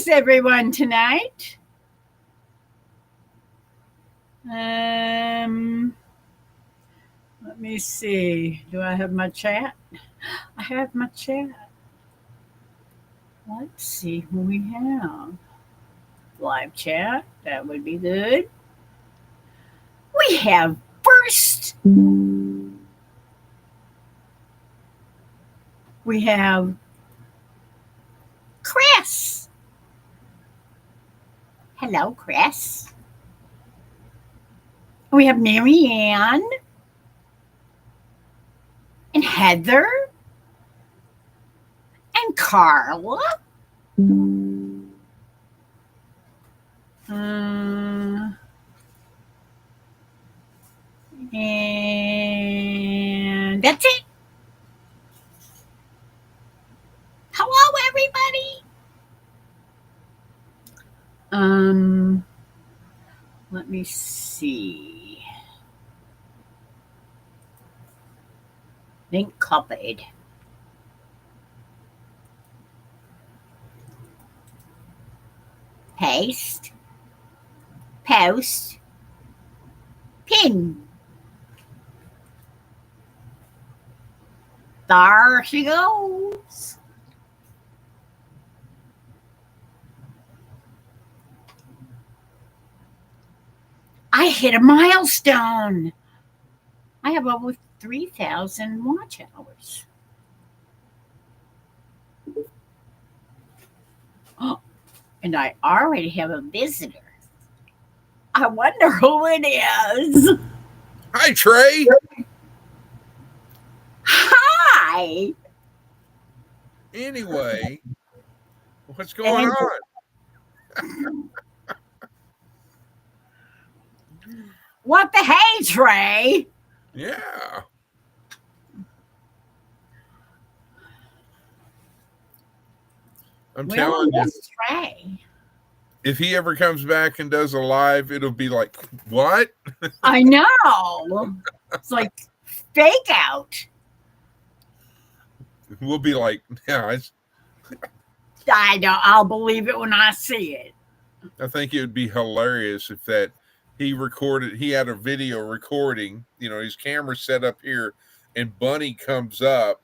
is everyone tonight? Um, Let me see. Do I have my chat? I have my chat. Let's see who we have. Live chat. That would be good. We have first. We have Chris. Hello, Chris. We have Marianne and Heather and Carla. Uh, and that's it. Hello, everybody. Um, Let me see. Link copied. Paste. Post. Pin. There she goes. I hit a milestone. I have over 3,000 watch hours. Oh, and I already have a visitor. I wonder who it is. Hi, Trey. Hi. Anyway, what's going And on? what the hey, Trey? Yeah. I'm Well, telling you, Miss Trey. if he ever comes back and does a live, it'll be like, what? I know. It's like fake out. We'll be like, yeah, I know. I'll believe it when I see it. I think it would be hilarious if that he had a video recording, his camera set up here, and Bunny comes up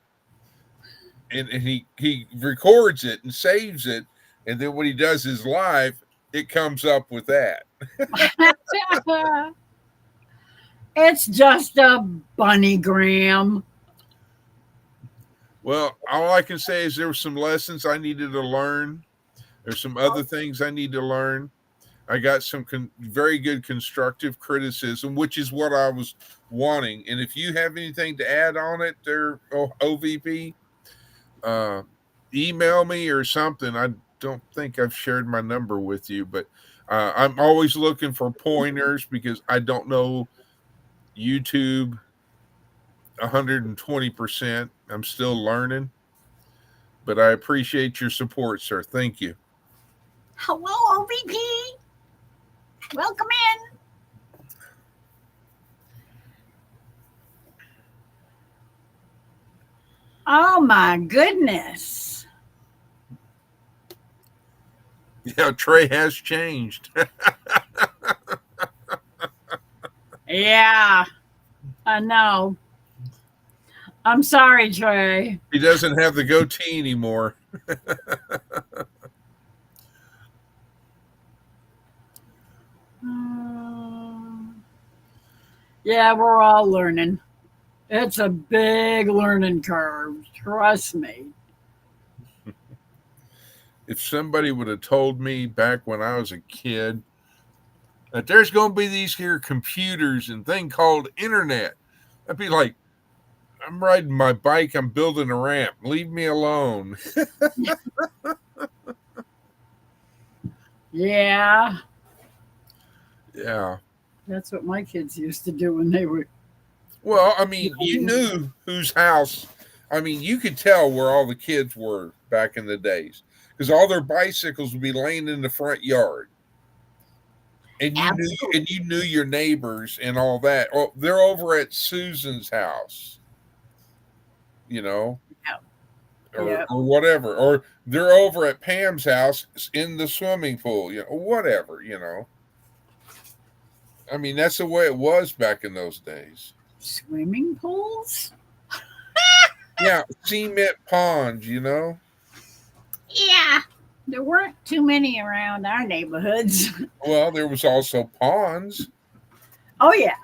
and he records it and saves it, and then when he does his live, it comes up with that. It's just a bunnygram. Well, all I can say is there were some lessons I needed to learn. There's some other things I need to learn. I got some very good constructive criticism, which is what I was wanting. And if you have anything to add on it, there, OVP, uh, email me or something. I don't think I've shared my number with you, but I'm always looking for pointers because I don't know YouTube 120%. I'm still learning, but I appreciate your support, sir. Thank you. Hello, OVP. Welcome in. Oh my goodness. Yeah, Trey has changed. Yeah, I know. I'm sorry, Trey. He doesn't have the goatee anymore. Um, yeah, we're all learning. It's a big learning curve. Trust me. If somebody would have told me back when I was a kid that there's going to be these here computers and thing called internet, I'd be like, I'm riding my bike, I'm building a ramp. Leave me alone. Yeah, Yeah. that's what my kids used to do when they were. Well, I mean, you knew whose house. I mean, you could tell where all the kids were back in the days because all their bicycles would be laying in the front yard. Absolutely. And you knew your neighbors and all that. Oh, they're over at Susan's house, you know. Yep. or whatever, or they're over at Pam's house in the swimming pool, whatever, I mean, that's the way it was back in those days. Swimming pools? Yeah, cement ponds. Yeah. There weren't too many around our neighborhoods. Well, there was also ponds, Oh, yeah.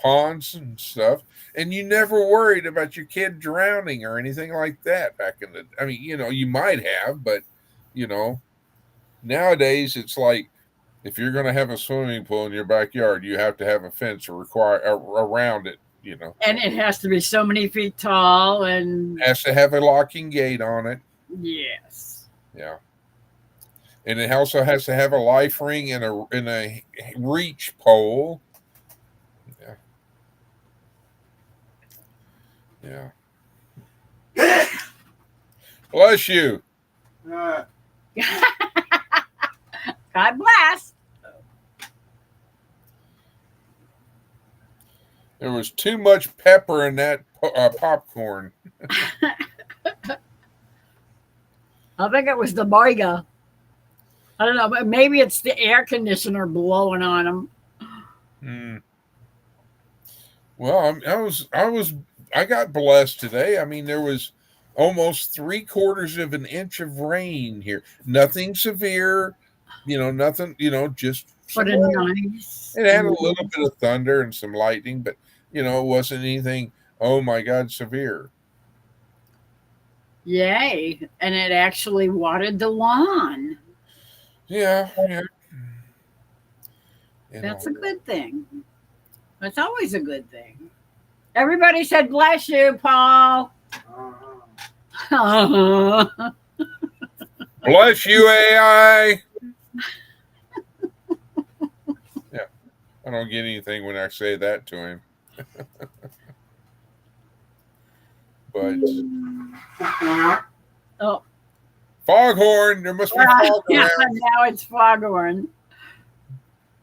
ponds and stuff, and you never worried about your kid drowning or anything like that back in the. I mean, you might have, but you know, nowadays it's like if you're going to have a swimming pool in your backyard, you have to have a fence around it. And it has to be so many feet tall and Has to have a locking gate on it. yes. Yeah. And it also has to have a life ring and a reach pole. Yeah. Yeah. Bless you. God bless. There was too much pepper in that popcorn. I think it was the boiga. I don't know, but maybe it's the air conditioner blowing on them. Hmm. Well, I got blessed today. I mean, there was almost 3/4 of an inch of rain here. Nothing severe, nothing, just But some a rain. nice. It had a little bit of thunder and some lightning, but it wasn't anything, oh my God, severe. Yay. And it actually watered the lawn. Yeah, yeah. That's a good thing. That's always a good thing. Everybody said, bless you, Paul. Bless you, AI. Yeah, I don't get anything when I say that to him. But Oh, foghorn, there must be fog yeah, around. now it's foghorn.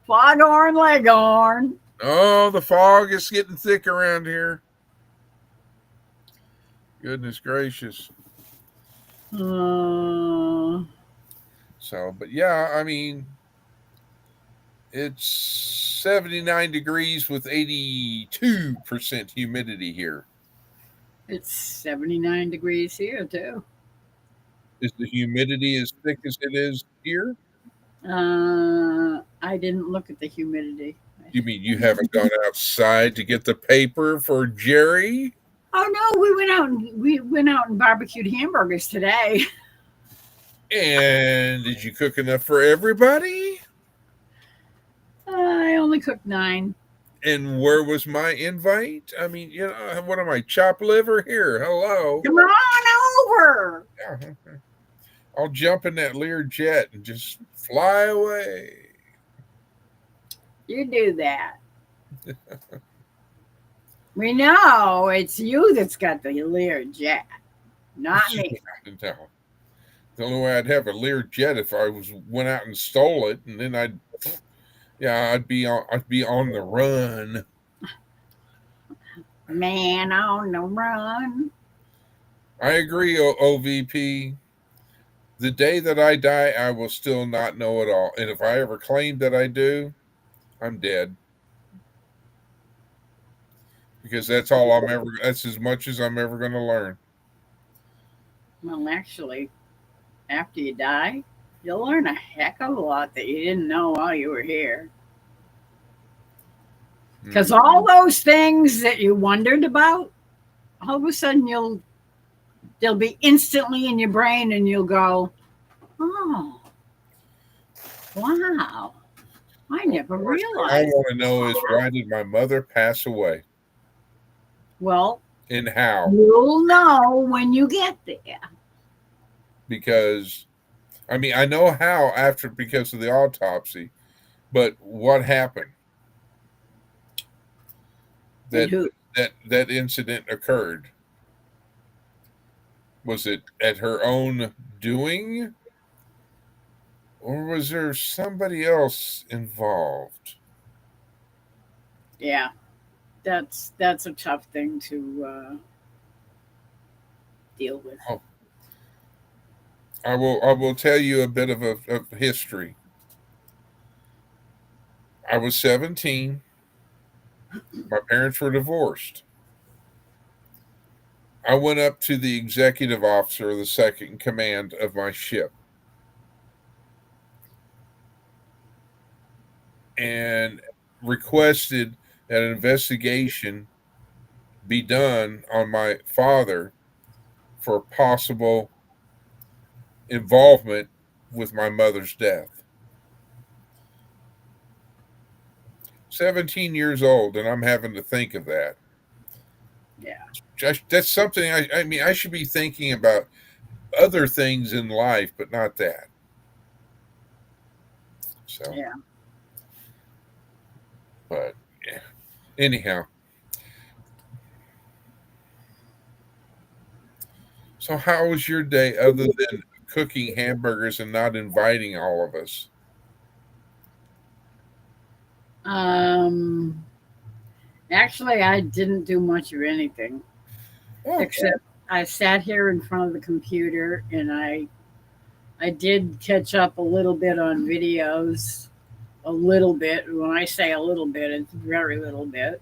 Foghorn, leghorn. Oh, the fog is getting thick around here. Goodness gracious. Uh, So, but yeah, I mean, it's 79 degrees with 82% humidity here. it's 79 degrees here, too. Is the humidity as thick as it is here? I didn't look at the humidity. You mean you haven't gone outside to get the paper for Jerry? Oh no, we went out and barbecued hamburgers today. And did you cook enough for everybody? I only cooked 9. And where was my invite? I mean, what am I, chop liver here? Hello. Come on over. Yeah. I'll jump in that Lear jet and just fly away. You do that. We know it's you that's got the Lear jet, not me. No. The only way I'd have a Lear jet if I went out and stole it, and then I'd be on the run. Man on the run. I agree, OVP. The day that I die, I will still not know it all. And if I ever claim that I do, I'm dead. Because that's as much as I'm ever going to learn. Well, actually, after you die, you'll learn a heck of a lot that you didn't know while you were here. Because all those things that you wondered about, all of a sudden they'll be instantly in your brain, and you'll go, "Oh, wow! I never I realized." want to know is why did my mother pass away? Well, and how? you'll know when you get there. Because, I mean, I know how because of the autopsy, but what happened? That incident occurred. Was it at her own doing, or was there somebody else involved? Yeah, that's a tough thing to deal with. Oh, I will tell you a bit of history. I was 17. My parents were divorced. I went up to the executive officer of the second in command of my ship and requested that an investigation be done on my father for possible involvement with my mother's death. 17 years old, and I'm having to think of that. Yeah. That's something I mean, I should be thinking about other things in life, but not that. So, Yeah. but yeah. Anyhow, so how was your day other than cooking hamburgers and not inviting all of us? Um, Actually, I didn't do much of anything Oh, except I sat here in front of the computer and I did catch up a little bit on videos. A little bit. When I say a little bit, it's very little bit.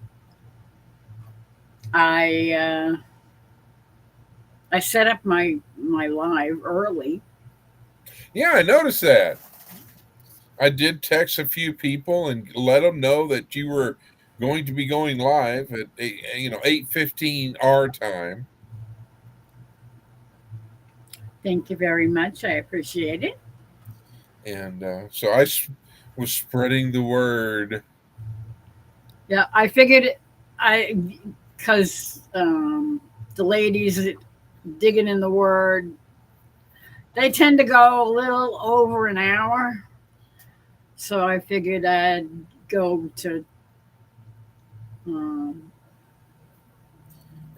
I I set up my live early. yeah, I noticed that. I did text a few people and let them know that you were going to be going live at 8:15 our time. Thank you very much. I appreciate it. And so was spreading the word. Yeah, I figured I because the ladies digging in the word, they tend to go a little over an hour. So I figured I'd go to um,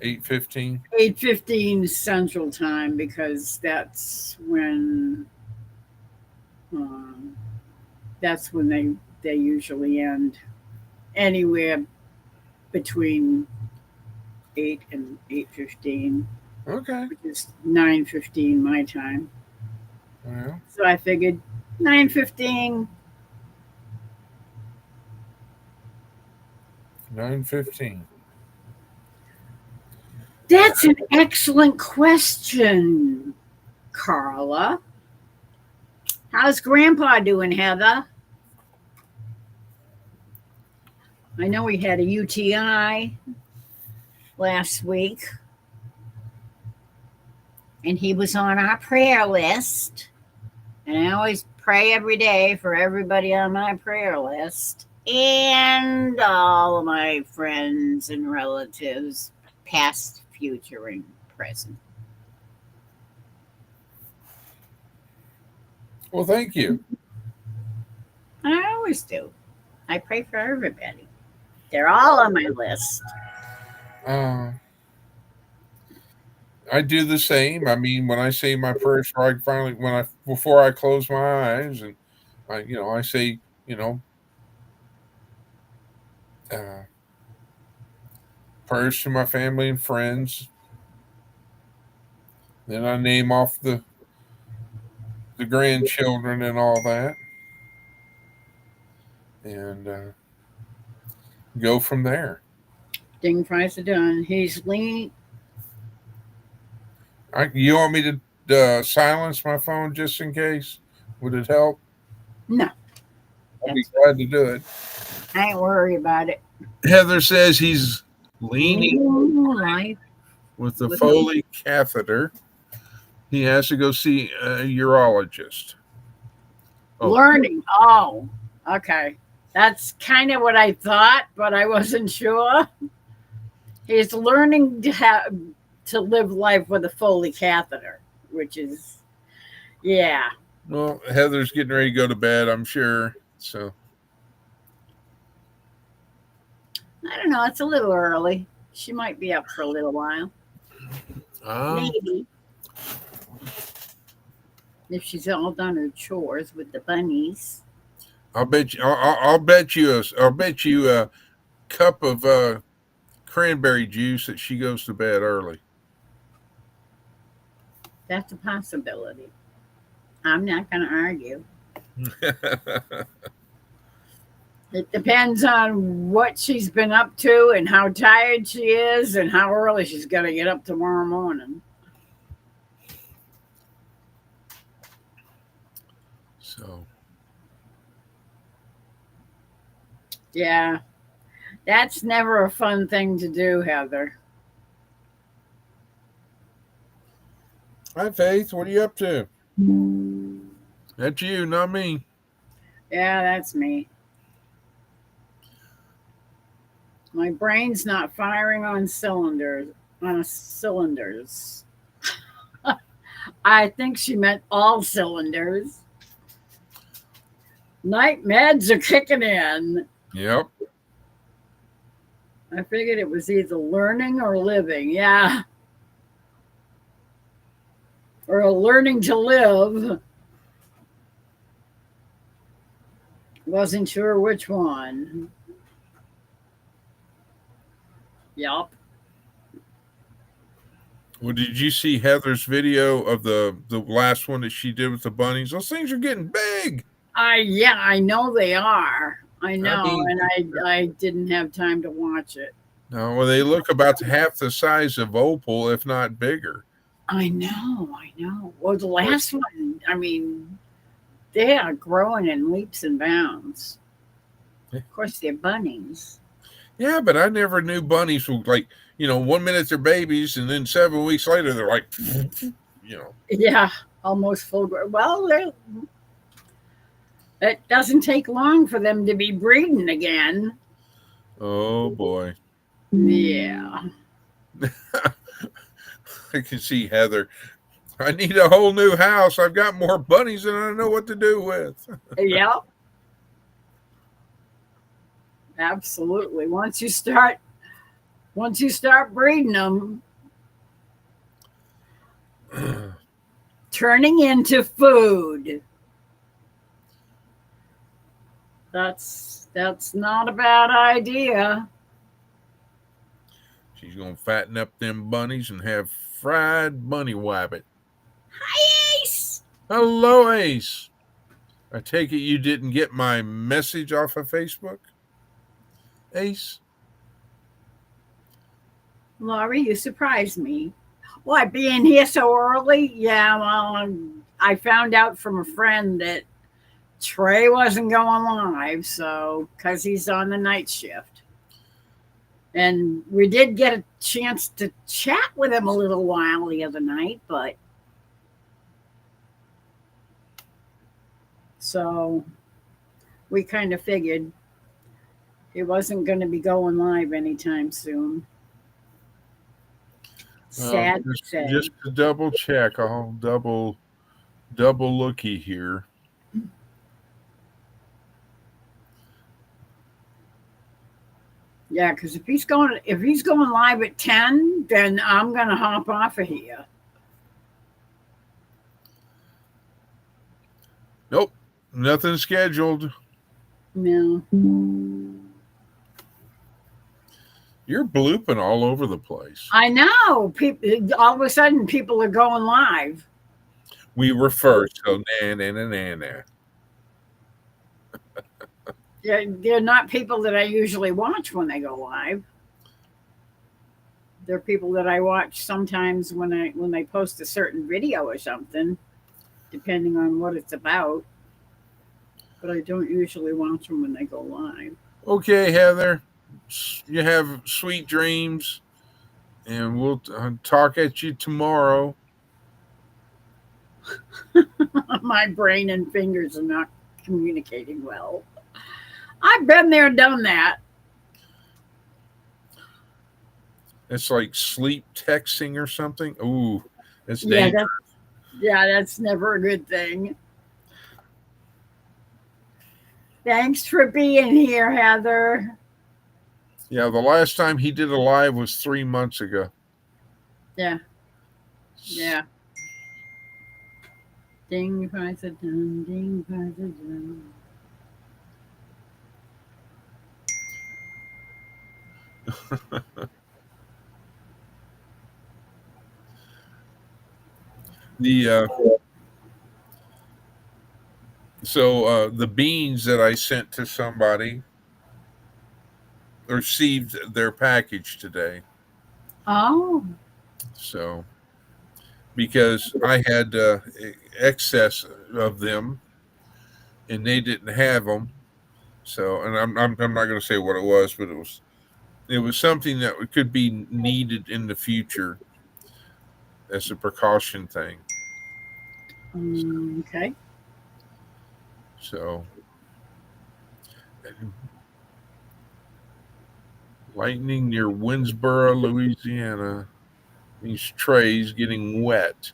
8:15. 8:15 Central Time because um, that's when they usually end. Anywhere between 8 and 8:15, Okay. which is 9:15 my time. Well, So I figured 9:15. 9:15. That's an excellent question, Carla. How's Grandpa doing, Heather? I know he had a UTI last week, and he was on our prayer list. And I always pray every day for everybody on my prayer list and all of my friends and relatives, past, future, and present. Well, thank you. I always do. I pray for everybody. They're all on my list. Uh, I do the same. I mean, when I say my prayers, I finally when I before I close my eyes, and I say, uh, prayers to my family and friends. Then I name off the grandchildren and all that, and go from there. Ding fries are done. He's lean. You want me to silence my phone just in case? Would it help? No, I'll be that's glad to do it. I ain't worried about it. Heather says he's leaning Life with the with Foley catheter. He has to go see a urologist. Oh, learning. Oh, okay. That's kind of what I thought, but I wasn't sure. He's learning to live life with a Foley catheter, which is yeah. well, Heather's getting ready to go to bed, I'm sure. So, I don't know. It's a little early. She might be up for a little while. um, Maybe if she's all done her chores with the bunnies. I'll bet you. I'll bet you a cup of cranberry juice that she goes to bed early. That's a possibility. I'm not going to argue. It depends on what she's been up to and how tired she is and how early she's going to get up tomorrow morning. So, Yeah, that's never a fun thing to do, Heather. hi, Faith. What are you up to? That's you, not me. Yeah, that's me. My brain's not firing on cylinders. On cylinders. I think she meant all cylinders. Night meds are kicking in. Yep. I figured it was either learning or living. Yeah. Or learning to live. Wasn't sure which one. Yup. Well, did you see Heather's video of the last one that she did with the bunnies? Those things are getting big. I know they are. I I know, mean, and I didn't have time to watch it. no, well, they look about half the size of Opal, if not bigger. I know. Well, the last one, I mean, they are growing in leaps and bounds. Of course, they're bunnies. Yeah, but I never knew bunnies were like, 1 minute they're babies, and then 7 weeks later they're like, you know. Yeah, almost full grown. Well, it doesn't take long for them to be breeding again. Oh boy. Yeah. I can see Heather. I need a whole new house. I've got more bunnies than I know what to do with. Yep. Absolutely. Once you start breeding them, turning into food. That's not a bad idea. She's gonna fatten up them bunnies and have fried bunny wabbit. Hi, Ace. Hello, Ace. I take it you didn't get my message off of Facebook, Ace? Laurie, you surprised me. What, being here so early? Yeah, well, I found out from a friend that Trey wasn't going live, so because he's on the night shift. And we did get a chance to chat with him a little while the other night, but so we kind of figured he wasn't going to be going live anytime soon. Sad to say. Just to double check, I'll double looky here. Yeah, because if he's going live at 10, then I'm gonna hop off of here. Nope, nothing scheduled. No. You're blooping all over the place. I know. People all of a sudden people are going live. We were first, so na. They're not people that I usually watch when they go live. They're people that I watch sometimes when they post a certain video or something, depending on what it's about. But I don't usually watch them when they go live. Okay, Heather, you have sweet dreams, and we'll talk at you tomorrow. My brain and fingers are not communicating well. I've been there, done that. It's like sleep texting or something. Ooh, that's dangerous. That's never a good thing. Thanks for being here, Heather. Yeah, the last time he did a live was 3 months ago. Yeah. Ding, price a done, ding, price a done. The So the beans that I sent to somebody received their package today. Oh, So because I had excess of them and they didn't have them. So, and I'm not going to say what it was, but it was something that could be needed in the future as a precaution thing. okay. So, lightning near Winsboro, Louisiana, means Trey's getting wet.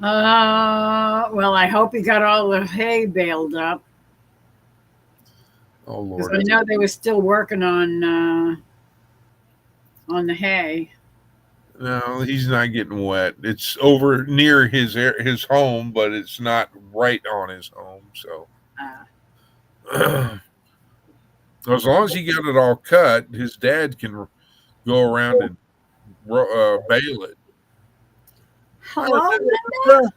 Well, I hope he got all the hay baled up Oh because Lord, I know they were still working on the hay. no, he's not getting wet. It's over near his home, but it's not right on his home. So, Uh, as long as he got it all cut, his dad can go around and bale it. Hi, Hello, Linda.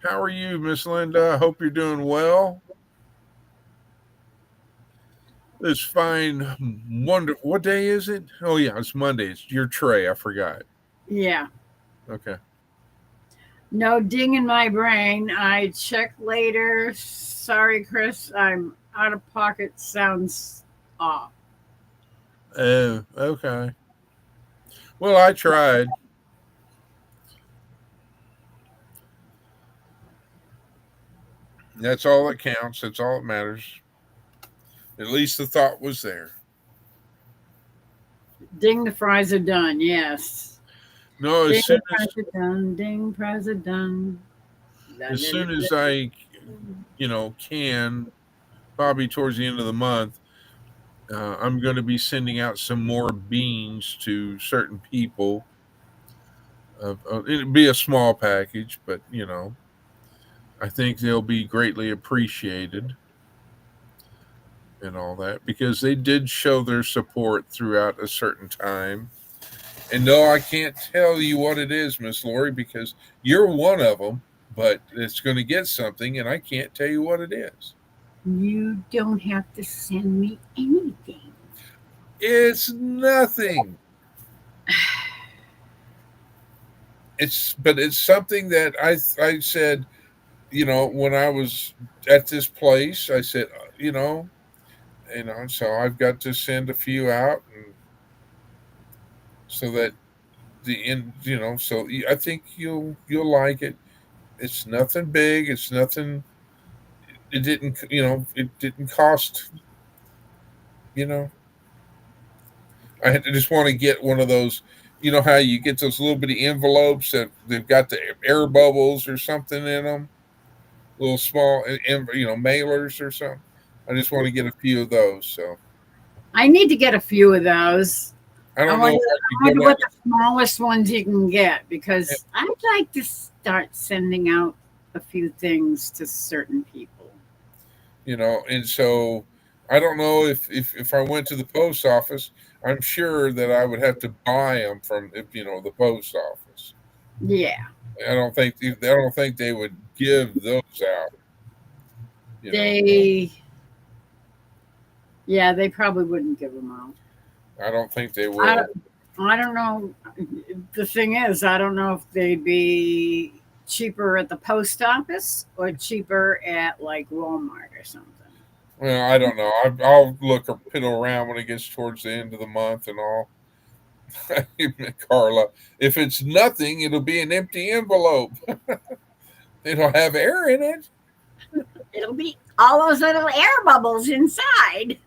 How are you, Miss Linda? I hope you're doing well. It's fine. Wonderful. What day is it? Oh yeah, it's Monday. It's your Trey. I forgot. yeah. Okay. No ding in my brain. I check later. Sorry, Chris. I'm out of pocket. Sounds off. Oh, okay. Well, I tried. That's all that counts. That's all that matters. At least the thought was there. Ding, the fries are done. Yes. No, Ding, the fries are done. Ding, fries are done. Dun, as dun, soon dun, as I, can, probably towards the end of the month, I'm going to be sending out some more beans to certain people. It'd be a small package, but I think they'll be greatly appreciated and all that because they did show their support throughout a certain time. And no, I can't tell you what it is, Miss Lori, because you're one of them, but it's going to get something, and I can't tell you what it is. You don't have to send me anything. It's nothing. But it's something that I said, when I was at this place, I said, so I've got to send a few out, and so that the end, so I think you'll like it. It's nothing big. It's nothing. It didn't cost. You know, just want to get one of those. You know how you get those little bitty envelopes that they've got the air bubbles or something in them, little small, mailers or something. I just want to get a few of those. So I need to get a few of those. I I don't know wonder, if I could I go wonder down. what the smallest ones you can get because I'd like to start sending out a few things to certain people. And so I don't know if I went to the post office. I'm sure that I would have to buy them from the post office. Yeah, I don't think they would give those out. You know, they, yeah, they probably wouldn't give them out. I don't think they I, will. I don't know. The thing is, I don't know if they'd be cheaper at the post office or cheaper at like Walmart or something. Well, I don't know. I'll look or piddle around when it gets towards the end of the month and all. Carla, if it's nothing, it'll be an empty envelope. It'll have air in it. It'll be all those little air bubbles inside.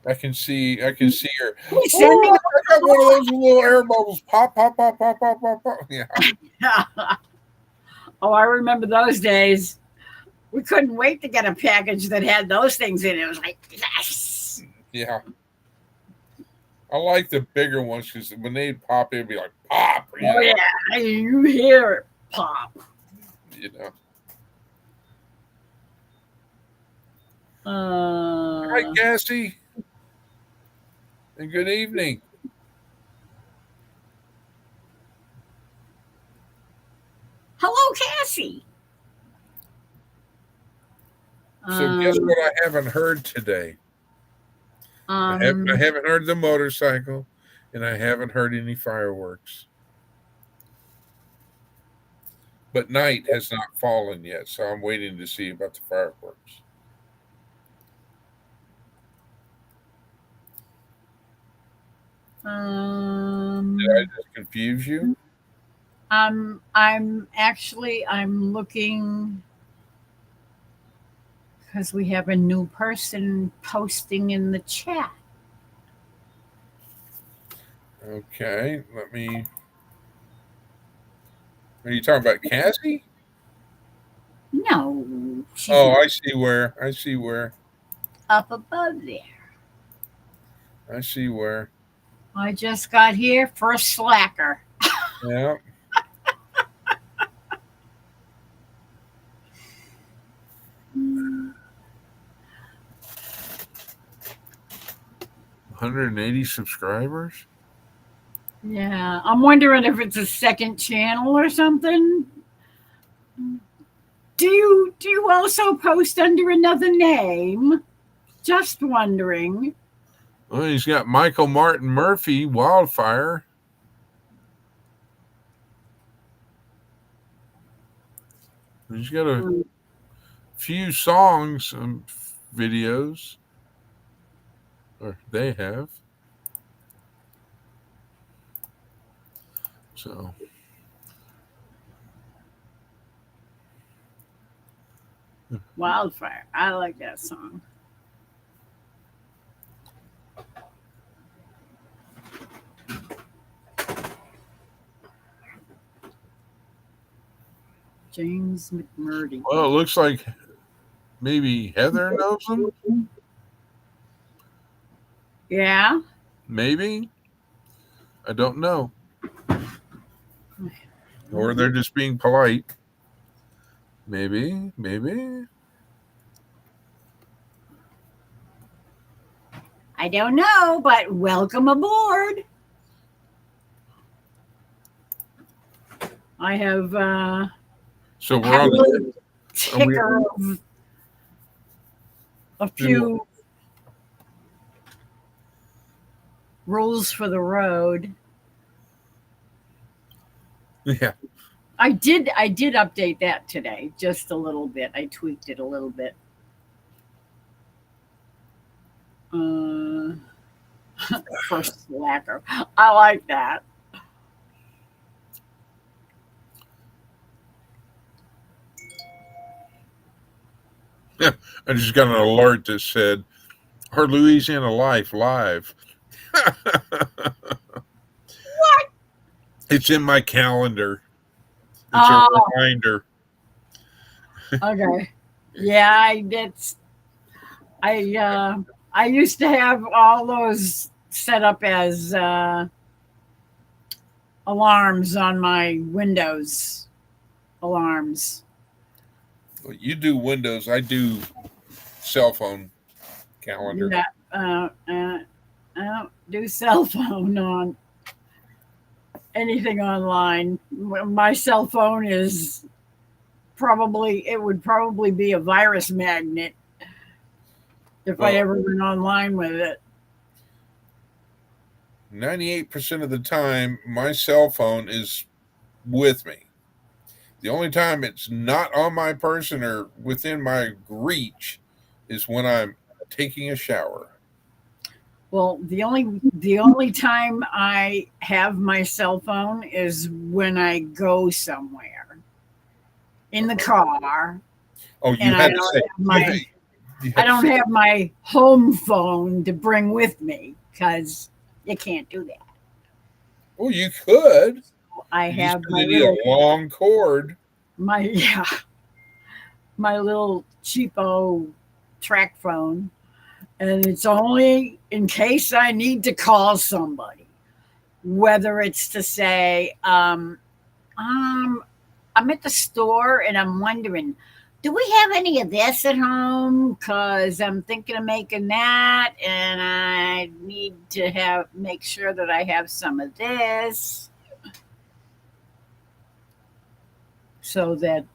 I can see her. He's Oh, sending. I got one of those little air bubbles. Pop, pop, pop, pop, pop, pop, pop. Yeah, Oh, I remember those days. We couldn't wait to get a package that had those things in it. It was like, yes. yeah. I like the bigger ones because when they pop, it'd be like pop. Oh, yeah. You hear it pop. You know. Hi, Uh, Cassie, and good evening. Hello, Cassie. So guess Um, what I haven't heard today? I um, haven't heard the motorcycle, and I haven't heard any fireworks. But night has not fallen yet, so I'm waiting to see about the fireworks. Did I um, just confuse you? I'm looking because we have a new person posting in the chat. Okay, let me. Are you talking about Cassie? No, she's Oh, not I see where. I see where. up above there. I see where. I just got here for a slacker. Yeah. 180 subscribers. Yeah, I'm wondering if it's a second channel or something. Do you also post under another name? Just wondering. Well, he's got Michael Martin Murphy, Wildfire. He's got a few songs and videos, or they have. So, Wildfire. I like that song. James McMurdy. well, it looks like maybe Heather knows him. Yeah. Maybe. I don't know. Or they're just being polite. Maybe. Maybe. I don't know, but welcome aboard. I have So we're had a on little the. Are we, ticker of a few rules for the road. yeah. I did update that today, just a little bit. I tweaked it a little bit. Uh, First slacker. I like that. I just got an alert that said, "Her Louisiana Life live." What? It's in my calendar. It's a Oh, reminder. okay. Yeah, I used to have all those set up as alarms on my Windows alarms. You do Windows, I do cell phone calendar. Yeah, I don't do cell phone on anything online. My cell phone is it would probably be a virus magnet if I Well, ever went online with it. 98% of the time, my cell phone is with me. The only time it's not on my person or within my reach is when I'm taking a shower. Well, the only time I have my cell phone is when I go somewhere in the car, Oh, you and I had to don't say, have my you I had to don't say, have my home phone to bring with me because you can't do that. well, you could. I You just have my need a little long cord. my yeah my little cheapo track phone, and it's only in case I need to call somebody, whether it's to say, I'm at the store and I'm wondering, do we have any of this at home? Because I'm thinking of making that, and I need to make sure that I have some of this. so that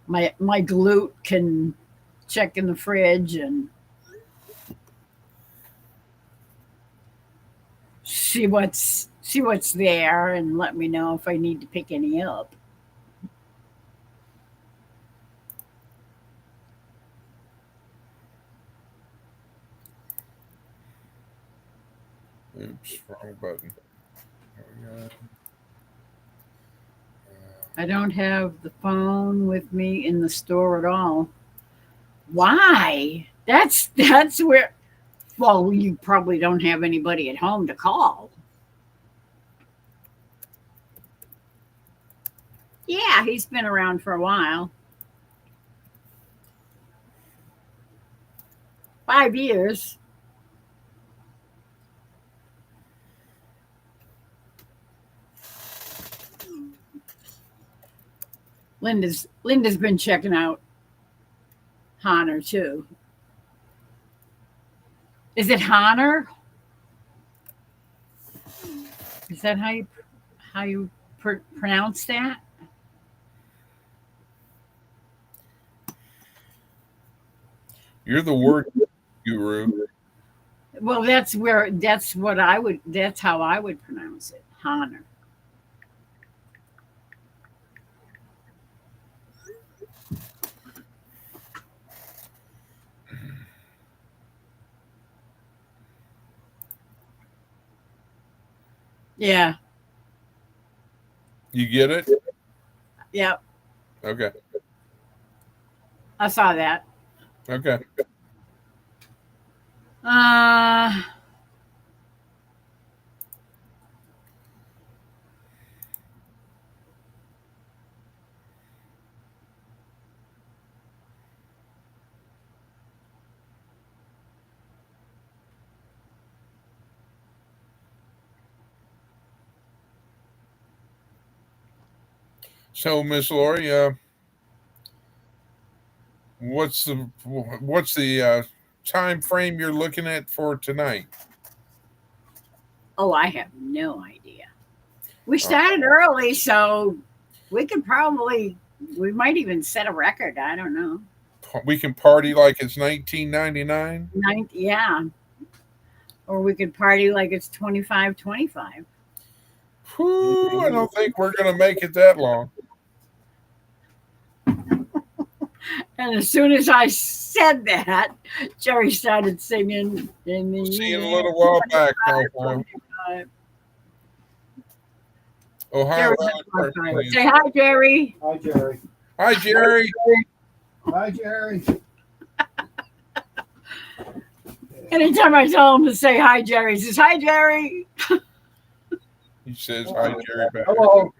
my glute can check in the fridge and see what's there and let me know if I need to pick any up. Oops, wrong button. There we go. I don't have the phone with me in the store at all. Why? That's where. Well, you probably don't have anybody at home to call. Yeah, he's been around for a while. 5 years. Linda's been checking out Honor too. Is it Honor? Is that how you pronounce that? You're the word guru. Well, that's how I would pronounce it. Honor. Yeah. You get it? Yeah. Okay. I saw that. Okay. Uh So, Miss Lori, what's the time frame you're looking at for tonight? oh, I have no idea. We Uh, started early, so we could probably we might even set a record. I don't know. we can party like it's 1999. Yeah. Or we could party like it's 25-25. Whew, I don't think we're gonna make it that long. And as soon as I said that, Jerry started singing in We'll the see you in a little while back, my friend. 25. Ohio. Jerry, say hi, Jerry. Hi, Jerry. Hi, Jerry. Hi, Jerry. Anytime I tell him to say hi, Jerry, he says hi, Jerry. He says hi, Jerry. Back. Hello.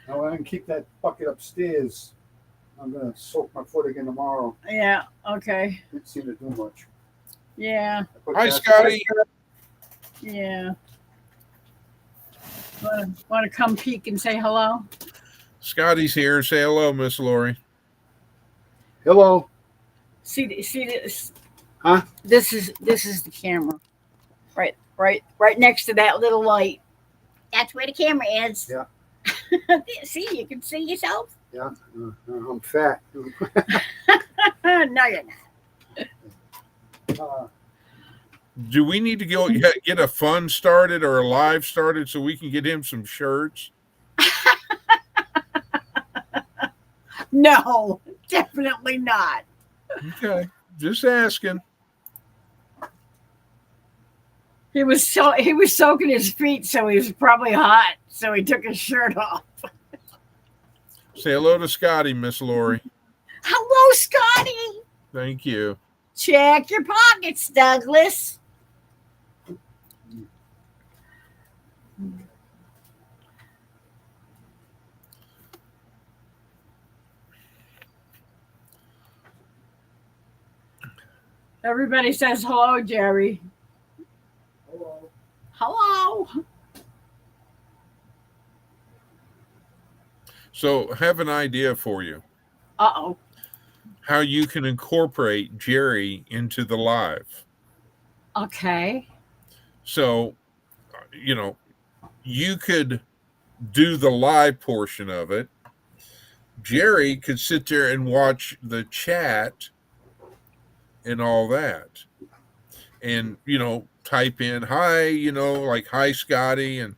Now I can keep that bucket upstairs. I'm gonna soak my foot again tomorrow. Yeah. Okay. Didn't seem to do much. Yeah. Hi, Scotty. Yeah. Want to come peek and say hello? Scotty's here. Say hello, Miss Lori. Hello. See this? Huh? This is the camera. Right next to that little light. That's where the camera is. Yeah. See, you can see yourself. Yeah. I'm fat. No, you're not. Do we need to go get a fund started or a live started so we can get him some shirts? No, definitely not. Okay, just asking. He was soaking his feet, so he was probably hot. So he took his shirt off. Say hello to Scotty, Miss Lori. Hello, Scotty. Thank you. Check your pockets, Douglas. Everybody says hello, Jerry. Hello. Hello. So, have an idea for you Uh-oh. how you can incorporate Jerry into the live. Okay. So, you could do the live portion of it. Jerry could sit there and watch the chat and all that. And, type in hi, like hi, Scotty, and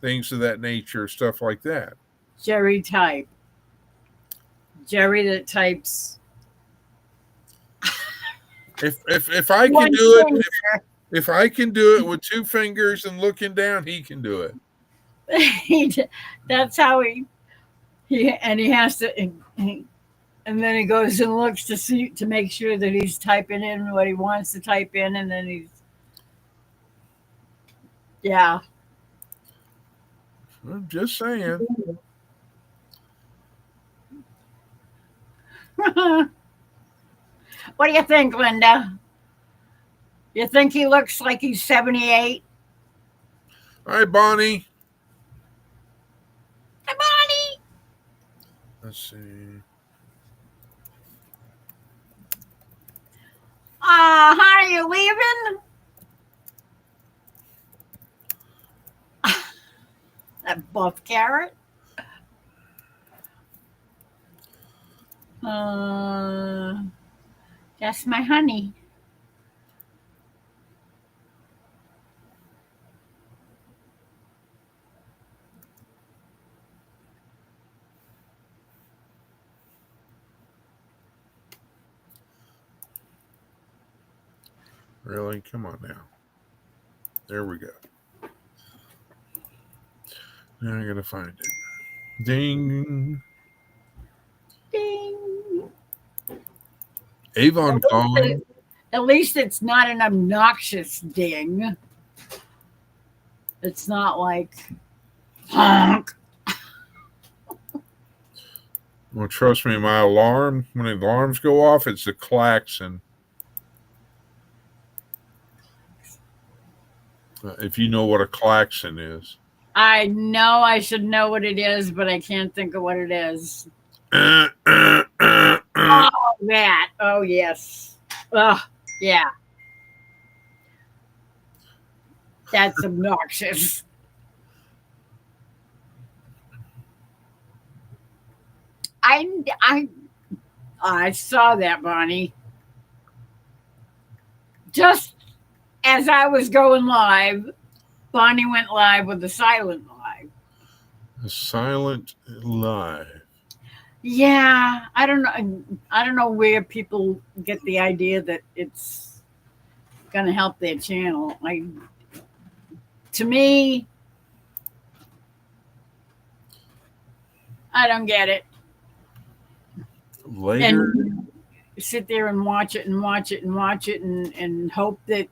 things of that nature, stuff like that. Jerry type. Jerry that types. If I can do it, if I can do it with 2 fingers and looking down, he can do it. That's how he has to, and then he goes and looks to make sure that he's typing in what he wants to type in, and then yeah. I'm just saying. What do you think, Linda? You think he looks like he's 78? Hi, Bonnie. Hi, Bonnie. Let's see. How are you leaving? That buff carrot. That's my honey. Really? Come on now. There we go. Now I gotta find it. Ding. Ding. Avon calling. At least it's not an obnoxious ding. It's not like honk. Well, trust me, my alarm, when the alarms go off, it's a klaxon. If you know what a klaxon is. I know I should know what it is, but I can't think of what it is. Oh, that. Oh, yes. Oh, yeah. That's obnoxious. I saw that, Bonnie. Just as I was going live, Bonnie went live with the silent live. A silent live. Yeah, I don't know where people get the idea that it's going to help their channel. To me, I don't get it. Later. And sit there and watch it and watch it and watch it and hope that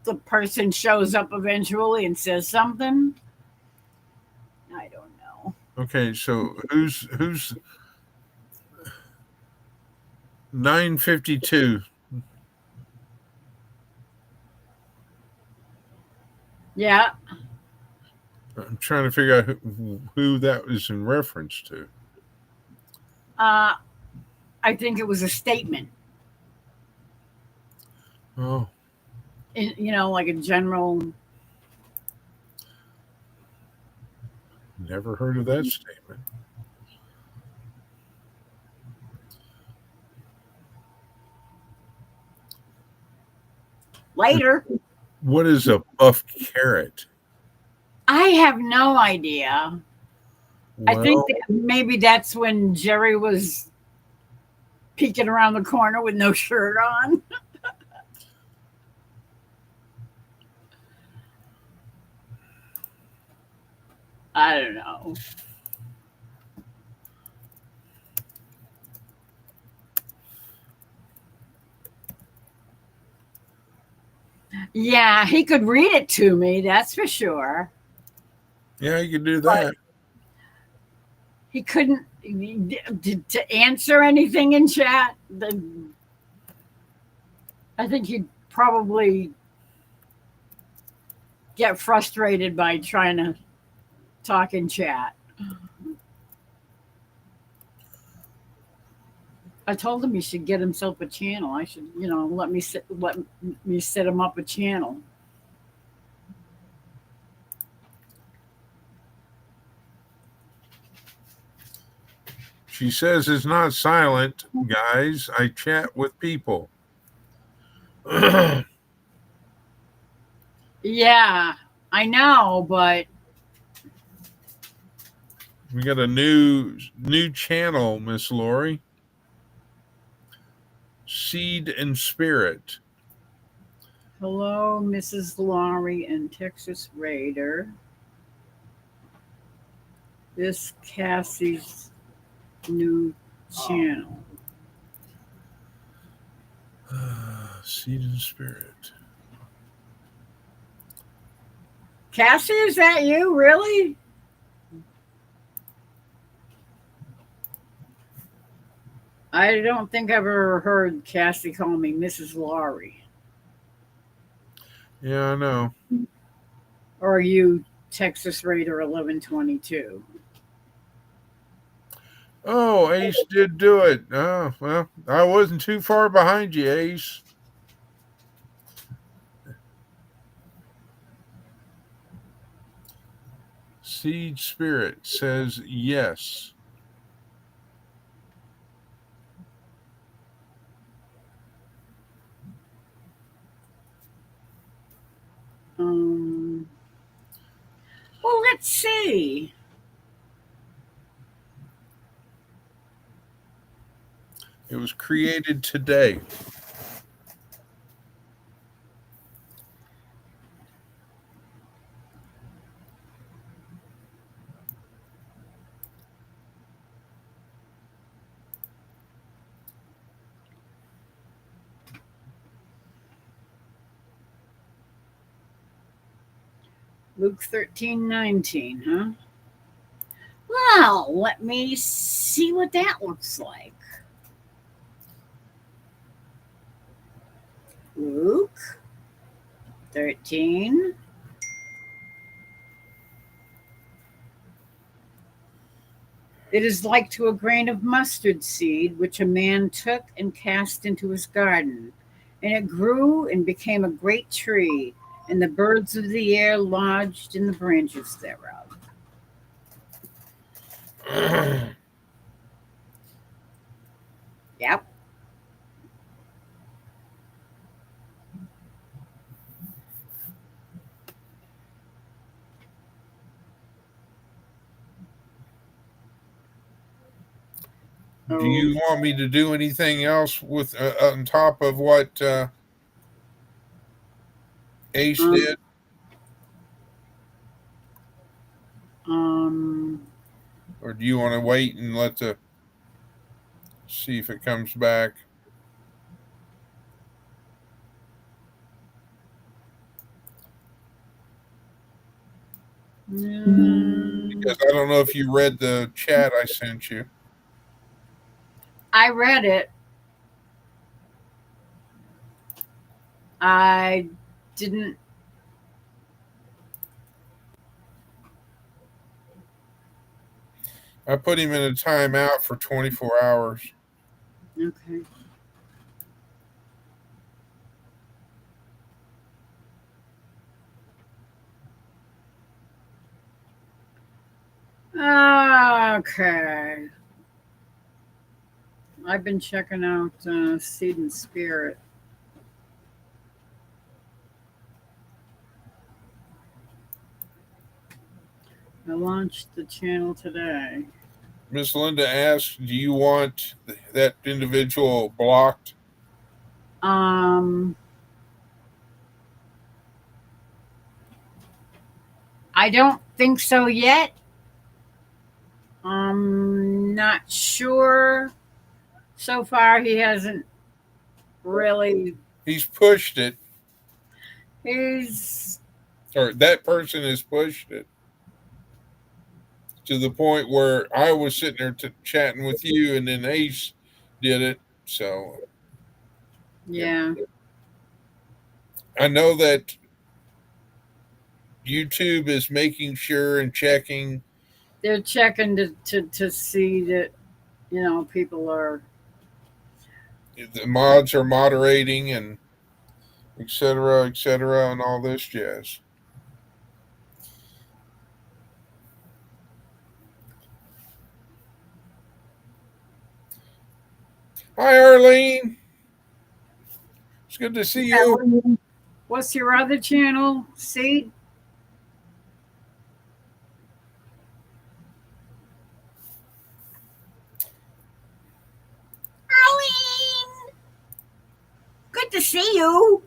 the person shows up eventually and says something. I don't know. Okay, so who's 952? Yeah. I'm trying to figure out who that was in reference to. I think it was a statement. Oh. Like a general. Never heard of that statement. Later. What is a buff carrot? I have no idea. Well, I think that maybe that's when Jerry was peeking around the corner with no shirt on. I don't know. Yeah, he could read it to me, that's for sure. Yeah, you could do that. But he couldn't to answer anything in chat. I think he'd probably get frustrated by trying to talk in chat. I told him he should get himself a channel. I should, let me set him up a channel. She says it's not silent, guys. I chat with people. Yeah, I know, but We got a new channel, Miss Lori. Seed and Spirit. hello, Mrs. Laurie and Texas Raider. This Cassie's new channel. Seed and Spirit. Cassie, is that you? Really? I don't think I've ever heard Cassie call me Mrs. Laurie. Yeah, I know. Or are you Texas Raider 1122? Oh, Ace did do it. Oh, well, I wasn't too far behind you, Ace. Seed Spirit says yes. Um, well, let's see. It was created today. Luke 13:19, huh? Well, let me see what that looks like. Luke 13. It is like to a grain of mustard seed, which a man took and cast into his garden. And it grew and became a great tree, and the birds of the air lodged in the branches thereof. Yep. Do you want me to do anything else with on top of what Ace did? Um, Or do you want to wait and see if it comes back? Because I don't know if you read the chat I sent you. I read it. I didn't. I put him in a timeout for 24 hours. Okay. Okay. I've been checking out Seed and Spirit. I launched the channel today. Miss Linda asked, do you want that individual blocked? I don't think so yet. I'm not sure. So far, he hasn't really. He's pushed it, He's. or that person has pushed it to the point where I was sitting there chatting with you, and then Ace did it. So, Yeah. I know that YouTube is making sure and checking. They're checking to see that, people are. The mods are moderating and et cetera, and all this jazz. Hi, Arlene. It's good to see you. What's your other channel? See? Arlene! Good to see you.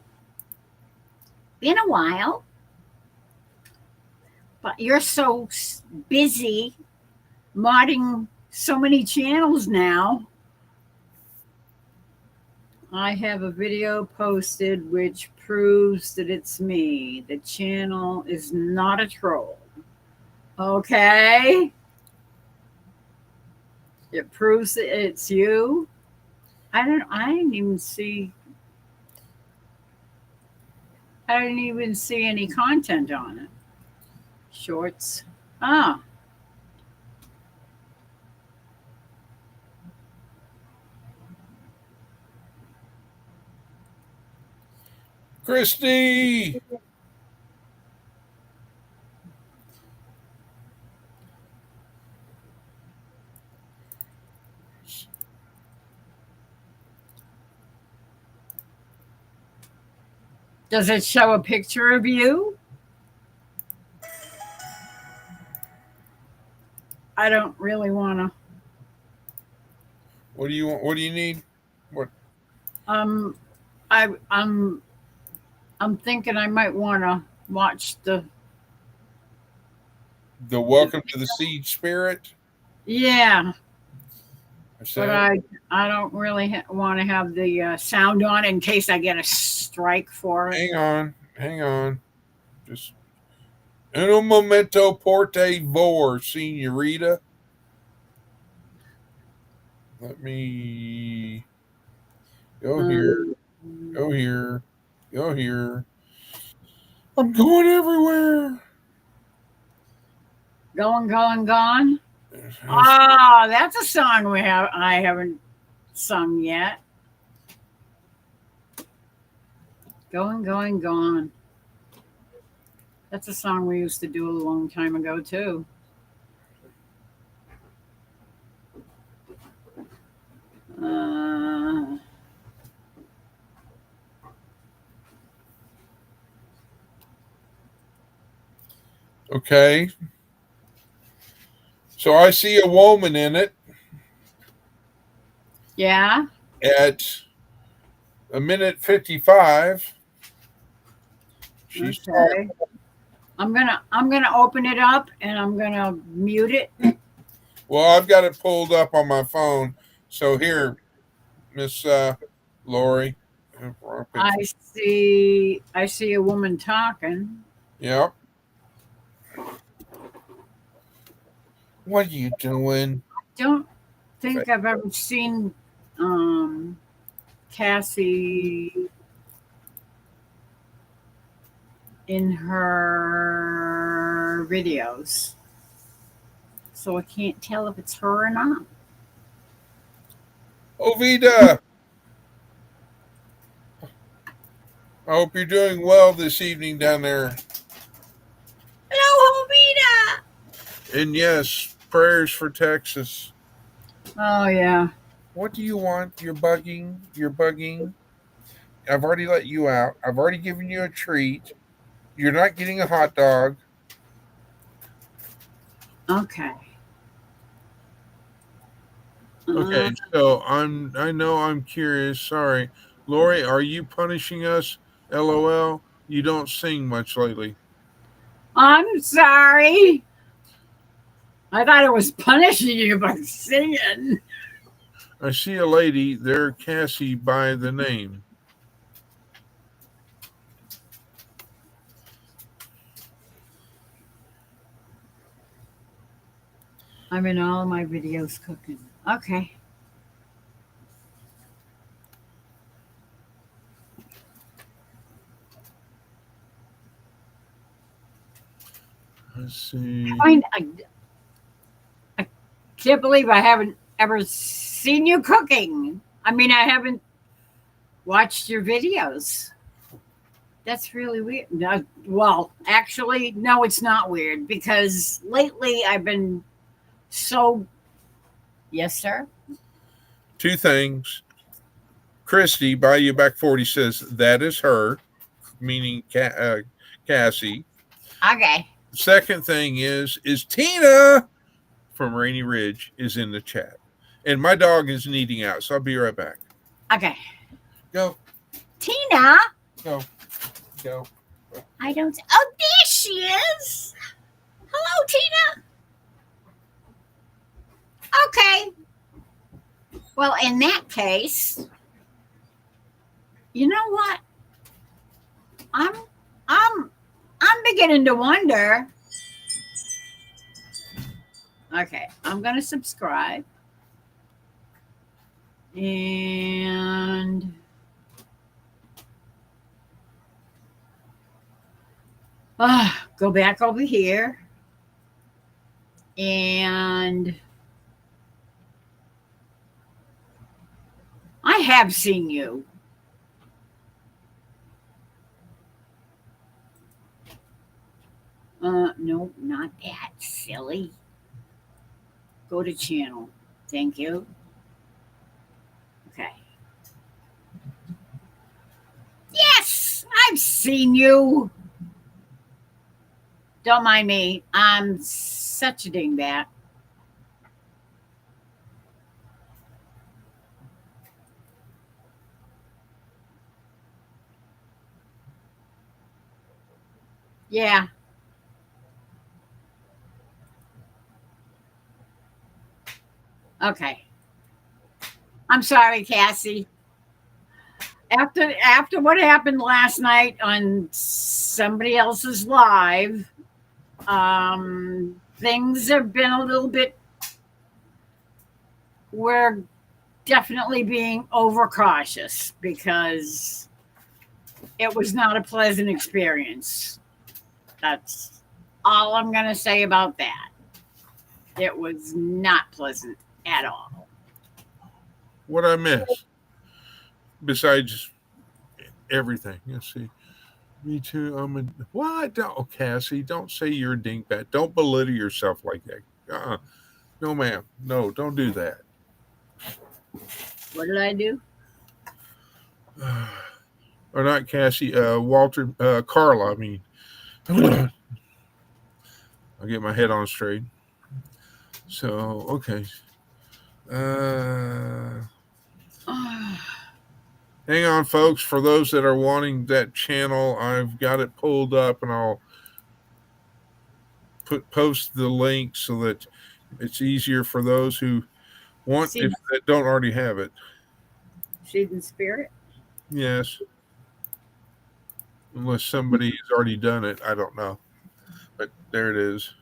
Been a while. But you're so busy modding so many channels now. I have a video posted which proves that it's me. The channel is not a troll. Okay? It proves that it's you. I didn't even see any content on it. Shorts. Ah. Christy. Does it show a picture of you? I don't really want to. What do you want? What do you need? What? Um, I'm thinking I might want to watch the. The Welcome to the Seed Spirit. Yeah, So, but I don't really want to have the sound on in case I get a strike for it. hang on. Just en un momento por favor, señorita. Let me go here, go here, go here. I'm going everywhere. Gone. Ah, that's a song I haven't sung yet. Gone. That's a song we used to do a long time ago too. Uh, Okay. So I see a woman in it yeah. at a minute 55. She's Okay. I'm gonna open it up and I'm gonna mute it. well, I've got it pulled up on my phone. So here, Miss Lori. I see a woman talking. Yep. What are you doing? Don't think I've ever seen Cassie in her videos. So I can't tell if it's her or not. Ovida. I hope you're doing well this evening down there. Hello, Ovida. And yes, prayers for Texas. Oh yeah. What do you want? You're bugging. You're bugging. I've already let you out. I've already given you a treat. You're not getting a hot dog. Okay. Okay, so I know I'm curious. Sorry. Lori, are you punishing us? LOL. You don't sing much lately. I'm sorry. I thought it was punishing you by singing. I see a lady there, Cassie by the name. I'm in all my videos cooking. Okay. Let's see. I can't believe I haven't ever seen you cooking. I mean, I haven't watched your videos. That's really weird. No, well, actually, no, it's not weird because lately I've been so. Yes, sir. Two things. Christy, buy you back 40 says that is her, meaning Cassie. Okay. Second thing is Tina from Rainy Ridge is in the chat. And my dog is needing out, so I'll be right back. Okay. Go. Tina. Go. I don't. Oh, there she is. Hello, Tina. Okay. Well, in that case, you know what? I'm beginning to wonder. Okay, I'm gonna subscribe and go back over here and I have seen you. No, not that, silly. Go to channel. Thank you. Okay. Yes, I've seen you. Don't mind me. I'm such a dingbat. Yeah. Okay. I'm sorry, Cassie. After what happened last night on somebody else's live, things have been a little bit. We're definitely being overcautious because it was not a pleasant experience. That's all I'm going to say about that. It was not pleasant at all. What I miss? Besides everything. Let's see. Me too. What? Oh, Cassie, don't say you're a dingbat. Don't belittle yourself like that. No, ma'am. No, don't do that. What did I do? Or not Cassie. Walter. Carla. I mean, I'll get my head on straight. So okay. Hang on, folks. For those that are wanting that channel, I've got it pulled up, and I'll post the link so that it's easier for those who want if that don't already have it. Seed and Spirit? Yes. Unless somebody has already done it. I don't know. But there it is.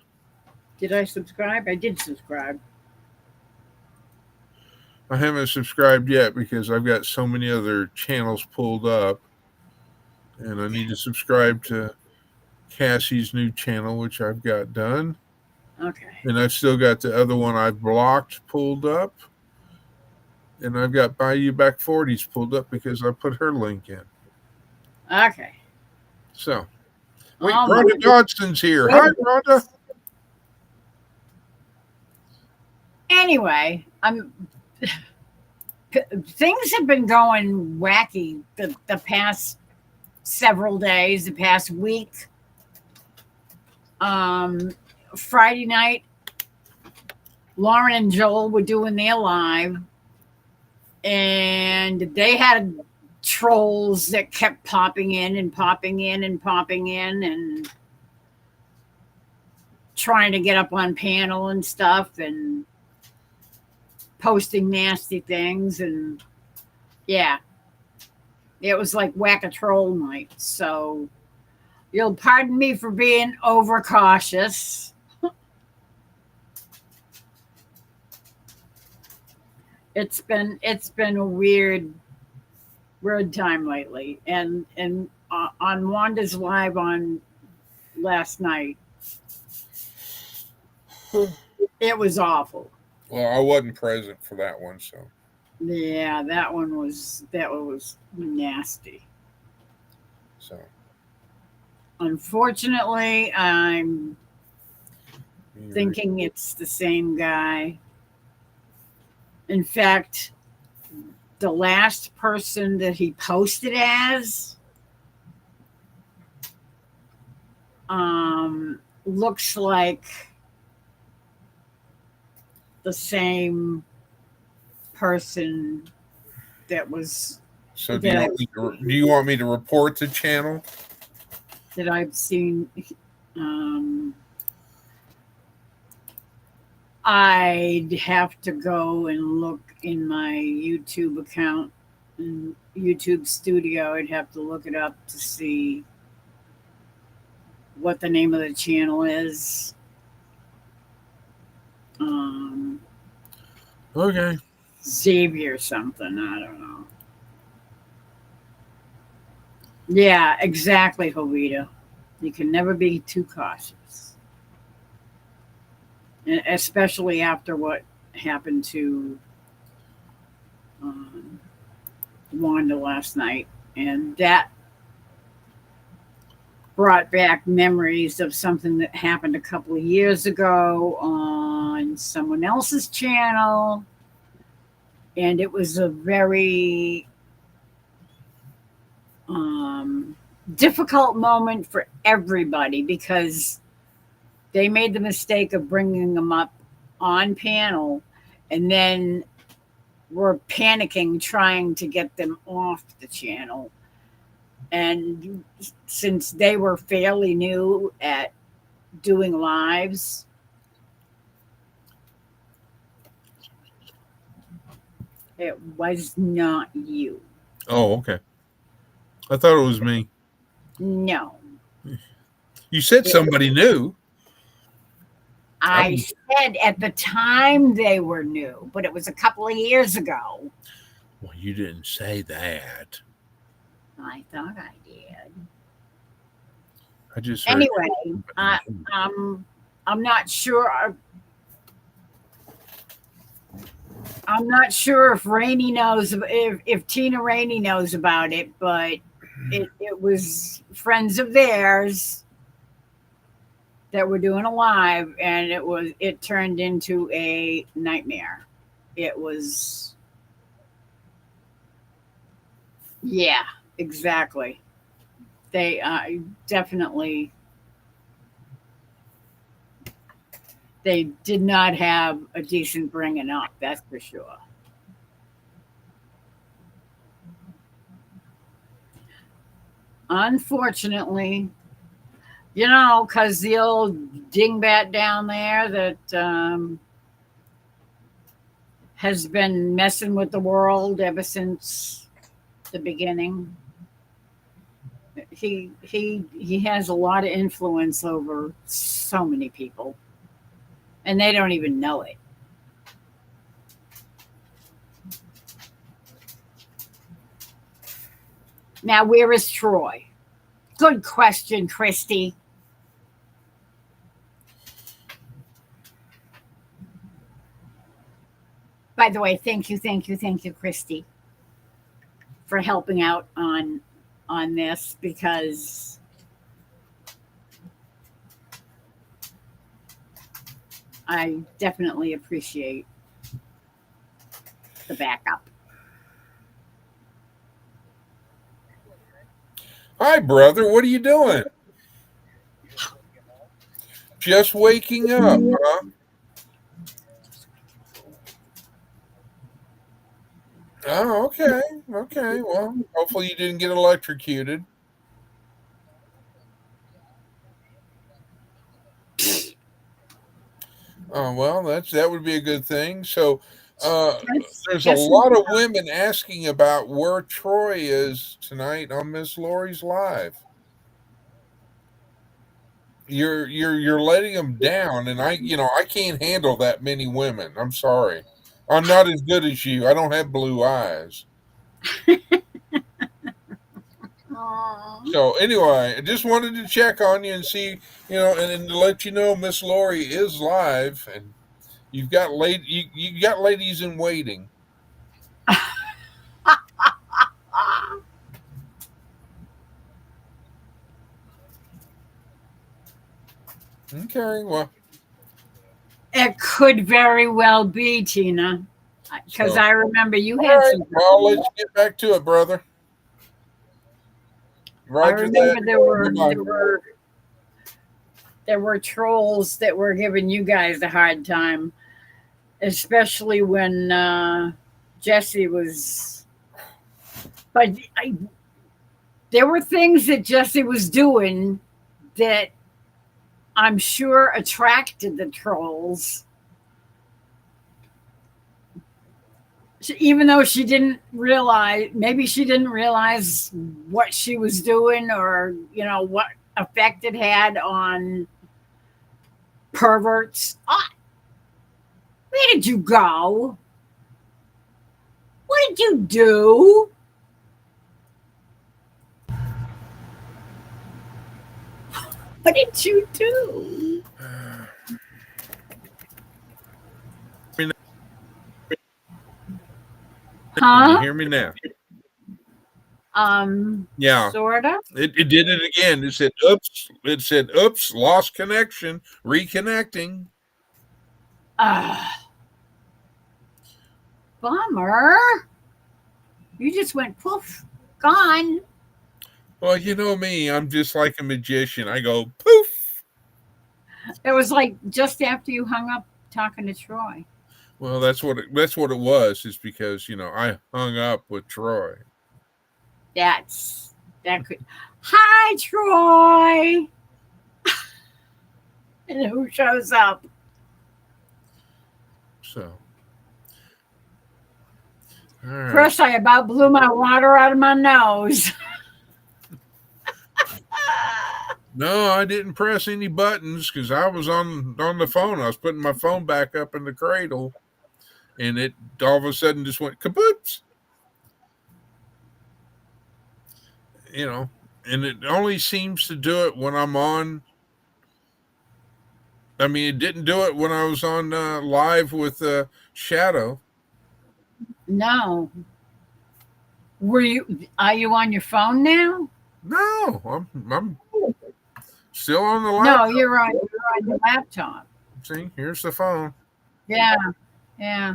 Did I subscribe? I did subscribe. I haven't subscribed yet because I've got so many other channels pulled up. And I need to subscribe to Cassie's new channel, which I've got done. Okay. And I've still got the other one I've blocked pulled up. And I've got Buy You Back 40s pulled up because I put her link in. Okay. So, wait, Rhonda Dodson's here. Hi, Rhonda. Anyway, things have been going wacky the past several days, the past week. Friday night, Lauren and Joel were doing their live, and they had trolls that kept popping in and popping in and popping in and trying to get up on panel and stuff and posting nasty things. And yeah, it was like whack a troll night. So you'll pardon me for being overcautious. It's been a weird time lately, and on Wanda's live on last night, it was awful. Well, I wasn't present for that one, so yeah, that one was nasty. So unfortunately, I'm thinking it's the same guy. In fact, the last person that he posted as looks like the same person that was So do you want me to report the channel? that I've seen. I'd have to go and look in my YouTube account, in YouTube Studio. I'd have to look it up to see what the name of the channel is. Okay. Xavier something. I don't know. Yeah, exactly, Jovita. You can never be too cautious, especially after what happened to Wanda last night. And that brought back memories of something that happened a couple of years ago on someone else's channel. And it was a very difficult moment for everybody because they made the mistake of bringing them up on panel and then were panicking trying to get them off the channel. And since they were fairly new at doing lives, it was not you. Oh, okay. I thought it was me. No. You said somebody new. I said at the time they were new, but it was a couple of years ago. Well, you didn't say that. I thought I did. I just anyway. I'm not sure. I'm not sure if Rainey knows if Tina Rainey knows about it, but it was friends of theirs that were doing a live, and it turned into a nightmare. It was, yeah, exactly. They definitely, they did not have a decent bringing up, that's for sure. Unfortunately, because the old dingbat down there that has been messing with the world ever since the beginning. He has a lot of influence over so many people, and they don't even know it. Now, where is Troy? Good question, Christy. By the way, thank you, Christy, for helping out on this, because I definitely appreciate the backup. Hi, brother. What are you doing? Just waking up, huh? Oh, okay. Okay. Well, hopefully you didn't get electrocuted. Oh, well, that would be a good thing. So, there's a lot of women asking about where Troy is tonight on Miss Lori's live. You're letting them down, and I can't handle that many women. I'm sorry. I'm not as good as you. I don't have blue eyes. So anyway, I just wanted to check on you and see, and to let you know Miss Lori is live, and you got ladies in waiting. Okay, well, it could very well be, Tina. because So, I remember you all had right, some. well, I'll let you get back to it, brother. I Roger remember that. there Goodbye. were there were trolls that were giving you guys a hard time, especially when Jesse was. But there were things that Jesse was doing that I'm sure attracted the trolls. Even though she didn't realize, maybe she didn't realize what she was doing, or what effect it had on perverts. Where did you go? What did you do? What did you do? Can you Huh? hear me now? Yeah. Sorta. It did it again. It said, oops. It said, oops, lost connection, reconnecting. Bummer. You just went poof, gone. Well, you know me, I'm just like a magician. I go poof. It was like just after you hung up talking to Troy. Well, that's what it was. Is because I hung up with Troy. That could. Hi, Troy. And who shows up? So, all right. Chris, I about blew my water out of my nose. No, I didn't press any buttons because I was on the phone. I was putting my phone back up in the cradle, and it all of a sudden just went kapoots. And it only seems to do it when I'm on. I mean, it didn't do it when I was on live with Shadow. No. Are you on your phone now? No, I'm still on the No, laptop. you're on your laptop. See, here's the phone. Yeah. Yeah.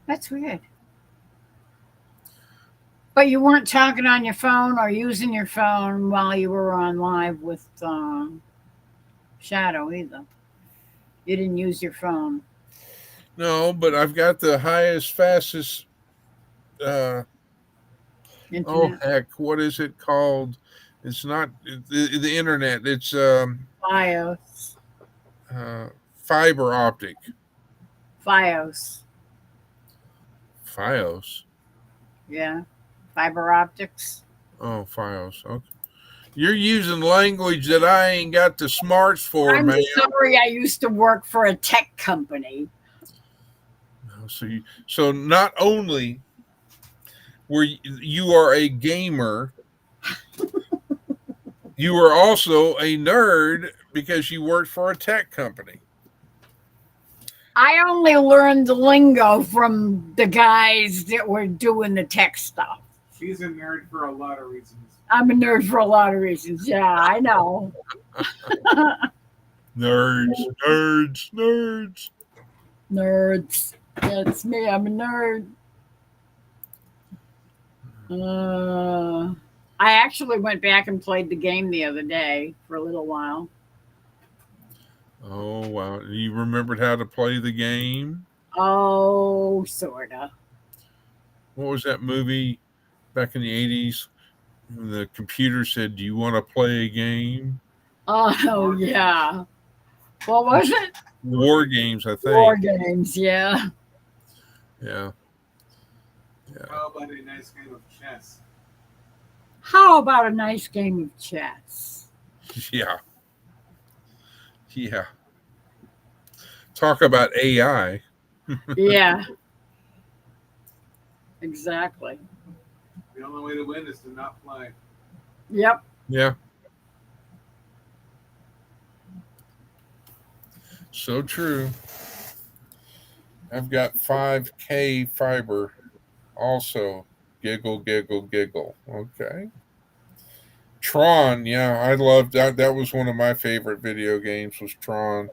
That's weird. But you weren't talking on your phone or using your phone while you were on live with Shadow either. You didn't use your phone. No, but I've got the highest, fastest. Oh Internet. heck, what is it called? It's not the internet. It's FiOS. fiber optic. FiOS. FiOS. Yeah. Fiber optics. Oh, FiOS. Okay. You're using language that I ain't got the smarts for, I'm man. sorry, I used to work for a tech company. So not only were you are a gamer, you were also a nerd because you worked for a tech company. I only learned the lingo from the guys that were doing the tech stuff. She's a nerd for a lot of reasons. I'm a nerd for a lot of reasons. Yeah, I know. Nerds. Nerds. That's me. I'm a nerd. I actually went back and played the game the other day for a little while. Oh, wow. You remembered how to play the game? Oh, sorta. What was that movie back in the 80s? The computer said, "Do you want to play a game?" Oh, yeah. What was it? War Games, I think. War Games, yeah. Yeah. How about a nice game of chess? How about a nice game of chess? Yeah. Talk about AI. Yeah. Exactly. The only way to win is to not play. Yep. Yeah. So true. I've got 5K fiber also. Giggle. Okay. Tron, yeah, I loved that. That was one of my favorite video games was Tron.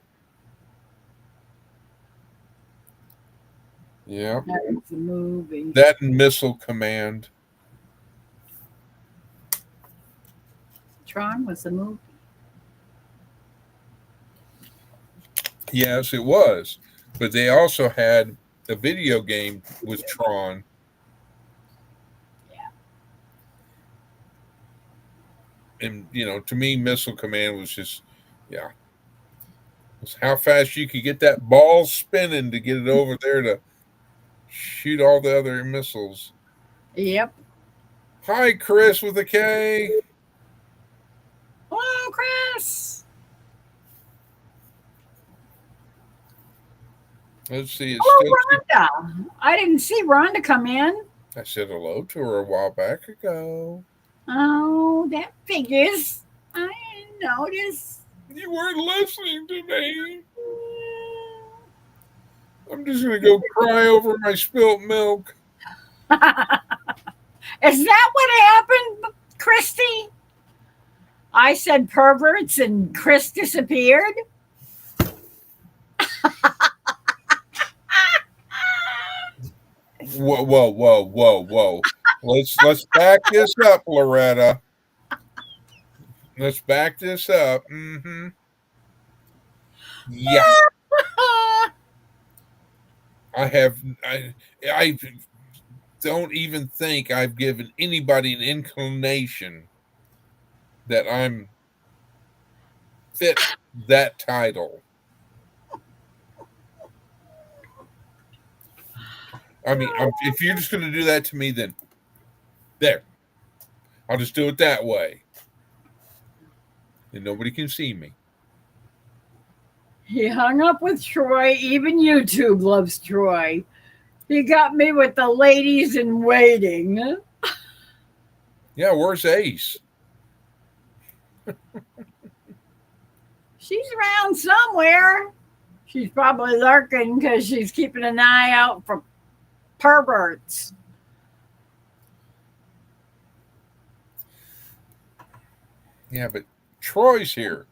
Yeah. That's a movie. That and Missile Command. Tron was a movie. Yes, it was. But they also had a video game with Tron. Yeah. And, to me, Missile Command was just, yeah. It's how fast you could get that ball spinning to get it over there to shoot all the other missiles. Yep. Hi, Chris with a K. Hello, Chris. Let's see. It's Hello, still. Rhonda. I didn't see Rhonda come in. I said hello to her a while back ago. Oh, that figures. I didn't notice. You weren't listening to me. I'm just going to go cry over my spilt milk. Is that what happened, Christy? I said perverts and Chris disappeared. Whoa, whoa, whoa, whoa, whoa. Let's back this up, Loretta. Let's back this up. Mm-hmm. Yeah. I don't even think I've given anybody an inclination that I'm fit that title. I mean, if you're just going to do that to me, then there. I'll just do it that way. And nobody can see me. He hung up with Troy. Even YouTube loves Troy. He got me with the ladies in waiting. Yeah, where's Ace? She's around somewhere. She's probably lurking because she's keeping an eye out for perverts. Yeah, but Troy's here.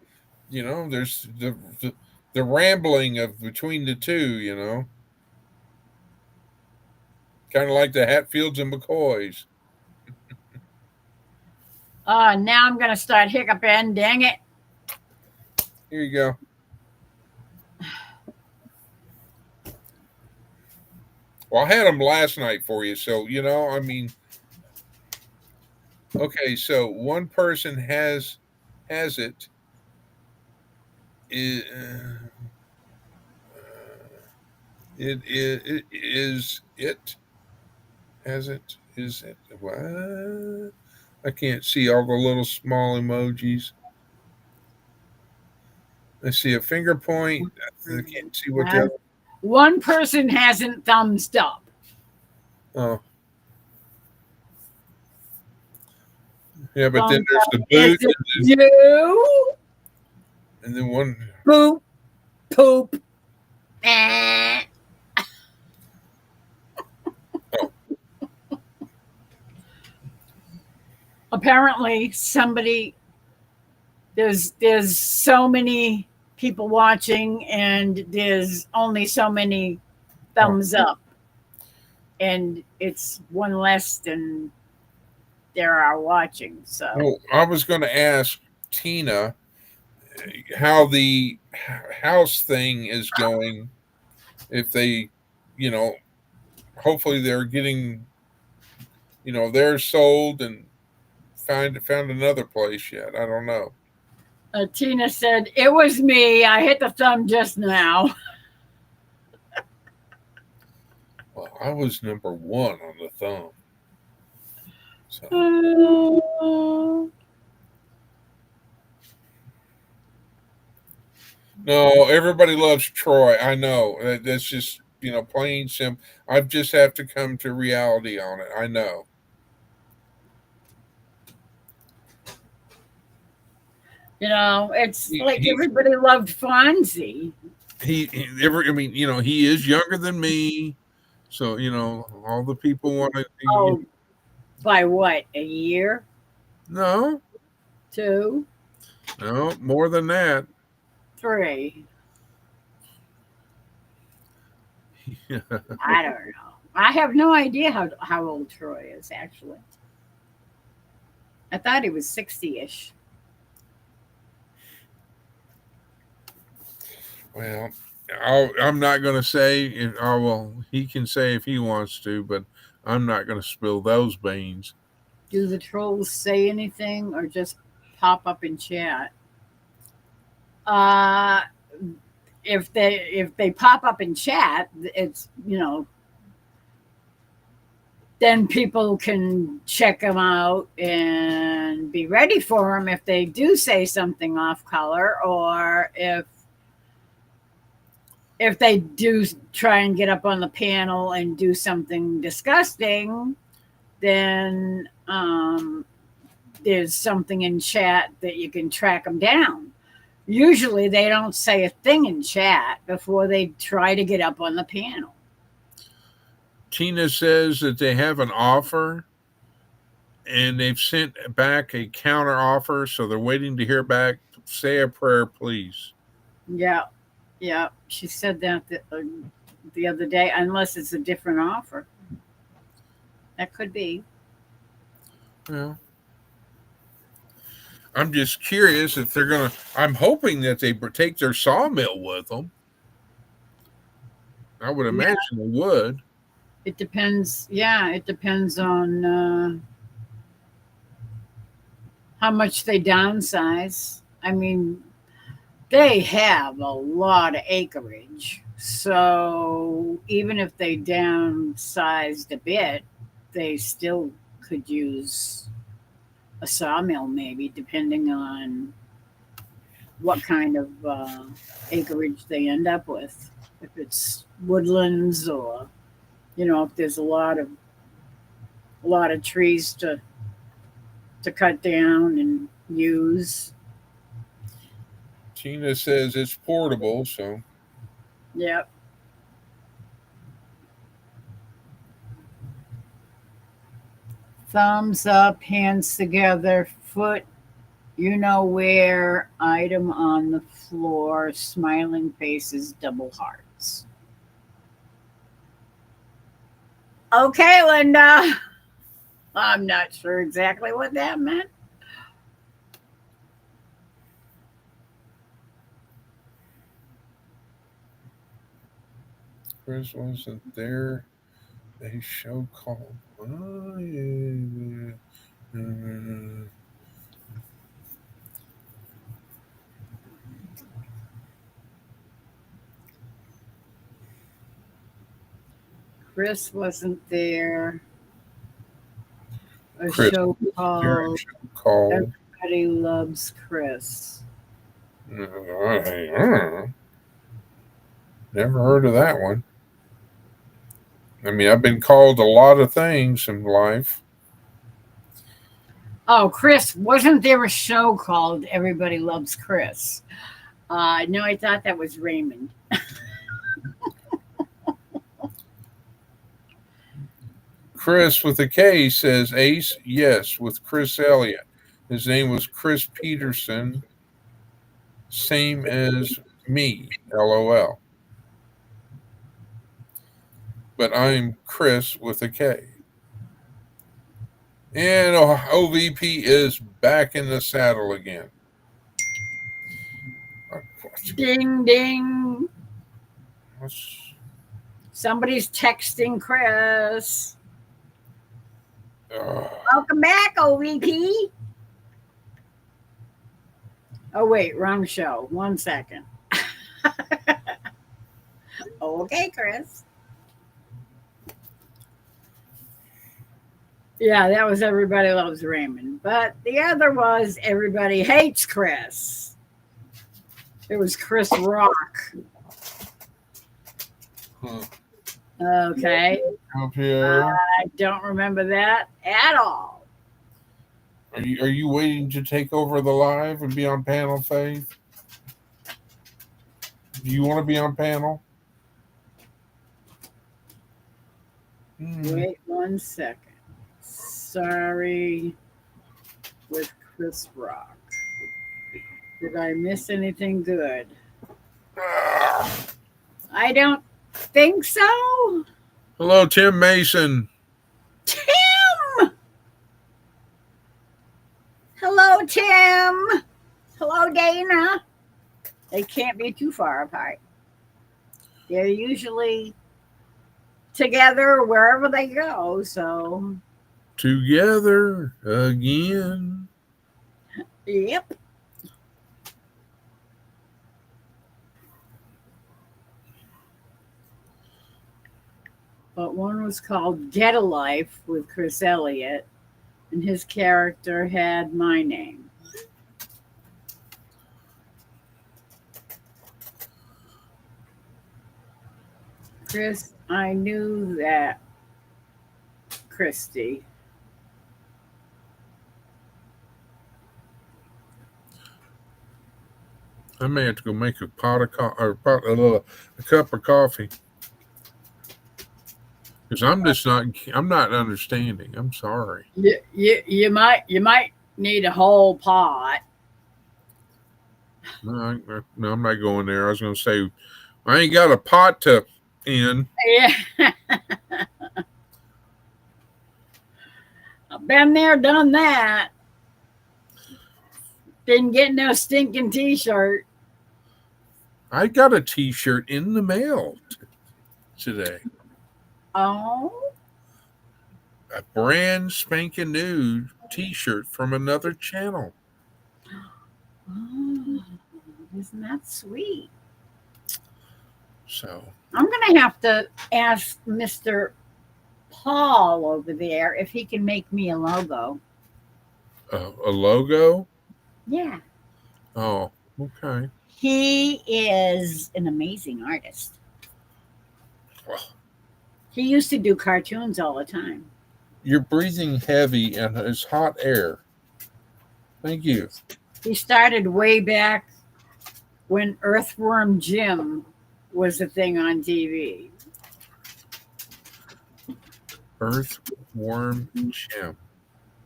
There's the rambling of between the two. Kind of like the Hatfields and McCoys. Now I'm going to start hiccuping. Dang it. Here you go. Well, I had them last night for you, so I mean, okay. So one person has it. It is it has it is it what? I can't see all the little small emojis. I see a finger point. I can't see what the other. One person hasn't thumbs up. Oh. Yeah, but then there's the boot. You. And then one. Boop. Poop. Oh. Apparently, there's so many people watching, and there's only so many thumbs up, and it's one less than there are watching. So, well, I was going to ask Tina how the house thing is going. If they, hopefully they're getting, they're sold and found another place yet. I don't know. Tina said, "It was me. I hit the thumb just now." Well, I was number one on the thumb. So. No, everybody loves Troy. I know. That's just, plain simple. I just have to come to reality on it. I know. It's like everybody loved Fonzie. He is younger than me. So, all the people want to. Oh, by what? A year? No. 2? No, more than that. 3. I don't know. I have no idea how old Troy is, actually. I thought he was 60-ish. Well, I'm not going to say. Well, he can say if he wants to, but I'm not going to spill those beans. Do the trolls say anything or just pop up in chat? Uh, if they pop up in chat, it's then people can check them out and be ready for them if they do say something off color, or if they do try and get up on the panel and do something disgusting, then there's something in chat that you can track them down. Usually they don't say a thing in chat before they try to get up on the panel. Tina says that they have an offer and they've sent back a counter offer, so they're waiting to hear back. Say a prayer, please. Yeah, yeah. She said that the other day, unless it's a different offer. That could be. Well, I'm just curious if they're going to. I'm hoping that they take their sawmill with them. I would imagine they would. It depends. Yeah, it depends on how much they downsize. I mean, they have a lot of acreage. So even if they downsized a bit, they still could use a sawmill, maybe, depending on what kind of acreage they end up with. If it's woodlands, or if there's a lot of trees to cut down and use. Tina says it's portable, so. Yep. Thumbs up, hands together, foot, where, item on the floor, smiling faces, double hearts. Okay, Linda. I'm not sure exactly what that meant. Chris wasn't there. They show called. Oh, yeah. Chris wasn't there. A Chris show called Everybody Loves Chris. Never heard of that one. I mean, I've been called a lot of things in life. Oh, Chris, wasn't there a show called Everybody Loves Chris? No, I thought that was Raymond. Chris with a K says Ace, yes, with Chris Elliott. His name was Chris Peterson, same as me, LOL. But I'm Chris with a K. And OVP is back in the saddle again. Ding, ding. Somebody's texting Chris. Welcome back, OVP. Oh, wait, wrong show. 1 second. Okay, Chris. Yeah, that was Everybody Loves Raymond. But the other was Everybody Hates Chris. It was Chris Rock. Okay. Up here. I don't remember that at all. Are you waiting to take over the live and be on panel, Faith? Do you want to be on panel? Wait 1 second. Sorry, with Chris Rock. Did I miss anything good? I don't think so. Hello, Tim Mason. Tim! Hello, Tim. Hello, Dana. They can't be too far apart. They're usually together wherever they go, so. Together again. Yep. But one was called Get a Life with Chris Elliott, and his character had my name. Chris, I knew that. Christy. I may have to go make a pot of a cup of coffee. Because I'm not understanding. I'm sorry. You might need a whole pot. No, I'm not going there. I was going to say, I ain't got a pot to in. Yeah. I've been there, done that. Didn't get no stinking t-shirt. I got a t-shirt in the mail today. Oh. A brand spanking new t-shirt from another channel. Oh, isn't that sweet? So I'm going to have to ask Mr. Paul over there if he can make me a logo. a logo? Yeah. Oh, okay. He is an amazing artist. Well, He used to do cartoons all the time. you're breathing heavy and it's hot air. Thank you. He started way back when Earthworm Jim was a thing on TV. Earthworm Jim.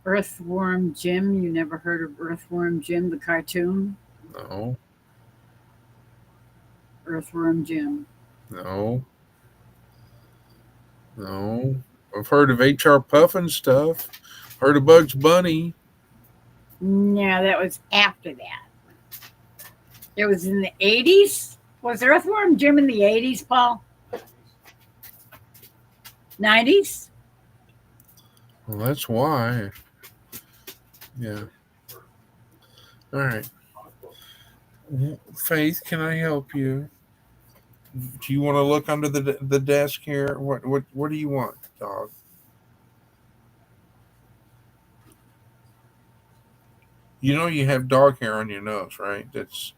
Earthworm Jim? You never heard of Earthworm Jim, the cartoon? No. Earthworm Jim. No. I've heard of H.R. Puffin stuff. Heard of Bugs Bunny. No, that was after that. It was in the 80s? Was Earthworm Jim in the 80s, Paul? 90s? Well, that's why. Yeah. All right. Faith, can I help you? Do you want to look under the desk here? What do you want, dog? You know you have dog hair on your nose, right? That's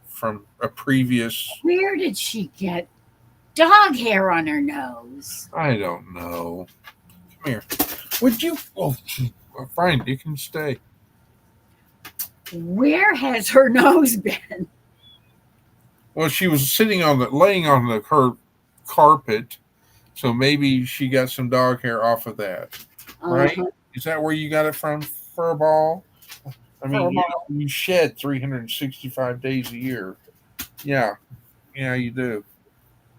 from a previous. Where did she get dog hair on her nose? I don't know. Come here. Would you? Oh, fine. You can stay. Where has her nose been? Well, she was laying on her carpet, so maybe she got some dog hair off of that, right? Uh-huh. Is that where you got it from, Furball? I mean, Furball. you shed 365 days a year. Yeah, you do.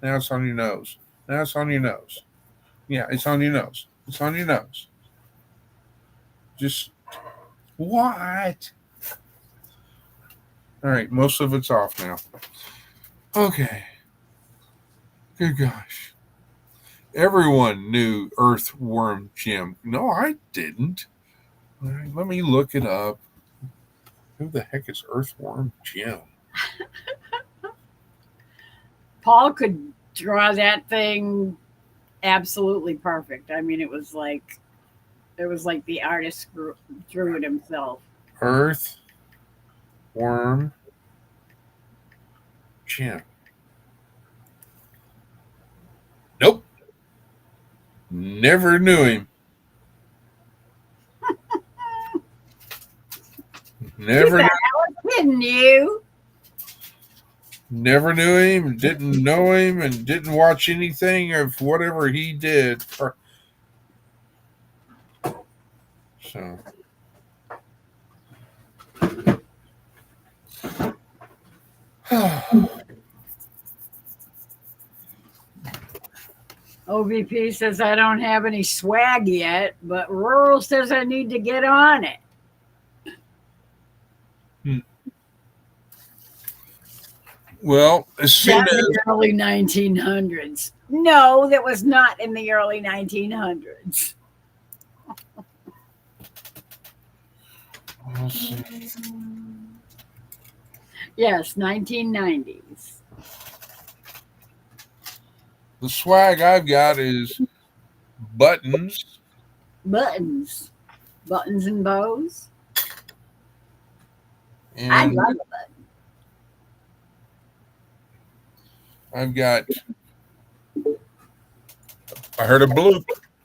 Now it's on your nose. Yeah, it's on your nose. It's on your nose. Just what? All right, most of it's off now. Okay. Good gosh. Everyone knew Earthworm Jim. No, I didn't. All right, let me look it up. Who the heck is Earthworm Jim? Paul could draw that thing absolutely perfect. I mean, it was like the artist drew it himself. Earthworm Jim. Nope. Never knew him. Didn't you? Never knew him, didn't know him, and didn't watch anything of whatever he did. So. OVP says I don't have any swag yet, but Rural says I need to get on it. Well, as soon Not in as the early 1900s. No, that was not in the early 1900s. we'll see. Yes, 1990s. The swag I've got is buttons. Buttons. Buttons and bows. I And love a button. I've got, I heard a bloop,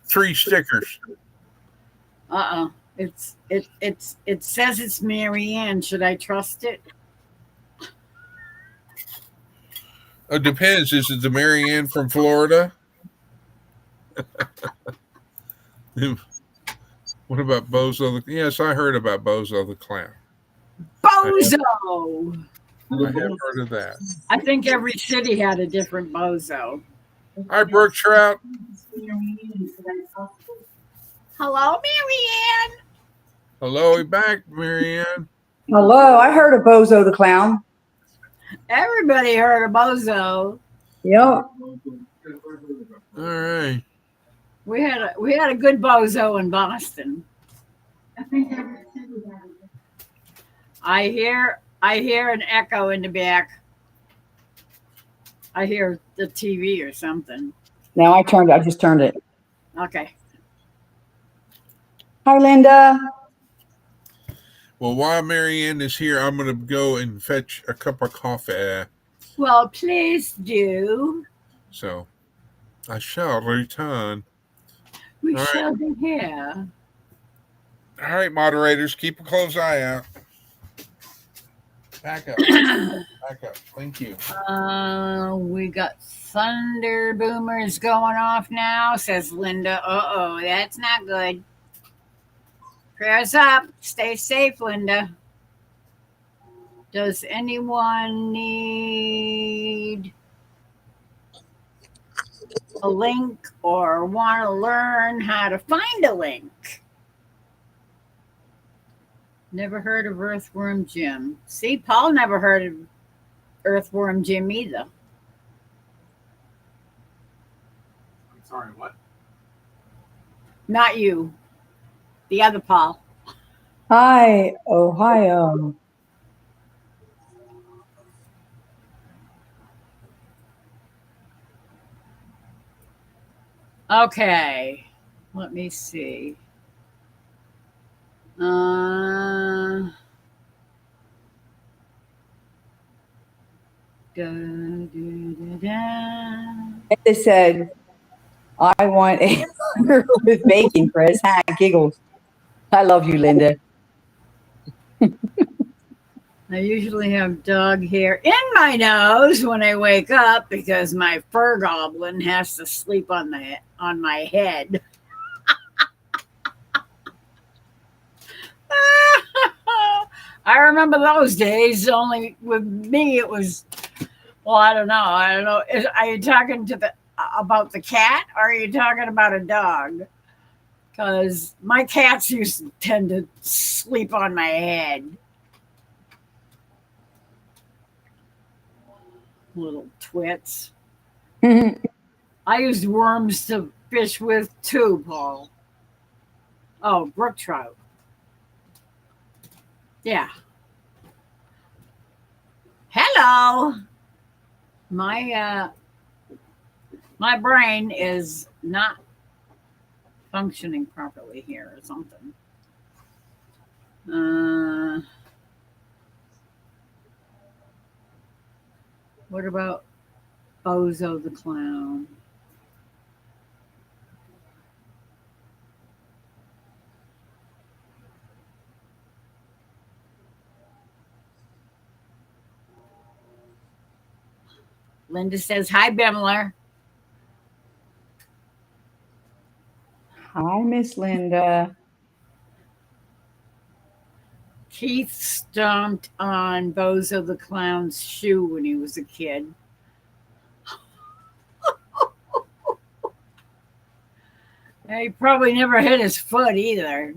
3 stickers. It says it's Marianne. Should I trust it? It depends. Is it the Marianne from Florida? What about Bozo? Yes, I heard about Bozo the Clown. Bozo. I have heard of that. I think every city had a different bozo. Hi, Brook Trout. Hello, Marianne. Hello, we back, Marianne. Hello, I heard of Bozo the Clown. Everybody heard of bozo. Yep. All right. We had a good bozo in Boston. I hear an echo in the back. I hear the TV or something. Now I just turned it. Okay. Hi, Linda. Well, while Marianne is here, I'm going to go and fetch a cup of coffee. Well, please do. So I shall return. We All right. shall be here. All right, moderators, keep a close eye out. Back up. Back up. Thank you. We got thunder boomers going off now, says Linda. Uh-oh, that's not good. Prayers up. Stay safe, Linda. Does anyone need a link or want to learn how to find a link? Never heard of Earthworm Jim. See, Paul never heard of Earthworm Jim either. I'm sorry, what? Not you. The other Paul. Hi, Ohio. Okay. Let me see. They said, I want a burger with bacon, Chris. Ha, giggles. I love you, Linda. I usually have dog hair in my nose when I wake up because my fur goblin has to sleep on my head. I remember those days. Only with me, it was. Well, I don't know. Are you talking about the cat, or are you talking about a dog? Because my cats used to tend to sleep on my head. Little twits. I used worms to fish with too, Paul. Oh, brook trout. Yeah. Hello. My brain is not functioning properly here or something. What about Bozo the Clown? Linda says, hi, Bimler. Hi, Miss Linda. Keith stomped on Bozo the Clown's shoe when he was a kid. He probably never hit his foot either.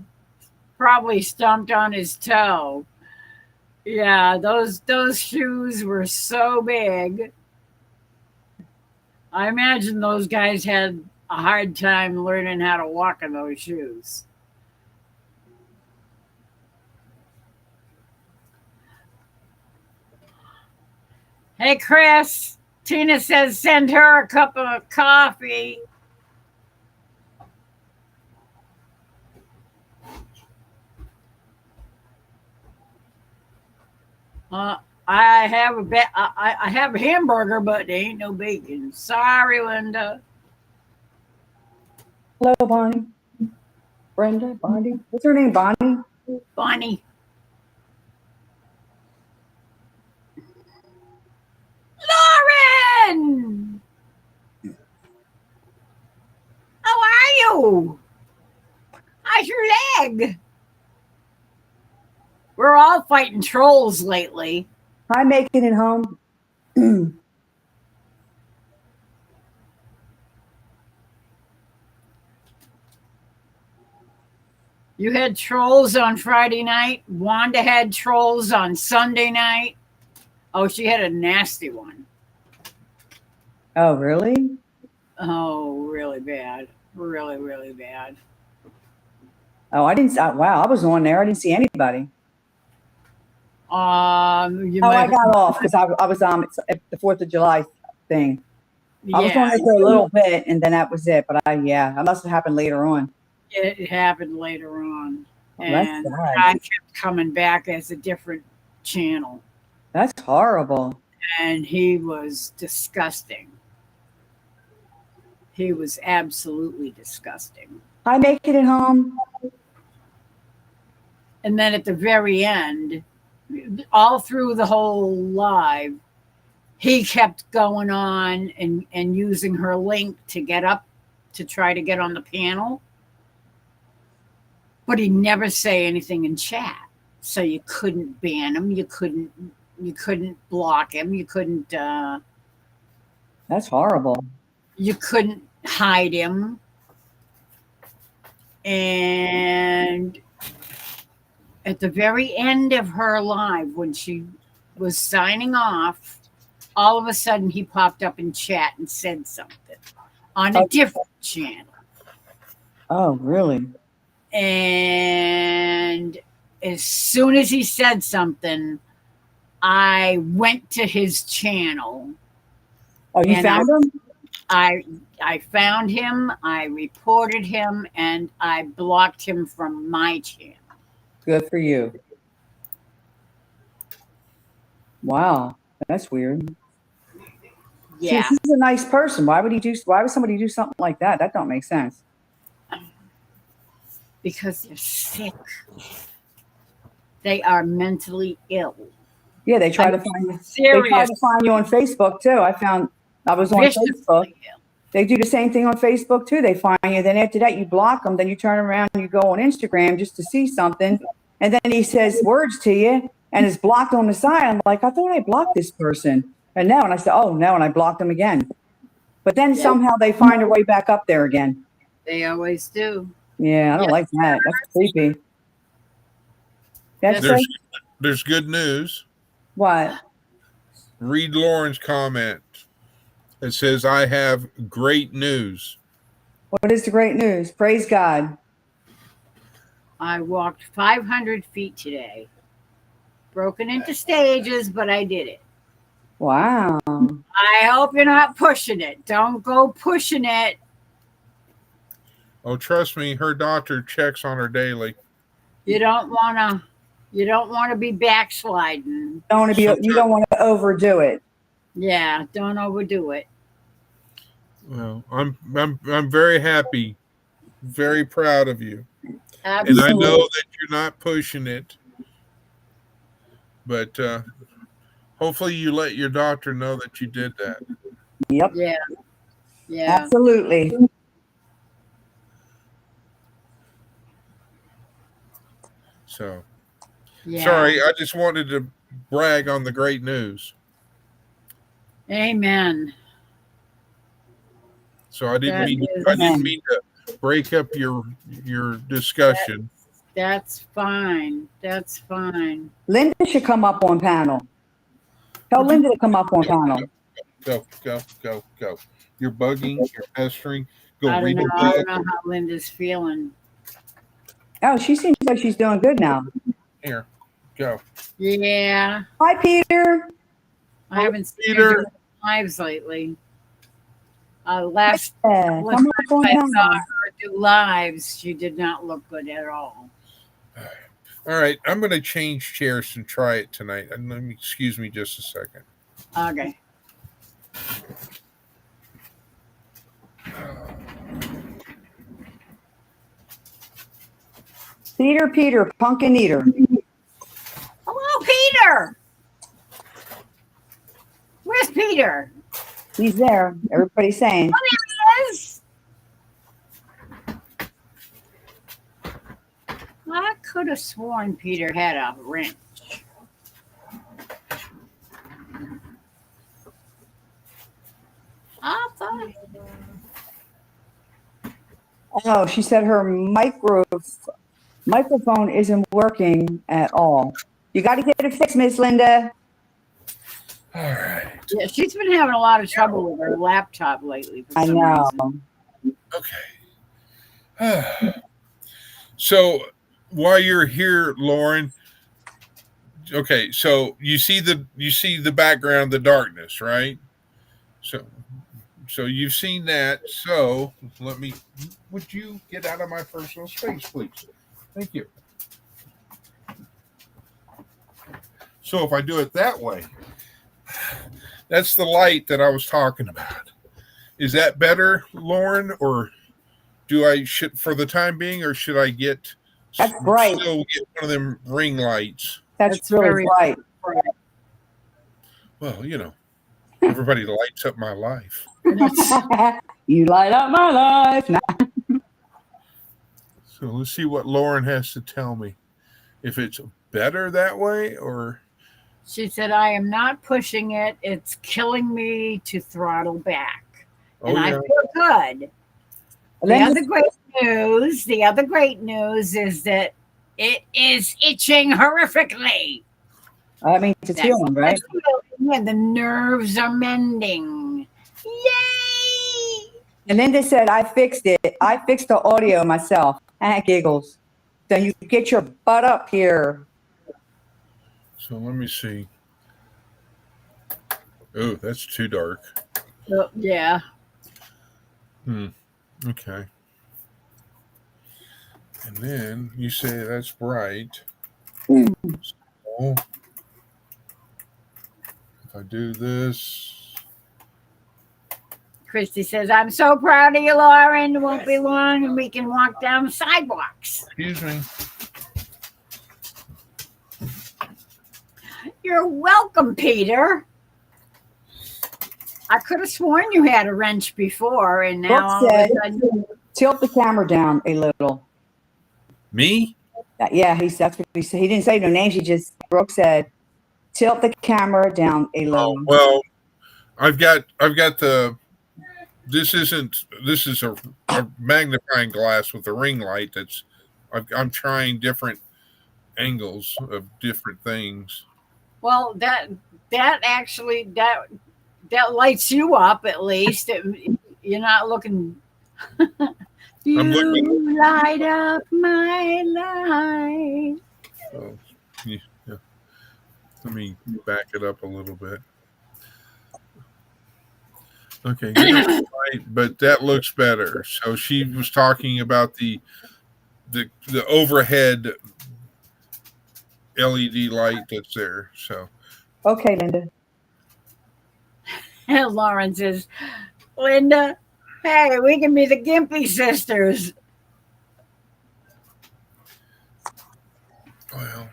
Probably stomped on his toe. Yeah, those shoes were so big. I imagine those guys had a hard time learning how to walk in those shoes. Hey, Chris. Tina says send her a cup of coffee. I have I have a hamburger, but there ain't no bacon. Sorry, Linda. Hello, Bonnie. Brenda, Bonnie. What's her name? Bonnie? Bonnie. Lauren! How are you? How's your leg? We're all fighting trolls lately. Hi, making it home. You had trolls on Friday night. Wanda had trolls on Sunday night. Oh, she had a nasty one. Oh, really? Oh, really bad. Really, really bad. Oh, I didn't. Wow, I was on there. I didn't see anybody. You I got off because I was on at the 4th of July thing. I was on yeah, there for a little bit, and then that was it. But it must have happened later on. it happened later on. Oh, that's And sad. I kept coming back as a different channel. That's horrible. And he was disgusting. He was absolutely disgusting. Hi, making it home. And then at the very end, all through the whole live, he kept going on and using her link to get up to try to get on the panel. But he'd never say anything in chat. So you couldn't ban him. You couldn't block him. You couldn't That's horrible. you couldn't hide him. And at the very end of her live, when she was signing off, all of a sudden he popped up in chat and said something on a different channel. Oh, really? And as soon as he said something, I went to his channel. Oh, you found him? I found him, I reported him, and I blocked him from my channel. Good for you. Wow, that's weird. Yeah. See, he's a nice person. Why would somebody do something like that? That don't make sense. Because they're sick. They are mentally ill. Yeah, they try to find you. Serious. They try to find you on Facebook too. I was on Facebook. They do the same thing on Facebook too. They find you. Then after that, you block them. Then you turn around and you go on Instagram just to see something. And then he says words to you and is blocked on the side. I'm like, I thought I blocked this person. And no. And I said, oh, no. And I blocked them again. But then somehow they find their way back up there again. They always do. Yeah, I don't like that. That's creepy. There's good news. What? Read Lauren's comment. It says, I have great news. What is the great news? Praise God. I walked 500 feet today. Broken into stages, but I did it. Wow. I hope you're not pushing it. Don't go pushing it. Oh, trust me, her doctor checks on her daily. You don't want to be backsliding. You don't want to overdo it. Yeah, don't overdo it. Well, I'm very happy, very proud of you. Absolutely. And I know that you're not pushing it, but hopefully you let your doctor know that you did that. Yep. Yeah. Yeah. Absolutely. So, Yeah. sorry, I just wanted to brag on the great news. Amen. So I didn't mean to break up your discussion. That's fine. That's fine. Linda should come up on panel. Tell Linda to come up on panel. Go. You're bugging. You're pestering. Go I don't read know. a I book. don't know how Linda's feeling. Oh, she seems like she's doing good now. Here, go. Yeah, Hi, Peter. I haven't seen Peter. her do lives lately. Last Yeah, couple of come up on times I saw panel. her do lives, she did not look good at all. All right, I'm going to change chairs and try it tonight. And let me excuse me just a second. Okay. Peter, pumpkin eater. Hello, Peter. Where's Peter? He's there. Everybody's saying. Oh, there he is. I could have sworn Peter had a wrench. I thought. Oh, she said her microphone isn't working at all. You got to get it fixed, Miss Linda. All right. Yeah, she's been having a lot of trouble with her laptop lately. For I some know. reason. Okay. So while you're here, Lauren, okay, so you see the background, the darkness, right? So you've seen that. So would you get out of my personal space, please? Thank you. So if I do it that way, that's the light that I was talking about. Is that better, Lauren, or should for the time being, or should I That's bright. still get one of them ring lights? That's Very really bright. Well, everybody lights up my life. You light up my life. So let's see what Lauren has to tell me. If it's better that way, or She said, I am not pushing it. It's killing me to throttle back. And I feel good. The other great news is that it is itching horrifically. I mean, it's healing, right? Yeah, the nerves are mending. Yay! And then they said, I fixed it. I fixed the audio myself. Giggles. Then you get your butt up here. so let me see. Oh, that's too dark. Yeah. Okay. And then you say that's bright. So if I do this, Christy says, I'm so proud of you, Lauren. It won't be long and we can walk down the sidewalks. excuse me. You're welcome, Peter. I could have sworn you had a wrench before, and now all of a sudden, Tilt the camera down a little. Me? Yeah, that's what he said. He didn't say no names. Brooke said, tilt the camera down a little. Well, I've got this is a magnifying glass with a ring light I'm trying different angles of different things. well, that lights you up at least. You're not looking. You looking. light up my life. So, yeah. Let me back it up a little bit. Okay, right, but that looks better. So she was talking about the overhead LED light that's there. So Okay, Linda. Lauren says, Linda, hey, we can be the Gimpy sisters. well,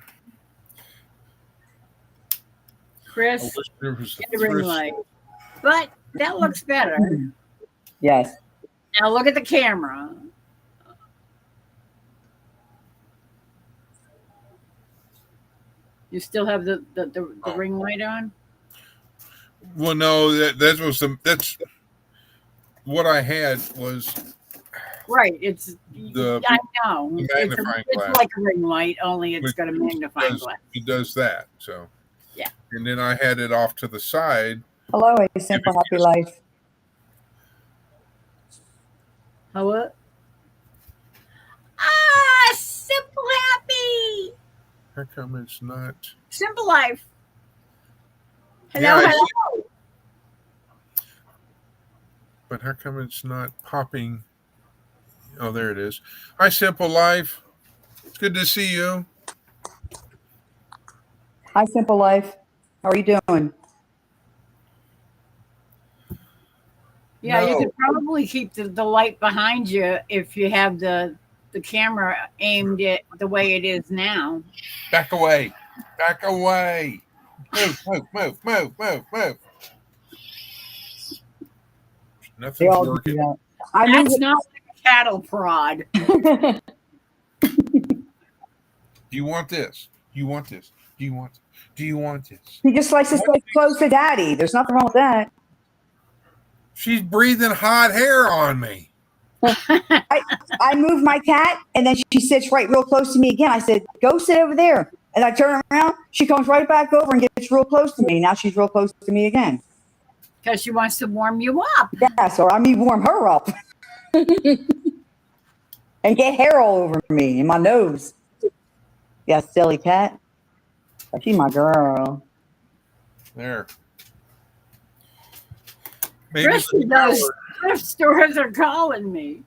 Chris, I wish there was get the ring light. But that looks better. Yes. Now look at the camera. You still have the ring light on? Well, no, that's what I had was Right. It's The I know. the It's, magnifying it's glass. like a ring light, only it's Which got a magnifying does, glass. it does that. So Yeah. And then I had it off to the side. Hello, a simple happy life. How what? Simple happy. How come it's not? Simple life. Hello, Yeah, I hello. see. But how come it's not popping? Oh, there it is. Hi, Simple Life. It's good to see you. Hi, simple life. How are you doing? Yeah, you No. could probably keep the light behind you if you have the camera aimed at the way it is now. Back away. Back away. Move, move, move, move, move, move. They Nothing's all do working. that. I That's moved not like a cattle prod. it. Do you want this? Do you want this? Do you want Do you want this? He just likes to stay close to daddy. There's nothing wrong with that. She's breathing hot hair on me. I moved my cat, and then she sits right real close to me again. I said, "Go sit over there." And I turn around. She comes right back over and gets real close to me. Now she's real close to me again. Because she wants to warm you up. Yes, or I mean warm her up and get hair all over me and my nose. Yeah, silly cat. But she's my girl. There. Maybe Those thrift stores are calling me.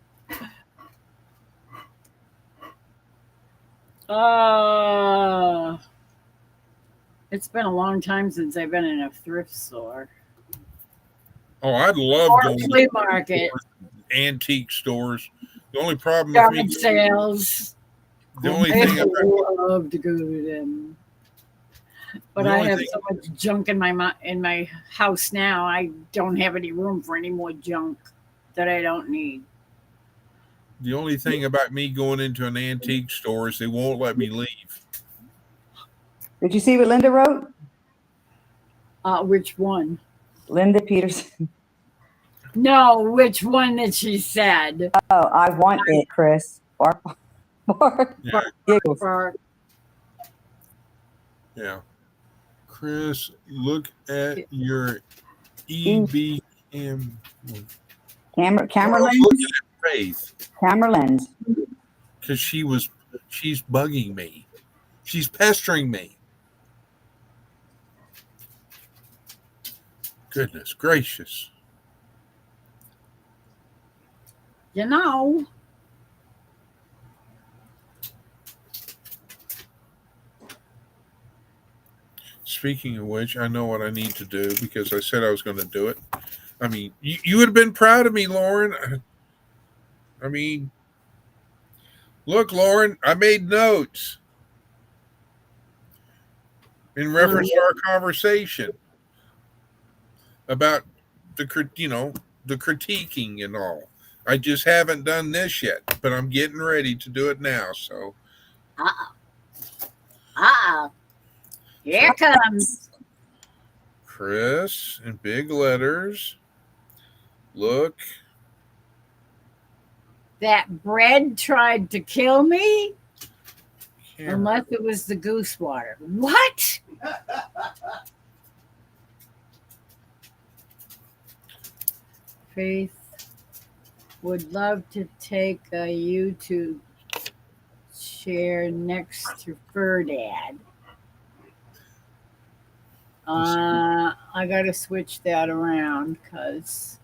It's been a long time since I've been in a thrift store. Oh, I'd love Or going flea to market. antique stores. The only problem with Yard me, sales. the only I thing about, love to go to them. But The I only have thing- so much junk in my house now. I don't have any room for any more junk that I don't need. the only thing about me going into an antique store is they won't let me leave. Did you see what Linda wrote? Which one? Linda Peterson. No, which one that she said? Oh, I want it, Chris. Bark, bark, Yeah, giggles. For yeah. Chris, look at your EBM. Camera Oh, lens. look at Faith, Camera lens. because she's bugging me. She's pestering me. Goodness gracious. you know. Speaking of which, I know what I need to do because I said I was going to do it. I mean, you would have been proud of me, Lauren. I mean, look, Lauren, I made notes in reference to our conversation about the critiquing and all. I just haven't done this yet, but I'm getting ready to do it now. So, Here it comes. Chris, in big letters, look. That bread tried to kill me, Camera. unless it was the goose water. What? Faith would love to take a YouTube chair next to Fur Dad. I gotta switch that around because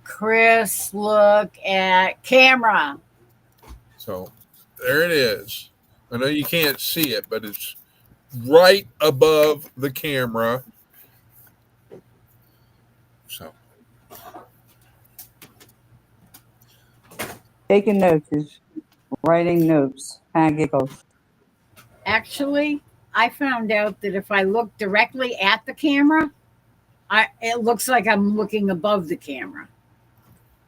Chris, look at camera. So there it is. I know you can't see it, but it's right above the camera. So Taking notes is writing notes. And giggles. Actually, I found out that if I look directly at the camera, it looks like I'm looking above the camera.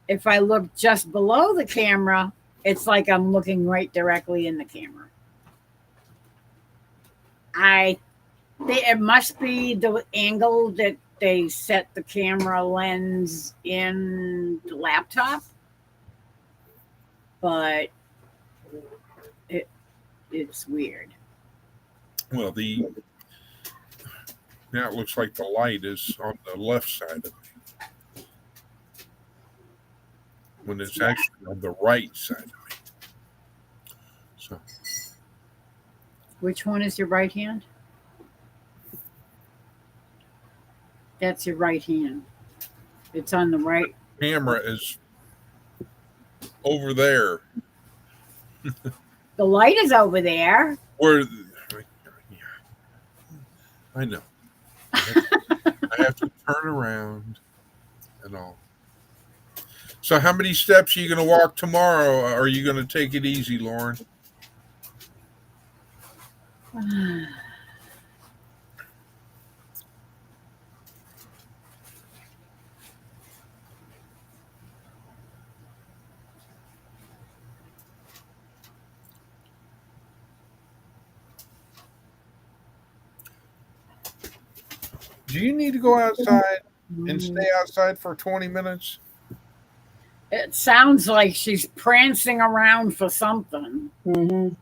If I look just below the camera, it's like I'm looking right directly in the camera. It must be the angle that they set the camera lens in the laptop. but it's weird. Well, now it looks like the light is on the left side of me when it's actually on the right side of me. So Which one is your right hand? That's your right hand. It's on the right. camera is over there. The light is over there. Where I know. I have to turn around and all. So how many steps are you going to walk tomorrow? Or are you going to take it easy, Lauren? Do you need to go outside and stay outside for 20 minutes? It sounds like she's prancing around for something. Mm-hmm.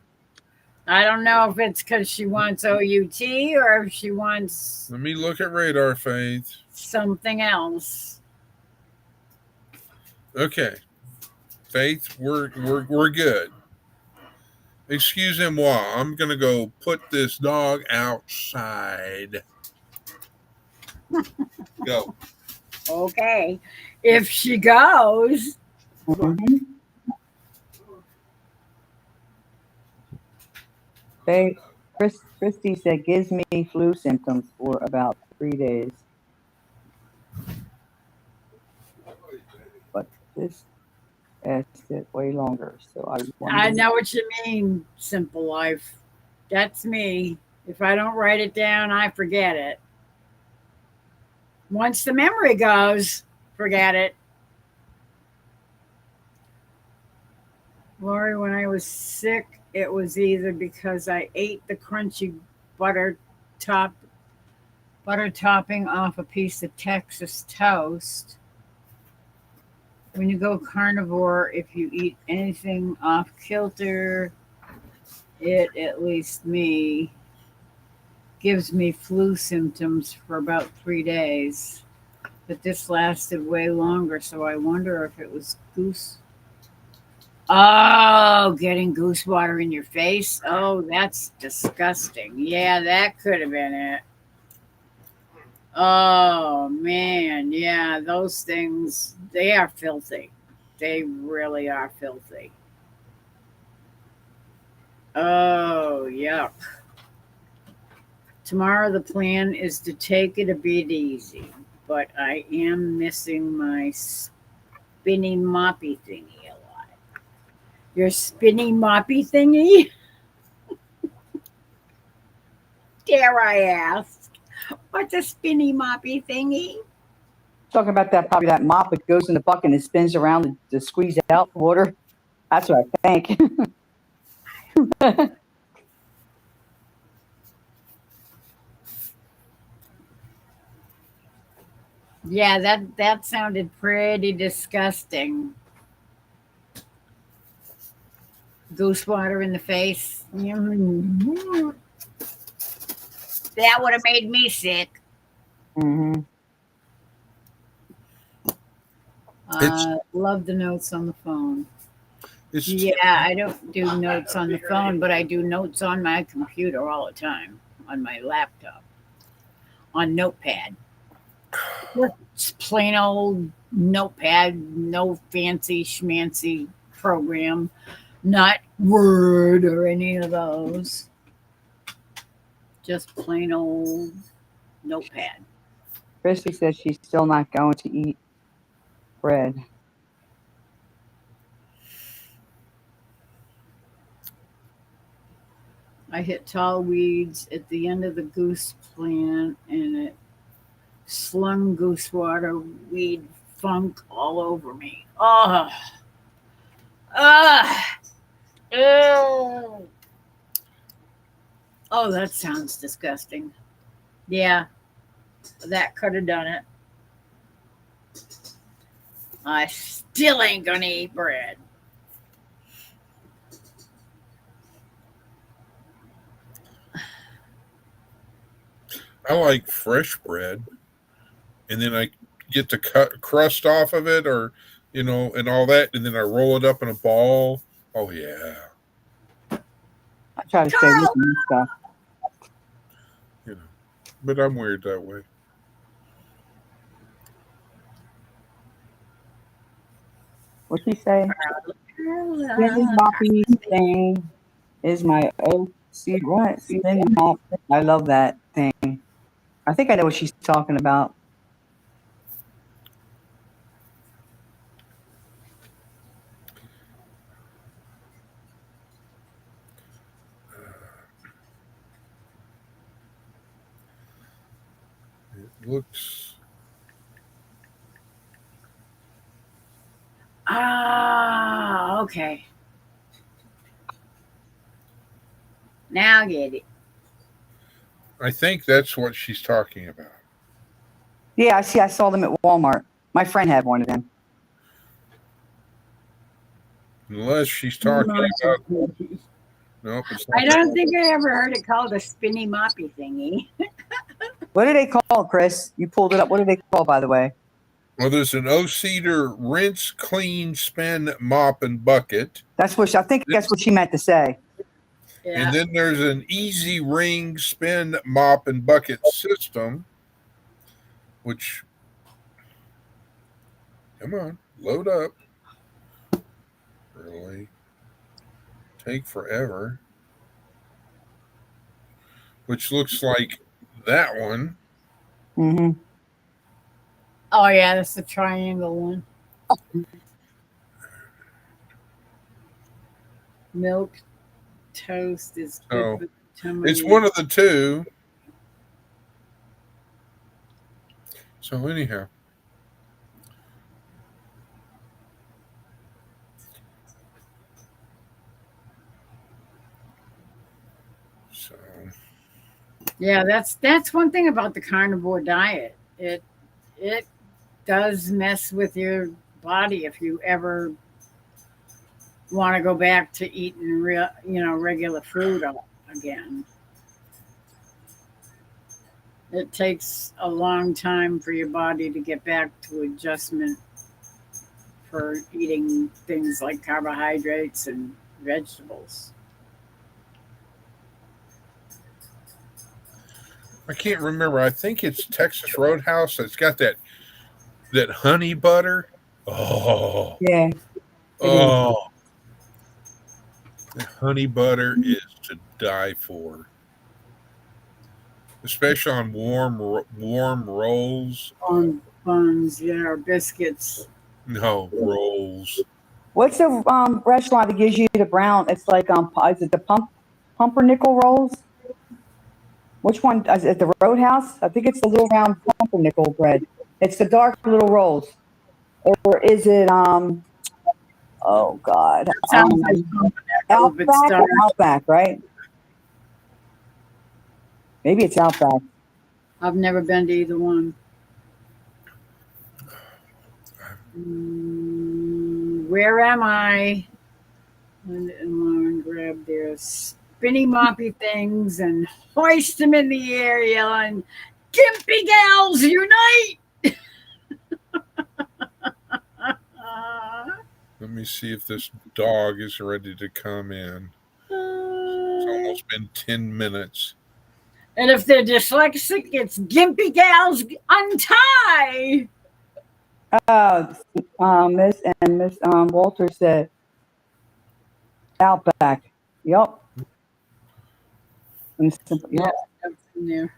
I don't know if it's because she wants OUT or if she wants Let me look at radar, Faith. something else. Okay. Faith, we're good. Excusez-moi. I'm going to go put this dog outside. Go. Okay. If she goes, Mm-hmm. Christy said gives me flu symptoms for about 3 days. But this lasted way longer, so I I wonder. know what you mean, simple life. That's me. If I don't write it down, I forget it. Once the memory goes, forget it. Lori, when I was sick, it was either because I ate the crunchy butter topping off a piece of Texas toast. When you go carnivore, if you eat anything off kilter, it, at least me, gives me flu symptoms for about 3 days. But this lasted way longer, so I wonder if it was goose. Oh, getting goose water in your face. Oh, that's disgusting. Yeah, that could have been it. Oh, man. Yeah, those things, they are filthy. They really are filthy. Oh, yuck. Tomorrow, the plan is to take it a bit easy, but I am missing my spinny moppy thingy a lot. Your spinny moppy thingy? Dare I ask? What's a spinny moppy thingy? Talking about that, probably that mop that goes in the bucket and spins around to squeeze out water. That's what I think. Yeah, that sounded pretty disgusting. Goose water in the face. That would have made me sick. Mm-hmm. Love the notes on the phone. It's Yeah, I don't do notes on the phone, but I do notes on my computer all the time, on my laptop, on Notepad. Just plain old Notepad, no fancy schmancy program, not Word or any of those. Just plain old Notepad. Christy says she's still not going to eat bread. I hit tall weeds at the end of the goose plant and it slung goose water weed funk all over me. Oh, ew. Oh, that sounds disgusting. Yeah, that could have done it. I still ain't gonna eat bread. I like fresh bread, and then I get the crust off of it, or and all that, and then I roll it up in a ball. Oh yeah, I try to stay away from this stuff. you know. But I'm weird that way. What'd she say? Spinning moppy thing is my OC. What? Spinning mop. I love that thing. I think I know what she's talking about. It looks. Ah, okay. Now I get it. I think that's what she's talking about. Yeah, I see. I saw them at Walmart. My friend had one of them. Unless she's talking about. Nope, it's not I don't think I ever heard it called a spinny moppy thingy. What do they call, Chris? You pulled it up. What do they call, by the way? Well, there's an O-Cedar rinse, clean, spin, mop, and bucket. That's what I think. That's what she meant to say. Yeah. And then there's an easy ring, spin, mop, and bucket system, which, come on, load up. Really take forever. Which looks like that one. Mm-hmm. Oh yeah, that's the triangle one. Milk toast is good Oh, for the tummy. it's one of the two. So anyhow. So Yeah, that's one thing about the carnivore diet. It does mess with your body if you ever want to go back to eating regular food again. It takes a long time for your body to get back to adjustment for eating things like carbohydrates and vegetables. I can't remember. I think it's Texas Roadhouse that's got that honey butter. Oh, Yeah. oh, the honey butter is to die for, especially on warm rolls. On buns, or biscuits. No rolls. What's the restaurant that gives you the brown? It's like is it the pumpernickel rolls? Which one is it? The Roadhouse? I think it's the little round pumpernickel bread. It's the dark little rolls, or is it Oh God, That sounds like pumpernickel, but Outback or dark. Outback, right? Maybe it's Outback. I've never been to either one. Where am I? Linda and Lauren grab their spinny moppy things and hoist them in the air, yelling, "Gimpy gals, unite!" Let me see if this dog is ready to come in. It's almost been 10 minutes. And if they're dyslexic, it's "Gimpy gals, untie!" Miss Walter said Outback. Yep. Yep. That's in there.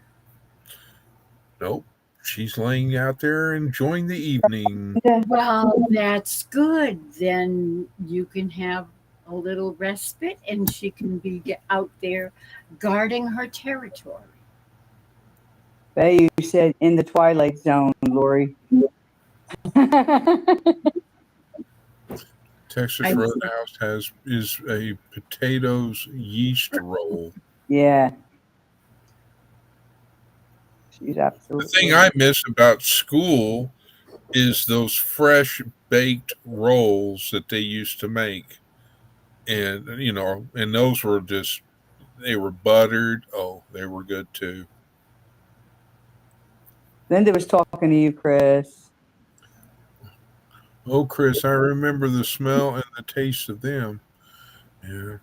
Nope. She's laying out there enjoying the evening. Well, that's good. Then you can have a little respite and she can be out there guarding her territory. You said in the Twilight Zone, Lori. Texas Roadhouse is a potatoes yeast roll. Yeah. She's The absolutely. thing I miss about school is those fresh baked rolls that they used to make. And and those were they were buttered. Oh, they were good too. Linda was talking to you, Chris. Oh, Chris, I remember the smell and the taste of them. Yeah.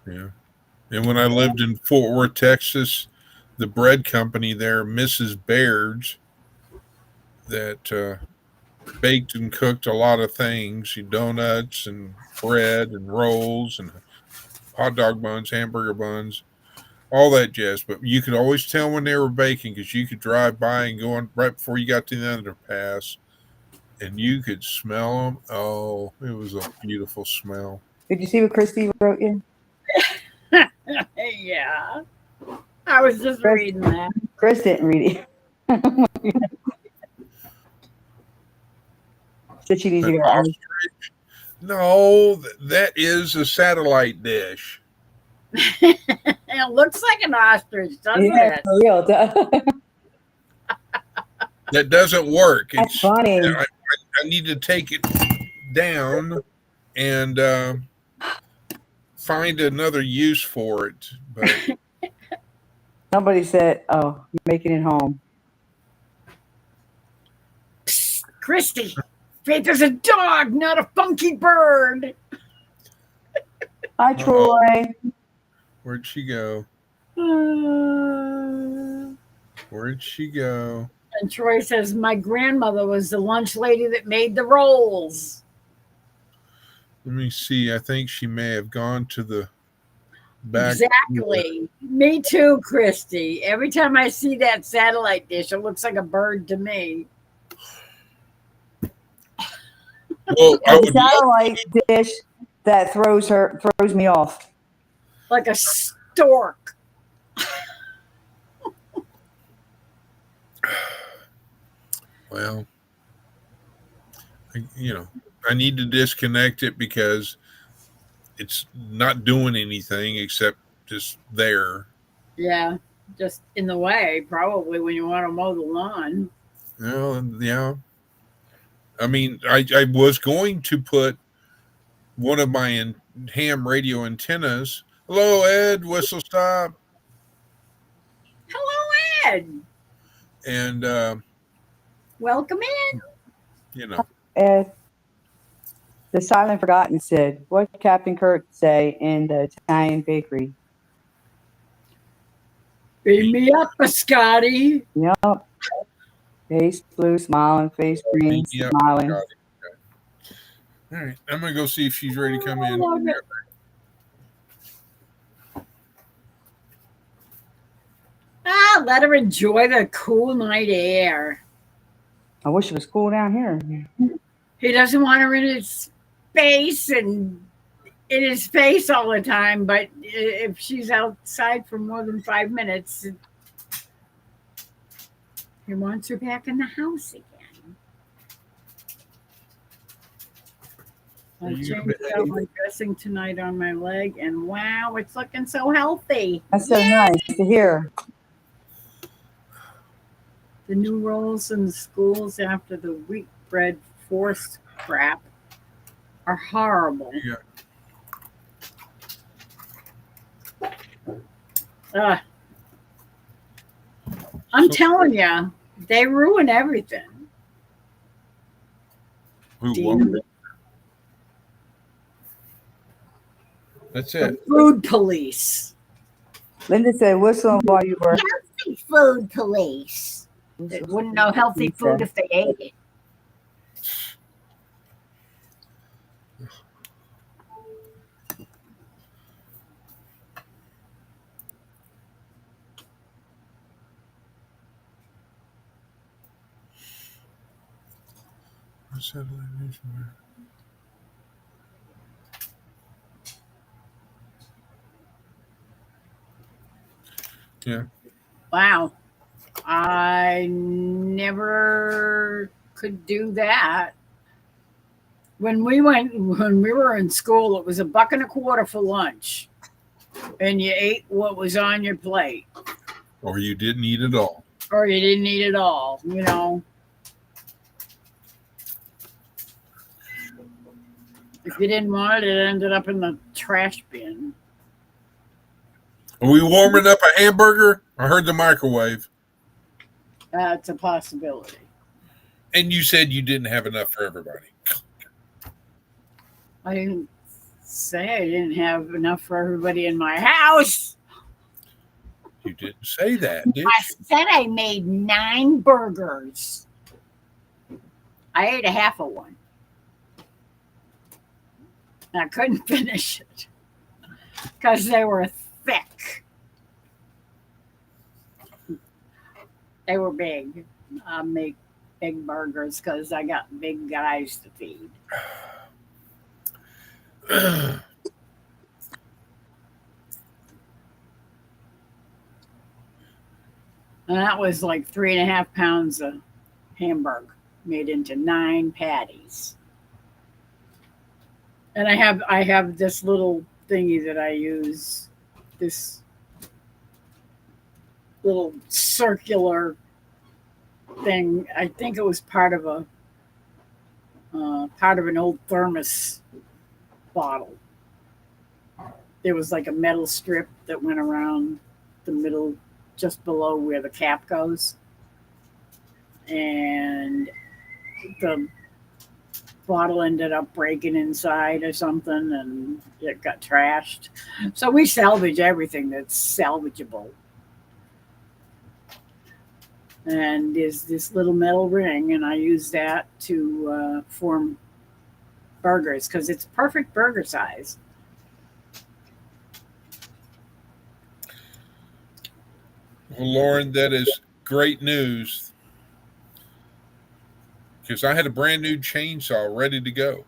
Yeah. And when I lived in Fort Worth, Texas, the bread company there, Mrs. Baird's, that baked and cooked a lot of things, donuts and bread and rolls and hot dog buns, hamburger buns, all that jazz. But you could always tell when they were baking because you could drive by and go on right before you got to the underpass and you could smell them. Oh, it was a beautiful smell. Did you see what Christy wrote you? Yeah. I was just Chris- reading that. Chris didn't read it. Said she needs to An go. ostrich? No, that is a satellite dish. It looks like an ostrich, doesn't Yeah, it? for real. That doesn't work. That's funny. I need to take it down and find another use for it. But Somebody said, "Oh, you're making it home." Psst, Christy, Faith is a dog, not a funky bird. Hi, Troy. where'd she go? And Where'd she go? Troy says, my grandmother was the lunch lady that made the rolls. Let me see. I think she may have gone to the back. Exactly. Me too, Christy. Every time I see that satellite dish, it looks like a bird to me. Well, I The would love, satellite dish that throws me off. Like a stork. well, I need to disconnect it because it's not doing anything except just there. Yeah, just in the way, probably when you want to mow the lawn. Well, yeah. I mean, I was going to put one of my ham radio antennas. Hello, Ed. Whistle stop. Hello, Ed. And Welcome in. Ed, the silent forgotten said, "What did Captain Kirk say in the Italian bakery?" Beam me up, Scotty. Yep. Face blue, smiling. Face green, Yep. smiling. Got it. All right, I'm gonna go see if she's ready to come in. Let her enjoy the cool night air. I wish it was cool down here. He doesn't want her in his face and in his face all the time, but if she's outside for more than 5 minutes, he wants her back in the house again. I changed out my dressing tonight on my leg, and wow, it's looking so healthy. That's so nice to hear. The new rolls in the schools after the wheat bread forced crap are horrible. Yeah. I'm telling you, they ruin everything. Who Dean. won? That's The it. food police. Linda said, "Whistle while you were." Healthy food police. They wouldn't know healthy food if they ate it. What's that language? Yeah. Wow. I never could do that. When we were in school, it was $1.25 for lunch. And you ate what was on your plate. Or you didn't eat at all. Or you didn't eat it all, If you didn't want it, it ended up in the trash bin. Are we warming up a hamburger? I heard the microwave. That's a possibility. And you said you didn't have enough for everybody. I didn't say I didn't have enough for everybody in my house. You didn't say that, did I you? said I made 9 burgers. I ate a half of one. And I couldn't finish it because they were thick. They were big. I make big burgers because I got big guys to feed. And that was like 3.5 pounds of hamburger made into 9 patties. And I have this little thingy that I use, this little circular thing. I think it was part of an old thermos bottle. There was like a metal strip that went around the middle, just below where the cap goes, and the bottle ended up breaking inside or something, and it got trashed. So we salvage everything that's salvageable. And there's this little metal ring, and I use that to form burgers because it's perfect burger size. Well, Lauren, that is great news. Because I had a brand new chainsaw ready to go.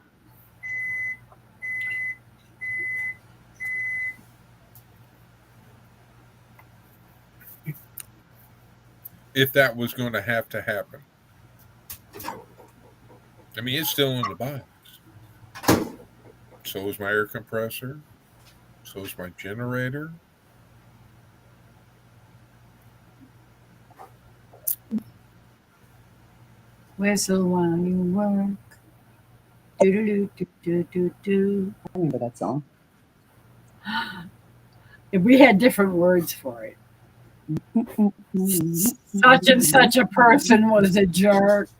If that was going to happen. I mean, it's still in the box. So is my air compressor. So is my generator. Whistle while you work. Do do do do do do do. I remember that song. If we had different words for it. Such and such a person was a jerk.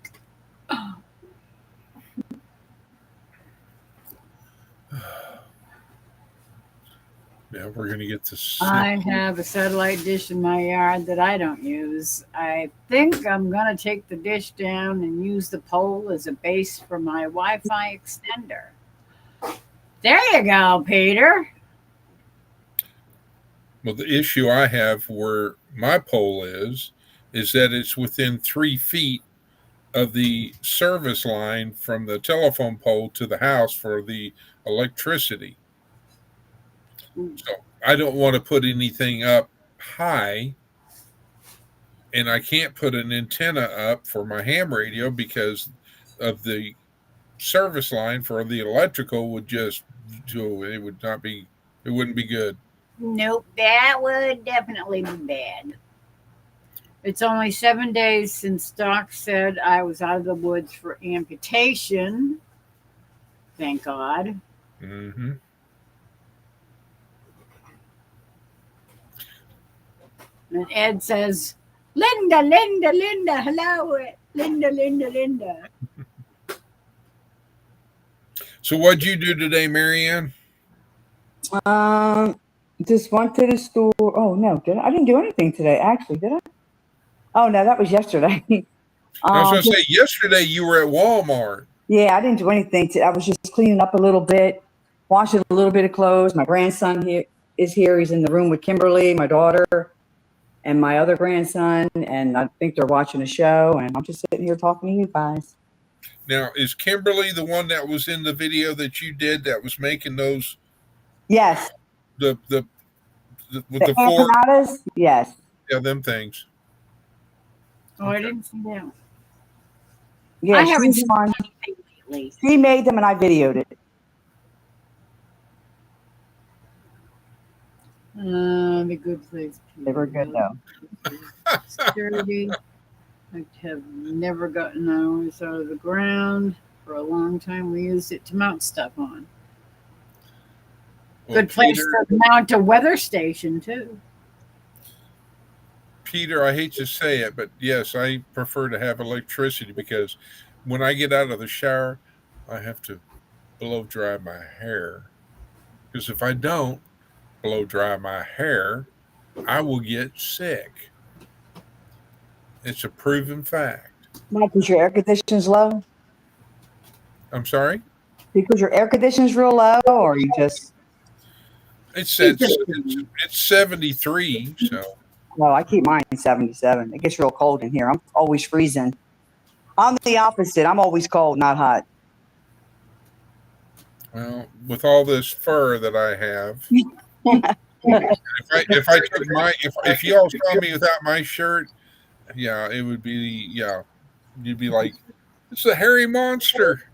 Yeah, we're going to get this. I have a satellite dish in my yard that I don't use. I think I'm going to take the dish down and use the pole as a base for my Wi-Fi extender. There you go, Peter. Well, the issue I have where my pole is that it's within 3 feet of the service line from the telephone pole to the house for the electricity. So I don't want to put anything up high, and I can't put an antenna up for my ham radio because of the service line for the electrical would just do it wouldn't be good. Nope, that would definitely be bad. It's only 7 days since Doc said I was out of the woods for amputation. Thank God. Mm-hmm. And Ed says, Linda, Linda, Linda, hello, Linda, Linda, Linda. So what'd you do today, Marianne? Just went to the store. Oh no, I didn't do anything today. Actually, did I? Oh no, that was yesterday. I was going to say, yesterday you were at Walmart. Yeah, I didn't do anything. I was just cleaning up a little bit, washing a little bit of clothes. My grandson is here. He's in the room with Kimberly, my daughter, and my other grandson. And I think they're watching a show. And I'm just sitting here talking to you guys. Now, is Kimberly the one that was in the video that you did that was making those? Yes. With the four empanadas? Yes. Yeah, them things. Oh, I didn't see that. Yeah, I haven't seen anything lately. She made them and I videoed it. The good place. They were good though. Security. I have never gotten those out of the ground for a long time. We used it to mount stuff on. Well, Good place to mount a weather station too. Peter, I hate to say it, but yes, I prefer to have electricity because when I get out of the shower, I have to blow dry my hair. Because if I don't blow dry my hair, I will get sick. It's a proven fact. Mike, is your air conditioner's low? I'm sorry? Because your air conditioner's real low, or you just? It's 73, so No, I keep mine 77. It gets real cold in here. I'm always freezing. I'm the opposite. I'm always cold, not hot. well, with all this fur that I have, if I took my if y'all saw me without my shirt, yeah, it would be you'd be like, it's a hairy monster,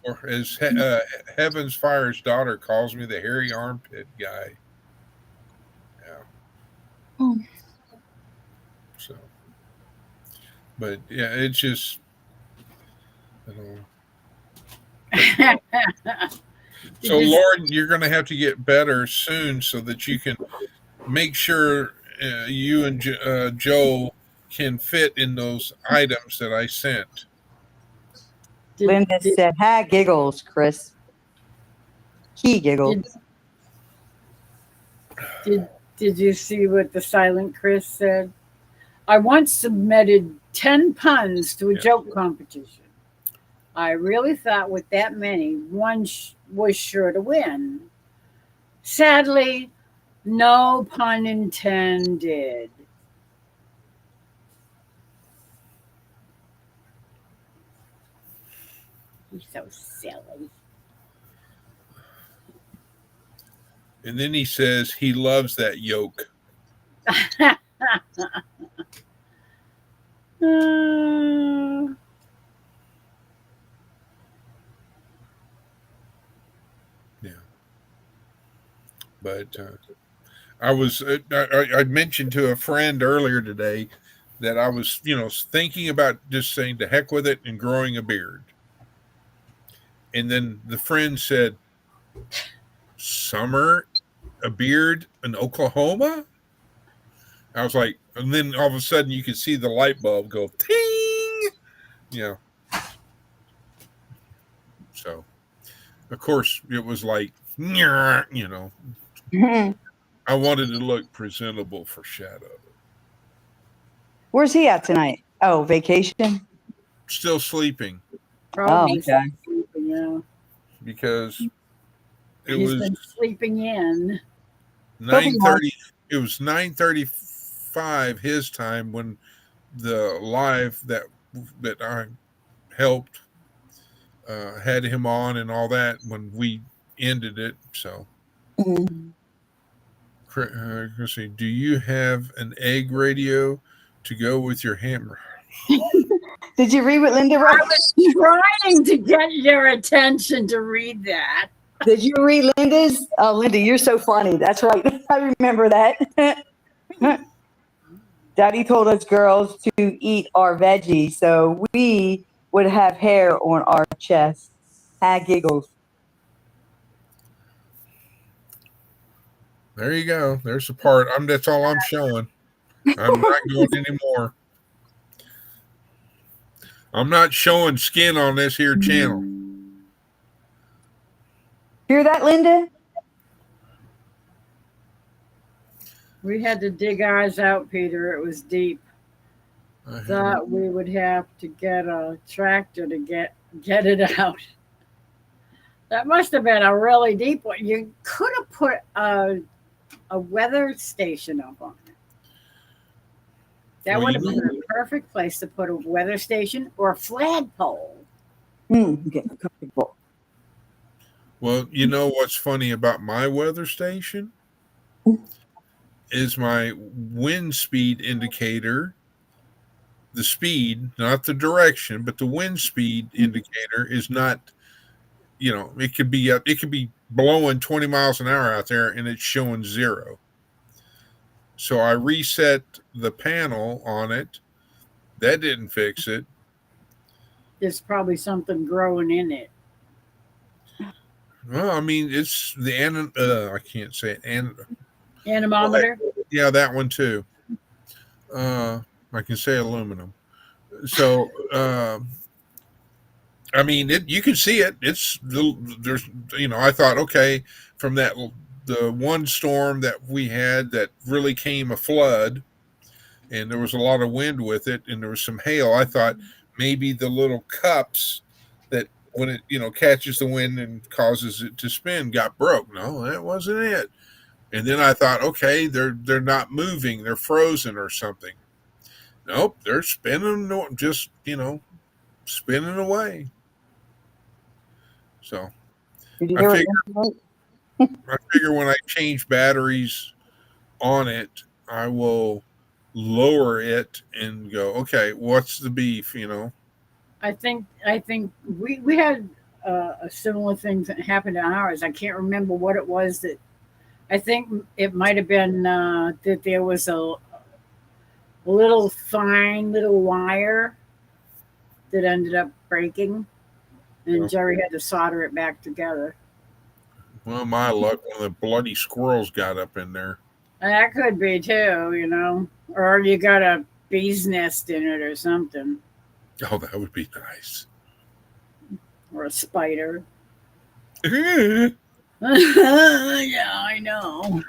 or as Heaven's Fire's daughter calls me, the hairy armpit guy. Yeah. Oh. So, but yeah, it's just, you know. So, Lauren, you're going to have to get better soon so that you can make sure you and Joe can fit in those items that I sent. Linda said, "Ha, giggles, Chris." He giggled. Did you see what the silent Chris said? I once submitted 10 puns to a joke competition. I really thought with that many, one was sure to win. Sadly, no pun intended. He's so silly. And then he says he loves that yolk. Yeah. But I was I mentioned to a friend earlier today that I was, thinking about just saying to heck with it and growing a beard. And then the friend said, "Summer, a beard in Oklahoma?" I was like, and then all of a sudden you could see the light bulb go ting. So, of course, it was like, I wanted to look presentable for Shadow. Where's he at tonight? Oh, vacation? Still sleeping. Probably okay. sleeping, yeah. Because He's been sleeping in. 9:30. It was 9:35 his time when the live that I helped had him on and all that when we ended it. So, Chrissy, do you have an egg radio to go with your hammer? Did you read what Linda wrote? I was trying to get your attention to read that. Did you read Linda's? Oh, Linda, you're so funny. That's right. I remember that. Daddy told us girls to eat our veggies so we would have hair on our chests. Ha, giggles. There you go. There's the part. That's all I'm showing. I'm not going anymore. I'm not showing skin on this here channel. Hear that, Linda? We had to dig ours out, Peter. It was deep. Thought we would have to get a tractor to get it out. That must have been a really deep one. You could have put a weather station up on it. That would have been a perfect place to put a weather station or a flagpole. Getting comfortable. Well, you know what's funny about my weather station? Is my wind speed indicator, the speed, not the direction, but the wind speed indicator is not, it could be blowing 20 miles an hour out there and it's showing 0. So I reset the panel on it. That didn't fix it. There's probably something growing in it. Well, I mean, it's the I can't say it. Anemometer? Yeah, that one too. I can say aluminum. So, I mean, you can see it. There's, I thought, okay, from the one storm that we had that really came a flood, and there was a lot of wind with it, and there was some hail. I thought maybe the little cups that when it catches the wind and causes it to spin got broke. No, that wasn't it. And then I thought, okay, they're not moving, they're frozen or something. Nope, they're spinning, just spinning away. So Did you I hear figure what? I figure when I change batteries on it, I will lower it and go, okay, what's the beef? I think we had a similar thing that happened to ours. I can't remember what it was that. I think it might have been that there was a little fine little wire that ended up breaking, and Yeah. Jerry had to solder it back together. Well, my luck, one of the bloody squirrels got up in there. And that could be too, or you got a bee's nest in it or something, Oh, that would be nice. or a spider. Do Yeah, I know.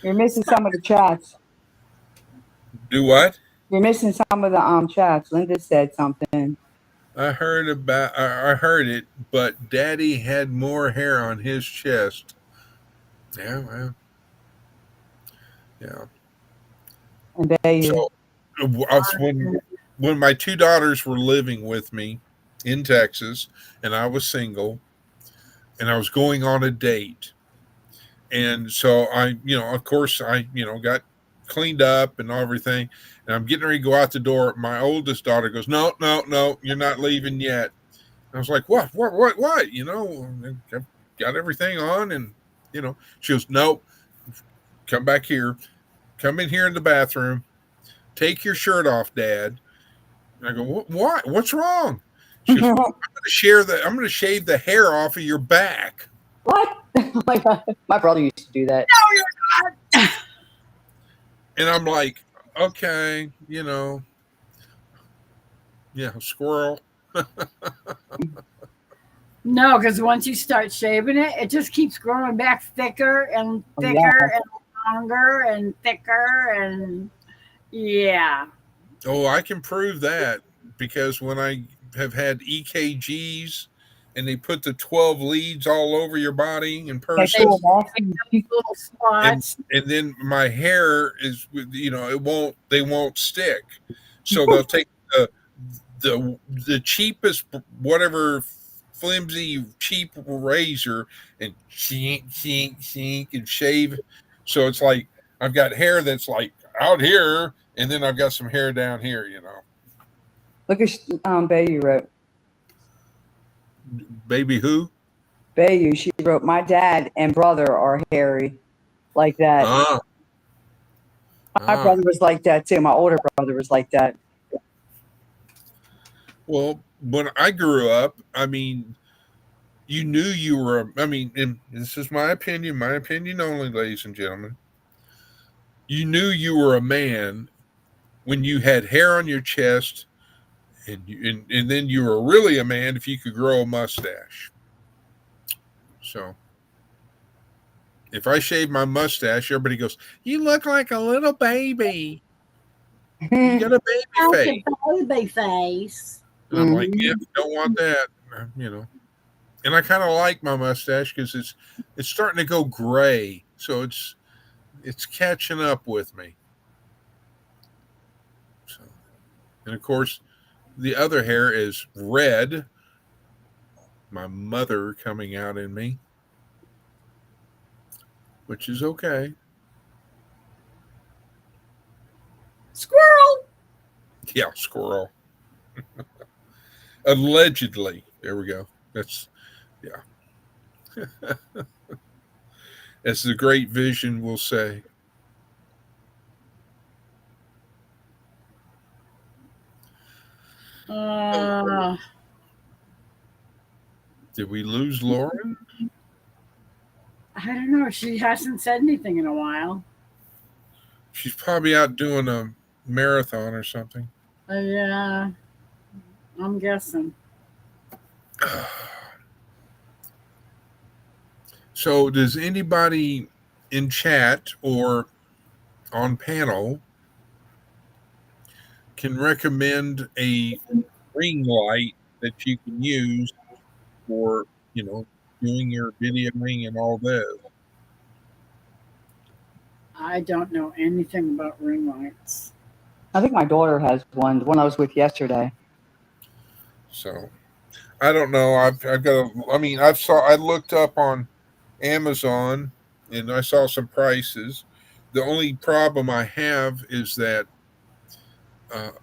You're missing some of the chats. what? You're missing some of the chats. Linda said something. I heard it, but Daddy had more hair on his chest. Yeah, well, yeah. And they, So when my two daughters were living with me in Texas, and I was single, and I was going on a date, and so of course, got cleaned up and everything, and I'm getting ready to go out the door. My oldest daughter goes, "No, no, no, you're not leaving yet." I was like, what? I've got everything on, and she goes, "Nope, come back here, come in here in the bathroom, take your shirt off, Dad." And I go, "What? What's wrong?" She goes, I'm going to shave the hair off of your back." what? Oh my God. My brother used to do that. No, you're not. And I'm like, okay, yeah, squirrel. No, because once you start shaving it, it just keeps growing back thicker and Oh, yeah. thicker and longer and thicker and yeah. Oh, I can prove that because when I have had EKGs and they put the 12 leads all over your body in They person, pull them off. Little and spots. and then my hair is, they won't stick, so they'll take the cheapest, whatever, flimsy cheap razor and shink and shave. So it's like I've got hair that's like out here, and then I've got some hair down here. Look at Bayu wrote. Baby who? Bayu, she wrote, my dad and brother are hairy like that. Ah, My brother was like that too. My older brother was like that. well, when I grew up, I mean, you knew you were. I mean, and this is my opinion only, ladies and gentlemen. You knew you were a man when you had hair on your chest, and then you were really a man if you could grow a mustache. So if I shave my mustache, everybody goes, "You look like a little baby. You got a baby face." Baby face. And I'm like, "Yeah, don't want that." And I kind of like my mustache because it's starting to go gray, so it's catching up with me. So, and of course, the other hair is red. My mother coming out in me, which is okay. Squirrel. Yeah, squirrel. Allegedly. There we go. That's, yeah. As the great vision will say. Did we lose Lauren? I don't know. She hasn't said anything in a while. She's probably out doing a marathon or something. Yeah, I'm guessing. So, does anybody in chat or on panel can recommend a ring light that you can use for, doing your videoing and all this? I don't know anything about ring lights. I think my daughter has one, the one I was with yesterday. So, I don't know. I've got. I looked up on Amazon and I saw some prices. The only problem I have is that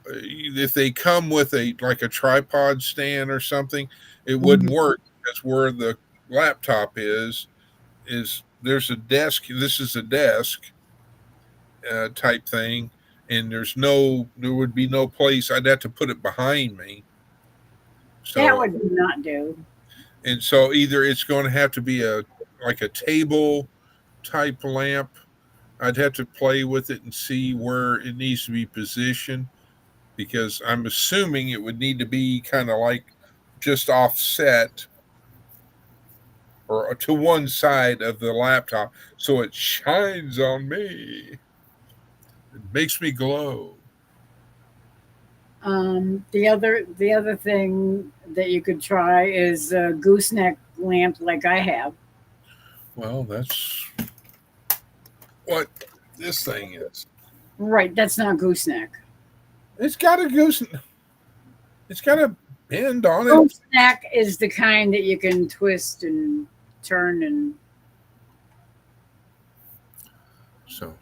if they come with a tripod stand or something, it wouldn't work because where the laptop is there's a desk. This is a desk type thing, and there would be no place. I'd have to put it behind me. That So would not do. and so either it's going to have to be a table type lamp. I'd have to play with it and see where it needs to be positioned because I'm assuming it would need to be kind of like just offset or to one side of the laptop so it shines on me. It makes me glow. The other thing that you could try is a gooseneck lamp like I have. Well, that's what this thing is. Right, that's not gooseneck. It's got a goose. It's got a bend on it. Gooseneck is the kind that you can twist and turn and So,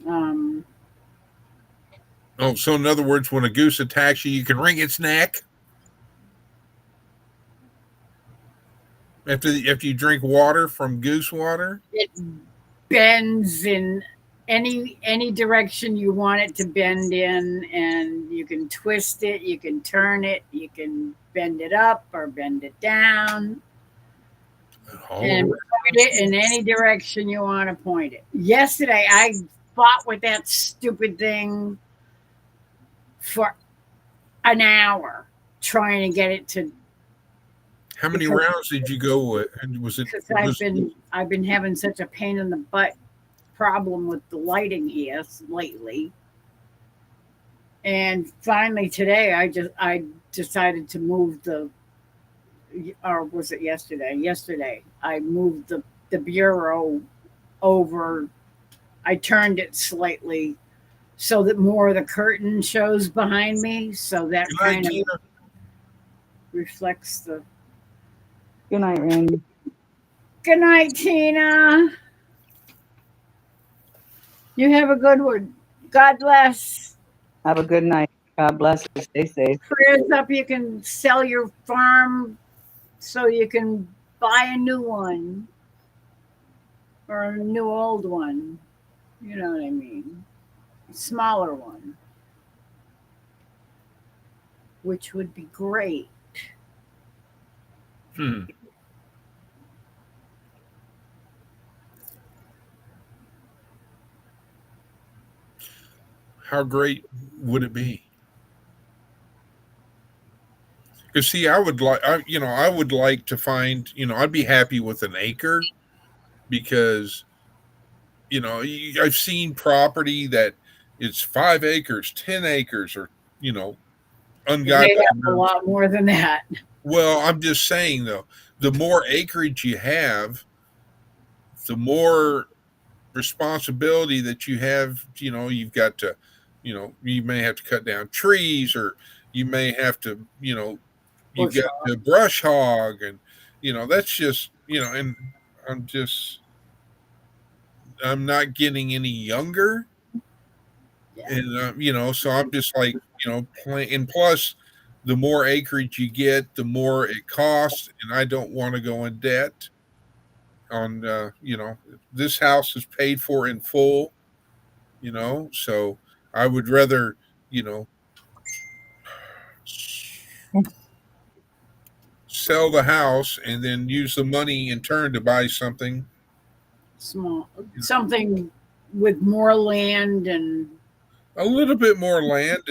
um, so in other words, when a goose attacks you, you can wring its neck. After you drink water from goose water, it bends in any direction you want it to bend in, and you can twist it, you can turn it, you can bend it up or bend it down, and point it in any direction you want to point it. Yesterday, I fought with that stupid thing for an hour trying to get it to. How many rounds did you go with? Was it? Because I've been having such a pain in the butt problem with the lighting here lately, and finally today I decided to move or was it yesterday? Yesterday I moved the bureau over. I turned it slightly so that more of the curtain shows behind me, so that kind of reflects the. Good night, Randy. Good night, Tina. You have a good one. God bless. Have a good night. God bless you. Stay safe. Prayers up. You can sell your farm so you can buy a new one or a new old one. You know what I mean? A smaller one, which would be great. How great would it be? Because see, I would like to find, I'd be happy with an acre because, I've seen property that it's 5 acres, 10 acres, or, ungodly. They have a lot more than that. Well, I'm just saying though, the more acreage you have, the more responsibility that you have. You've got to, you may have to cut down trees, or you may have to, you've got to brush hog, and that's just, and I'm not getting any younger. Yeah. And so I'm just like, and plus the more acreage you get, the more it costs, and I don't want to go in debt on, this house is paid for in full, so I would rather, sell the house and then use the money in turn to buy something, small, something with more land and A little bit more land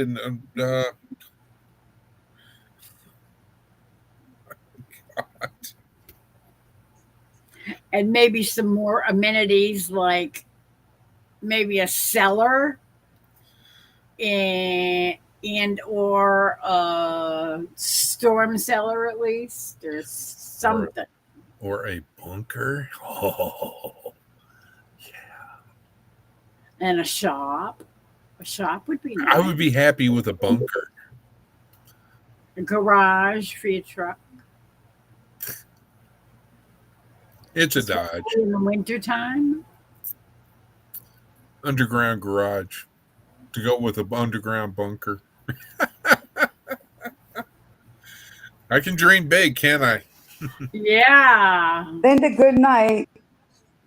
and maybe some more amenities like maybe a cellar and or a storm cellar at least or something. or a bunker. Oh, And a shop. A shop would be nice. I would be happy with a bunker. A garage for your truck. It's a Dodge. In the wintertime. Underground garage to go with an underground bunker. I can dream big, can't I? Yeah. Linda, good night.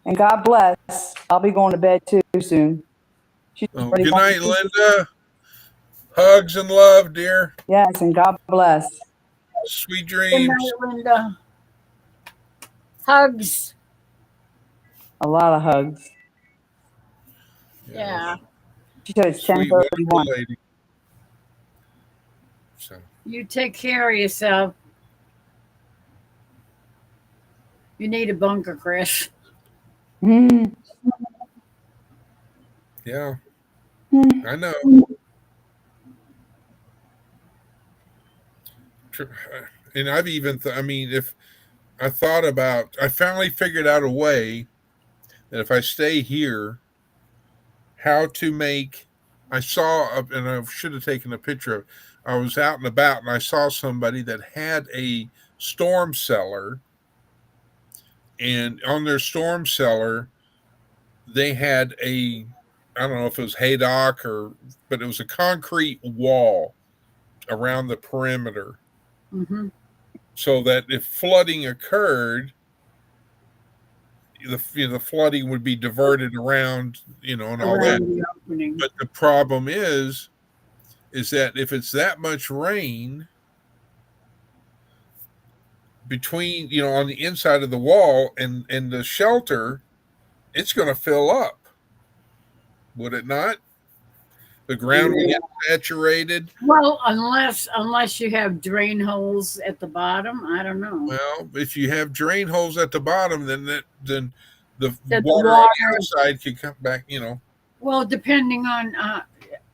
And God bless. I'll be going to bed too soon. She's Oh, already good gone night, to sleep. Linda. Hugs and love, dear. Yes, and God bless. Sweet Good dreams. night, Linda. Hugs. A lot of hugs. Yeah. She said it's Sweet, wonderful 10:31. lady. So, You take care of yourself. You need a bunker, Chris. Mm. yeah, Mm. I know. And I've even, I mean, if I thought about, I finally figured out a way that if I stay here, how to make, I saw, and I should have taken a picture of, I was out and about and I saw somebody that had a storm cellar, and on their storm cellar, they had I don't know if it was haydock but it was a concrete wall around the perimeter Mm-hmm. so that if flooding occurred, the flooding would be diverted around, and all that. Around the opening. But the problem is that if it's that much rain between, on the inside of the wall and the shelter, it's going to fill up. Would it not? The ground will get saturated. Well, unless you have drain holes at the bottom, I don't know. Well, if you have drain holes at the bottom, then the The water on the outside could come back. Well, depending on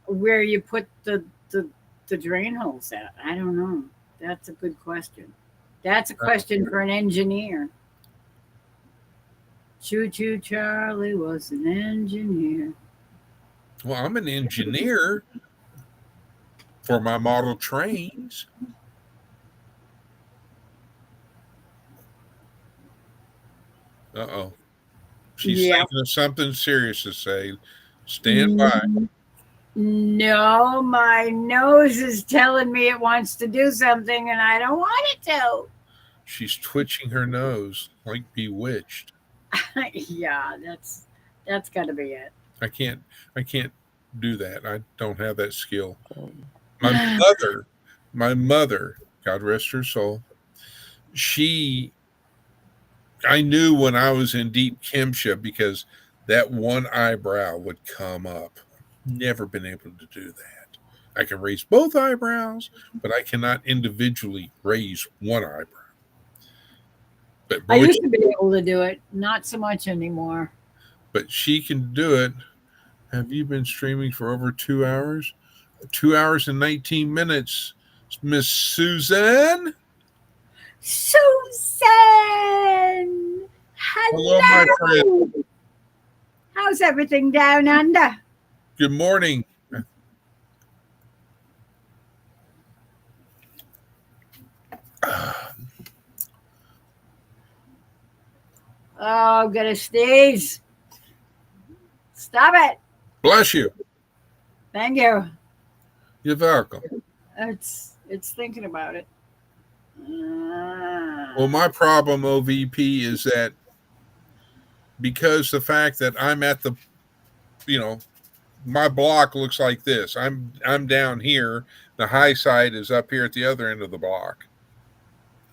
where you put the drain holes at, I don't know. That's a good question. That's a question for an engineer. Choo Choo Charlie was an engineer. Well, I'm an engineer for my model trains. Uh-oh. She's thinking of something serious to say. Stand by. No, my nose is telling me it wants to do something and I don't want it to. She's twitching her nose like bewitched. Yeah, that's got to be it. I can't do that. I don't have that skill. My mother, God rest her soul, I knew when I was in deep kimchi because that one eyebrow would come up. Never been able to do that. I can raise both eyebrows, but I cannot individually raise one eyebrow. But I used to be able to do it, not so much anymore. But she can do it. Have you been streaming for over 2 hours? 2 hours and 19 minutes, Miss Susan. Susan! Hello, my friend. How's everything down under? Good morning. Oh, gonna sneeze. Stop it. Bless you. Thank you. You're welcome. It's thinking about it. Well, my problem, OVP, is that because the fact that I'm at the, my block looks like this. I'm down here. The high side is up here at the other end of the block.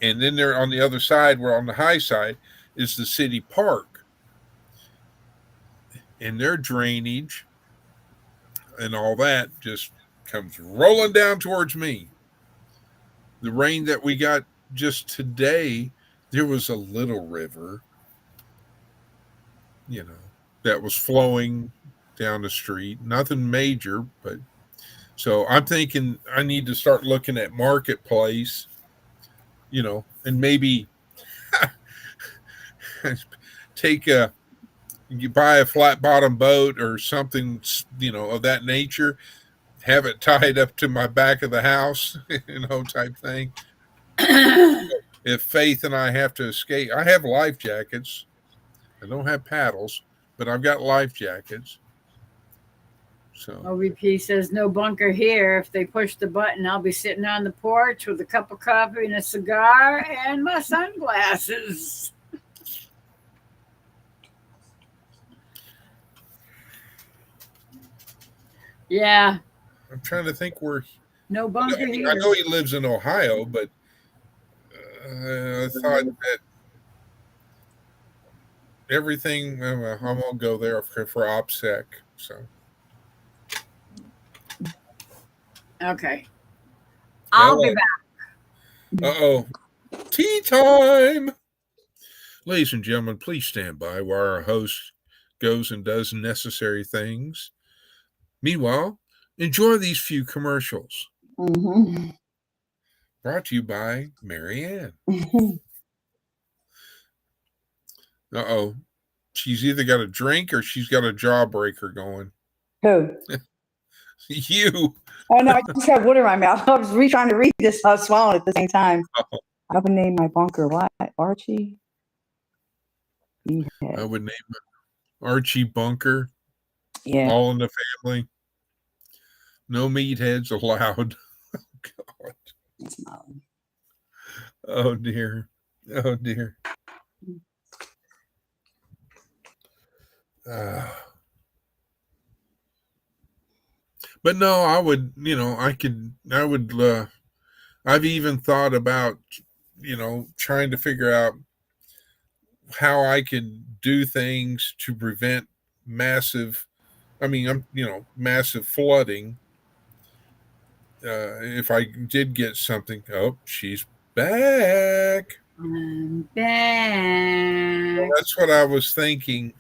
And then there on the other side, where on the high side is the city park. and their drainage and all that just comes rolling down towards me. The rain that we got just today, there was a little river, that was flowing down the street. Nothing major, but so I'm thinking I need to start looking at Marketplace, and maybe you buy a flat bottom boat or something, of that nature, have it tied up to my back of the house, type thing. If Faith and I have to escape, I have life jackets. I don't have paddles, but I've got life jackets. So OVP says no bunker here. If they push the button, I'll be sitting on the porch with a cup of coffee and a cigar and my sunglasses. Yeah. I'm trying to think where. No bunker here. I know he lives in Ohio, but I thought that everything. I won't go there for OPSEC. So. Okay. I'll be back. Uh-oh. Tea time! Ladies and gentlemen, please stand by while our host goes and does necessary things. Meanwhile, enjoy these few commercials. Mm-hmm. Brought to you by Marianne. Uh-oh. She's either got a drink or she's got a jawbreaker going. Who? You. Oh, no, I just had water in my mouth. I was trying to read this. I was swallowing at the same time. Oh. I would name my bunker what? Archie? I would name it Archie Bunker. Yeah. All in the family. No meatheads allowed. Oh, God. Oh, dear. Oh, dear. But no, I would, I've even thought about, trying to figure out how I could do things to prevent massive flooding. If I did get something, she's back. I'm back. Well, that's what I was thinking,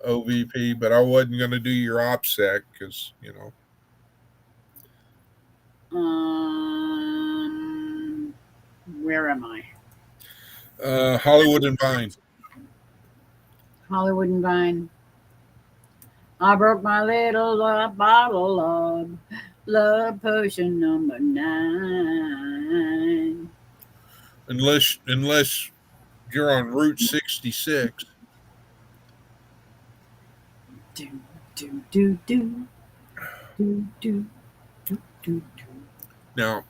OVP, but I wasn't going to do your OPSEC because, Where am I? Hollywood and Vine. Hollywood and Vine. I broke my little bottle of love potion number 9. Unless you're on Route 66. Do, do, do, do. Do, do, do, do, do. Now,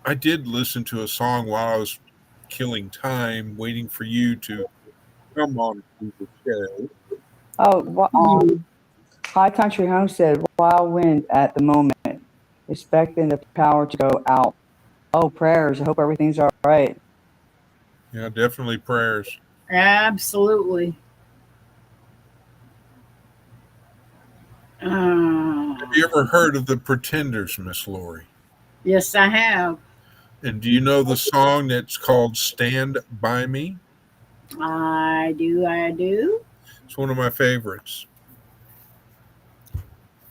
I did listen to a song while I was killing time, waiting for you to come on to the show. Oh, High Country Homestead, wild wind at the moment, expecting the power to go out. Oh, prayers. I hope everything's all right. Yeah, definitely prayers. Absolutely. Have you ever heard of the Pretenders, Miss Lori? Yes, I have. And do you know the song that's called Stand By Me? I do. It's one of my favorites.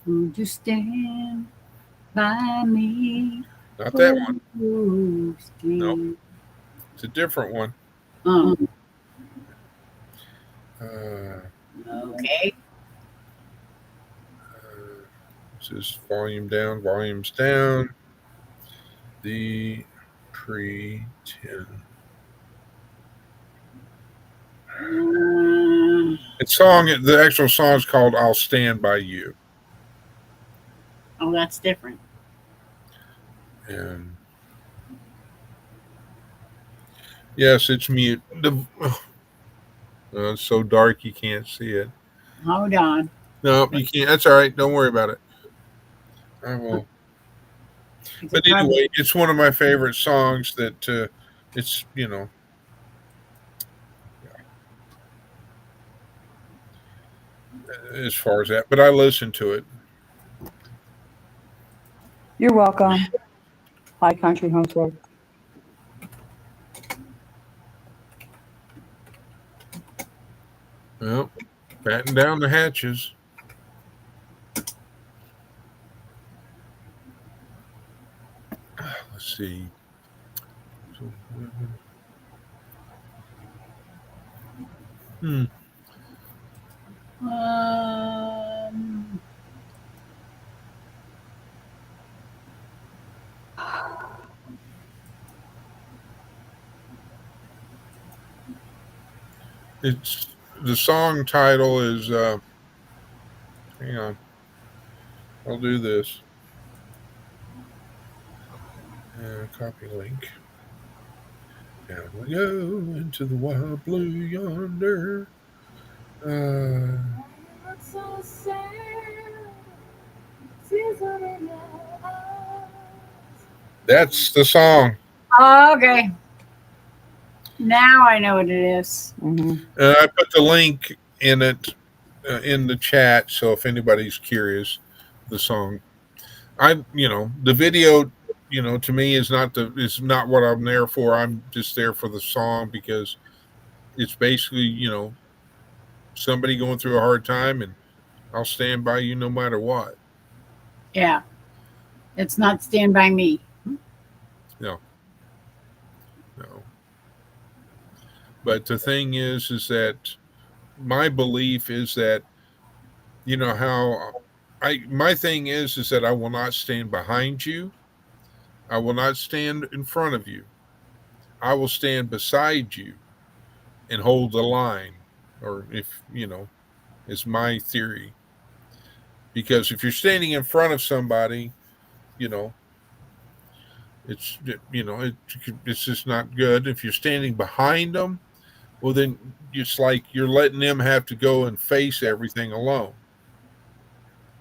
Would you stand by me? Not that one. No. It's a different one. Okay. This is volume's down. The Pretend. The actual song is called I'll Stand By You. Oh, that's different. And yes, it's mute. It's so dark you can't see it. Hold on. No, you can't. That's all right. Don't worry about it. I will. But anyway, it's one of my favorite songs that it's, as far as that, but I listen to it. You're welcome. High Country Homestead. Well, batten down the hatches. Let's see. Hmm. Um, It's the song title is. Hang on, I'll do this. Copy link. Down we go into the wild blue yonder. That's the song. oh, okay. Now I know what it is. Mm-hmm. I put the link in it in the chat, so if anybody's curious, the song. The video, to me is not what I'm there for. I'm just there for the song because it's basically, somebody going through a hard time, and I'll stand by you no matter what. Yeah. It's not Stand By Me. No. But the thing is that my belief is that, how my thing is that I will not stand behind you. I will not stand in front of you. I will stand beside you and hold the line. Or if, it's my theory. Because if you're standing in front of somebody, you know, it's it's just not good. If you're standing behind them, well then it's like you're letting them have to go and face everything alone.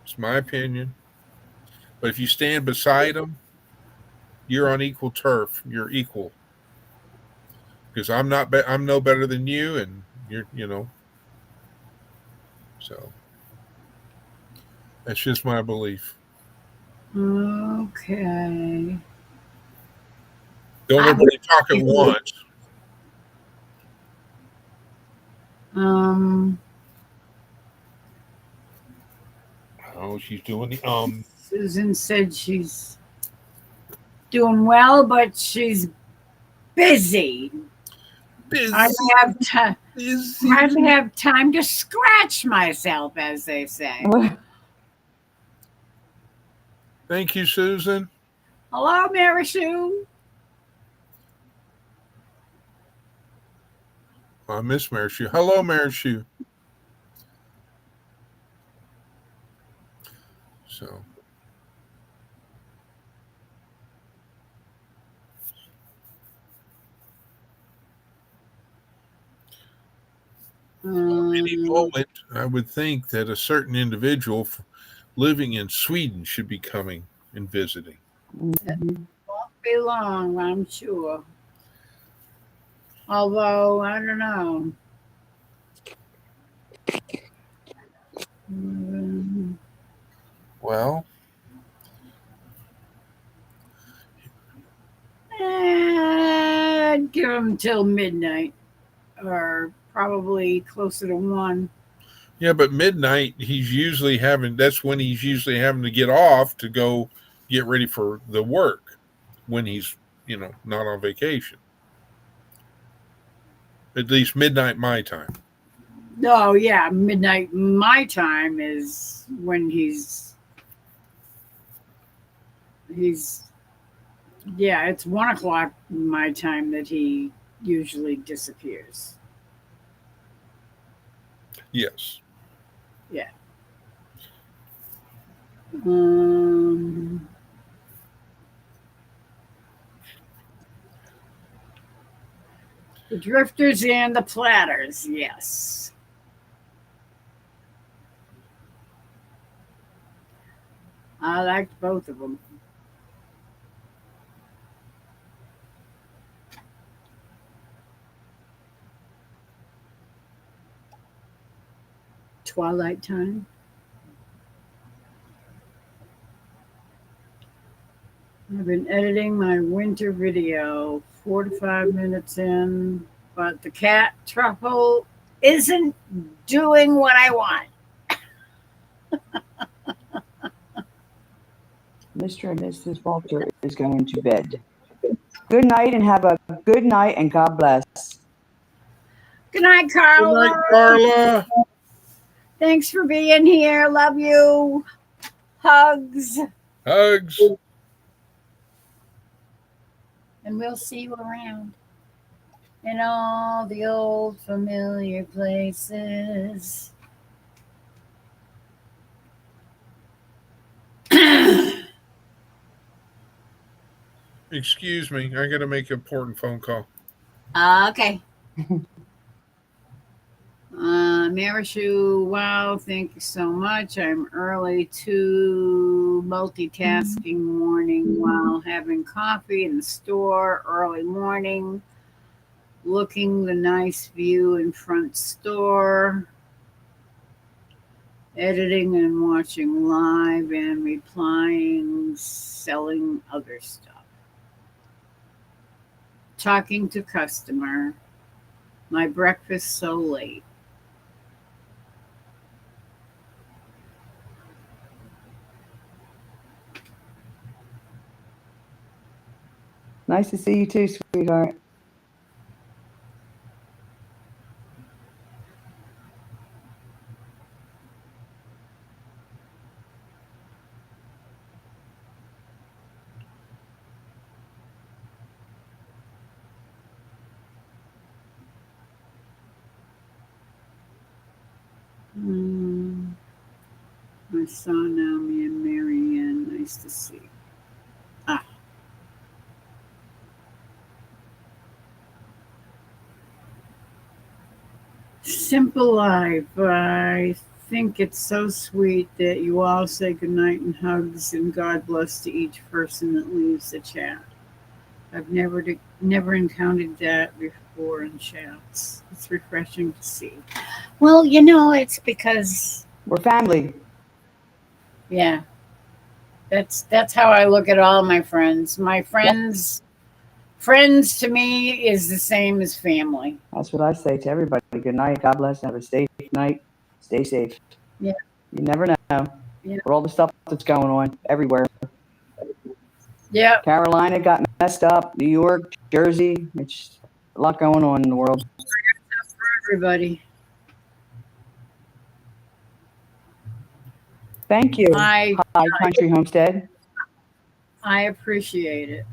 It's my opinion. But if you stand beside them, you're on equal turf. You're equal. Because I'm no better than you, and you're. So that's just my belief. Okay. Don't everybody talk at once. Um, Oh, she's doing the Susan said she's doing well, but she's busy. I busy. hardly have time to scratch myself, as they say. Thank you, Susan. Hello, Mary Sue. I miss Marishu. Hello, Marishu. So any moment, I would think that a certain individual living in Sweden should be coming and visiting. Mm-hmm. Won't be long, I'm sure. Although, I don't know. Well, I'd give him till midnight, or probably closer to 1. yeah, but midnight that's when he's usually having to get off to go get ready for the work when he's, not on vacation. At least midnight my time. Oh, yeah, midnight my time is when he's yeah, it's 1 o'clock my time that he usually disappears. Yes. Yeah. The drifters and the platters, yes. I liked both of them. twilight time. I've been editing my winter video, 4 to 5 minutes in, but the cat truffle isn't doing what I want. Mr. and Mrs. Walter is going to bed. Good night and have a good night and God bless. Good night, Good Carla. night, Carla. Thanks for being here. Love you. Hugs. Hugs. And we'll see you around in all the old familiar places. Excuse me. I got to make an important phone call. Okay. Marishu, wow, thank you so much. I'm early to multitasking morning while having coffee in the store, early morning, looking the nice view in front store, editing and watching live and replying, selling other stuff. Talking to customer. My breakfast so late. Nice to see you too, sweetheart. I saw Naomi and Marianne. Nice to see. Simple life. I think it's so sweet that you all say goodnight and hugs and God bless to each person that leaves the chat. I've never encountered that before in chats. It's refreshing to see. Well, it's because We're family. yeah, that's how I look at all my friends. My friends to me is the same as family. That's what I say to everybody. Good night. God bless. Have a safe night. Stay safe. Yeah. You never know. Yeah. For all the stuff that's going on everywhere. Yeah. Carolina got messed up. New York, Jersey. It's a lot going on in the world. Everybody. Thank you. High Country Homestead. I appreciate it.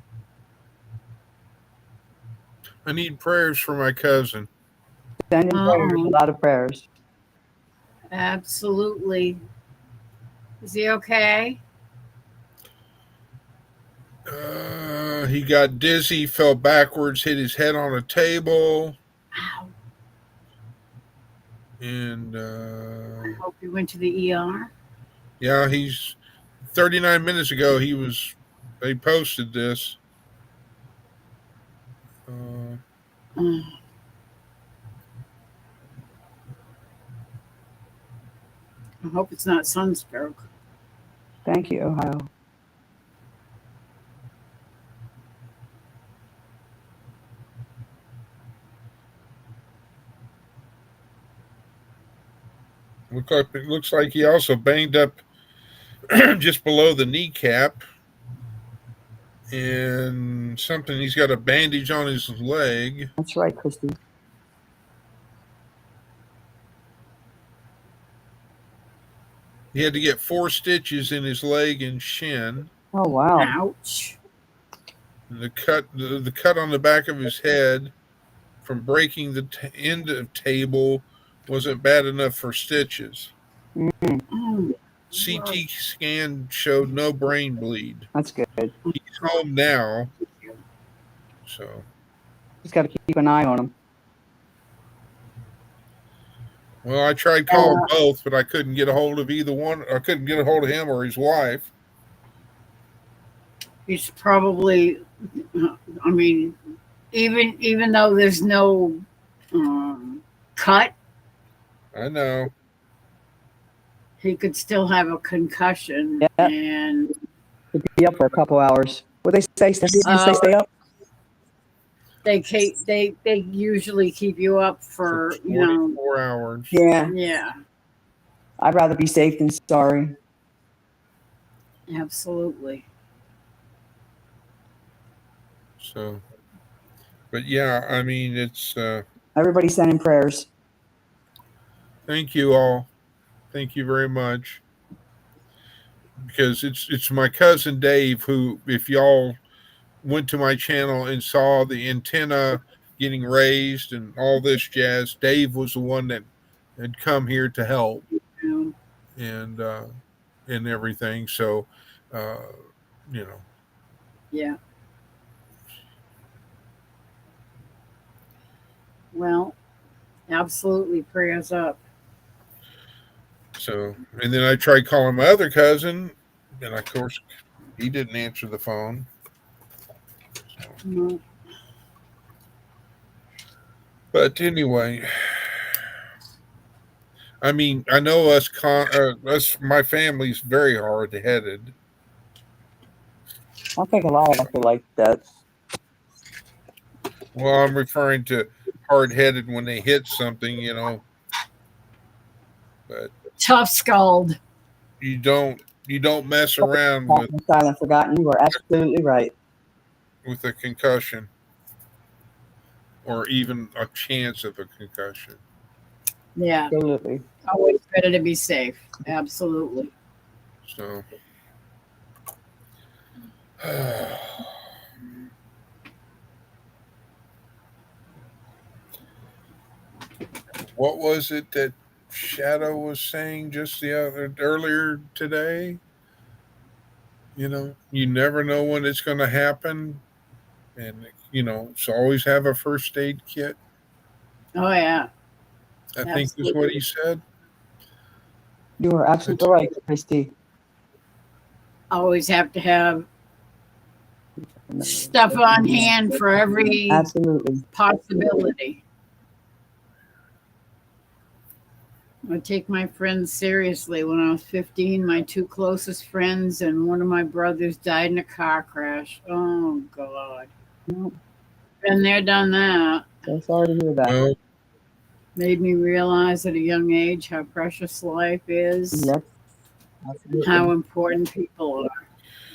I need prayers for my cousin. Sending prayers, a lot of prayers. Absolutely. Is he okay? He got dizzy, fell backwards, hit his head on a table. Ow. And I hope he went to the ER. yeah, he's 39 minutes ago. They posted this. I hope it's not sunstroke. Thank you, Ohio. Looks like he also banged up just below the kneecap. And something, he's got a bandage on his leg. That's right, Christy. He had to get 4 stitches in his leg and shin. Oh, wow. Ouch. And the cut on the back of his head from breaking the end of table wasn't bad enough for stitches. Mm-hmm. CT scan showed no brain bleed. That's good. He's home now. So Just got to keep an eye on him. well, I tried calling both, but I couldn't get a hold of either one. I couldn't get a hold of him or his wife. He's probably, I mean, even though there's no cut, I know. he could still have a concussion, Yeah. and To be up for a couple hours. What they say, stay up. they usually keep you up for 24 hours. Yeah. yeah, I'd rather be safe than sorry. absolutely. So, but yeah, I mean, it's, Everybody sending prayers. thank you all. Thank you very much. Because it's my cousin Dave who, if y'all went to my channel and saw the antenna getting raised and all this jazz, Dave was the one that had come here to help Um, and everything. So, uh, you know, yeah. Well, absolutely, prayers up. so, and then I tried calling my other cousin, and of course, he didn't answer the phone. No. But anyway, I mean, I know us, my family's very hard headed. I think a lot of us are like that. Well, I'm referring to hard headed when they hit something, you know. But Tough skulled. you don't mess around Silent forgotten. You are absolutely right. with a concussion or even a chance of a concussion. Yeah, Absolutely. always better to be safe. Absolutely. So what was it that Shadow was saying just earlier today? You know, you never know when it's going to happen, and you know, so always have a first aid kit. Oh yeah. I think is what he Absolutely. said. You are absolutely right, Christy. Always have to have stuff on hand for every Absolutely. possibility. I take my friends seriously. When I was 15, my two closest friends and one of my brothers died in a car crash. Oh God. Yep. Been there, done that. So sorry to hear that. Well, Made me realize at a young age how precious life is, Yep. Absolutely. how important people are.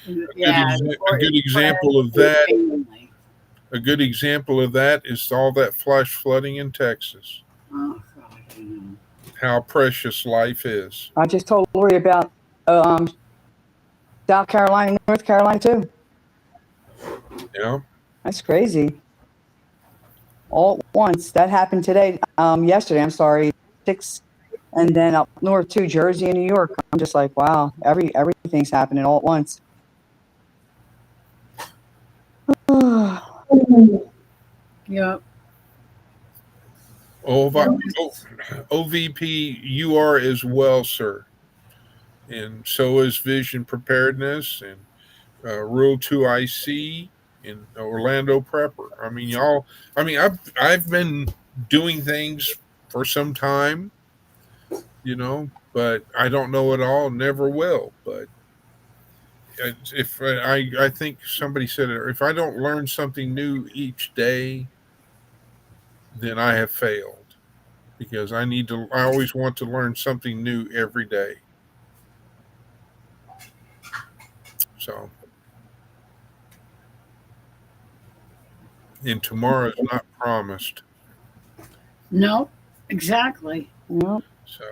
a good example of that. Family. A good example of that is all that flash flooding in Texas. Oh God. I know. How precious life is. I just told Lori about South Carolina, North Carolina too. Yeah. That's crazy. All at once. That happened today. Yesterday. I'm sorry. 6, and then up north too, Jersey and New York. I'm just like, wow. Everything's happening all at once. Yep. OVP, you are as well, sir. And so is Vision Preparedness and Rule 2IC and Orlando Prepper. I mean, y'all. I mean, I've been doing things for some time, you know, but I don't know it all. Never will. But if I think somebody said it, if I don't learn something new each day, then I have failed. Because I always want to learn something new every day. So, and tomorrow is not promised. No. Exactly. Yep. So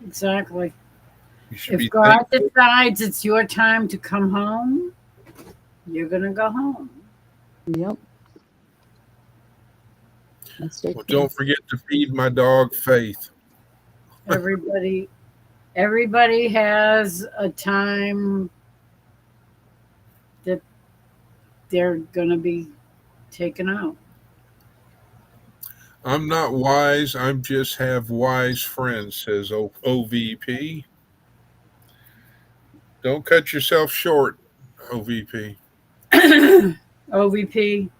Exactly. you should If be God decides it's your time to come home, you're gonna go home. Yep. That's so well, true. don't forget to feed my dog Faith. Everybody has a time that they're gonna be taken out. I'm not wise. I'm just have wise friends, says OVP. Don't cut yourself short, OVP. OVP.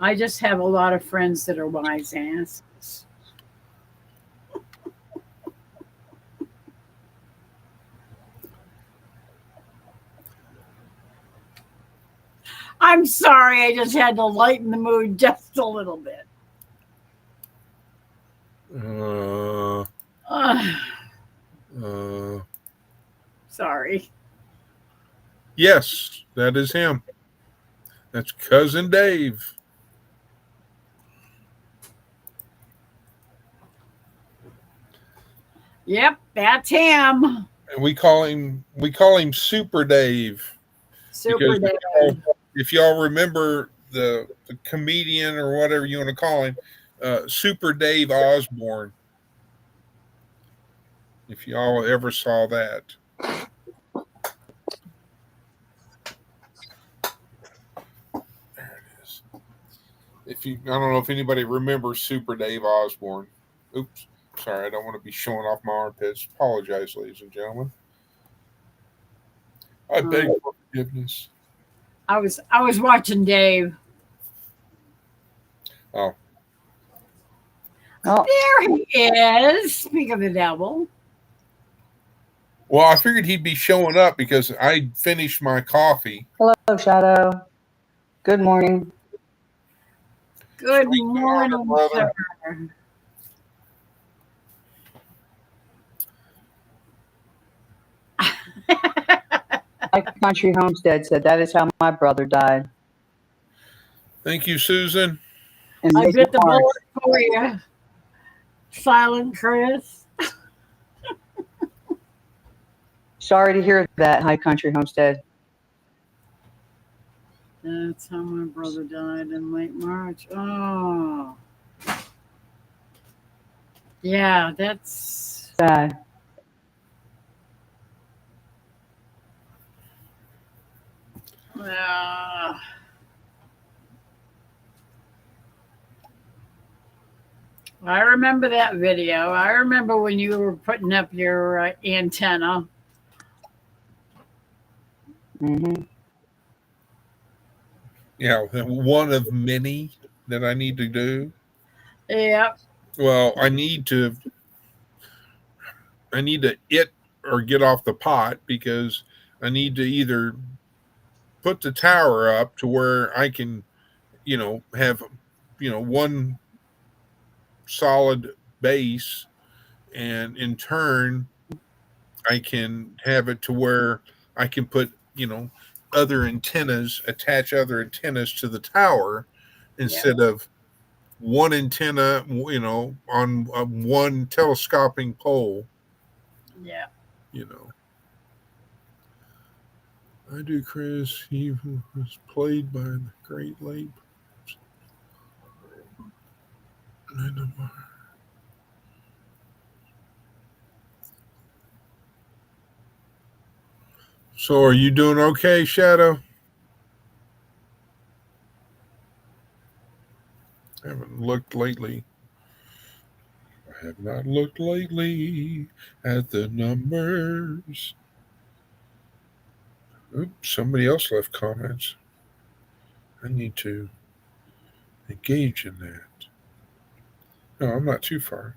I just have a lot of friends that are wise asses. I'm sorry. I just had to lighten the mood just a little bit. Uh, sorry. Yes, that is him. That's Cousin Dave. Yep, that's him. And we call him Super Dave. Super Because Dave. if y'all remember the comedian or whatever you want to call him, Super Dave Osborne. If y'all ever saw that. There it is. I don't know if anybody remembers Super Dave Osborne. Oops. Sorry, I don't want to be showing off my armpits. Apologize, ladies and gentlemen. I beg for forgiveness. I was watching Dave. Oh. Oh, There he is. Speak of the devil. Well, I figured he'd be showing up because I finished my coffee. hello, Shadow. Good morning. Good Sweet morning, brother. sir. My country homestead said that is how my brother died. Thank you, Susan. And I Mrs. bit the Marks. bullet for you, Silent Chris. Sorry to hear that, High Country Homestead. That's how my brother died in late March. Oh. Yeah, that's Sad. uh, I remember that video. I remember when you were putting up your antenna. Mm-hmm. Yeah, one of many that I need to do. Yep. Well, I need to it or get off the pot because I need to either put the tower up to where I can, have, one solid base, and in turn I can have it to where I can put, attach other antennas to the tower instead of one antenna, on one telescoping pole. Yeah. I do, Chris. He was played by the Great Lake. So, are you doing okay, Shadow? I haven't looked lately. I have not looked lately at the numbers. Oops, somebody else left comments. I need to engage in that. No, I'm not too far.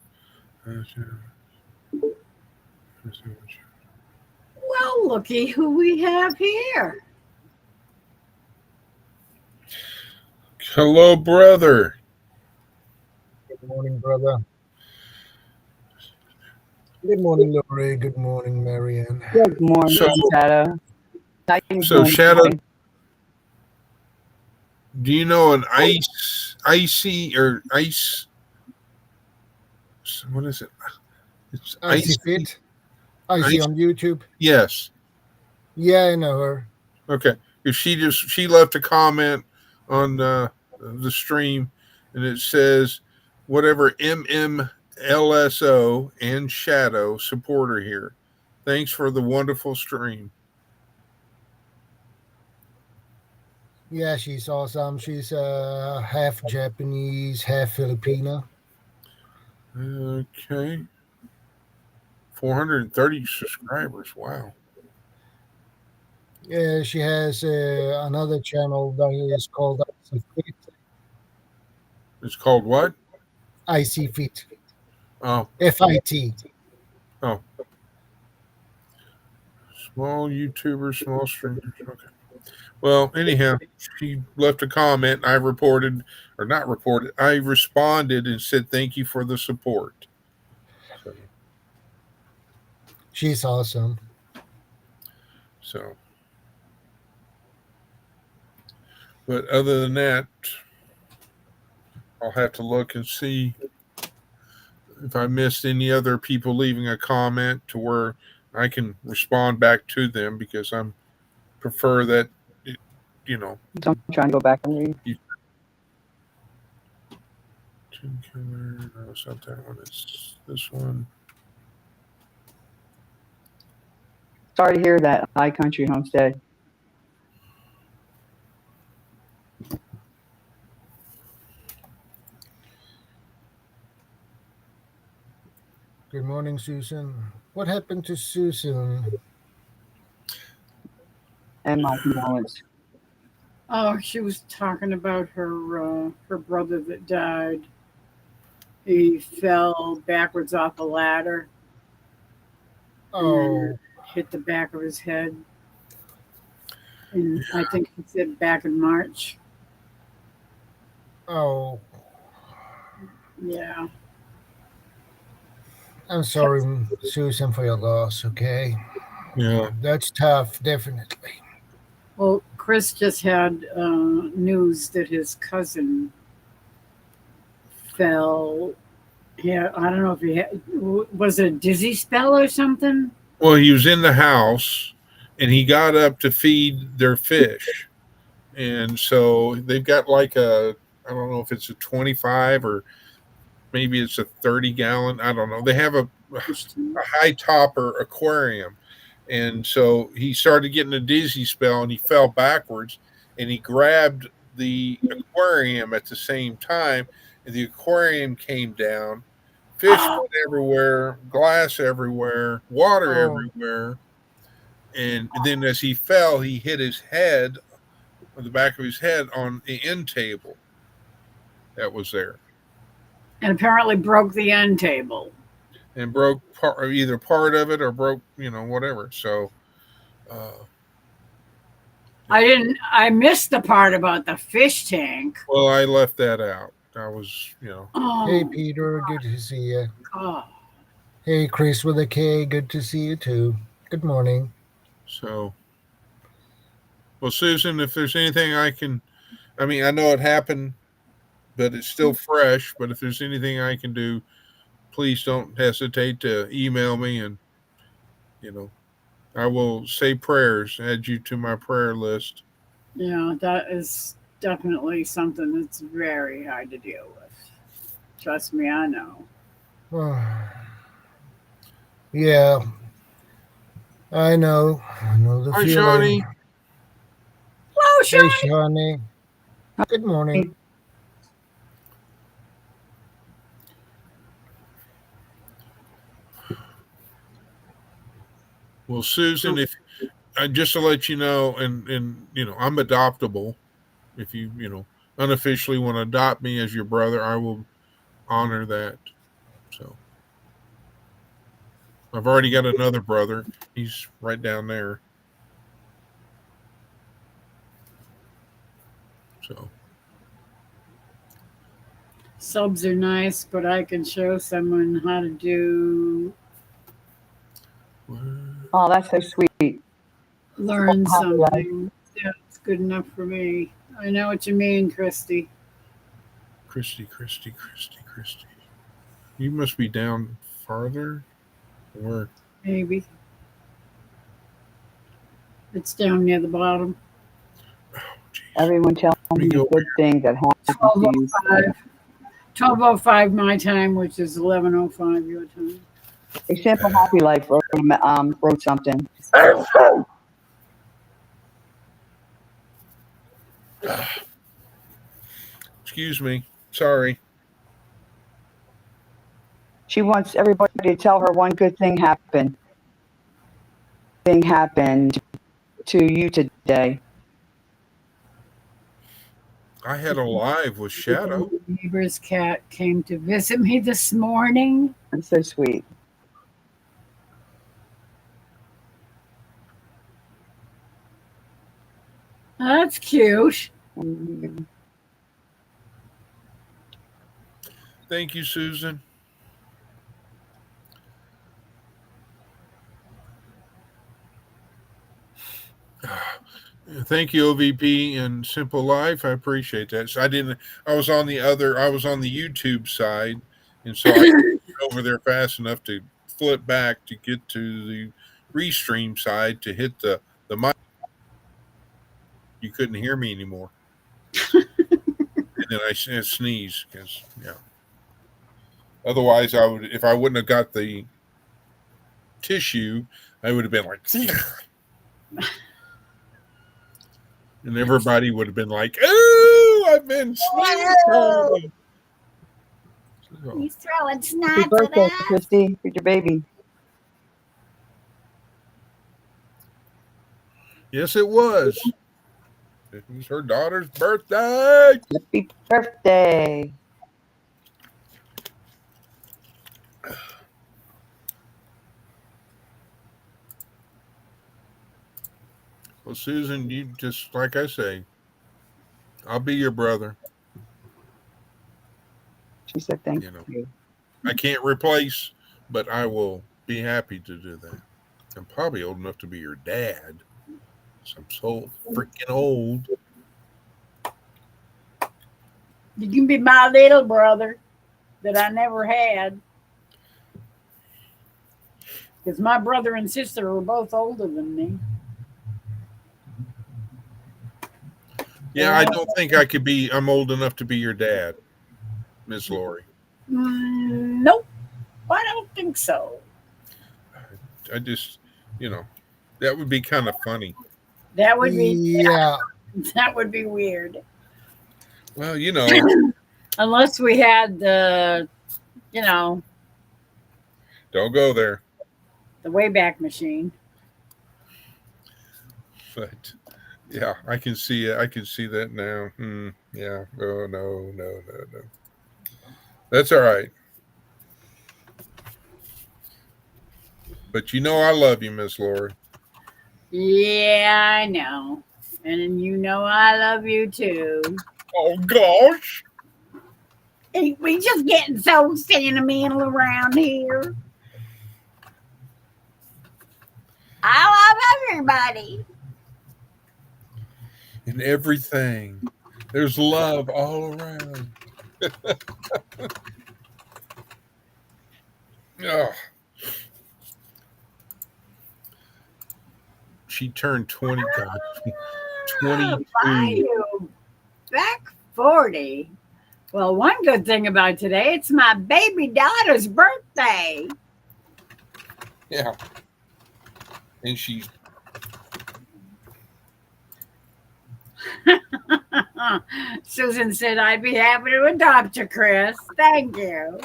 Well, looky who we have here. Hello, brother. Good morning, brother. Good morning, Lori. Good morning, Marianne. Good morning, So- Shadow. How you So, doing Shadow, today? do you know an icy or ice? What is it? It's Icy Fit. Icy on YouTube. Yes. Yeah, I know her. Okay. If she left a comment on the stream, and it says whatever MMLSO and Shadow supporter here. Thanks for the wonderful stream. Yeah, she's awesome. She's half Japanese, half Filipino. Okay. 430 subscribers. Wow. Yeah, she has another channel that is called Icy Fit. It's called what? Icy Fit. Oh, FIT. small YouTubers, small streamers. Okay. Well, anyhow, she left a comment. I reported, or not reported, I responded and said thank you for the support. So, She's awesome. so. But other than that, I'll have to look and see if I missed any other people leaving a comment to where I can respond back to them, because I'm prefer that I'm trying to go back and read. Killer. No, it's not that one. It's this one. Sorry to hear that, High Country Homestead. Good morning, Susan. What happened to Susan? And my condolence. Oh, she was talking about her brother that died. He fell backwards off a ladder Oh, and hit the back of his head. And I think he said back in March. oh, Yeah. I'm sorry, Susan, for your loss, okay? Yeah. That's tough, definitely. Well, Chris just had news that his cousin fell. Yeah, I don't know if he had. Was it a dizzy spell or something? Well, he was in the house and he got up to feed their fish. And so they've got like I don't know if it's a 25 or maybe it's a 30-gallon. I don't know. They have a high topper aquarium. And so he started getting a dizzy spell and he fell backwards and he grabbed the aquarium at the same time. And the aquarium came down. Fish went everywhere, glass everywhere, water everywhere. And then as he fell, he hit his head, on the back of his head, on the end table that was there. And apparently broke the end table. And broke either part of it or broke, whatever. So, I missed the part about the fish tank. well, I left that out. I was, Oh, Hey, Peter, good to see you. God. Hey, Chris with a K, good to see you too. Good morning. so. Well, Susan, if there's anything I know it happened, but it's still fresh. But if there's anything I can do, please don't hesitate to email me, and I will say prayers, add you to my prayer list. Yeah, that is definitely something that's very hard to deal with. Trust me, I know. Yeah, I know the Hi, feeling. Shawnee. Hello, Hey, Sean. Shawnee. Good morning. Well, Susan, if just to let you know, and I'm adoptable. If you unofficially want to adopt me as your brother, I will honor that. So I've already got another brother. He's right down there. So Subs are nice, but I can show someone how to do Oh, that's so sweet. learn something. That's good enough for me. I know what you mean, Christy. Christy. You must be down farther. Where? Maybe. It's down near the bottom. Everyone tell me the good thing that happened to you. 12:05 my time, which is 11:05 your time. A Simple Happy Life wrote something. Excuse me. Sorry. She wants everybody to tell her one good thing happened to you today. I had a live with Shadow. Neighbor's cat came to visit me this morning. That's so sweet. That's cute. Mhm. Thank you, Susan. Thank you, OVP and Simple Life. I appreciate that. So I was on the YouTube side, and so I got over there fast enough to flip back to get to the restream side to hit the mic. You couldn't hear me anymore, and then I sneeze because yeah. Otherwise, if I wouldn't have got the tissue, I would have been like, and everybody would have been like, "Oh, I've been sneezing." So, He's throwing Happy snipes at birthday, us. Christy, with your baby. yes, it was. It was her daughter's birthday. Happy birthday. Well, Susan, you just like I say, I'll be your brother. She said thank You know, you. I can't replace, but I will be happy to do that. I'm probably old enough to be your dad. So I'm so freaking old. You can be my little brother that I never had. Because my brother and sister were both older than me. Yeah, I don't think I could be. I'm old enough to be your dad, Miss Lori. Nope, I don't think so. I just, you know, that would be kind of funny. That would be Yeah. that would be weird. Well, you know, Unless we had the, you know, don't go there. the Wayback Machine. But yeah, I can see it. I can see that now. Yeah. Oh no, no, no, no. That's all right. But you know I love you, Miss Lori. Yeah, I know. And you know I love you too. Oh gosh. Ain't we just getting so sentimental around here? I love everybody. And everything. There's love all around. Oh, she turned 20. God, 22. Bayou, back 40. Well, one good thing about today, it's my baby daughter's birthday. Yeah. And she's Susan said, I'd be happy to adopt you, Chris. Thank you.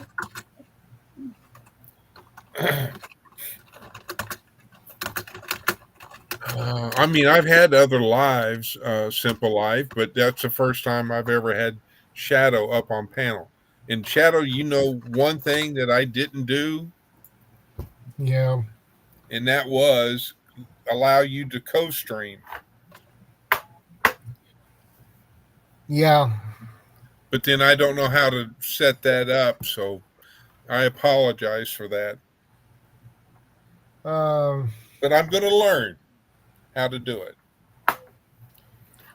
I mean, I've had other lives, Simple Life, but that's the first time I've ever had Shadow up on panel. And Shadow, you know, one thing that I didn't do, Yeah. and that was allow you to co-stream. Yeah. But then I don't know how to set that up, so I apologize for that. Um. But I'm going to learn how to do it.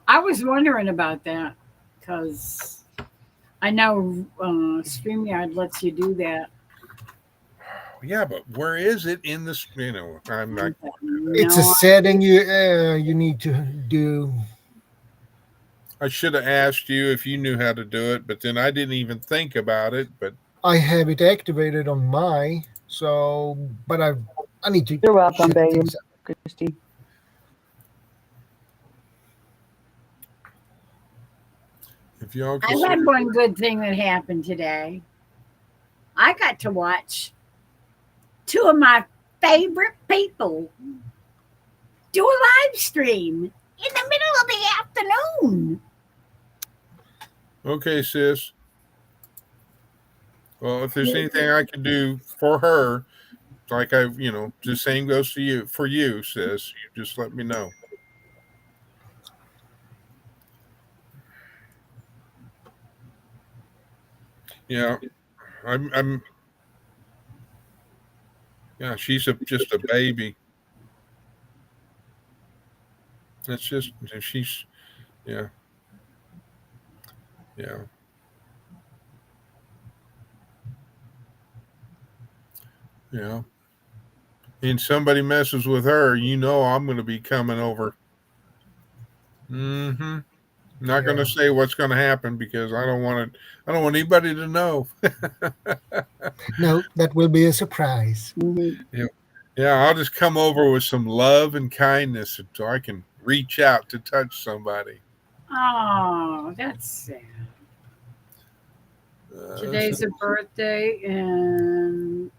I was wondering about that because I know StreamYard lets you do that. Yeah, but where is it in the? You know, I'm not. It's a No, setting you need to do. I should have asked you if you knew how to do it, but then I didn't even think about it. But I have it activated on my, so but I need to You're welcome, check baby. things out. Christy. if y'all I can had see, one good thing that happened today. I got to watch two of my favorite people do a live stream in the middle of the afternoon. okay, sis. Well, if there's anything I can do for her, like the same goes to you for you, sis. You just let me know. Yeah, I'm. Yeah, she's just a baby. That's just she's. Yeah, yeah, yeah. And somebody messes with her, I'm going to be coming over. Mm-hmm. Not going to Yeah. say what's going to happen because I don't want it. I don't want anybody to know. No, that will be a surprise. Mhm. Yeah, yeah. I'll just come over with some love and kindness so I can reach out to touch somebody. Oh, that's sad. Today's her birthday, and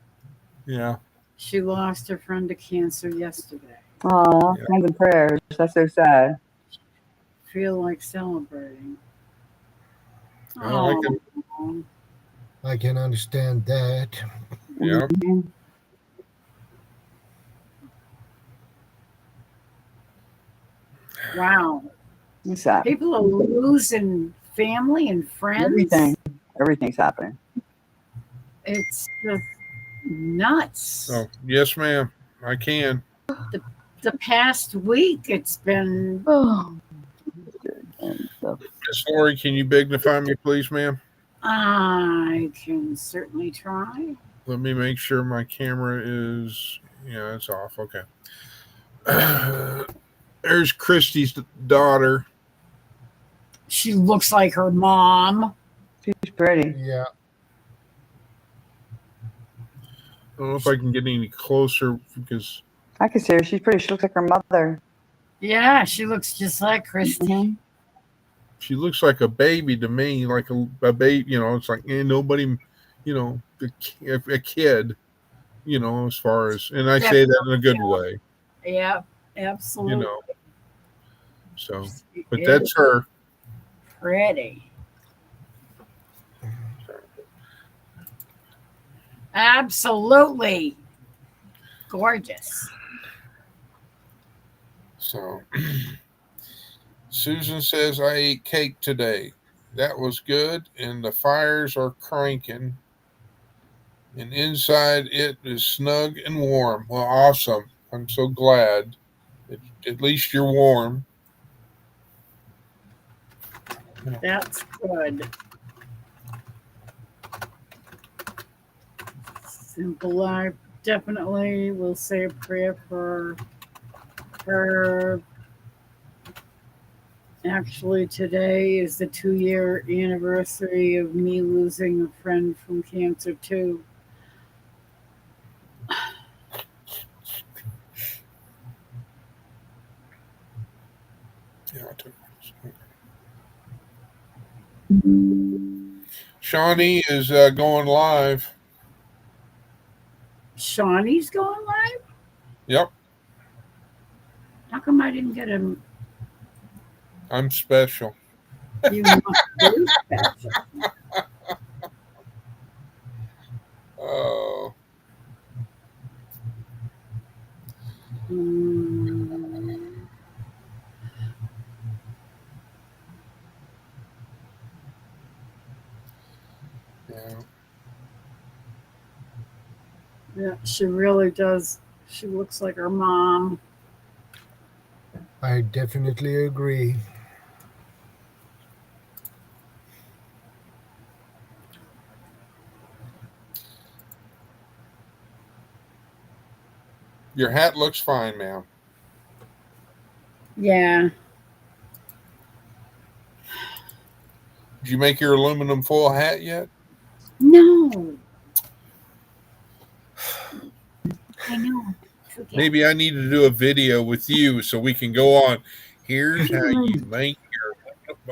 Yeah, she lost her friend to cancer yesterday. Aw, yeah. send the prayers. That's so sad. Feel like celebrating. Well, I Oh, can. I can understand that. Yeah, Mhm. wow. It's sad. People are losing family and friends. Everything. Everything's happening. It's just nuts. oh yes, ma'am. I can. The past week, it's been. Oh, and stuff. Miss Lori, can you magnify me, please, ma'am? I can certainly try. Let me make sure my camera is. Yeah, it's off. Okay. There's Christy's daughter. She looks like her mom. She's pretty. Yeah. I don't know if I can get any closer because I can see her. She's pretty. She looks like her mother. Yeah, she looks just like Christy. Mhm. she looks like a baby to me, like a baby. It's like nobody, a kid. As far as, and I say that in a good way. Yeah, You absolutely. know, so, She but is that's her. pretty. Absolutely gorgeous. So, Susan says I ate cake today. That was good, and the fires are cranking. And inside it is snug and warm. Well, awesome. I'm so glad. At least you're warm. That's good. Simple Life definitely will say a prayer for her. Actually, today is the 2-year anniversary of me losing a friend from cancer, too. Yeah, I took Shawnee is going live. Shawnee's going live? Yep, How come I didn't get him? I'm special. You must be special. Oh, Mm, yeah. yeah, she really does. She looks like her mom. I definitely agree. Your hat looks fine, ma'am. Yeah. Did you make your aluminum foil hat yet? No. I know. Forget. Maybe I need to do a video with you so we can go on. Here's how you make your.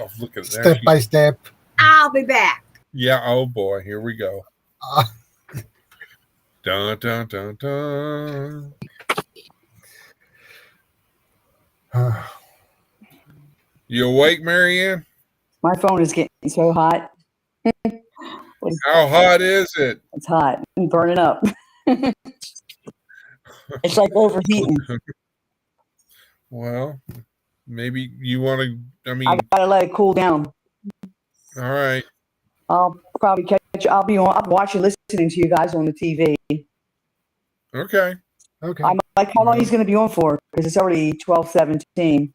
Oh, look at that. Step by step. I'll be back. Yeah. Oh boy. Here we go. Ah, Dun dun dun dun. You awake, Marianne? My phone is getting so hot. How hot is it? It's hot and burning up. It's like overheating. Well, maybe you want to. I mean, I gotta let it cool down. all right. I'll probably catch. I'll watch you listening to you guys on the TV. Okay. Okay. I'm like, how long he's going to be on for? Because it's already 12:17.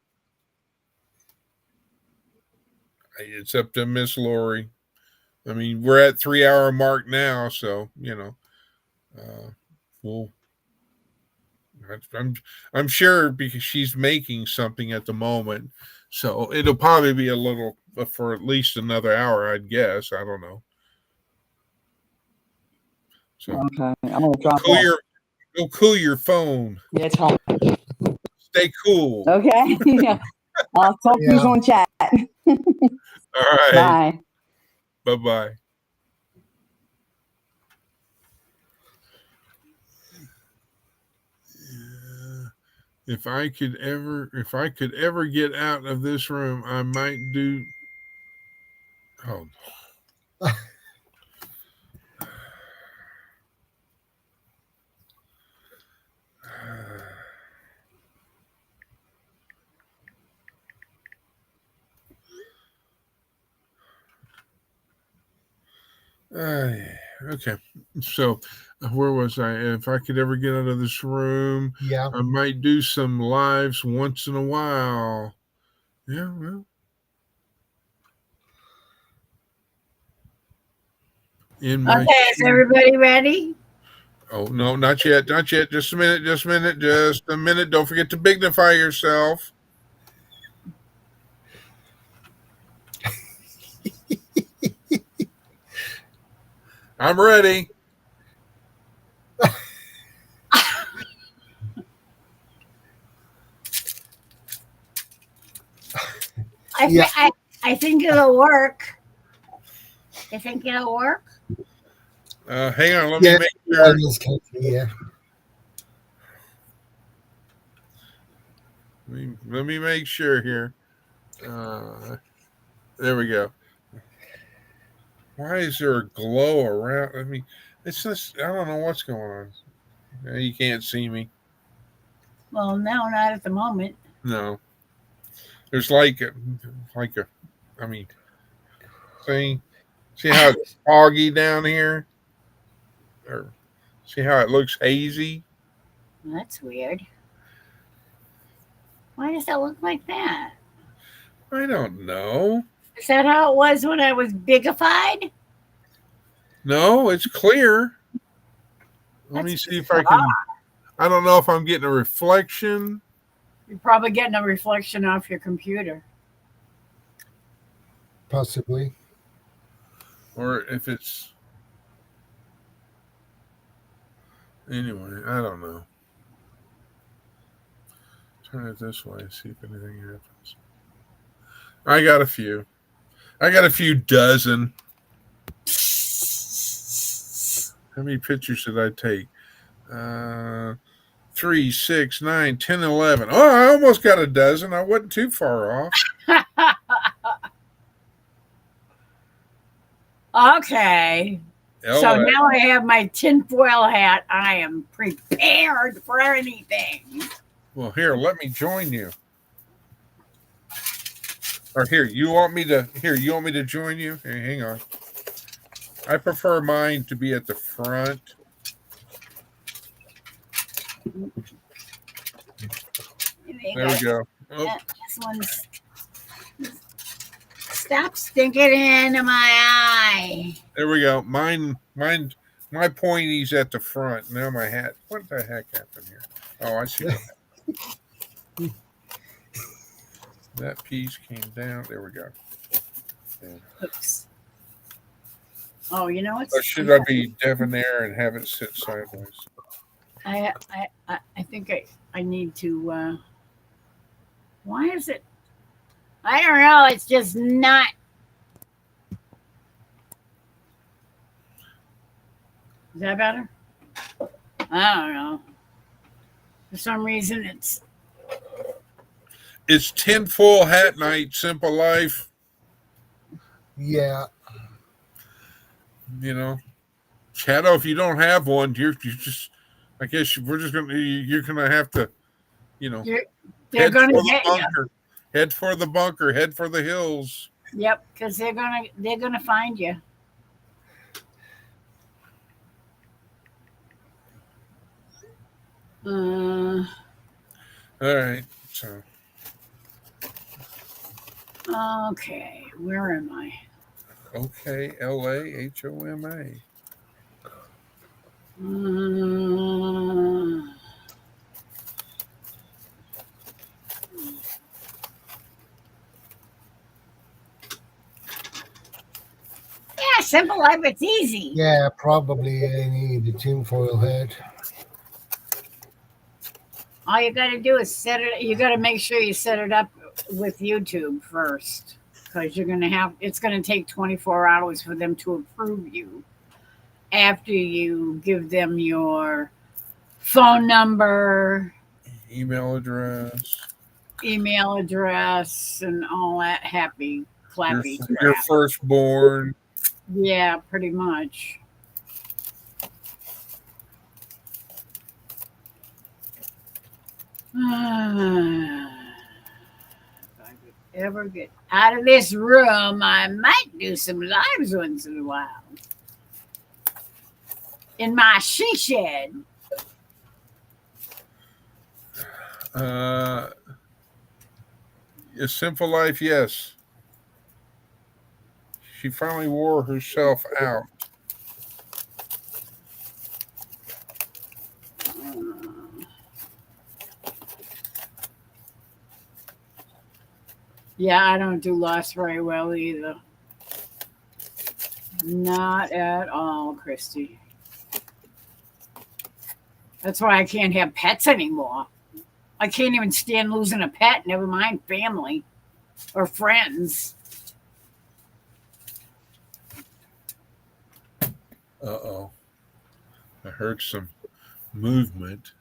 It's up to Miss Lori. I mean, we're at 3-hour mark now, so we'll. I'm sure because she's making something at the moment, so it'll probably be a little for at least another hour, I'd guess. I don't know. So Okay, I'm gonna drop cool off. cool your phone. Yeah, it's hot. Stay cool. Okay. Yeah. I'll talk to you Yeah. on chat. All right. Bye. Bye-bye. If I could ever get out of this room, I might do. Oh. Okay. So, where was I? If I could ever get out of this room, Yeah. I might do some lives once in a while. Yeah, well. Okay, is everybody ready? Oh, no, not yet. Not yet. Just a minute. Just a minute. Don't forget to dignify yourself. I'm ready. I think it'll work. You think it'll work? Hang on. Let me make sure. In this case, yeah. Let me make sure here. There we go. Why is there a glow around? I mean, it's just, I don't know what's going on. You can't see me. Well, no, not at the moment. No. There's like a, I mean, see how it's foggy down here? Or see how it looks hazy? That's weird. Why does that look like that? I don't know. Is that how it was when I was bigified? No, it's clear. Let me see if I can. I don't know if I'm getting a reflection. You're probably getting a reflection off your computer. Possibly. Or if it's. Anyway, I don't know. Turn it this way, see if anything happens. I got a few dozen. How many pictures did I take? 3, 6, 9, 10, 11. Oh, I almost got a dozen. I wasn't too far off. Okay. So now I have my tinfoil hat. I am prepared for anything. Well, here, let me join you. Or here, you want me to join you? Hey, hang on. I prefer mine to be at the front. There we go. Oh. This one's stop sticking into my eye. There we go. My pointy's at the front. Now my hat. What the heck happened here? Oh, I see. That piece came down. There we go. Oops. Oh, you know what? Or should I be debonair and have it sit sideways? I think I need to. Why is it? I don't know. It's just not. Is that better? I don't know. For some reason, It's tinfoil hat night, simple life. Yeah. You know, Shadow. If you don't have one, you're just. I guess you're gonna have to. You know. They're going to get you. Head for the bunker. Head for the hills. Yep, because they're gonna find you. Uh, All right. So okay, where am I? okay, LAHOMA. Uh, yeah, simple life. It's easy. Yeah, probably I need the tinfoil hat. All you got to do is set it. You got to make sure you set it up with YouTube first, because you're gonna have. It's gonna take 24 hours for them to approve you. After you give them your phone number, Email address. email address, and all that happy Your clappy your crap. firstborn. Yeah, pretty much. If I could ever get out of this room, I might do some lives once in a while. In my she shed. A simple life, yes. She finally wore herself out. Yeah, I don't do loss very well either. Not at all, Christy. That's why I can't have pets anymore. I can't even stand losing a pet, never mind family or friends. Uh-oh. I heard some movement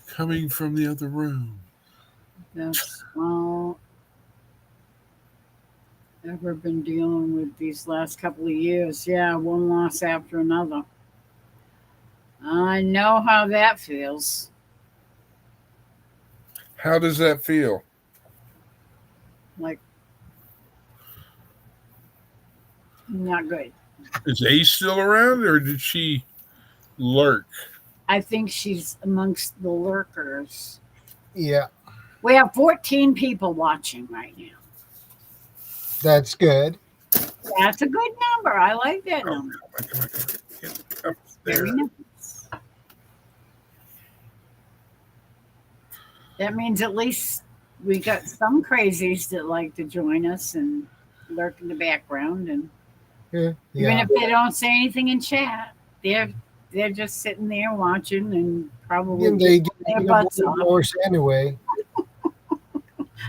coming from the other room. That's all ever been dealing with these last couple of years. Yeah, one loss after another. I know how that feels. How does that feel? Like, not good. Is Ace still around or did she lurk? I think she's amongst the lurkers. Yeah, We have 14 people watching right now. that's good. That's a good number. I like that number. Come on. Get up Very there. nice. That means at least we got some crazies that like to join us and lurk in the background, and Yeah, even yeah. if they don't say anything in chat, they're just sitting there watching and probably And they giggling their get butts a off, horse anyway.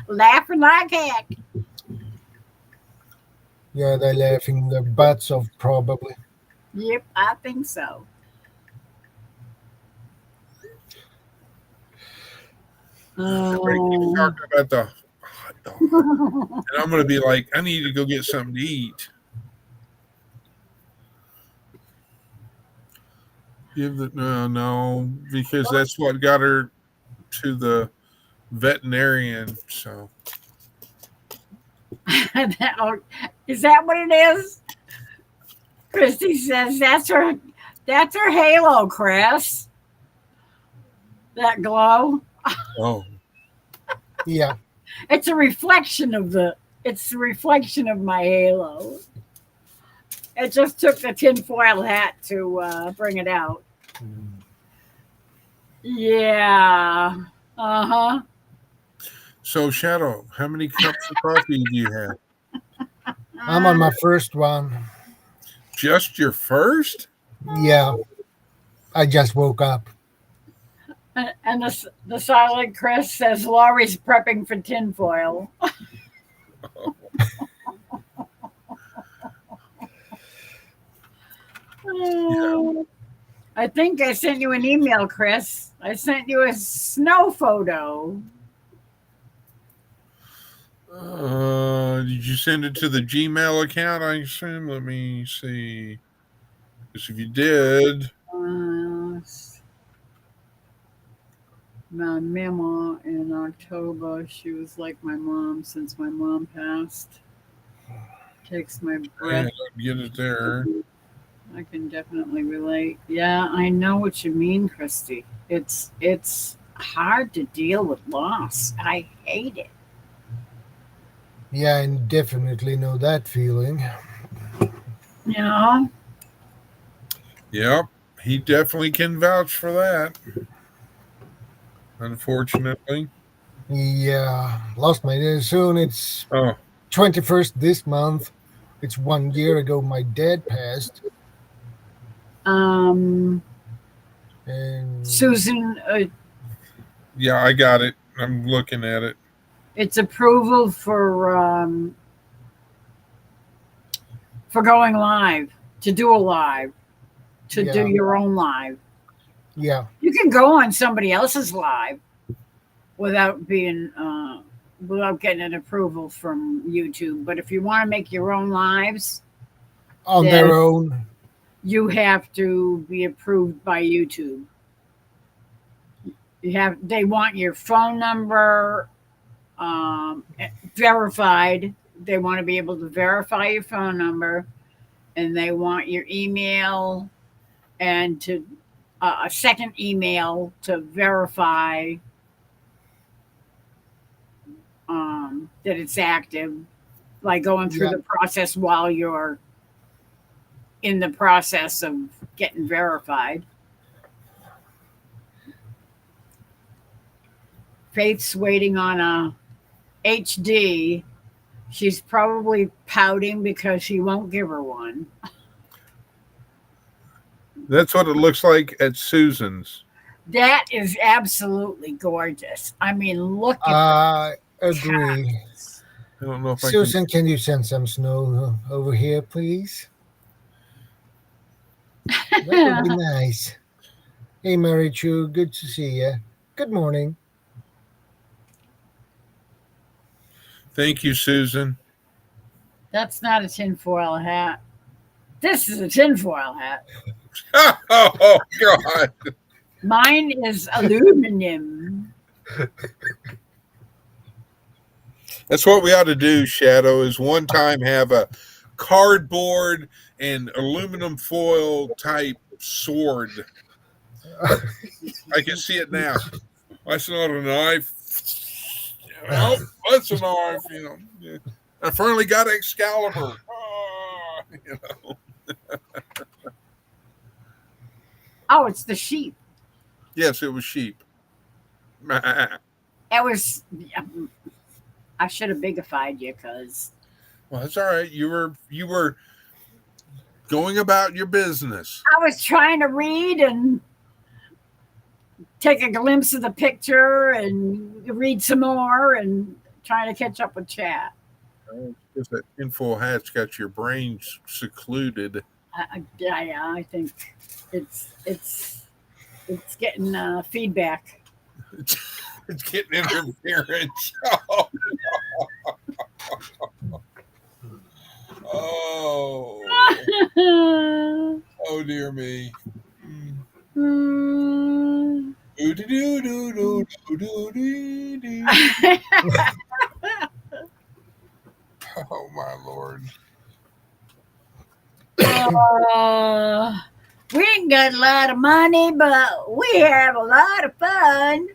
laughing like heck. Yeah, they're laughing their butts off probably. Yep, I think so. Everybody keeps talking about the hot dog. And I'm going to be like, I need to go get something to eat. Give the no, because that's what got her to the veterinarian. So Is that what it is? Christy says that's her halo, Chris. That glow. oh, Yeah, It's a reflection of my halo. It just took the tinfoil hat to bring it out. Yeah. Uh-huh. so Shadow, how many cups of coffee do you have? I'm on my first one. Just your first? Yeah, I just woke up. And the silent Chris says Laurie's prepping for tinfoil. I think I sent you an email, Chris. I sent you a snow photo. Did you send it to the Gmail account? I assume. Let me see. Because if you did, My mama in October, she was like my mom since my mom passed. Takes my I breath. don't get it there. I can definitely relate. Yeah, I know what you mean, Christy. It's hard to deal with loss. I hate it. Yeah, I definitely know that feeling. You know? Yep, he definitely can vouch for that. Unfortunately. Yeah, lost my dad soon. It's Oh, 21st this month. It's 1 year ago my dad passed. Um, And Susan, yeah, I got it. I'm looking at it. it's approval for going live, to do a live, to do yeah, your own live. yeah. You can go on somebody else's live without being without getting an approval from YouTube. But if you want to make your own lives, On their then own. you have to be approved by YouTube. They want your phone number verified. They want to be able to verify your phone number, and they want your email and to a second email to verify that it's active, like going through Yeah. the process while you're in the process of getting verified. Faith's waiting on a HD. She's probably pouting because she won't give her one. That's what it looks like at Susan's. That is absolutely gorgeous. I mean, look at the I agree. colors. I don't know if I can. Susan, can you send some snow over here, please? That would be nice. Hey, Mary Chu, good to see you. Good morning. Thank you, Susan. That's not a tinfoil hat. This is a tinfoil hat. Oh God. Mine is aluminum. That's what we ought to do, Shadow, is one time have a cardboard and aluminum foil type sword. I can see it now. That's not a knife. Oh, that's a knife, you know. Yeah. I finally got Excalibur. Ah, you know. Oh, it's the sheep. Yes, it was sheep. Well, It was. I should have bigified you because that's all right. You were going about your business. I was trying to read and take a glimpse of the picture and read some more and trying to catch up with chat. Just that tinfoil hat's got your brain secluded. I think it's getting feedback. It's getting interference. Oh, oh dear me. Mm. Ooh-dee-doo-doo-doo-doo-doo-dee-dee. Oh my lord. We ain't got a lot of money, but we have a lot of fun.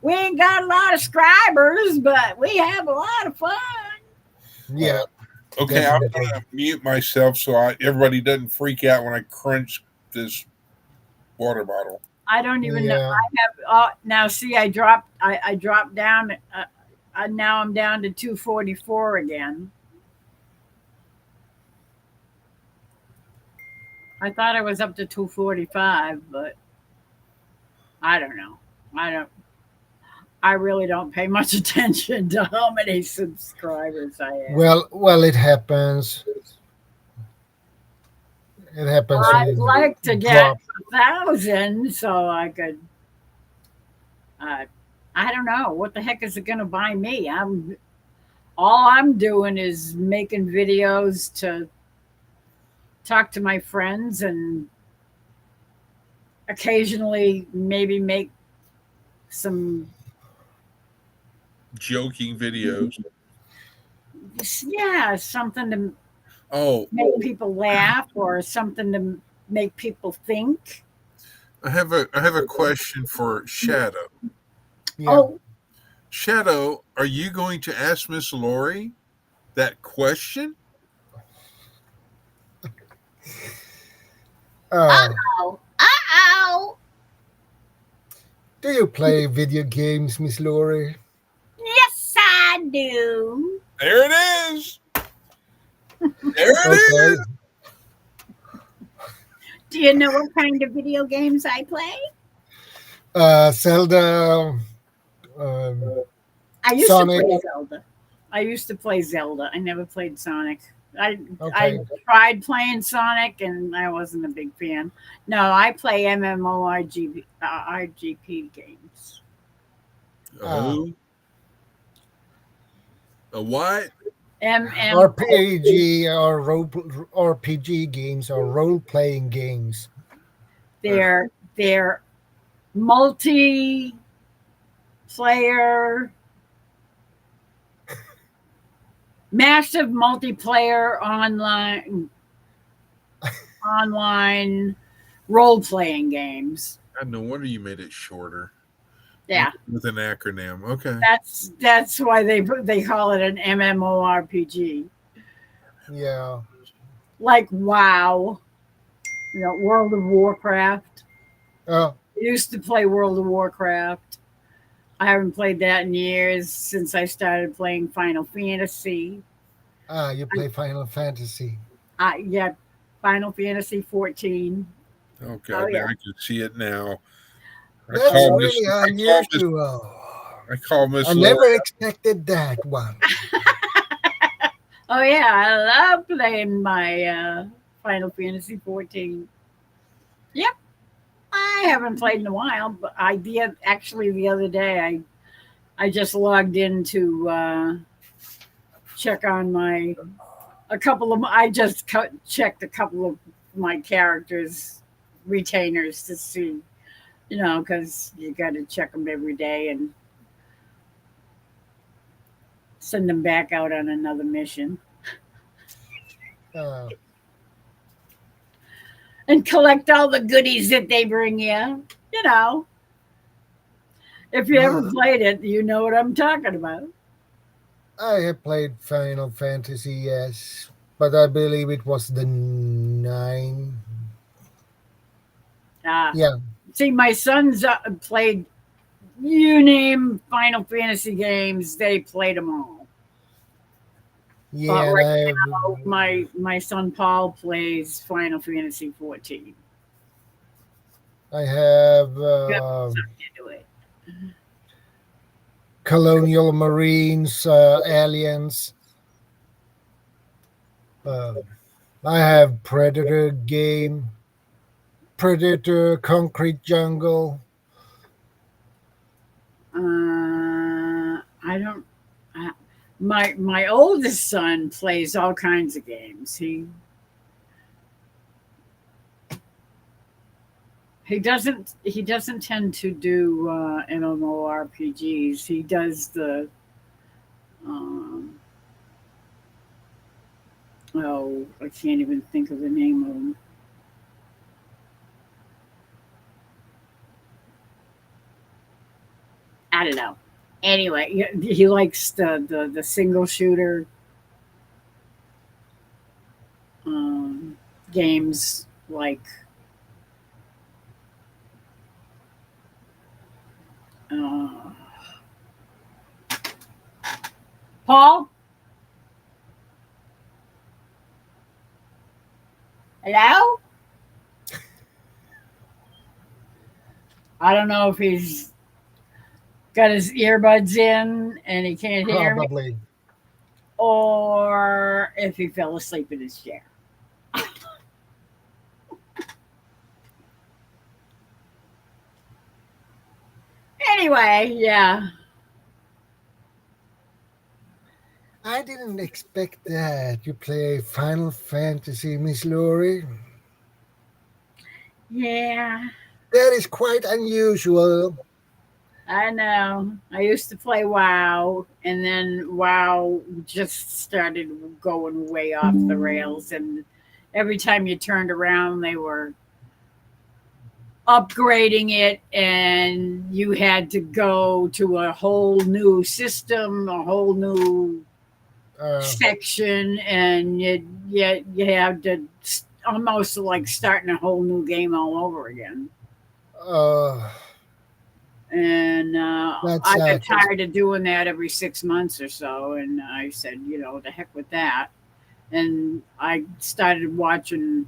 We ain't got a lot of subscribers, but we have a lot of fun. Yeah. Okay, I'm Definitely. gonna mute myself so everybody doesn't freak out when I crunch this water bottle. I don't even know. Yeah. I have now. See, I dropped down. Now I'm down to 244 again. I thought I was up to 245, but I don't know. I don't. I really don't pay much attention to how many subscribers I have. Well, it happens. It happens. I'd You like to get drop. 1,000 so I could. I don't know what the heck is it going to buy me. All I'm doing is making videos to talk to my friends and occasionally maybe make some, Joking videos. yeah, something to Oh, make people laugh or something to make people think. I have a question for Shadow. Yeah. Oh, Shadow, are you going to ask Miss Lori that question? Uh, oh, oh. do you play video games, Miss Lori? Yes, I do. There it is. There it Okay. is. Do you know what kind of video games I play? Zelda, I used to Sonic. play Zelda. I used to play Zelda. I never played Sonic. I Okay. tried playing Sonic and I wasn't a big fan. No, I play MMORPG RGP games. Uh, Oh, a what? MM RPG or RPG games or role playing games. they're multiplayer massive multiplayer online role playing games. I no wonder you made it shorter Yeah. with an acronym. Okay. That's why they call it an MMORPG. Yeah. Like WoW, World of Warcraft. Oh, I used to play World of Warcraft. I haven't played that in years since I started playing Final Fantasy. you play Final Fantasy. Yeah, Final Fantasy 14. Oh Oh God, now yeah. I can see it now. I That's call Miss. really I call Miss. unusual. I call Miss I Lori. never expected that one. Oh yeah, I love playing my Final Fantasy 14. Yep. I haven't played in a while, but I did actually the other day. I just logged in to check on a couple of. I just checked a couple of my characters retainers to see, because you got to check them every day and send them back out on another mission Uh, and collect all the goodies that they bring you. You know, if you ever played it, you know what I'm talking about. I have played Final Fantasy, yes, but I believe it was the 9. Uh, Yeah, See, my sons played. You name Final Fantasy games, they played them all. But yeah, and right I have, now, my son Paul plays Final Fantasy 14. I have Got sucked into it. Colonial Marines, Aliens. Uh, I have Predator game, Predator, Concrete Jungle. I don't. My oldest son plays all kinds of games. He doesn't tend to do MMORPGs. He does the um, I can't even think of the name of them. I don't know. Anyway, he likes the single shooter um, games like uh, Paul. Hello. I don't know if he's got his earbuds in and he can't hear me, Probably. or if he fell asleep in his chair. Anyway, yeah. I didn't expect that. You play Final Fantasy, Miss Lori. Yeah. That is quite unusual. I know. I used to play WoW, and then WoW just started going way off the rails. And every time you turned around, they were upgrading it, and you had to go to a whole new system, a whole new section, and you had to almost like starting a whole new game all over again. uh, And that's I got tired of doing that every 6 months or so, and I said, the heck with that. And I started watching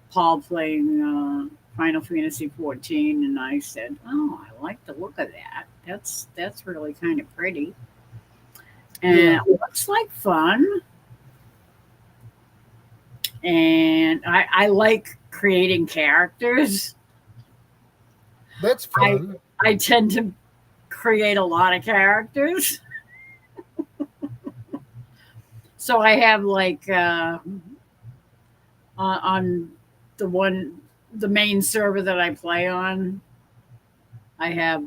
Paul playing Final Fantasy 14, and I said, "Oh, I like the look of that. That's really kind of pretty, and Yeah. it looks like fun." And I like creating characters. That's fun. I tend to create a lot of characters. So I have like on the main server that I play on, I have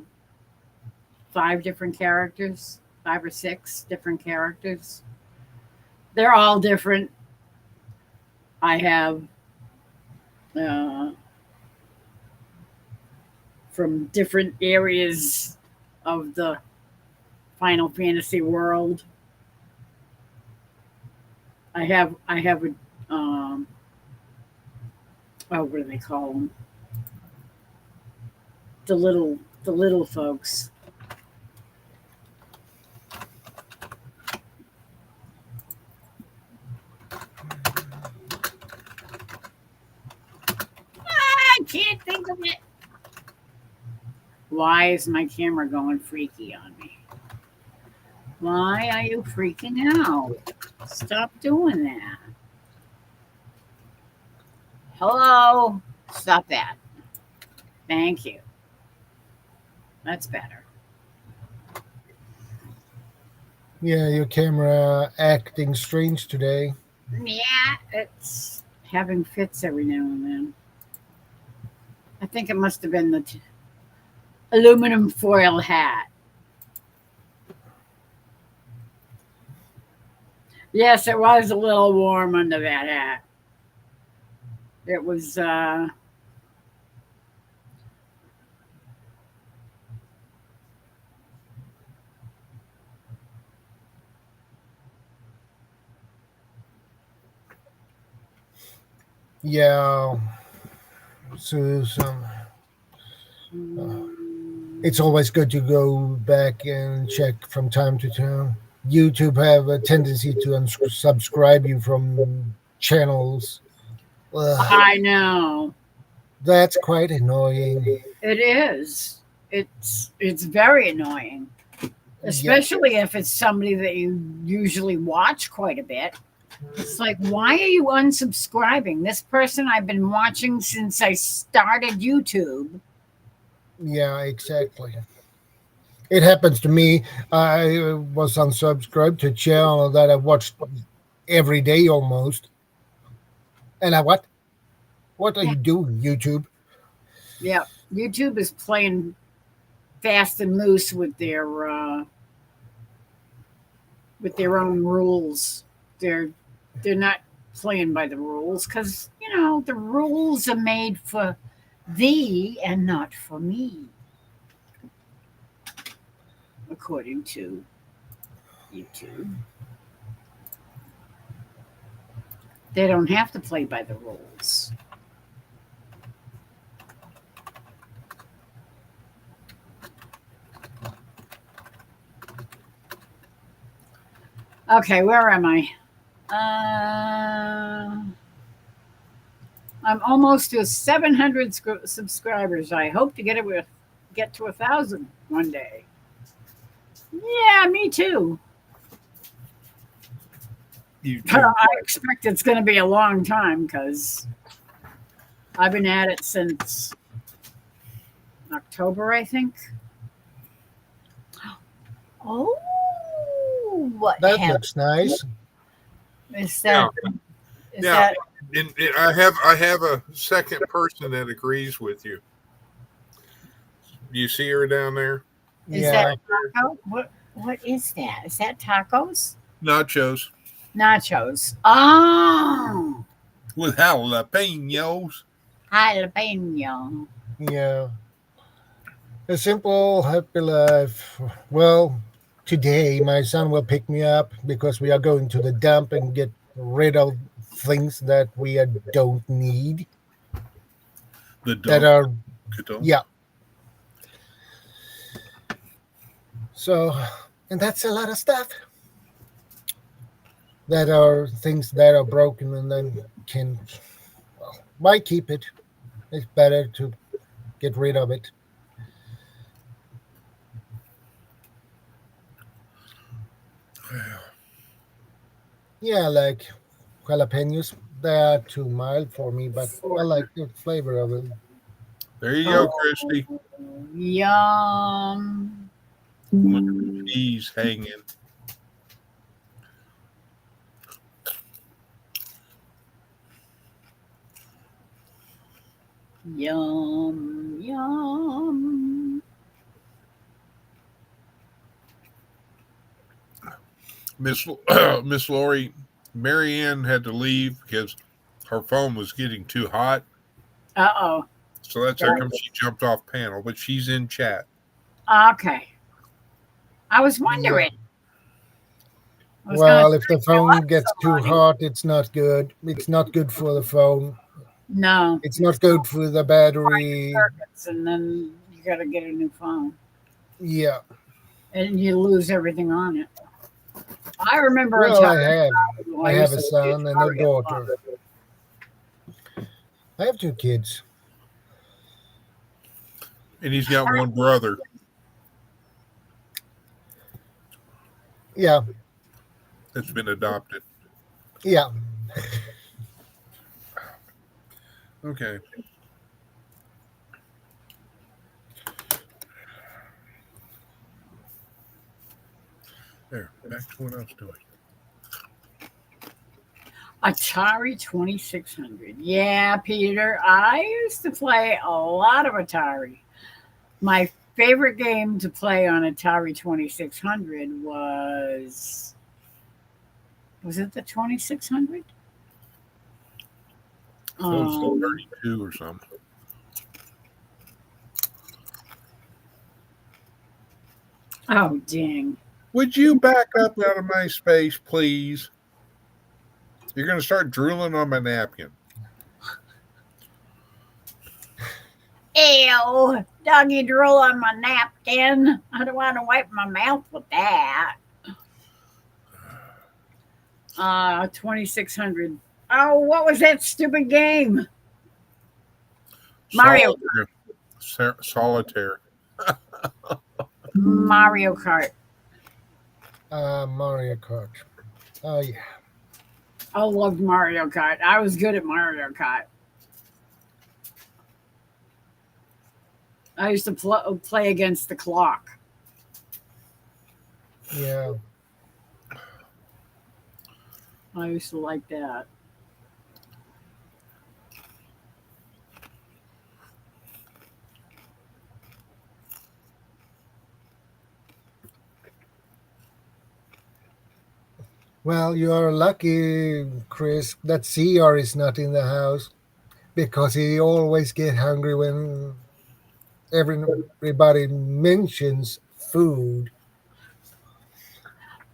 5 different characters, 5 or 6 different characters. They're all different. I have uh, from different areas of the Final Fantasy world. I have a what do they call them? The little folks. I can't think of it. Why is my camera going freaky on me? Why are you freaking out? Stop doing that. Hello? Stop that. Thank you. That's better. Yeah, your camera acting strange today. Yeah, it's having fits every now and then. I think it must have been the aluminum foil hat. Yes, it was a little warm under that hat. It was Yeah. So it's always good to go back and check from time to time. YouTube have a tendency to unsubscribe you from channels. Ugh, I know. that's quite annoying. It is. It's very annoying, Yeah, especially if it's somebody that you usually watch quite a bit. It's like, why are you unsubscribing? This person I've been watching since I started YouTube. yeah, exactly. It happens to me. I was unsubscribed to a channel that I watched every day almost. And I what? What are Yeah. you doing, YouTube? Yeah. YouTube is playing fast and loose with their own rules. They're not playing by the rules because the rules are made for thee and not for me, according to YouTube. They don't have to play by the rules. Okay, where am I? I'm almost to 700 subscribers. I hope to get to 1,000 one day. Yeah, me too. I expect it's going to be a long time because I've been at it since October, I think. Oh, what That looks nice. is that? Yeah. Is Yeah. that? And I have a second person that agrees with you. You see her down there? Is Yeah, that taco? What is that? Is that tacos? Nachos Nachos. Oh, with jalapenos. jalapeno. yeah. A simple happy life. Well, today my son will pick me up because we are going to the dump and get rid of things that we don't need. The That dump. are, Caton. yeah. So, and that's a lot of stuff that are things that are broken and then can, well, why keep it? It's better to get rid of it. Yeah, like jalapenos. They are too mild for me, but I like the flavor of them. There you go, Oh, Christy. yum. Look at the peas hanging. Yum, yum. Miss Miss Lori, Marianne had to leave because her phone was getting too hot. Uh-oh. So that's how come she jumped off panel, but she's in chat. Okay. I was Yeah. wondering. I was going to Well, if the tell phone up gets too somebody. hot, it's not good. It's not good for the phone. No. It's not good for the battery. Circuits, and then you got to get a new phone. Yeah. And you lose everything on it. I remember a Well, time I have used a to use son and a Atari a lot. daughter. I have two kids. And he's got one brother. Yeah. That's been adopted. Yeah. Okay. There, back to what I was doing. Atari 2600. Yeah, Peter. I used to play a lot of Atari. My favorite game to play on Atari 2600 was it the 2600? I thought it was the 32 or something. Oh, dang. Would you back up out of my space, please? You're going to start drooling on my napkin. Ew, doggy drool on my napkin. I don't want to wipe my mouth with that. 2600. Oh, what was that stupid game? Mario Solitaire. Mario Kart. Mario Kart. Oh, yeah. I loved Mario Kart. I was good at Mario Kart. I used to play against the clock. Yeah. I used to like that. Well, you are lucky, Chris, that CR is not in the house because he always get hungry when everybody mentions food.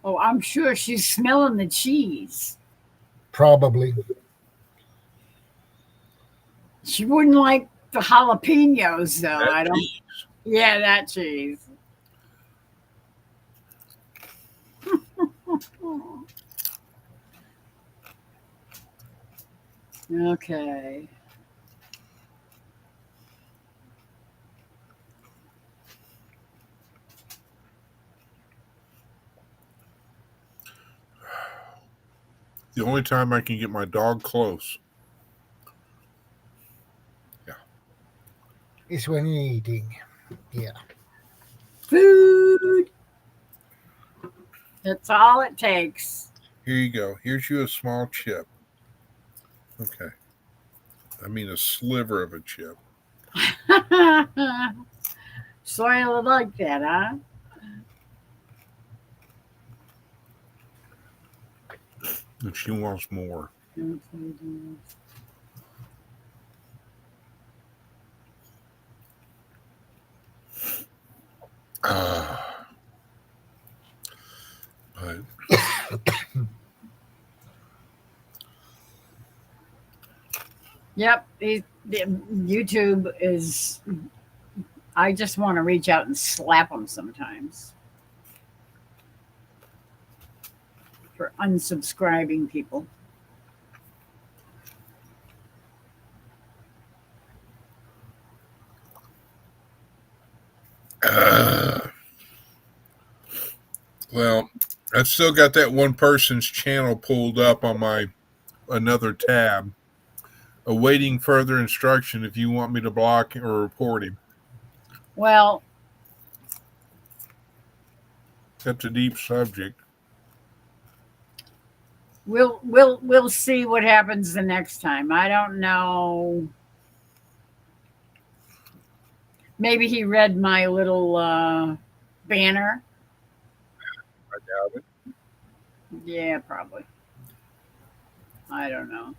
Oh, I'm sure she's smelling the cheese. Probably. She wouldn't like the jalapenos, though. That I don't. cheese. Yeah, that cheese. Okay. The only time I can get my dog close. Yeah. It's when you're eating. Yeah. Food. That's all it takes. Here you go. Here's you a small chip. Okay. I mean a sliver of a chip. Soil it like that, huh? And she wants more. But Yep. YouTube is. I just want to reach out and slap them sometimes for unsubscribing people. well, I've still got that one person's channel pulled up on my another tab, awaiting further instruction if you want me to block or report him. Well, That's a deep subject. we'll see what happens the next time. I don't know. Maybe he read my little banner. I doubt it. Yeah, probably. I don't know.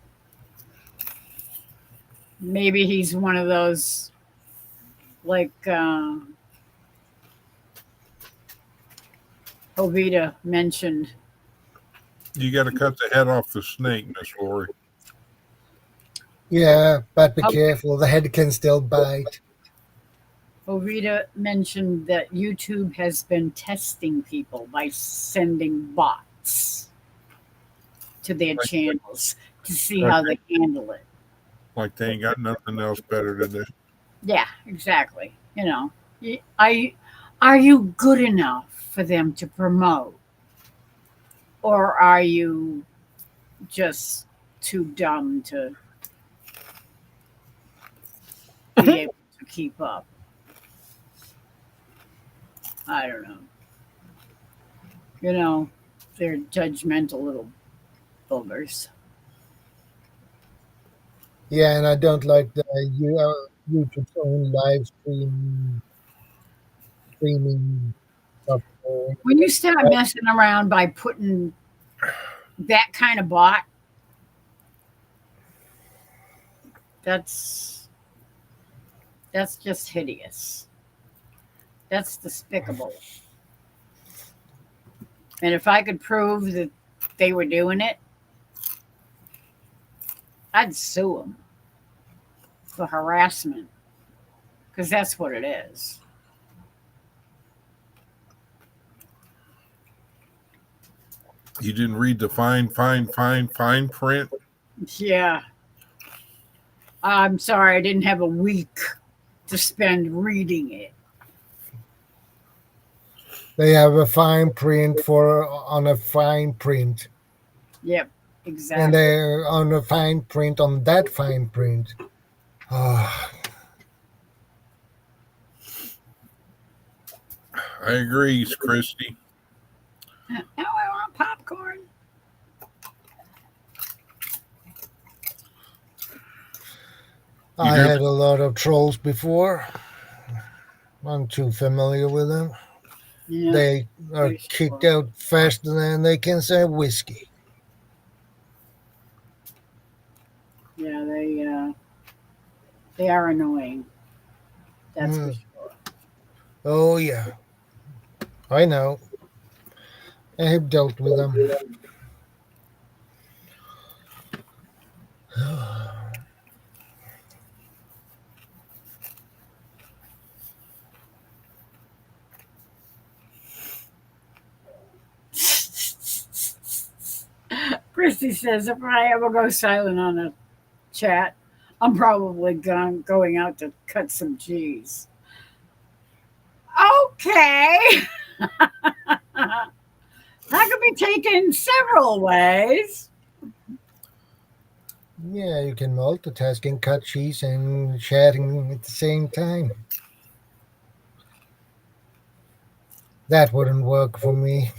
Maybe he's one of those like Ovita mentioned. You got to cut the head off the snake, Miss Lori. Yeah, but be Oh. careful. The head can still bite. Ovita mentioned that YouTube has been testing people by sending bots to their channels to see how they handle it. Like they ain't got nothing else better to do. Yeah, exactly. You know, are you good enough for them to promote, or are you just too dumb to be able to keep up? I don't know. You know, they're judgmental little buggers. Yeah, and I don't like the YouTube's own streaming stuff. When you start messing around by putting that kind of bot, that's just hideous. That's despicable. And if I could prove that they were doing it, I'd sue them for harassment, because that's what it is. You didn't read the fine print? Yeah. I'm sorry, I didn't have a week to spend reading it. They have a fine print on a fine print, Yep, and exactly. they're on a fine print on that fine print. Ah, I agree, Christy. Now I want popcorn. I had a lot of trolls before. I'm too familiar with them. Yeah. They are kicked out faster than they can say whiskey. Yeah, they are annoying. That's for sure. Oh yeah, I know. I have dealt with them. Christy says, if I ever go silent on a chat, I'm probably going out to cut some cheese. Okay. That could be taken several ways. Yeah, you can multitask and cut cheese and chatting at the same time. That wouldn't work for me.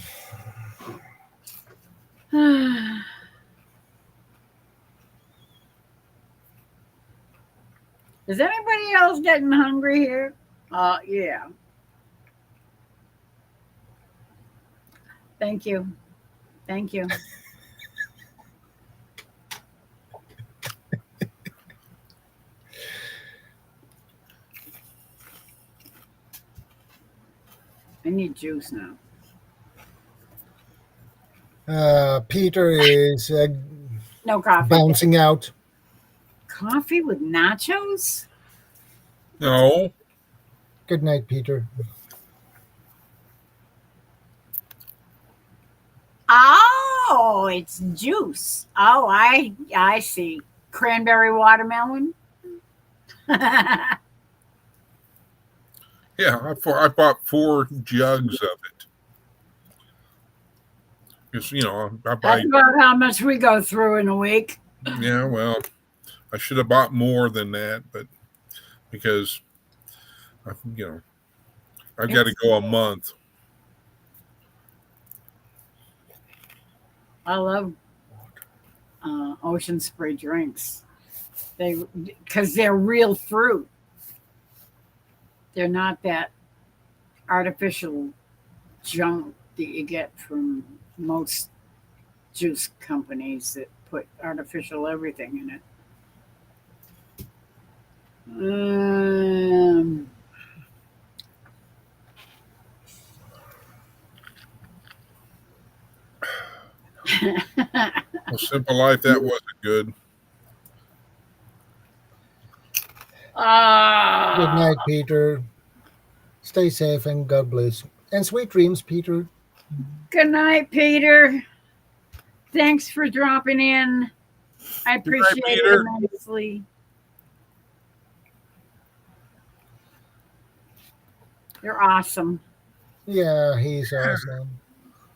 Is anybody else getting hungry here? Yeah. Thank you. Thank you. I need juice now. Peter is No coffee. bouncing out. Coffee with nachos? No. Good night, Peter. Oh, it's juice. Oh, I see. Cranberry watermelon. Yeah, I bought 4 jugs of it. Because, I buy, That's about how much we go through in a week. yeah, well, I should have bought more than that, but because, I got to go a month. I love ocean spray drinks. Because they're real fruit. They're not that artificial junk that you get from most juice companies that put artificial everything in it. Um, Well, Simple Life, that wasn't good. Good Ah, night, Peter. Stay safe and God bless. And sweet dreams, Peter. good night, Peter. Thanks for dropping in. I Good night, appreciate it Peter. immensely. You're awesome. Yeah, he's awesome.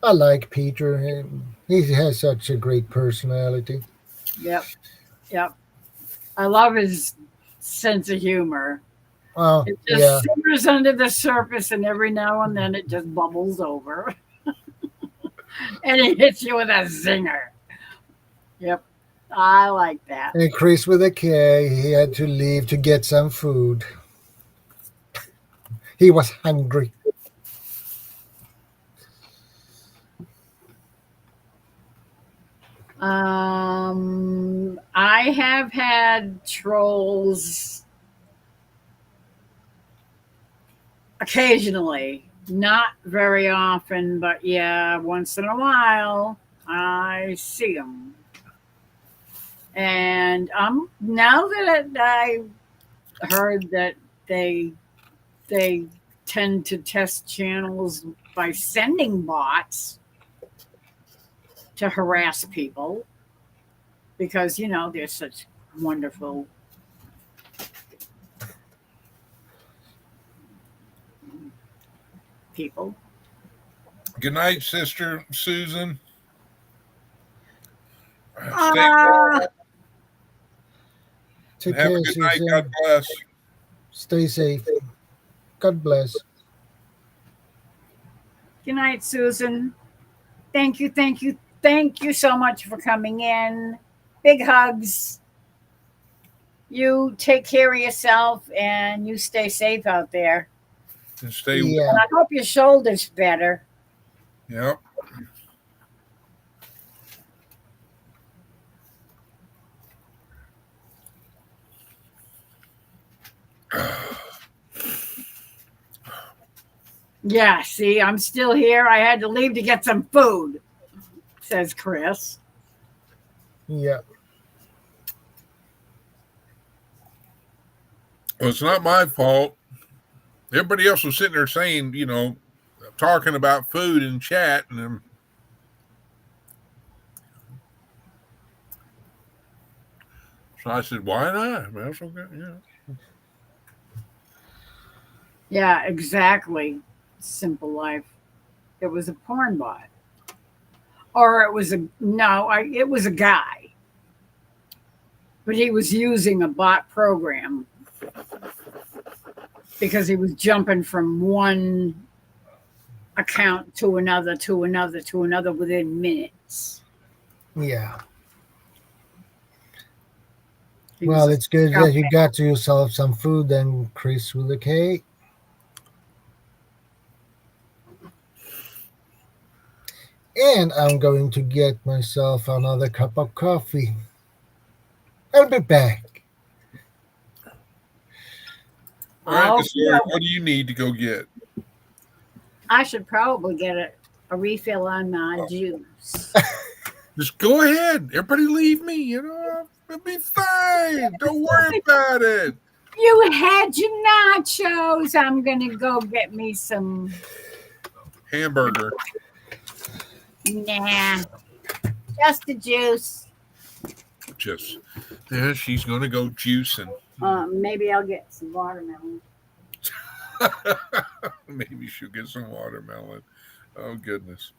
I like Peter. He has such a great personality. Yep. Yep. I love his sense of humor. Oh, It yeah. just simmers under the surface, and every now and then it just bubbles over. And it hits you with a zinger. Yep. I like that. And Chris with a K, he had to leave to get some food. He was hungry. I have had trolls occasionally, not very often, but yeah, once in a while I see them. And now that I heard that they they tend to test channels by sending bots to harass people because they're such wonderful people. Good night, Sister Susan. Stay Ah, warm. Take Have a care, good night. Susan. God bless. Stay safe. God bless. good night, Susan. Thank you, thank you, thank you so much for coming in. Big hugs. You take care of yourself and you stay safe out there. And stay Yeah. warm. I hope your shoulder's better. Yep. Yeah, see, I'm still here. I had to leave to get some food, says Chris. Yeah. Well, it's not my fault. Everybody else was sitting there saying, talking about food in chat, and so I said, "Why not? That's okay." Yeah. Yeah, exactly. Simple life. It was a porn bot. Or it was it was a guy. But he was using a bot program because he was jumping from one account to another, to another, to another within minutes. Yeah. He Well, was it's good that you got to yourself some food then, Chris with a K. And I'm going to get myself another cup of coffee. I'll be back. All right, Oh, Miss Lori, what do you need to go get? I should probably get a refill on my Oh. juice. Just go ahead. Everybody leave me. It'll be fine. Don't worry about it. You had your nachos. I'm gonna go get me some. Hamburger. Nah, just the juice. Just yeah, she's gonna go juicing. Maybe I'll get some watermelon. Maybe she'll get some watermelon. Oh goodness.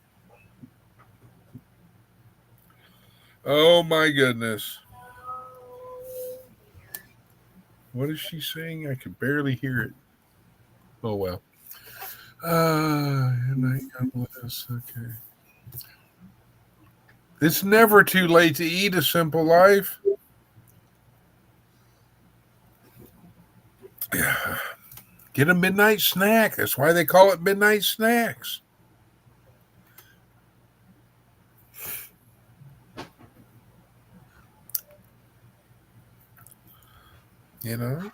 Oh my goodness. What is she saying? I can barely hear it. Oh well. And I got this. Okay. It's never too late to eat a simple life. Get a midnight snack. That's why they call it midnight snacks. You know?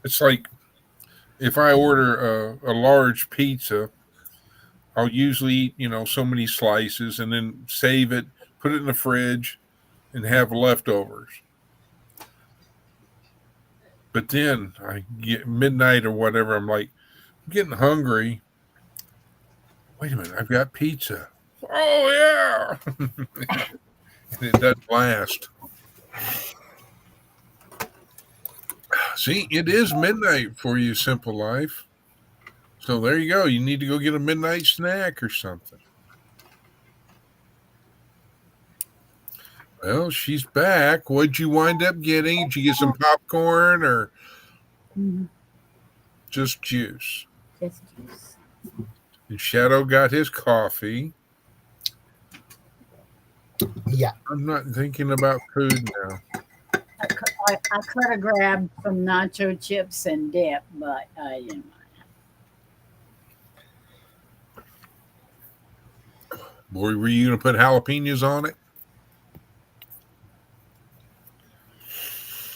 It's like if I order a large pizza, I'll usually eat, so many slices and then save it, put it in the fridge, and have leftovers. But then I get midnight or whatever, I'm like, I'm getting hungry. Wait a minute, I've got pizza. Oh, yeah. And it doesn't last. See, it is midnight for you, Simple Life. So there you go. You need to go get a midnight snack or something. Well, she's back. What'd you wind up getting? Did you get some popcorn or just juice? Just juice. And Shadow got his coffee. Yeah. I'm not thinking about food now. I could have grabbed some nacho chips and dip, but I didn't. Boy, were you going to put jalapenos on it?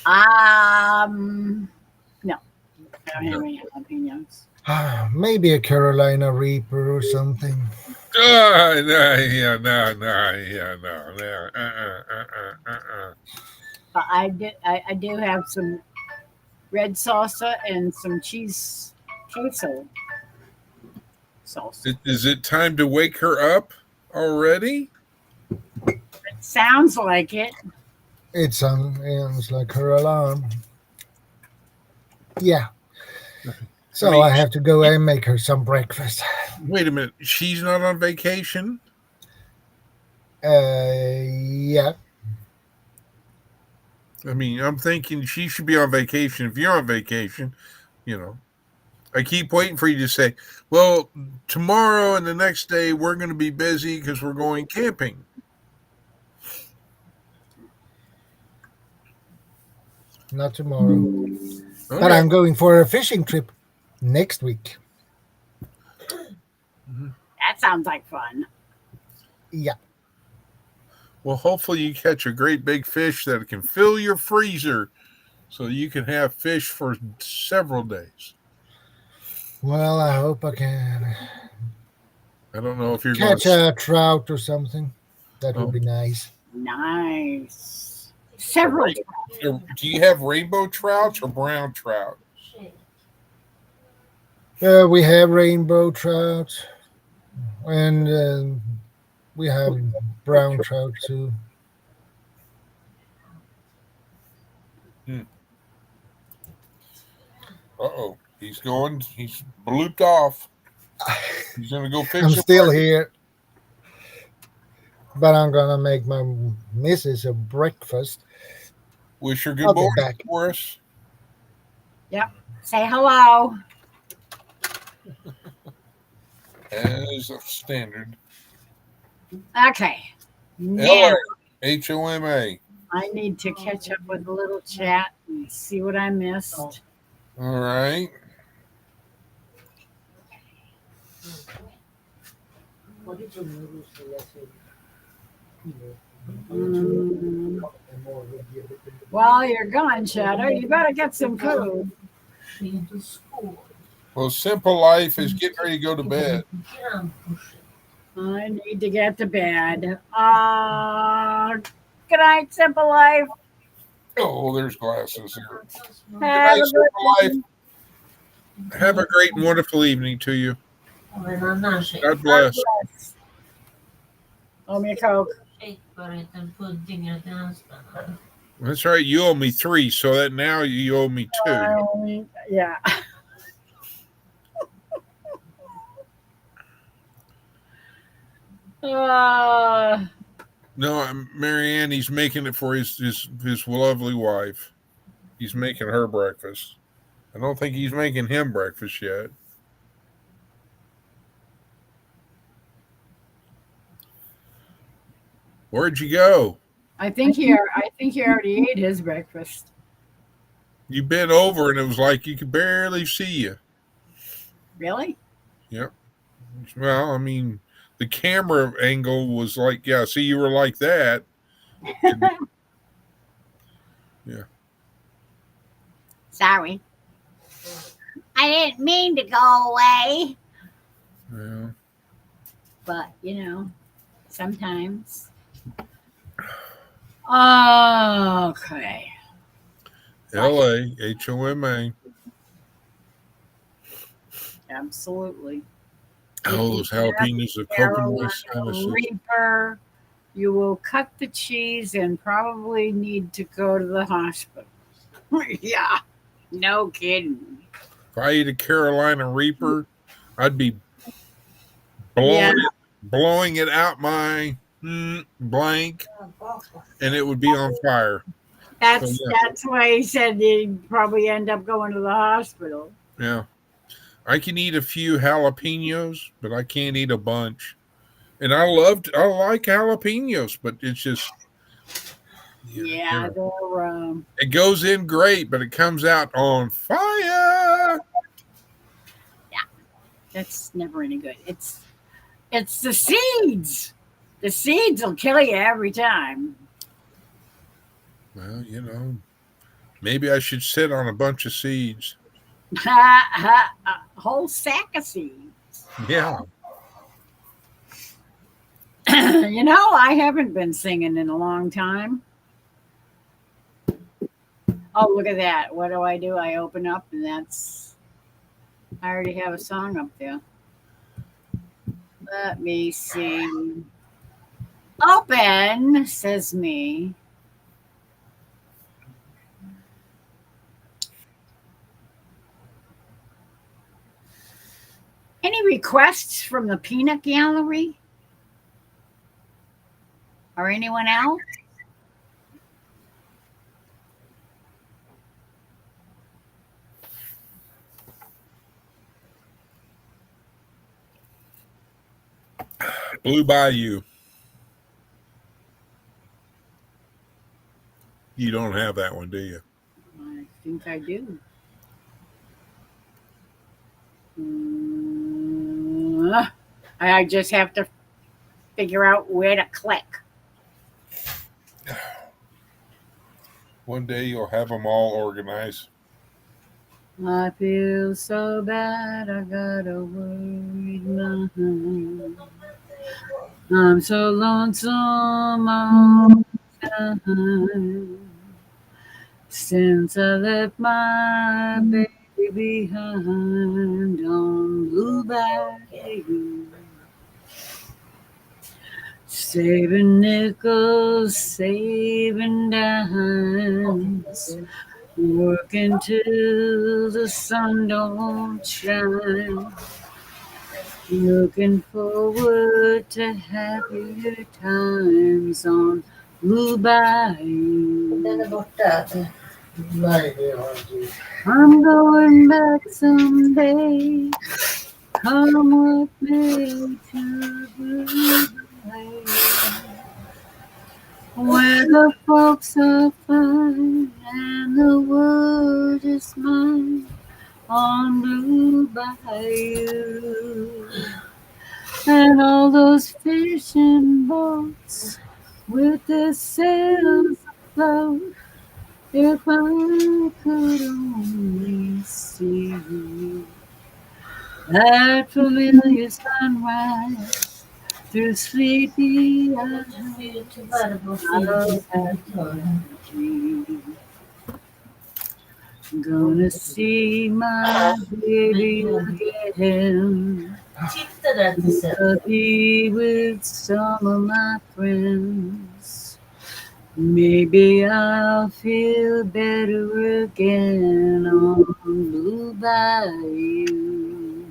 No. I don't have any jalapenos. Maybe a Carolina Reaper or something. No. But I do have some red salsa and some cheese queso salsa. Is it time to wake her up already? It sounds like it. It sounds like her alarm. Yeah. So I have to go and make her some breakfast. Wait a minute. She's not on vacation? Yeah. I mean, I'm thinking she should be on vacation. If you're on vacation, I keep waiting for you to say, well, tomorrow and the next day we're going to be busy because we're going camping. Not tomorrow. Okay. But I'm going for a fishing trip next week. That sounds like fun. Yeah. Well, hopefully you catch a great big fish that can fill your freezer so you can have fish for several days. Well, I hope I can I don't know if you're going catch a trout or something. That would be nice. Nice. Several. Do you have rainbow trouts or brown trout? We have rainbow trout, and we have brown trout too. Uh-oh. He's blooped off. He's going to go fishing. I'm still here, but I'm gonna make my missus a breakfast. Wish her good I'll be morning back. for us. Yep. Say hello. As a standard. Okay. Now, Hello. HOMA. I need to catch up with a little chat and see what I missed. All right. While you're gone, Shadow, you better get some food. Well, simple life is getting ready to go to bed. I need to get to bed. Good night, Simple Life. Oh, there's glasses here. Have night, a good Simple Life. evening. Have a great and wonderful evening to you. God bless. Owe me a Coke. That's right. You owe me 3, so that now you owe me 2. Yeah. No, Marianne, he's making it for his lovely wife. He's making her breakfast. I don't think he's making him breakfast yet. Where'd you go? I think he already ate his breakfast. You bent over and it was like you could barely see you. Really? Yep. Well, I mean, the camera angle was like, yeah, see, you were like that. Yeah. Sorry. I didn't mean to go away. Yeah. But, sometimes. Okay. LAHOMA. Absolutely. Oh, those jalapenos are poking my sinuses. Reaper, you will cut the cheese and probably need to go to the hospital. Yeah. No kidding. If I eat a Carolina Reaper, I'd be blowing it out my blank, and it would be on fire. That's why he said he'd probably end up going to the hospital. Yeah. I can eat a few jalapenos, but I can't eat a bunch. And I like jalapenos, but it's just it goes in great, but it comes out on fire. Yeah. That's never any good. It's the seeds. The seeds will kill you every time. Well, maybe I should sit on a bunch of seeds. A whole sack of seeds. Yeah. I haven't been singing in a long time. Oh, look at that. What do? I open up and I already have a song up there. Let me see. Open, says me. Any requests from the peanut gallery? Or anyone else? Blue Bayou. You don't have that one, do you? I think I do. I just have to figure out where to click. One day you'll have them all organized. I feel so bad, I got a worried mind. I'm so lonesome all the time. Since I left my baby behind on Blue Bayou. Saving nickels, saving dimes, working till the sun don't shine. Looking forward to happier times on Blue Bayou. I'm going back someday. Come with me to Blue Bayou, where the folks are fine and the world is mine on Blue Bayou. and all those fishing boats with their sails afloat. If I could only see that familiar sunrise through sleepy eyes of dream. Gonna see my baby again. Gonna be with some of my friends. Maybe I'll feel better again on Blue Bayou.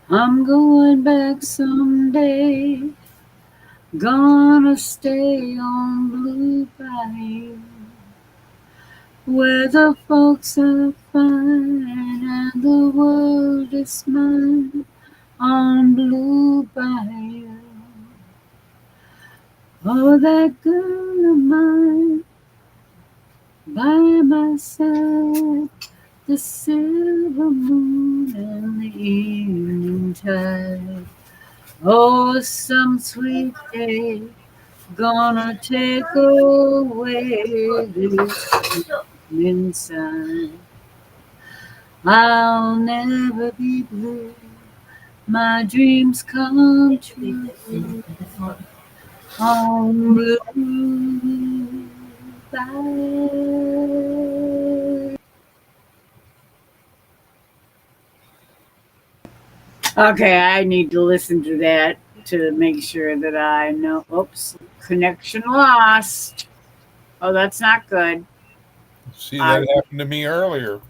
I'm going back someday. Gonna stay on Blue Bayou, where the folks are fine and the world is mine. On Blue Bayou, oh, that girl of mine by my side, the silver moon and the evening tide. Oh, some sweet day gonna take away this inside. I'll never be blue. My dreams come true on Blue Bayou. Okay, I need to listen to that to make sure that I know. Oops, connection lost. Oh, that's not good. See, that happened to me earlier.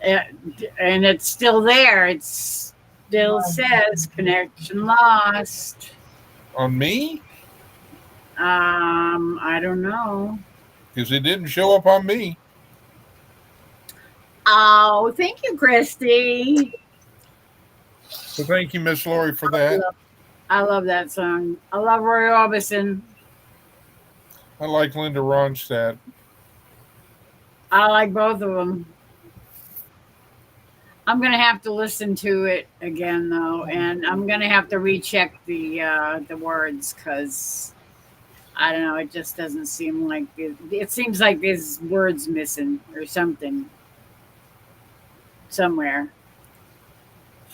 And it's still there. It still says connection lost. On me? I don't know. Because it didn't show up on me. Oh, thank you, Christy. So thank you, Miss Lori, for that. I love that song. I love Roy Orbison. I like Linda Ronstadt. I like both of them. I'm gonna have to listen to it again though, and I'm gonna have to recheck the words because I don't know. It just doesn't seem like it seems like there's words missing or something somewhere.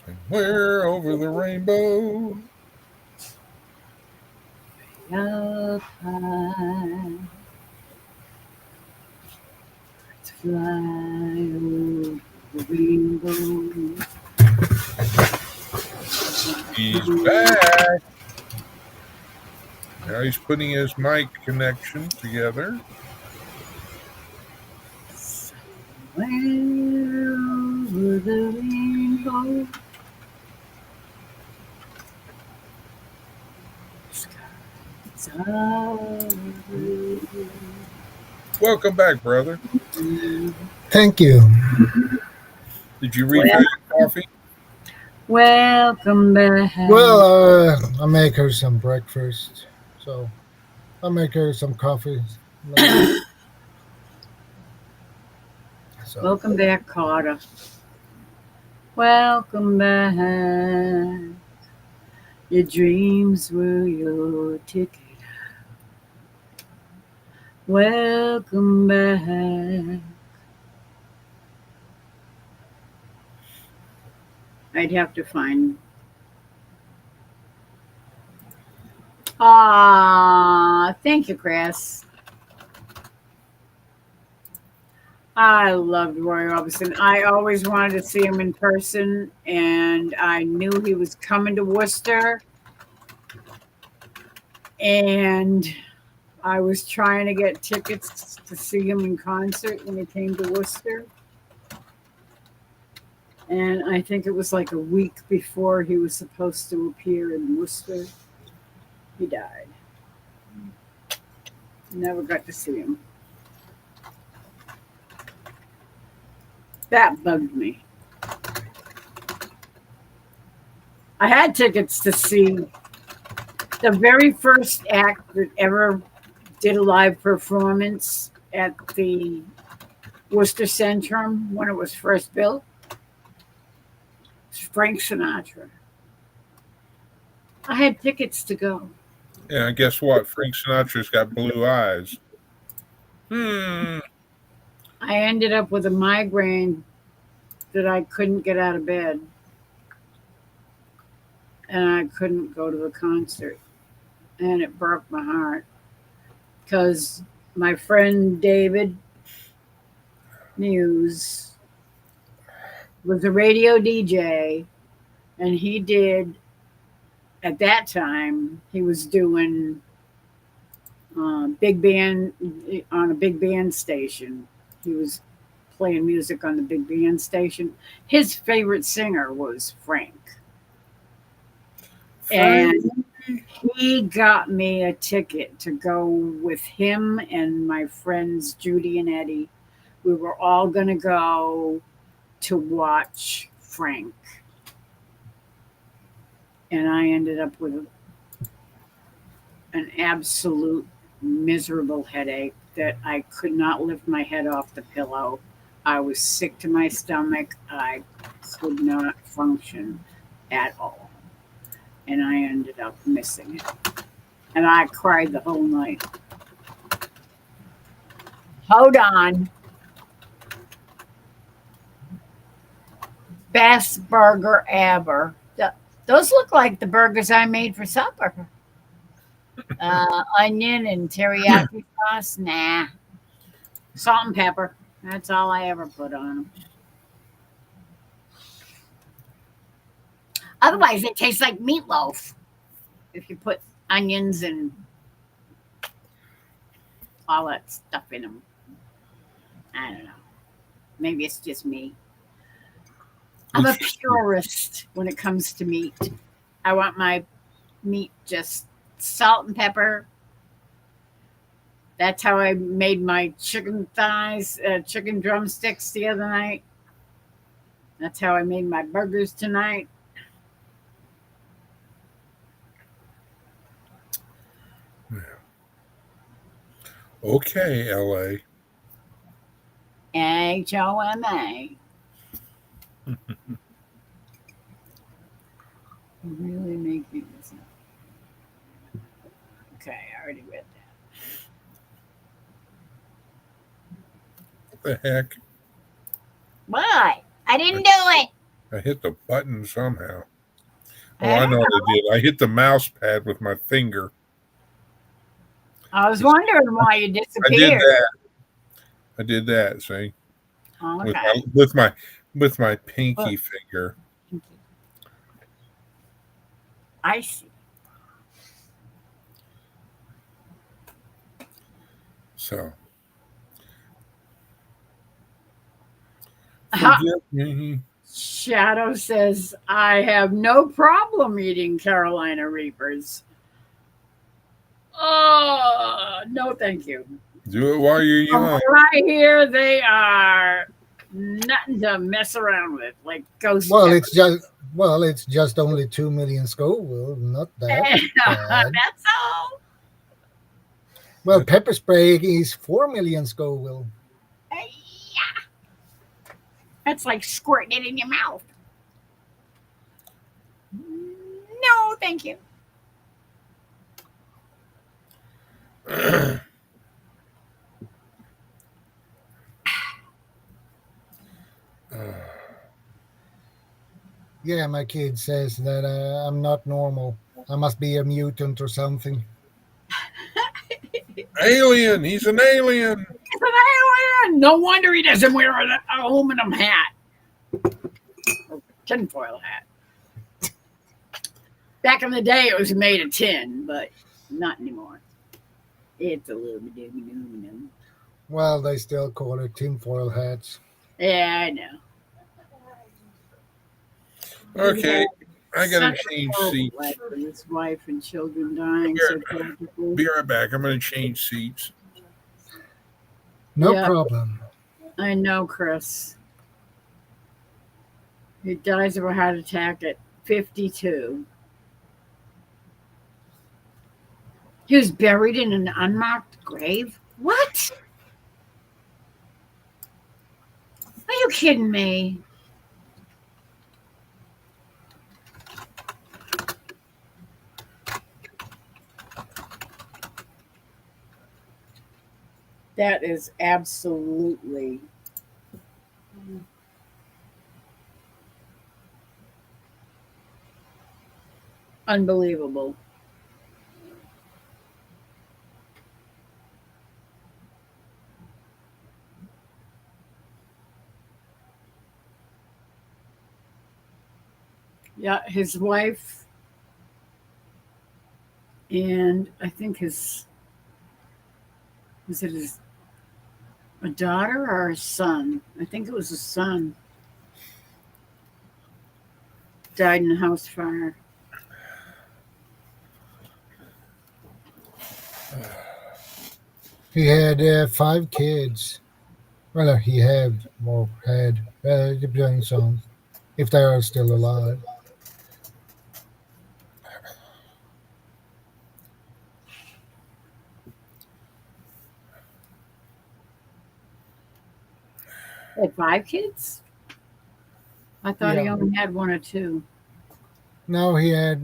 Somewhere over the rainbow. Up high, to fly over the rainbow. He's back. Now he's putting his mic connection together. Somewhere over the rainbow. Skies are blue. Welcome back, brother. Thank you. Did you refill your coffee? Welcome back. Well, I make her some breakfast, so I make her some coffee. So, Welcome back, Carter. Welcome back. Your dreams were your ticket. Welcome back. I'd have to find. Thank you, Chris. I loved Roy Orbison. I always wanted to see him in person, and I knew he was coming to Worcester. And I was trying to get tickets to see him in concert when he came to Worcester. And I think it was like a week before he was supposed to appear in Worcester. He died. Never got to see him. That bugged me. I had tickets to see the very first act that ever did a live performance at the Worcester Centrum when it was first built. It's Frank Sinatra. I had tickets to go. Yeah, guess what? Frank Sinatra's got blue eyes. Hmm. I ended up with a migraine that I couldn't get out of bed. And I couldn't go to the concert. And it broke my heart. Because my friend David Muse was a radio DJ. And he did, at that time, he was doing big band on a big band station. He was playing music on the big band station. His favorite singer was Frank. And he got me a ticket to go with him and my friends Judy and Eddie. We were all going to go to watch Frank. And I ended up with an absolute miserable headache that I could not lift my head off the pillow. I was sick to my stomach. I could not function at all. And I ended up missing it. And I cried the whole night. Hold on. Best burger ever. Those look like the burgers I made for supper. Onion and teriyaki sauce? Nah. Salt and pepper. That's all I ever put on them. Otherwise, it tastes like meatloaf if you put onions and all that stuff in them. I don't know. Maybe it's just me. I'm a purist when it comes to meat. I want my meat just salt and pepper. That's how I made my chicken thighs, chicken drumsticks the other night. That's how I made my burgers tonight. Okay, LA. HOMA. Really making this up. Okay, I already read that. What the heck? What? I didn't do it. I hit the button somehow. Oh, I know what I did. I hit the mouse pad with my finger. I was wondering why you disappeared. I did that. See, Okay. with my pinky finger. I see. So, forgive me. Shadow says, I have no problem eating Carolina Reapers. Oh, no, thank you. Do it while you're young. From what I hear, they are nothing to mess around with, like ghost. It's just only 2 million Scoville, not that bad. That's all. Well, pepper spray is 4 million Scoville. Yeah. That's like squirting it in your mouth. No, thank you. Yeah, my kid says that I'm not normal. I must be a mutant or something. Alien. He's an alien. He's an alien. No wonder he doesn't wear an aluminum hat. Or tinfoil hat. Back in the day, it was made of tin, but not anymore. It's a little bit aluminum. Well, they still call it tinfoil hats. Yeah, I know. Okay, I gotta change seats. For his wife and children dying so tragically. Be right back. I'm gonna change seats. No problem. I know, Chris. He dies of a heart attack at 52. He was buried in an unmarked grave? What? you kidding me? That is absolutely unbelievable. Yeah, his wife and I think his was it his a daughter or a son? I think it was a son. Died in a house fire. He had 5 kids. Well, he had or had, depends on if they are still alive. Had 5 kids? I thought he Yeah. only had one or two. No, he had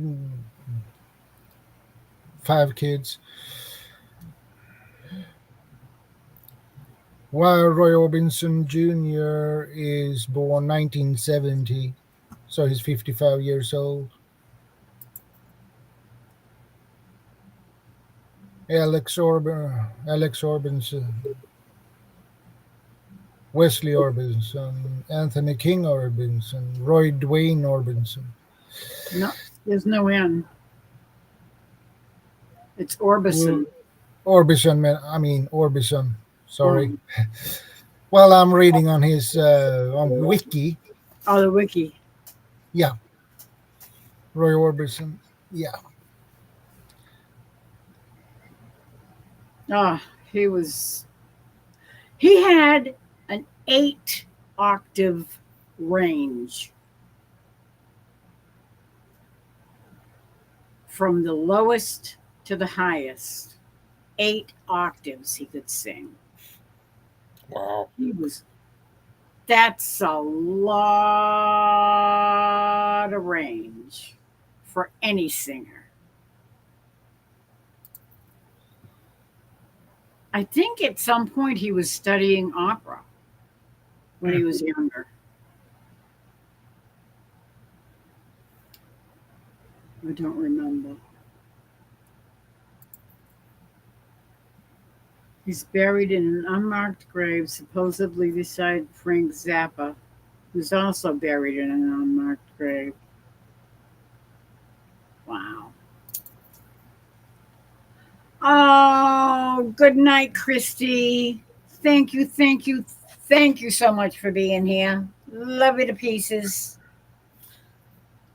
5 kids. While Roy Orbison Jr. is born 1970, so he's 55 years old. Alex Orbison, Wesley Orbison, Anthony King Orbison, Roy Dwayne Orbison. No, there's no N. It's Orbison. Orbison. Sorry. Oh, Well, I'm reading on his on wiki. oh, the wiki. Yeah, Roy Orbison. Yeah, Oh, he had an 8 octave range from the lowest to the highest. 8 octaves he could sing. Wow. That's a lot of range for any singer. I think at some point he was studying opera when he was younger. I don't remember. He's buried in an unmarked grave, supposedly beside Frank Zappa, who's also buried in an unmarked grave. Wow. Oh, good night, Christy. Thank you, thank you, thank you so much for being here. Love you to pieces.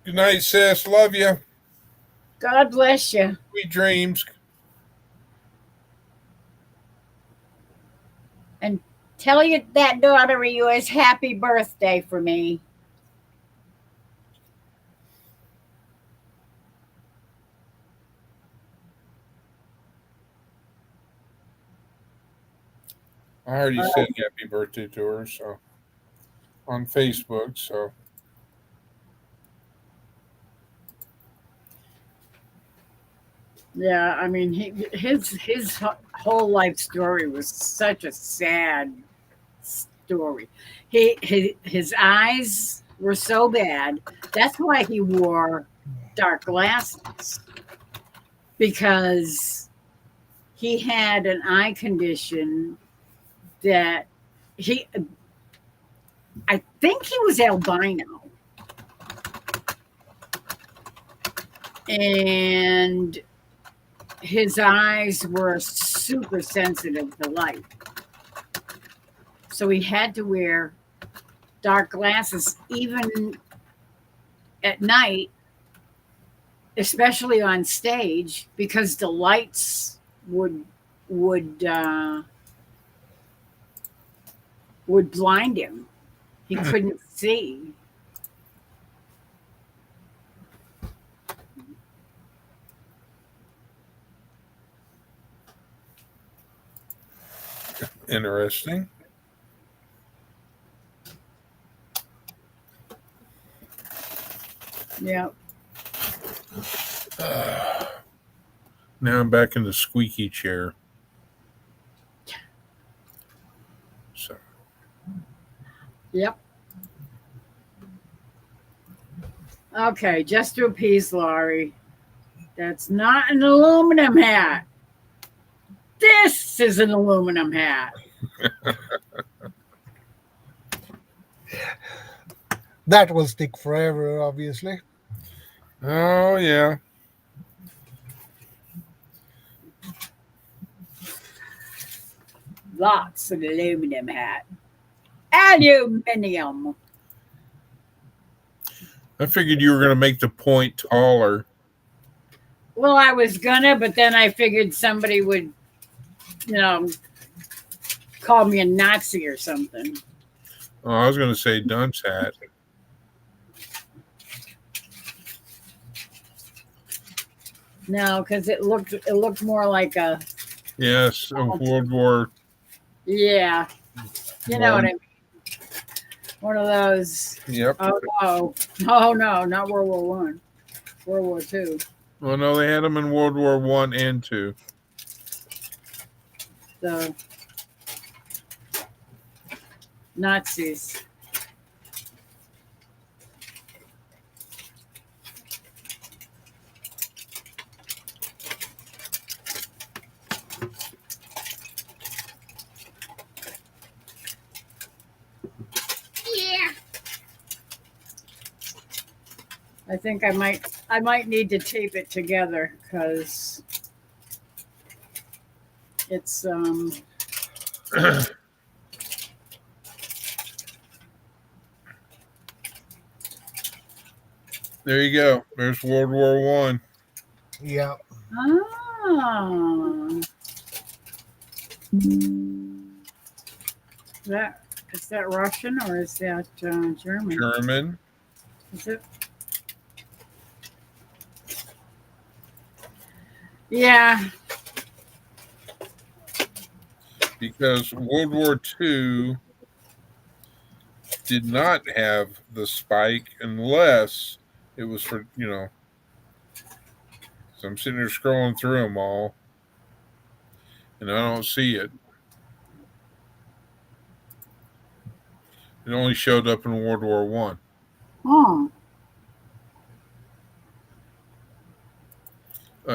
Good night, sis. Love you. God bless you. Sweet dreams. And tell you that daughter of yours happy birthday for me. I already said happy birthday to her, so on Facebook. So Yeah, I mean, his whole life story was such a sad story. His eyes were so bad. That's why he wore dark glasses because he had an eye condition that he I think he was albino. And his eyes were super sensitive to light. So he had to wear dark glasses even at night, especially on stage, because the lights would uh, would blind him. He couldn't see. interesting. Yeah. Now I'm back in the squeaky chair. So Yep. Okay, just to appease Laurie. That's not an aluminum hat. This is an aluminum hat. That will stick forever, obviously. oh yeah. Lots of aluminum hat. Aluminium. I figured you were gonna make the point taller. Well, I was gonna, but then I figured somebody would, call me a Nazi or something. Oh, I was gonna say dunce hat. No, because it looked more like a Yes, of World War. yeah. You know One. what I mean? One of those. Yep. Oh no, not World War One. World War Two. Well, no, they had them in World War One and Two. The Nazis. Yeah. I think I might need to tape it together because it's There you go. There's World War One. Yeah. ah. Is that Russian or is that German? German. Is it? Yeah. Because World War II did not have the spike unless it was for, So I'm sitting there scrolling through them all, and I don't see it. It only showed up in World War One. Oh.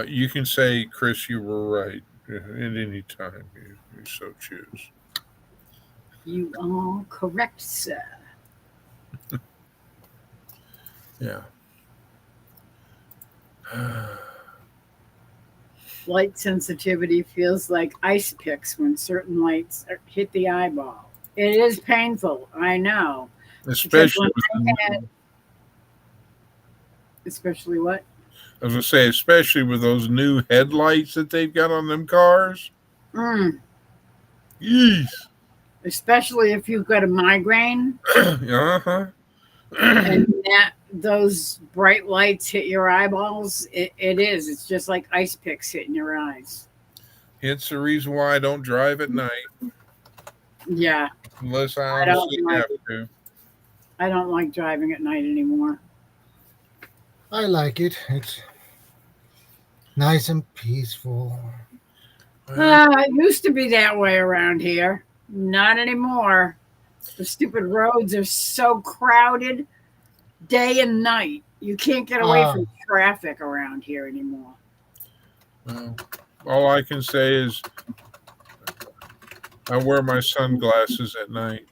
You can say, Chris, you were right at any time you so choose. You are correct, sir. Yeah. Light sensitivity feels like ice picks when certain lights hit the eyeball. It is painful, I know. Especially Especially what? I was gonna say, especially with those new headlights that they've got on them cars. Yeesh. Especially if you've got a migraine Uh-huh. and those bright lights hit your eyeballs. It is. It's just like ice picks hitting your eyes. It's the reason why I don't drive at night. Yeah. Unless I honestly have to. I don't like driving at night anymore. I like it. It's nice and peaceful. It used to be that way around here. Not anymore. The stupid roads are so crowded day and night. You can't get away from traffic around here anymore. Well, all I can say is I wear my sunglasses at night.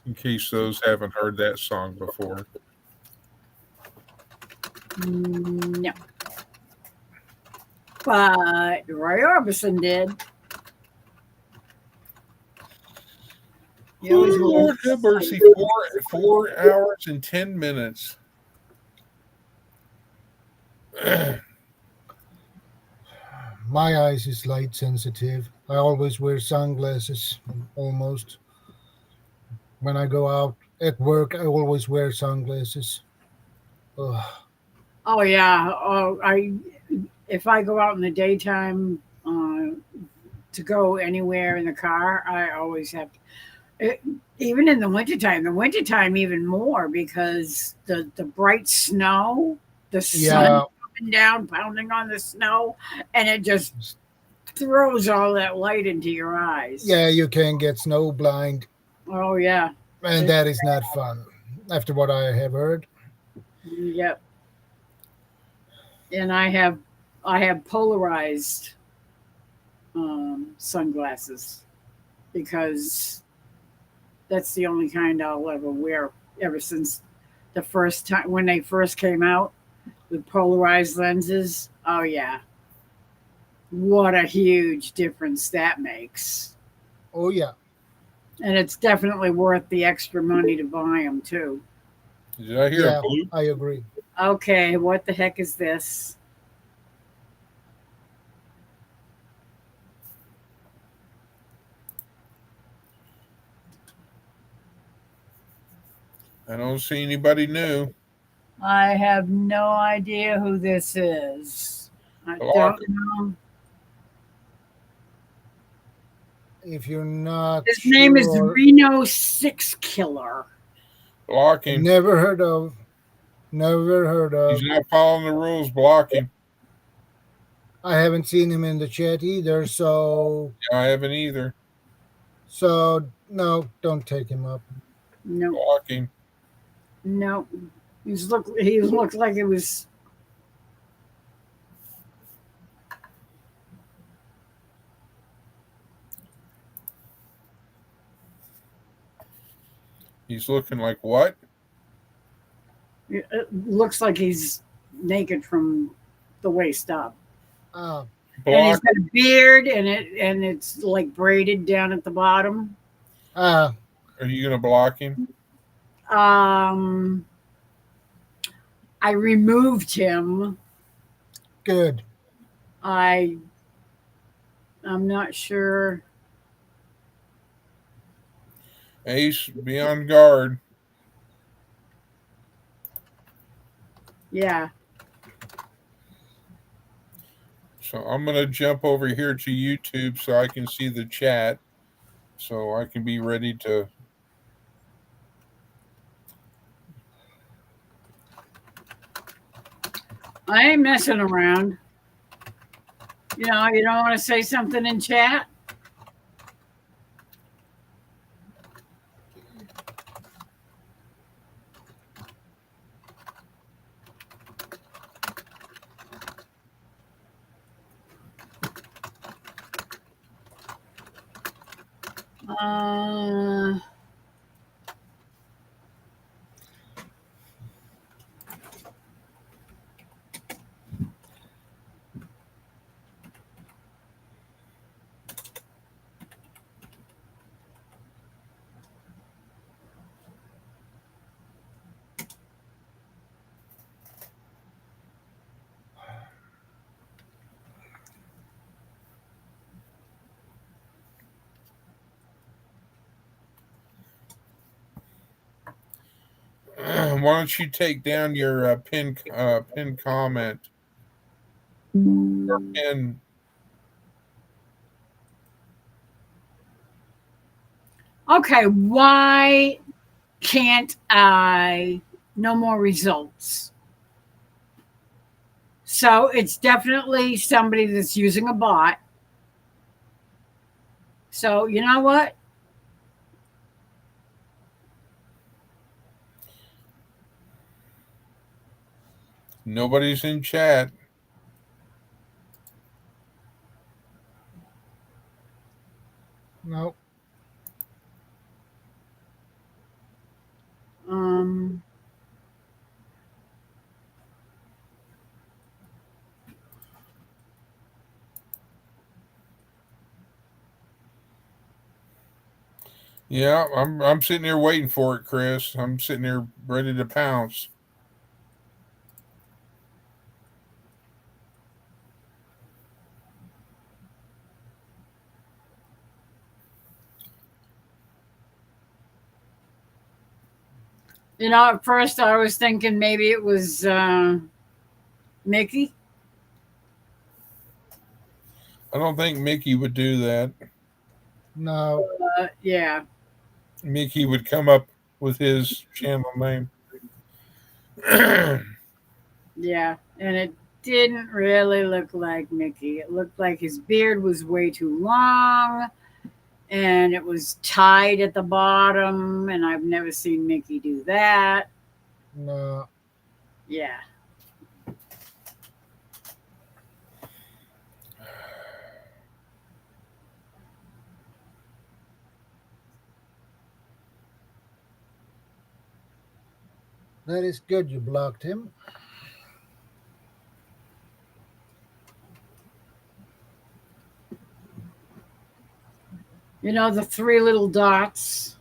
In case those haven't heard that song before. No. But Roy Orbison did. Oh, Lord have mercy. 4 hours and 10 minutes. My eyes is light sensitive. I always wear sunglasses, almost. When I go out at work, I always wear sunglasses. Ugh. Oh yeah. If I go out in the daytime to go anywhere in the car, I always have. Even in the wintertime even more because the bright snow, the sun Yeah, coming down, pounding on the snow, and it just throws all that light into your eyes. yeah, you can get snow blind, Oh yeah. and that is not fun. After what I have heard. Yep. And I have polarized sunglasses because that's the only kind I'll ever wear ever since the first time when they first came out with polarized lenses. Oh yeah. What a huge difference that makes. Oh yeah, And it's definitely worth the extra money to buy them too. Did I hear a yeah, bloop? I agree. Okay, what the heck is this? I don't see anybody new. I have no idea who this is. I Block. don't know. If you're not His name is sure, Reno Six Killer. Block him. never heard of, never heard He's of. not following the rules. Block him. I haven't seen him in the chat either, I haven't either. so no, don't take him up. No, Block him. no. He looked like it was. He's looking like what? It looks like he's naked from the waist up. Ah, And he's Block. got a beard and it's like braided down at the bottom. ah, Are you gonna block him? Um I removed him. good. I'm not sure. Ace, be on guard. Yeah. So I'm gonna jump over here to YouTube so I can see the chat, so I can be ready to. I ain't messing around. You know, you don't want to say something in chat? Uh, Why don't you take down your pin comment or pin? okay, why can't I? No more results. So it's definitely somebody that's using a bot. So you know what? Nobody's in chat. No, Um, Yeah, I'm sitting here waiting for it, Chris. I'm sitting here ready to pounce. you know, at first I was thinking maybe it was Mickey. I don't think Mickey would do that. no, Yeah. Mickey would come up with his channel name. Yeah, and it didn't really look like Mickey. It looked like his beard was way too long and it was tied at the bottom, and I've never seen Mickey do that. No. Yeah. That is good. You blocked him. You know, the three little dots.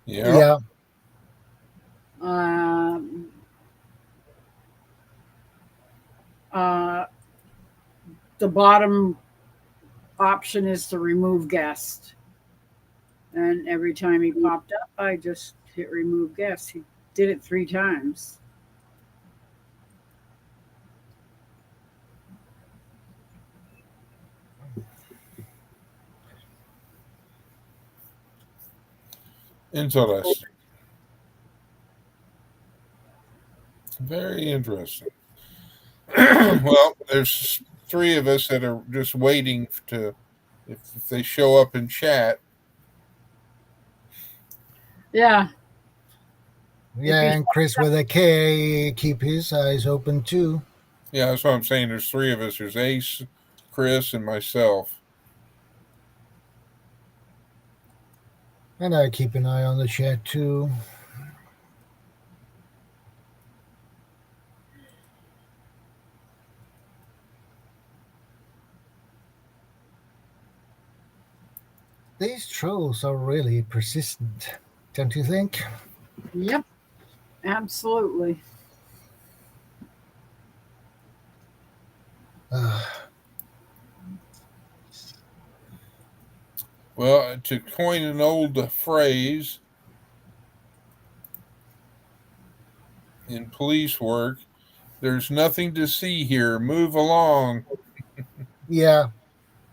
Yeah. Yeah. Um, uh, the bottom option is to remove guest. And every time he popped up, I just hit remove guest. He did it 3 times. Interesting. Very interesting. Well, there's 3 of us that are just waiting to, if they show up in chat. Yeah. Yeah, and Chris with a K, keep his eyes open too. Yeah, that's what I'm saying. There's 3 of us. There's Ace, Chris, and myself. And I keep an eye on the chat too. These trolls are really persistent, don't you think? Yep. Absolutely. Well, to coin an old phrase in police work, there's nothing to see here. Move along. Yeah,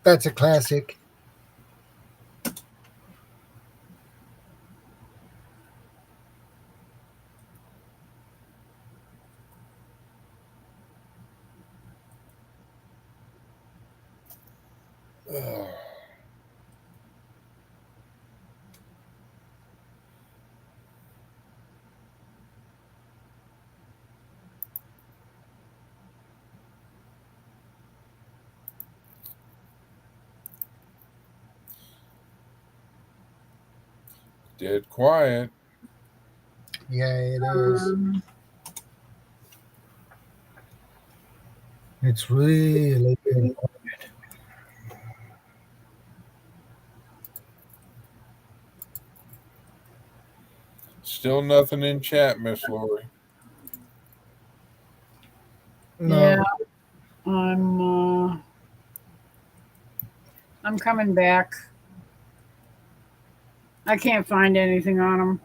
that's a classic. Ugh. Dead quiet. Yeah, it is. It's really good. Still nothing in chat, Miss Lori. No. Yeah. I'm coming back. I can't find anything on him.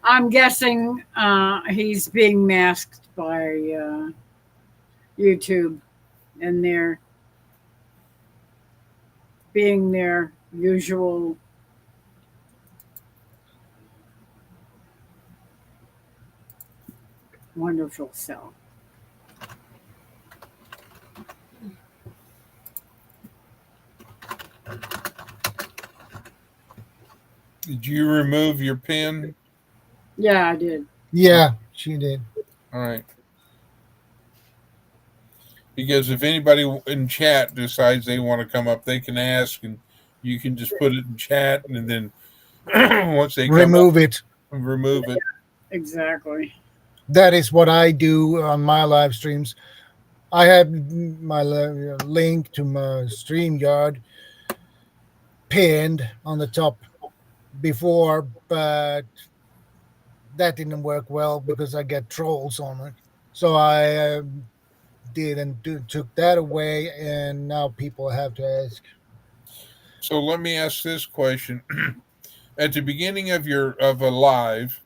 I'm guessing he's being masked by YouTube, and they're being their usual wonderful self. Did you remove your pin? Yeah, I did. Yeah, she did. All right. Because if anybody in chat decides they want to come up, they can ask, and you can just put it in chat, and then once they Remove come up, it. remove it. Exactly. That is what I do on my live streams. I have my link to my StreamYard pinned on the top before, but that didn't work well because I get trolls on it. So I took that away, and now people have to ask. So let me ask this question: at the beginning of a live,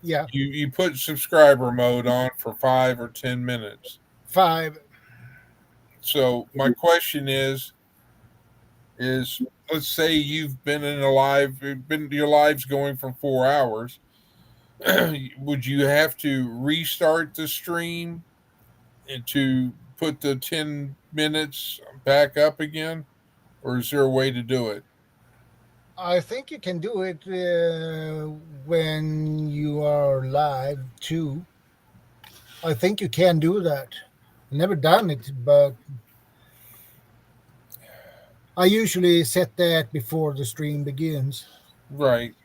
Yeah, you put subscriber mode on for 5 or 10 minutes. 5. So my question is let's say you've been in a live, your live's going for 4 hours. Would you have to restart the stream and to put the 10 minutes back up again, or is there a way to do it? I think you can do it when you are live too. I think you can do that. Never done it, but I usually set that before the stream begins. Right.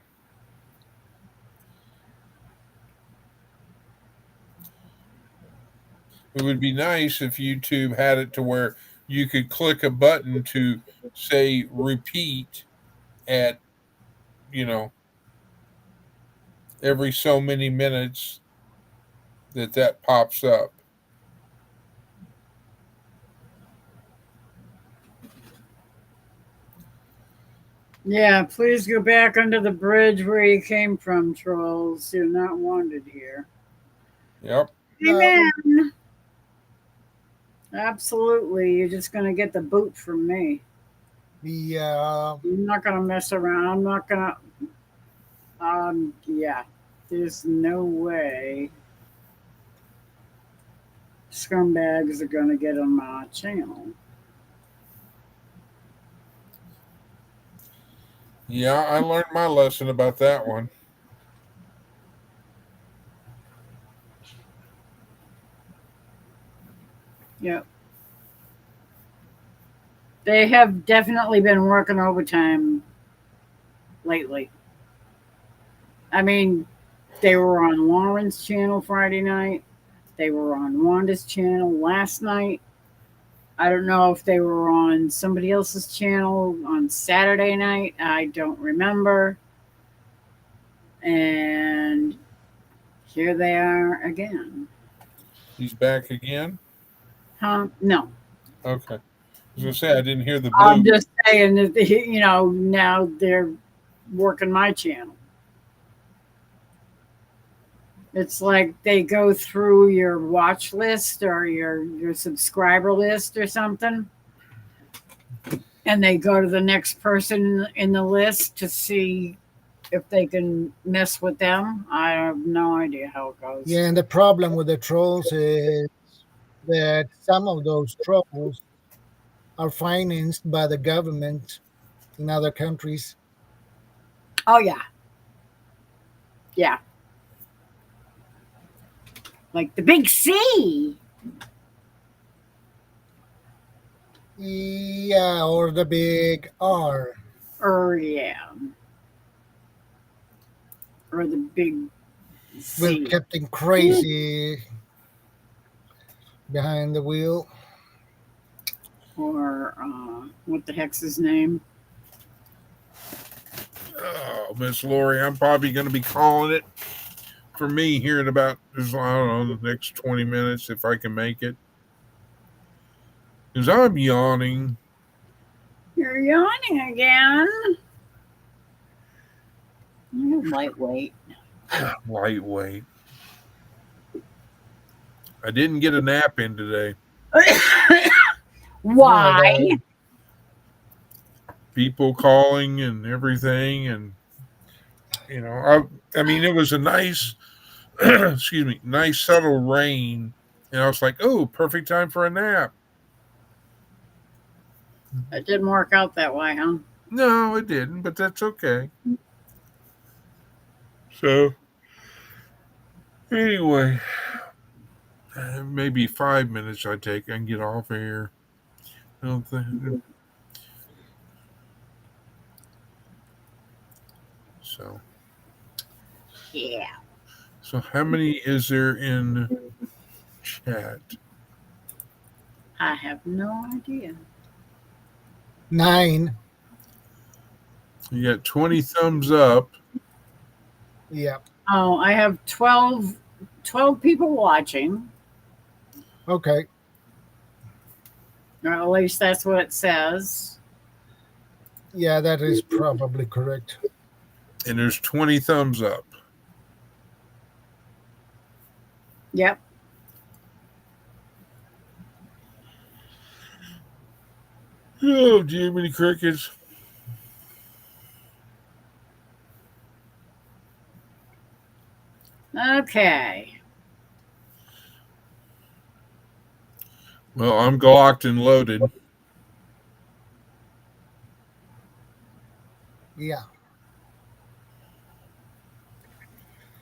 It would be nice if YouTube had it to where you could click a button to say repeat at, you know, every so many minutes that pops up. Yeah, please go back under the bridge where you came from, trolls. You're not wanted here. Yep. Amen. Absolutely. You're just going to get the boot from me. I'm not going to mess around. I'm not going to. Yeah. There's no way scumbags are going to get on my channel. Yeah, I learned my lesson about that one. Yep. They have definitely been working overtime lately. I mean, they were on Lauren's channel Friday night. They were on Wanda's channel last night. I don't know if they were on somebody else's channel on Saturday night. I don't remember. And here they are again. He's back again? Huh? No. Okay. I was going to say, I didn't hear the I'm blue. just saying that, now they're working my channel. It's like they go through your watch list or your subscriber list or something, and they go to the next person in the list to see if they can mess with them. I have no idea how it goes. Yeah, and the problem with the trolls is that some of those trolls are financed by the government in other countries. Oh, yeah. Yeah. Like the big C. Yeah, or the big R. Yeah. Or the big C. With Captain Crazy behind the wheel. Or what the heck's his name? Oh, Miss Lori, I'm probably going to be calling it for me here in about, I don't know, the next 20 minutes if I can make it. Because I'm yawning. You're yawning again. You're lightweight. Lightweight. I didn't get a nap in today. Why? People calling and everything, and I mean, it was a nice, excuse me, nice subtle rain, and I was like, oh, perfect time for a nap. It didn't work out that way, huh? No, it didn't, but that's okay. So, anyway, maybe 5 minutes I take and get off of here. I don't think. So. Yeah. So, how many is there in chat? I have no idea. 9. You got 20 thumbs up. Yeah. Oh, I have 12 people watching. Okay. Or at least that's what it says. Yeah, that is probably correct. And there's 20 thumbs up. Yep. Oh, Jiminy Crickets. Okay. Well, I'm glocked and loaded. Yeah.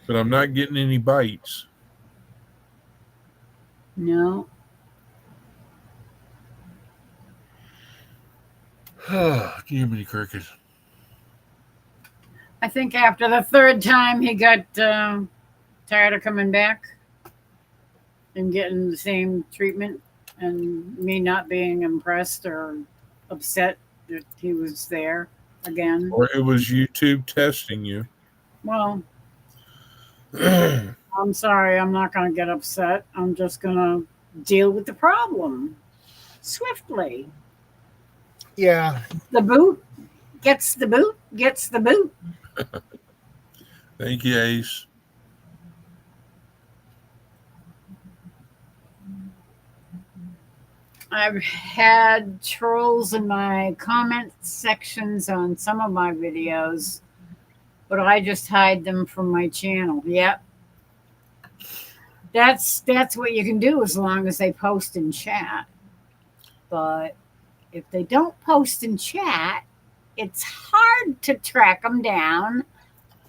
But I'm not getting any bites. No. Jiminy Cricket. I think after the third time he got tired of coming back and getting the same treatment, and me not being impressed or upset that he was there again. Or it was YouTube testing you. Well, I'm sorry, I'm not going to get upset. I'm just going to deal with the problem swiftly. Yeah. The boot gets the boot, gets the boot. Thank you, Ace. I've had trolls in my comment sections on some of my videos, but I just hide them from my channel. Yep. That's what you can do as long as they post in chat. But if they don't post in chat, it's hard to track them down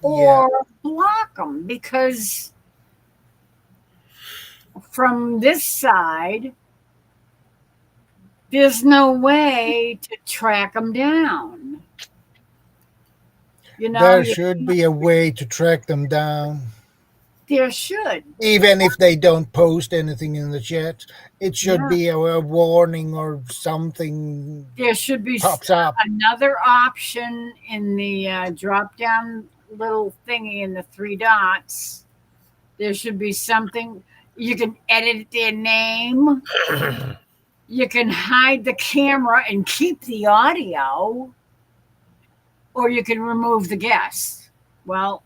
or block them, because from this side, there's no way to track them down. You know, There should be a way to track them down. there should. Even if they don't post anything in the chat, it should Yeah. be a warning or something There should be pops up. another option in the drop down little thingy in the three dots. There should be something. You can edit their name. You can hide the camera and keep the audio, or you can remove the guest. Well,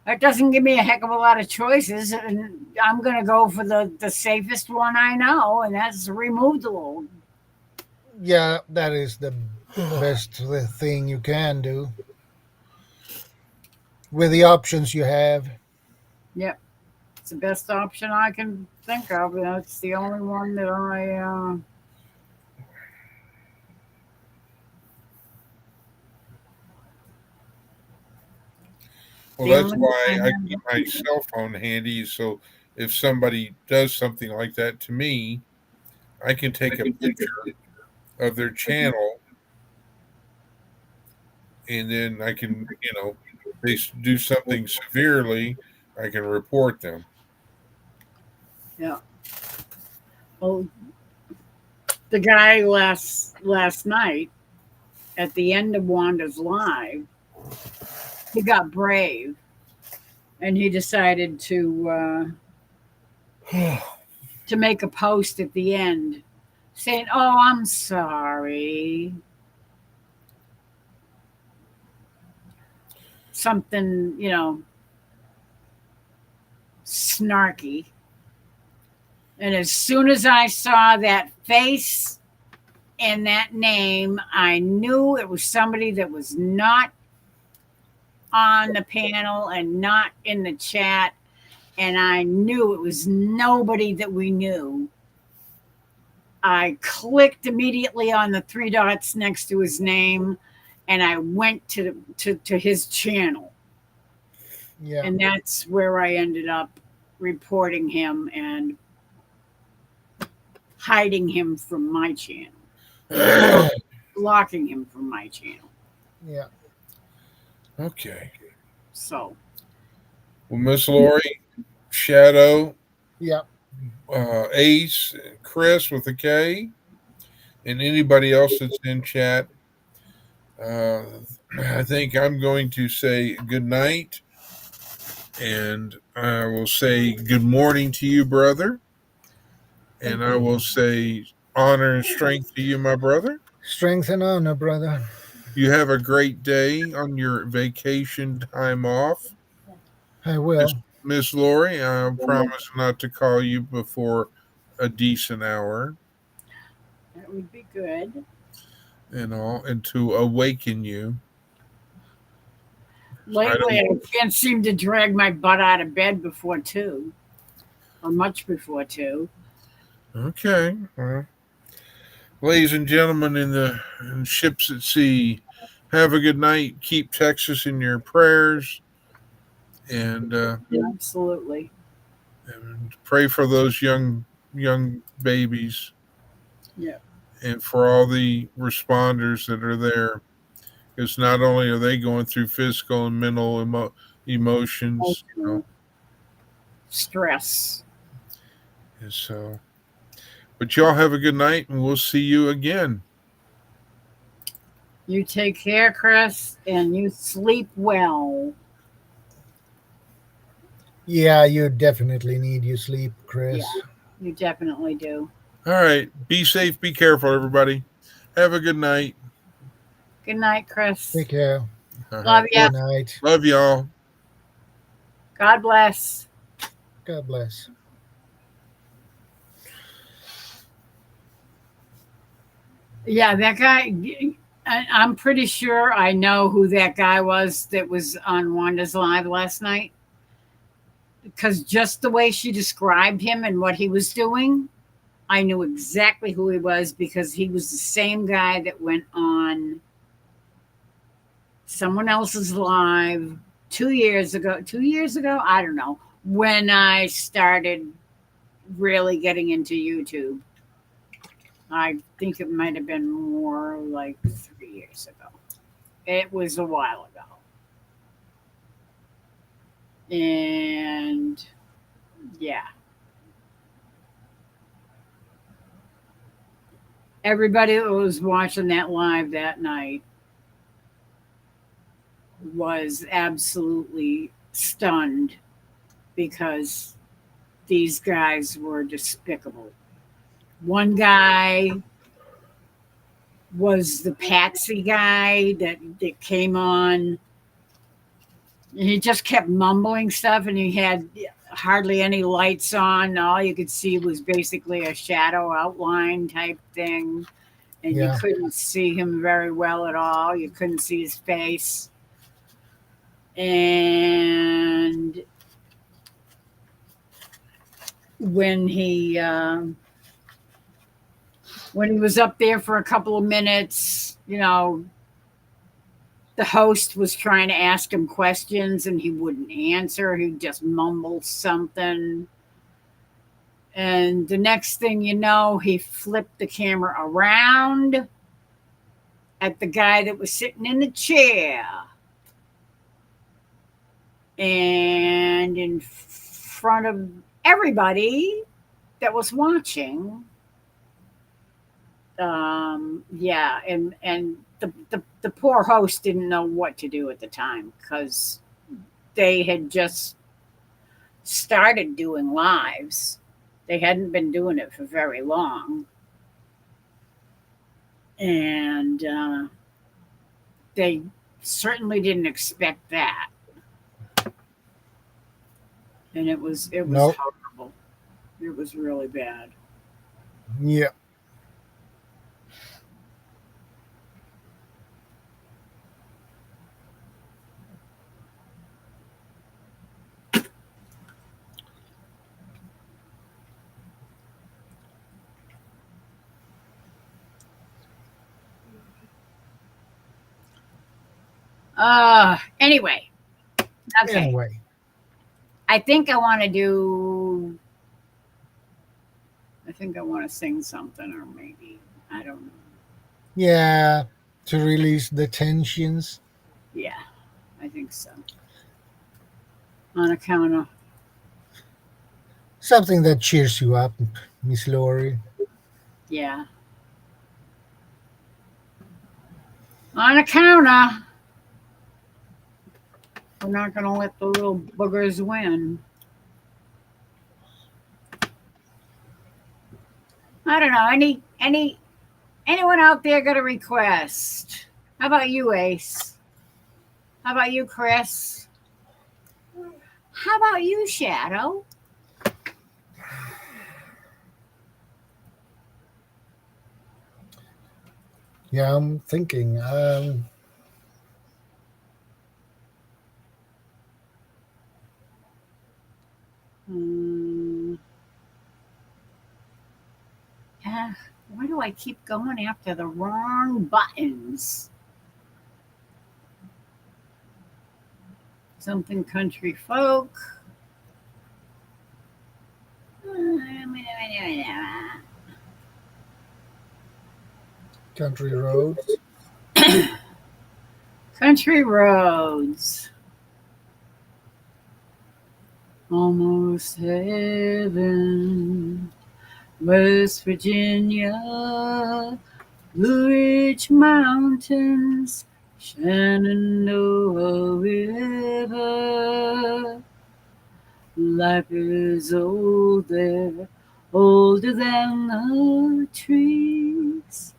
that doesn't give me a heck of a lot of choices, and I'm going to go for the safest one I know, and that's remove the load. Yeah, that is the best thing you can do with the options you have. Yep. It's the best option I can think of. That's the only one that I. Well, The that's only why one I keep my cell phone handy. So if somebody does something like that to me, I can take a picture of their channel, and then I can, if they do something severely, I can report them. Yeah. Well, the guy last night at the end of Wanda's live, he got brave, and he decided to make a post at the end saying, "Oh, I'm sorry." Something, snarky. And as soon as I saw that face and that name, I knew it was somebody that was not on the panel and not in the chat. And I knew it was nobody that we knew. I clicked immediately on the three dots next to his name, and I went to his channel. Yeah. And that's where I ended up reporting him and hiding him from my channel, blocking him from my channel. Yeah. Okay. So, Well, Miss Lori, Shadow, Yeah. Ace, Chris with a K, and anybody else that's in chat, I think I'm going to say good night, and I will say good morning to you, brother, and I will say honor and strength to you, my brother. Strength and honor, brother. You have a great day on your vacation time off. I will. Miss Lori, I promise not to call you before a decent hour that would be good. and to awaken you. Lately, I can't seem to drag my butt out of bed before 2, or much before 2. Okay. Well, ladies and gentlemen in ships at sea, have a good night. Keep Texas in your prayers, and Absolutely. pray for those young babies, Yeah. and for all the responders that are there. Because not only are they going through physical and mental emotions, Stress. and so. But y'all have a good night, and we'll see you again. You take care, Chris, and you sleep well. Yeah, you definitely need your sleep, Chris. Yeah, you definitely do. All right. Be safe. Be careful, everybody. Have a good night. Good night, Chris. Take care. Love ya. Good night. Love y'all. God bless. God bless. Yeah, that guy. I'm pretty sure I know who that guy was that was on Wanda's Live last night. Because just the way she described him and what he was doing, I knew exactly who he was because he was the same guy that went on someone else's live 2 years ago. 2 years ago? I don't know. When I started really getting into YouTube. I think it might have been more like 3 years ago. It was a while ago. And yeah. Everybody that was watching that live that night was absolutely stunned because these guys were despicable. One guy was the Patsy guy that came on. He just kept mumbling stuff, and he had hardly any lights on. All you could see was basically a shadow outline type thing, and you couldn't see him very well at all. You couldn't see his face. And when he was up there for a couple of minutes, the host was trying to ask him questions and he wouldn't answer. He just mumbled something. And the next thing you know, he flipped the camera around at the guy that was sitting in the chair. And in front of everybody that was watching, and the poor host didn't know what to do at the time because they had just started doing lives. They hadn't been doing it for very long. And they certainly didn't expect that. And it was horrible. It was really bad. Yeah. Anyway. Okay. Anyway. I think I want to sing something, or maybe, I don't know. Yeah, to release the tensions. Yeah, I think so. On account of something that cheers you up, Miss Lori. Yeah. On account of we're not going to let the little boogers win. I don't know. Anyone out there got a request? How about you, Ace? How about you, Chris? How about you, Shadow? Yeah, I'm thinking. Why do I keep going after the wrong buttons? Something country folk. Country roads. Country roads. Almost heaven. West Virginia. Blue Ridge Mountains. Shenandoah River. Life is old there, older than the trees,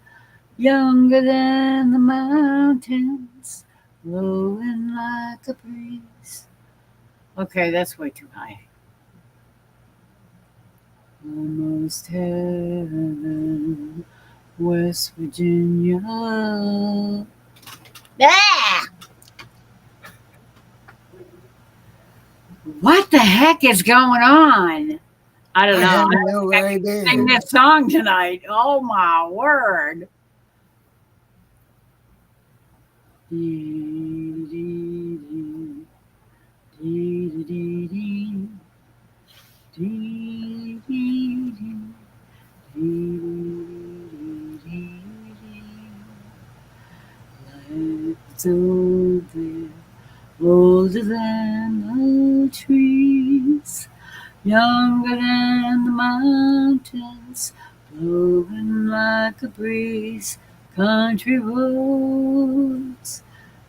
younger than the mountains, blowing like a breeze. Okay, that's way too high. Almost heaven, West Virginia. Ah! What the heck is going on? I don't I know. have I don't no think I can idea. sing this song tonight. Oh my word. Life's older, older than the trees, younger than the mountains, blowing like a breeze. Country roads,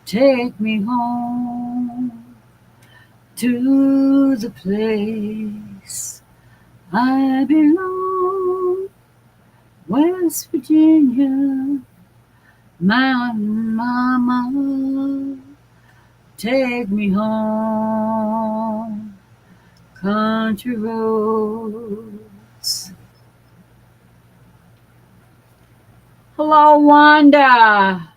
take me home to the place I belong. West Virginia, Mountain Mama, take me home. Country roads. Hello, Wanda.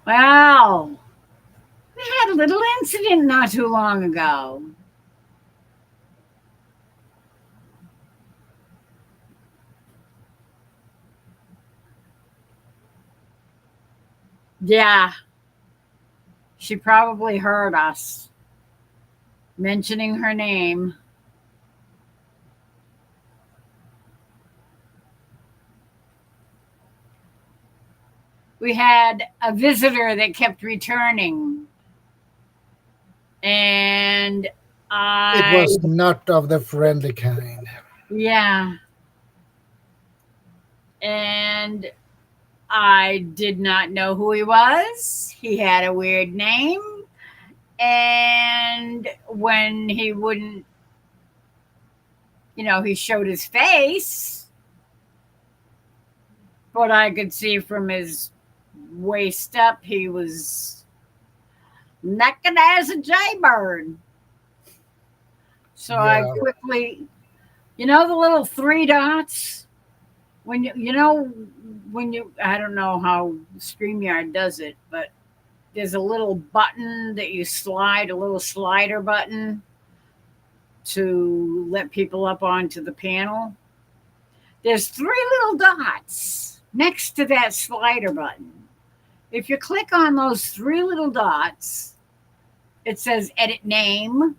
Wow. We had a little incident not too long ago. Yeah. She probably heard us mentioning her name. We had a visitor that kept returning. And It I, was not of the friendly kind. yeah. And I did not know who he was. He had a weird name. And when he wouldn't, he showed his face, but I could see from his waist up, he was naked as a jaybird. So I Yeah. quickly, the little three dots when I don't know how StreamYard does it, but there's a little button that you slide, a little slider button to let people up onto the panel. There's three little dots next to that slider button. If you click on those three little dots, it says edit name.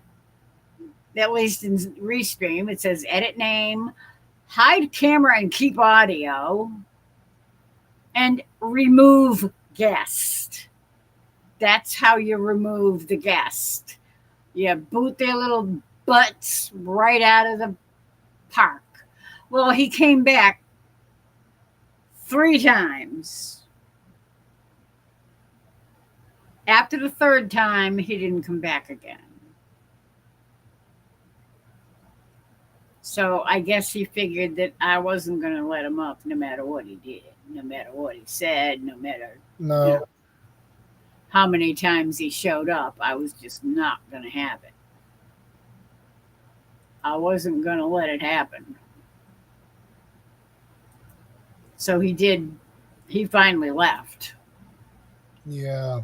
At least in Restream, it says edit name, hide camera and keep audio, and remove guest. That's how you remove the guest. You boot their little butts right out of the park. Well, he came back 3 times. After the third time, he didn't come back again. So I guess he figured that I wasn't going to let him up no matter what he did, no matter what he said, no matter No. how many times he showed up. I was just not going to have it. I wasn't going to let it happen. So he did. He finally left. Yeah.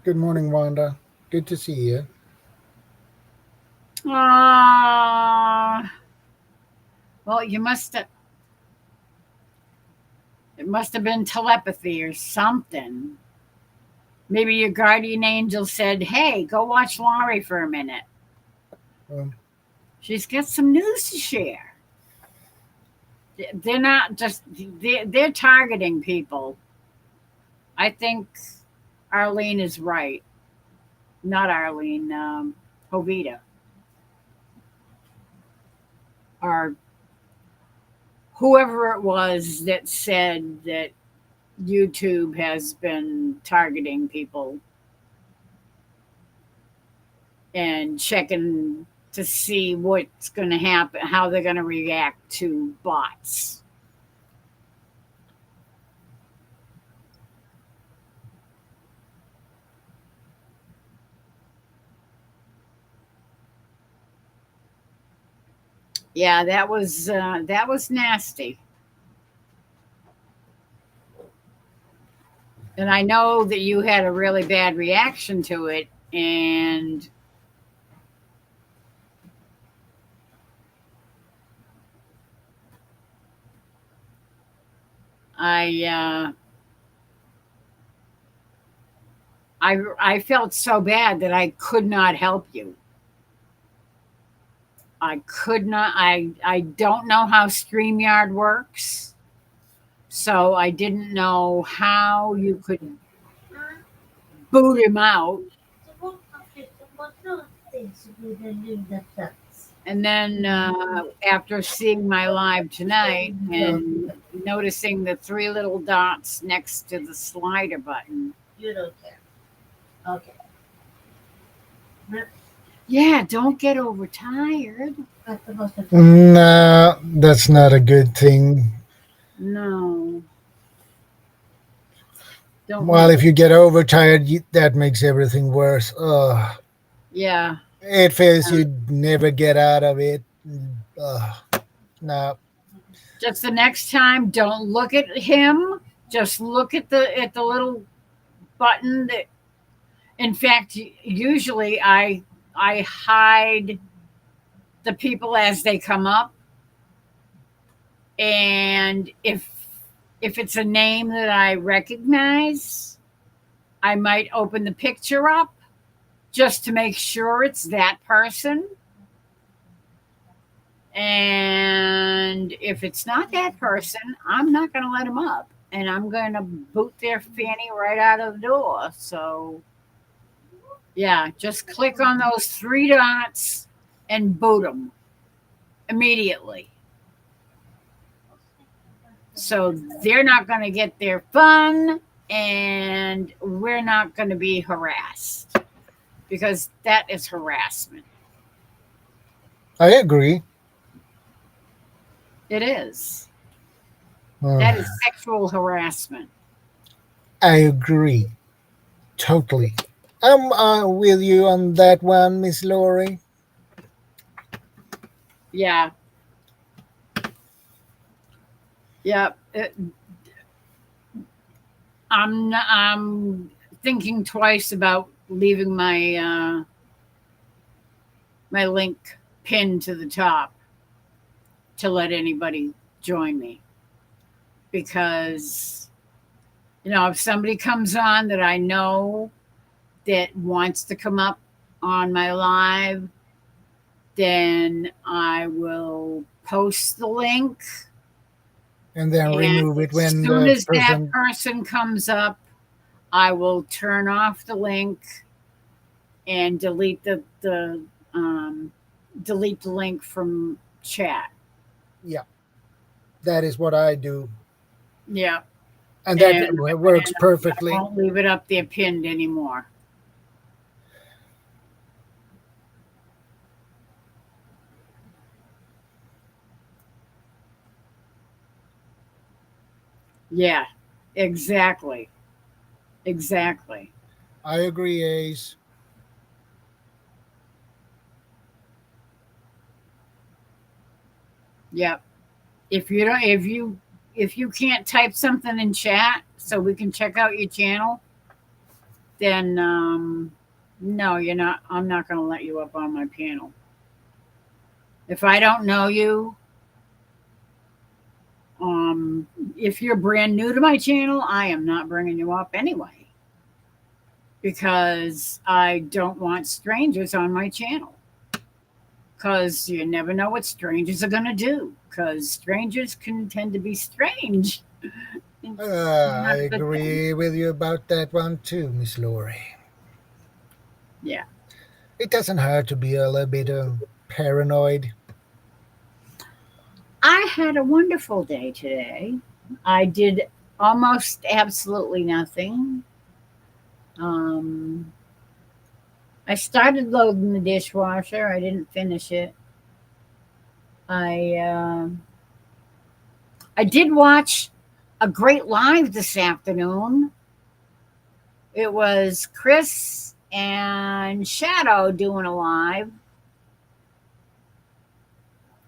Good morning, Wanda. Good to see you. Ah, Well, you must have. It must have been telepathy or something. Maybe your guardian angel said, "Hey, go watch Laurie for a minute. Um, She's got some news to share." They're not just they're targeting people. I think Arlene is right. Not Arlene, Jovita, or whoever it was that said that YouTube has been targeting people and checking to see what's going to happen, how they're going to react to bots. Yeah, that was nasty. And I know that you had a really bad reaction to it, and I I felt so bad that I could not help you. I could not. I don't know how StreamYard works, so I didn't know how you could boot him out. And then after seeing my live tonight and noticing the three little dots next to the slider button. You don't care. Okay. Yeah, don't get overtired. That's the most important. nah, that's not a good thing. No. Don't Well, make if you get overtired, that makes everything worse. Yeah. It feels you'd never get out of it. No. Just the next time, don't look at him. Just look at the little button that. In fact, usually I hide the people as they come up, and if it's a name that I recognize, I might open the picture up just to make sure it's that person. And if it's not that person, I'm not going to let them up, and I'm going to boot their fanny right out of the door. So, yeah, just click on those three dots and boot them immediately. So they're not going to get their fun, and we're not going to be harassed, because that is harassment. I agree. It is. Uh, That is sexual harassment. I agree. Totally. I'm with you on that one, Miss Laurie. Yeah. Yeah. I'm thinking twice about leaving my my link pinned to the top to let anybody join me, because if somebody comes on that I know that wants to come up on my live, then I will post the link. And then remove it As when soon the as that person. person comes up, I will turn off the link and delete the delete the link from chat. Yeah, that is what I do. Yeah. And that And works I perfectly. won't leave it up there pinned anymore. Yeah, exactly. Exactly. I agree, Ace. Yep. If you can't type something in chat so we can check out your channel, then no, you're not. I'm not going to let you up on my panel. If I don't know you, If you're brand new to my channel, I am not bringing you up anyway, because I don't want strangers on my channel. Because you never know what strangers are going to do. Because strangers can tend to be strange. It's I not a good thing. agree with you about that one too, Miss Lori. Yeah. It doesn't hurt to be a little bit paranoid. I had a wonderful day today. I did almost absolutely nothing. Um, I started loading the dishwasher. I didn't finish it. I I did watch a great live this afternoon. It was Chris and Shadow doing a live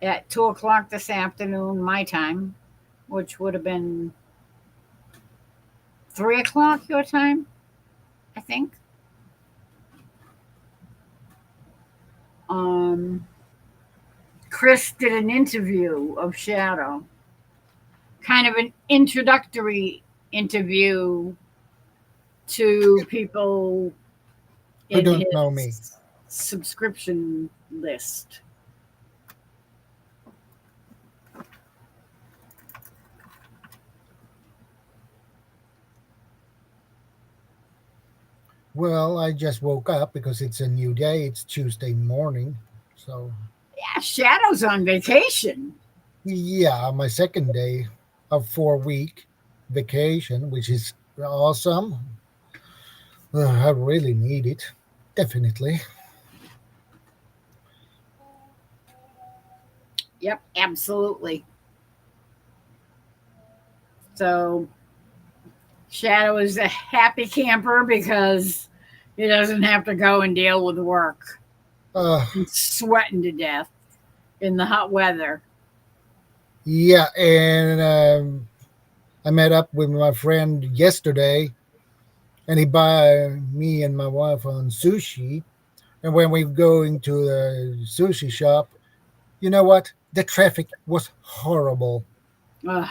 at 2 o'clock this afternoon, my time, which would have been 3 o'clock your time, I think. Chris did an interview of Shadow, kind of an introductory interview to people Who in don't know me? his subscription list. Well, I just woke up because it's a new day. It's Tuesday morning. So, Yeah, Shadow's on vacation. yeah, my second day of 4 week vacation, which is awesome. I really need it. Definitely. Yep, absolutely. So Shadow is a happy camper because he doesn't have to go and deal with work. Uh, He's sweating to death in the hot weather. yeah, and I met up with my friend yesterday, and he bought me and my wife on sushi. And when we go into the sushi shop, you know what? The traffic was horrible. Ugh,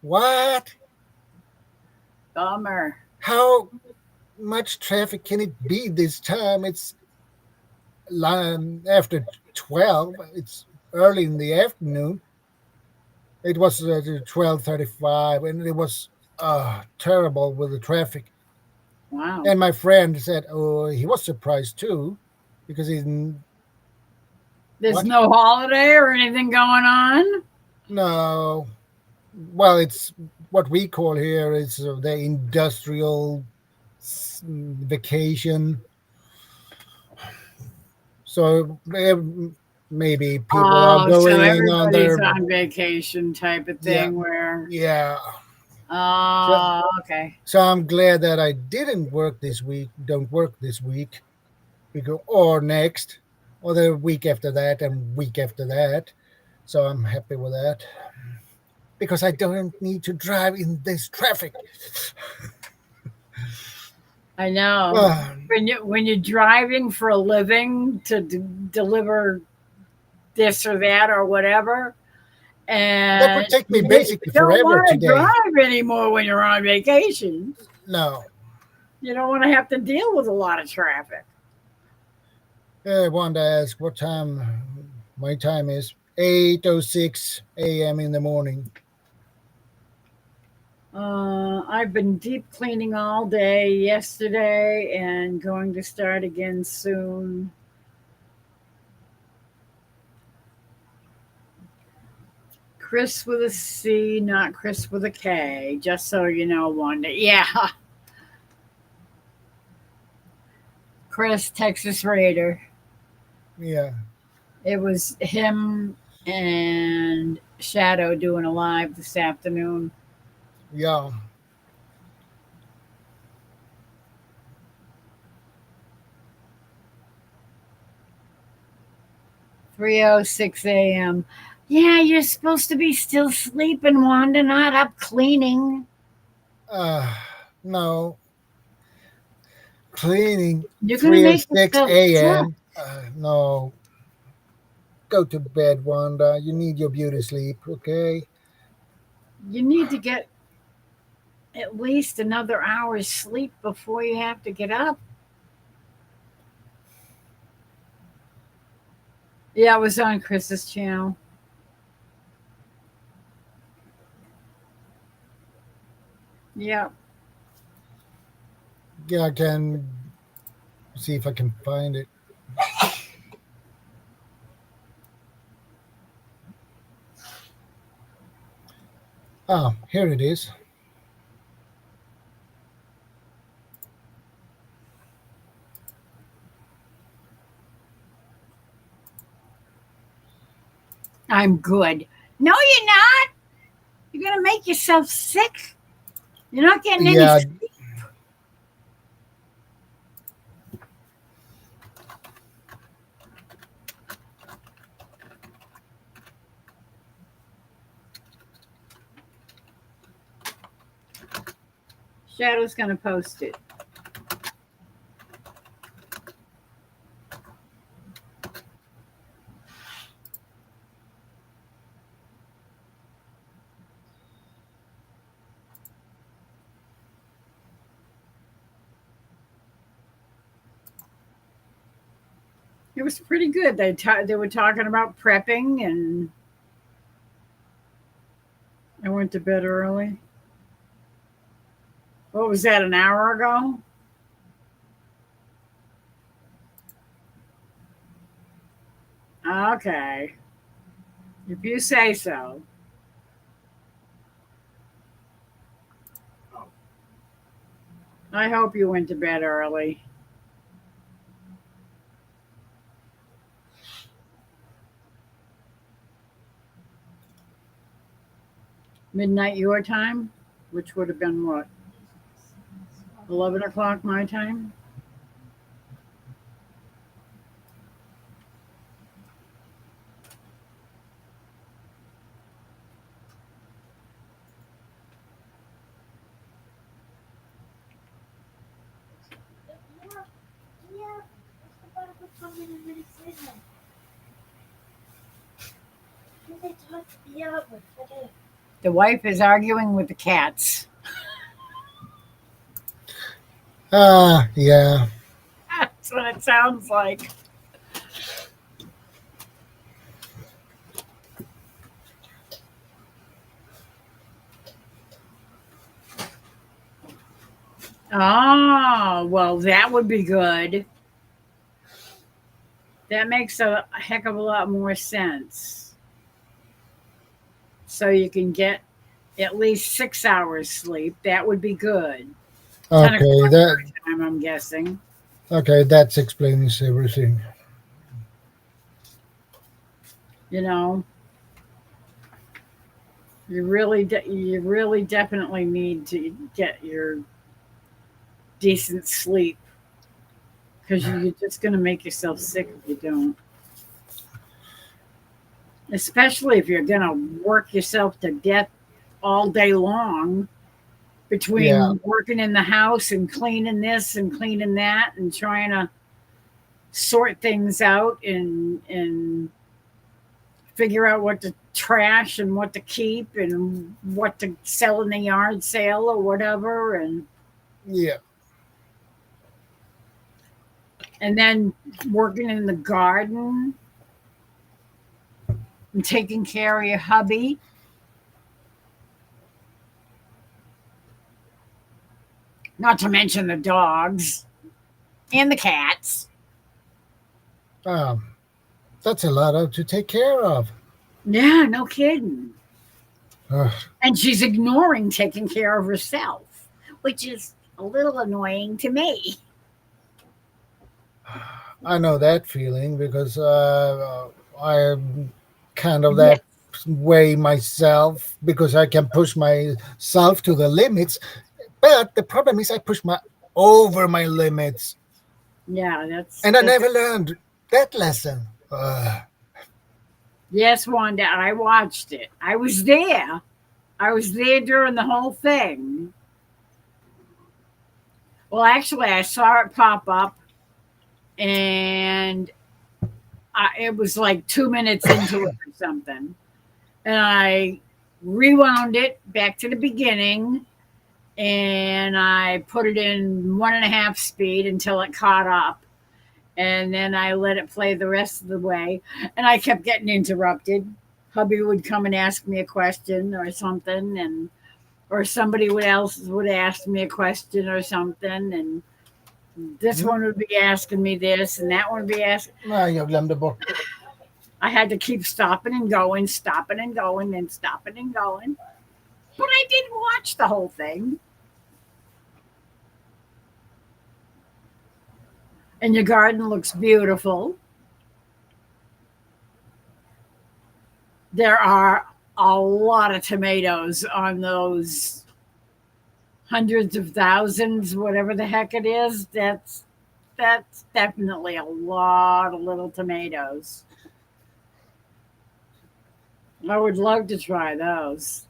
What? bummer. How much traffic can it be this time? It's after 12. It's early in the afternoon. It was 12:35, and it was terrible with the traffic. Wow. And my friend said, "Oh, he was surprised too, because he's There's what? no holiday or anything going on. No. Well, it's what we call here is the industrial vacation. So maybe people are Oh, so going on everybody's their on vacation type of yeah, thing where, yeah. So, oh, okay. so I'm glad that I didn't work this week. Don't work this week, because or next, or the week after that, and week after that. So I'm happy with that because I don't need to drive in this traffic. I know. Uh, When you're driving for a living to deliver this or that or whatever, that would and take me you basically don't forever want to today. drive anymore when you're on vacation. No. You don't want to have to deal with a lot of traffic. I wanted to ask what time my time is. 8:06 a.m. in the morning. I've been deep cleaning all day yesterday and going to start again soon. Chris with a C, not Chris with a K, just so you know, Wanda. Yeah. Chris, Texas Raider. Yeah. It was him and Shadow doing a live this afternoon. Yeah. 3:06 a.m. Yeah, you're supposed to be still sleeping, Wanda, not up cleaning. Uh, no. Cleaning You're gonna make 3:06 yourself sick. a.m. No. Go to bed, Wanda. You need your beauty sleep, okay? You need to get at least another hour's sleep before you have to get up. Yeah, it was on Chris's channel. Yeah. Yeah, I can see if I can find it. Ah, here it is. I'm good. No, you're not. You're going to make yourself sick. You're not getting any Yeah, sleep. Shadow's going to post it. It was pretty good. They were talking about prepping, and I went to bed early. What was that, an hour ago? Okay. If you say so. I hope you went to bed early. Midnight your time, which would have been what? 11 o'clock my time? The wife is arguing with the cats. yeah. That's what it sounds like. Oh, well, that would be good. That makes a heck of a lot more sense. So you can get at least 6 hours sleep. That would be good. 10 Okay, o'clock that time, I'm guessing. okay, that explains everything. You know, you really definitely need to get your decent sleep because you're just going to make yourself sick if you don't. Especially if you're going to work yourself to death all day long Yeah, between working in the house and cleaning this and cleaning that and trying to sort things out and figure out what to trash and what to keep and what to sell in the yard sale or whatever, yeah. and then working in the garden and taking care of your hubby. Not to mention the dogs and the cats. Um, that's a lot to take care of. Yeah, no kidding. Ugh, And she's ignoring taking care of herself, which is a little annoying to me. I know that feeling because I'm kind of Yes. that way myself because I can push myself to the limits. But the problem is I push my over my limits, Yeah, and I that's never learned that lesson. yes, Wanda, I watched it. I was there. I was there during the whole thing. Well, actually, I saw it pop up, and it was like 2 minutes into it or something. And I rewound it back to the beginning and I put it in 1.5 speed until it caught up. And then I let it play the rest of the way. And I kept getting interrupted. Hubby would come and ask me a question or something, and or somebody else would ask me a question or something, and this one would be asking me this, and that one would be asking. Nej, jag glömde bort. I had to keep stopping and going, and stopping and going. But I didn't watch the whole thing. And your garden looks beautiful. There are a lot of tomatoes on those hundreds of thousands, whatever the heck it is. That's definitely a lot of little tomatoes. I would love to try those.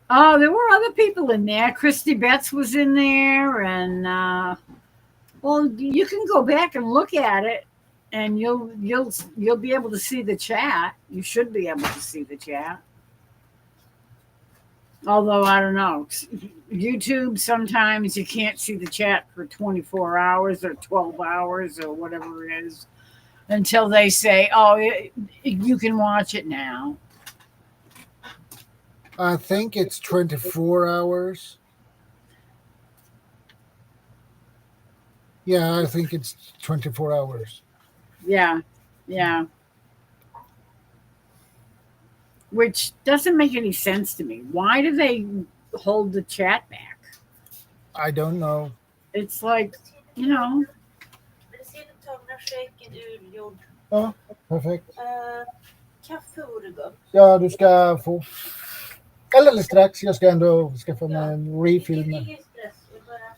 Oh, there were other people in there. Christy Betts was in there, and well, you can go back and look at it, and you'll be able to see the chat. You should be able to see the chat. Although I don't know, YouTube sometimes you can't see the chat for 24 hours or 12 hours or whatever it is until they say, "Oh, you can watch it now." I think it's 24 hours. Yeah, I think it's 24 hours. Yeah. Which doesn't make any sense to me. Why do they hold the chat back? I don't know. It's like, you know. Ja, perfekt. Kaffe vore gott. Ja, du ska få. Alldeles strax. Jag ska ändå skaffa mig en refill. Med. Ingen stress. Vi bara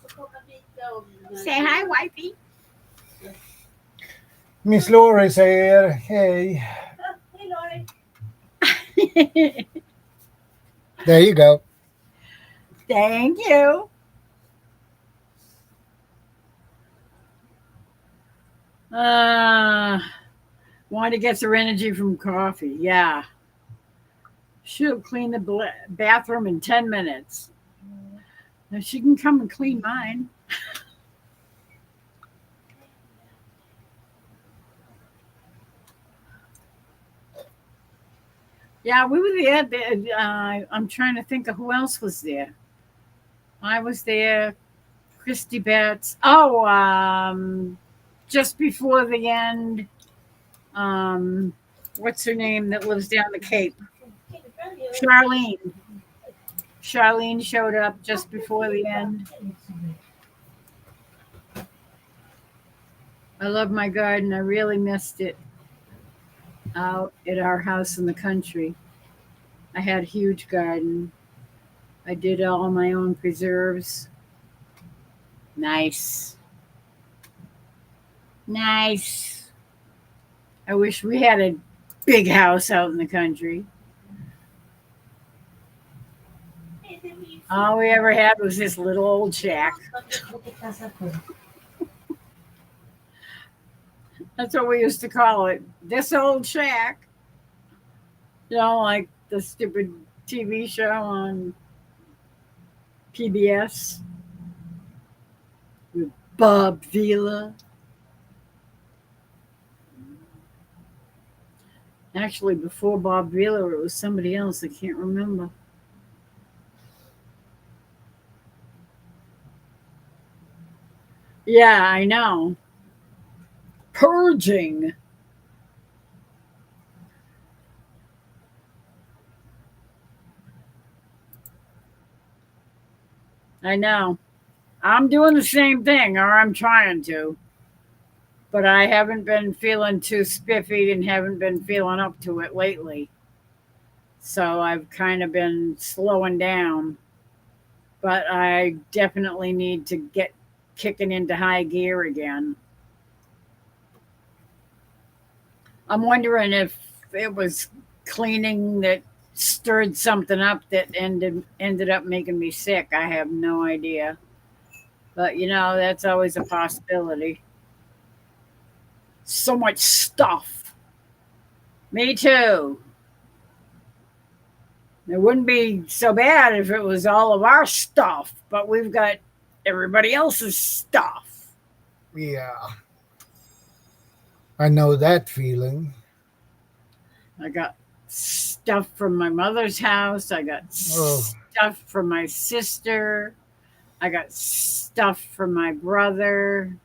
så kommer lite om... Say hi, wifey. Miss Laurie säger hej. Hej Laurie. There you go. Thank you. Wanda gets her energy from coffee. Yeah. She'll clean the bathroom in 10 minutes. Now she can come and clean mine. Yeah, we were there. I'm trying to think of who else was there. I was there. Christy Betts. Oh, just before the end. What's her name that lives down the Cape? Charlene. Charlene showed up just before the end. I love my garden. I really missed it out at our house in the country. I had a huge garden. I did all my own preserves. Nice. I wish we had a big house out in the country. All we ever had was this little old shack. That's what we used to call it. This old shack. You know, like the stupid TV show on PBS with Bob Vila. Actually, before Bob Vila, it was somebody else. I can't remember. Yeah, I know. Purging. I know. I'm doing the same thing, or I'm trying to. But I haven't been feeling too spiffy and haven't been feeling up to it lately. So I've kind of been slowing down. But I definitely need to get kicking into high gear again. I'm wondering if it was cleaning that stirred something up that ended up making me sick. I have no idea. But that's always a possibility. So much stuff. Me too. It wouldn't be so bad if it was all of our stuff, but we've got everybody else's stuff. Yeah, I know that feeling. I got stuff from my mother's house. I got Oh, stuff from my sister. I got stuff from my brother.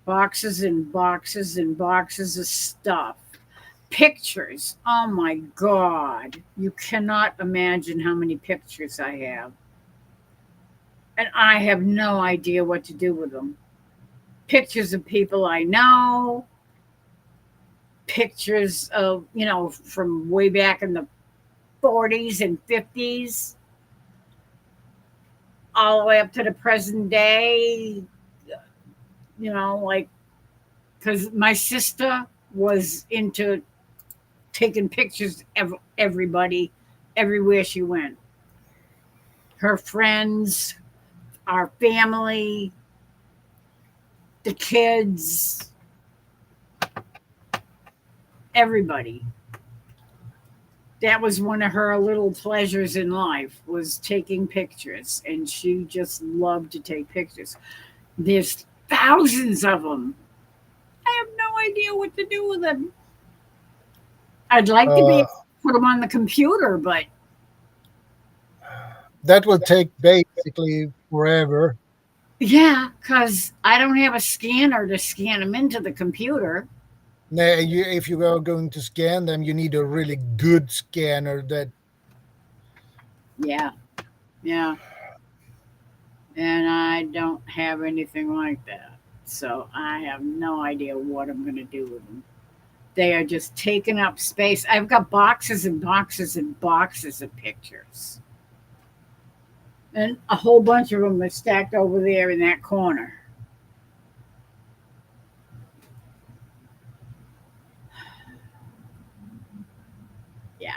Boxes and boxes and boxes of stuff. Pictures. Oh my God. You cannot imagine how many pictures I have. And I have no idea what to do with them. Pictures of people I know, pictures of, from way back in the 40s and 50s, all the way up to the present day, like, because my sister was into taking pictures of everybody everywhere she went. Her friends, our family, the kids, everybody. That was one of her little pleasures in life was taking pictures, and she just loved to take pictures. There's thousands of them. I have no idea what to do with them. I'd like to be uh, able to put them on the computer, but that will take basically forever. yeah, because I don't have a scanner to scan them into the computer. Now, if you are going to scan them, you need a really good scanner that. Yeah, yeah. And I don't have anything like that. So I have no idea what I'm going to do with them. They are just taking up space. I've got boxes and boxes and boxes of pictures. And a whole bunch of them are stacked over there in that corner. Yeah.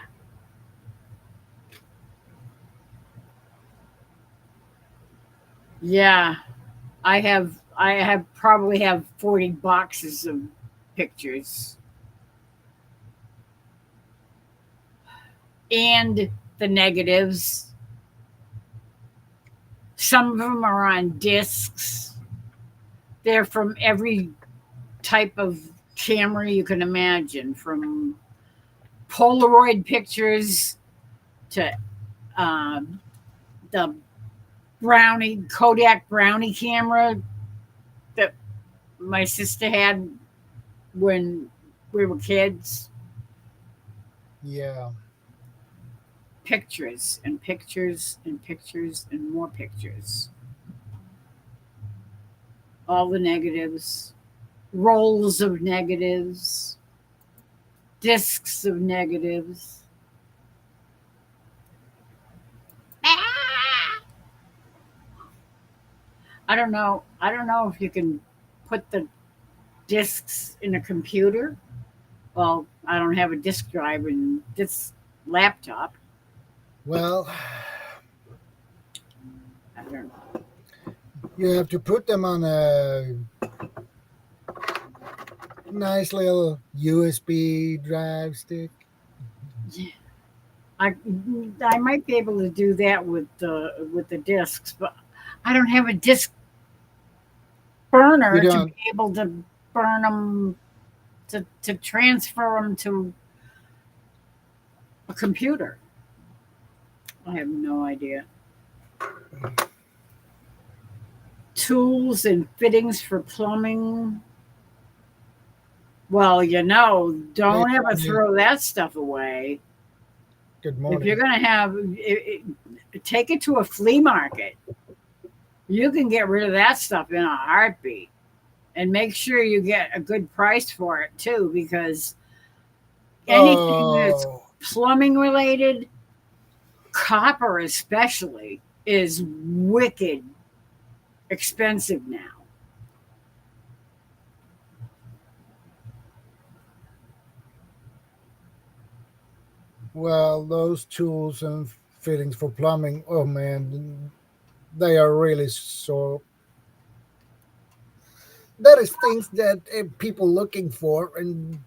Yeah. I have probably have 40 boxes of pictures. And the negatives. Some of them are on discs. They're from every type of camera you can imagine, from Polaroid pictures to the Kodak Brownie camera that my sister had when we were kids. Yeah. Pictures and pictures and pictures and more pictures. All the negatives, rolls of negatives, discs of negatives. Ah! I don't know. I don't know if you can put the discs in a computer. Well, I don't have a disk drive in this laptop. Well, I don't know. you have to put them on a nice little USB drive stick. I I might be able to do that with the discs, but I don't have a disc You burner to be don't. able to burn them to transfer them to a computer. I have no idea. Tools and fittings for plumbing. Well, Hey, don't ever Tony, throw that stuff away. good If you're morning. going to take it to a flea market, you can get rid of that stuff in a heartbeat. And make sure you get a good price for it too, because anything that's Oh, plumbing related, copper especially, is wicked expensive now. well, those tools and fittings for plumbing. Oh man, they are really so. That is things that people looking for, and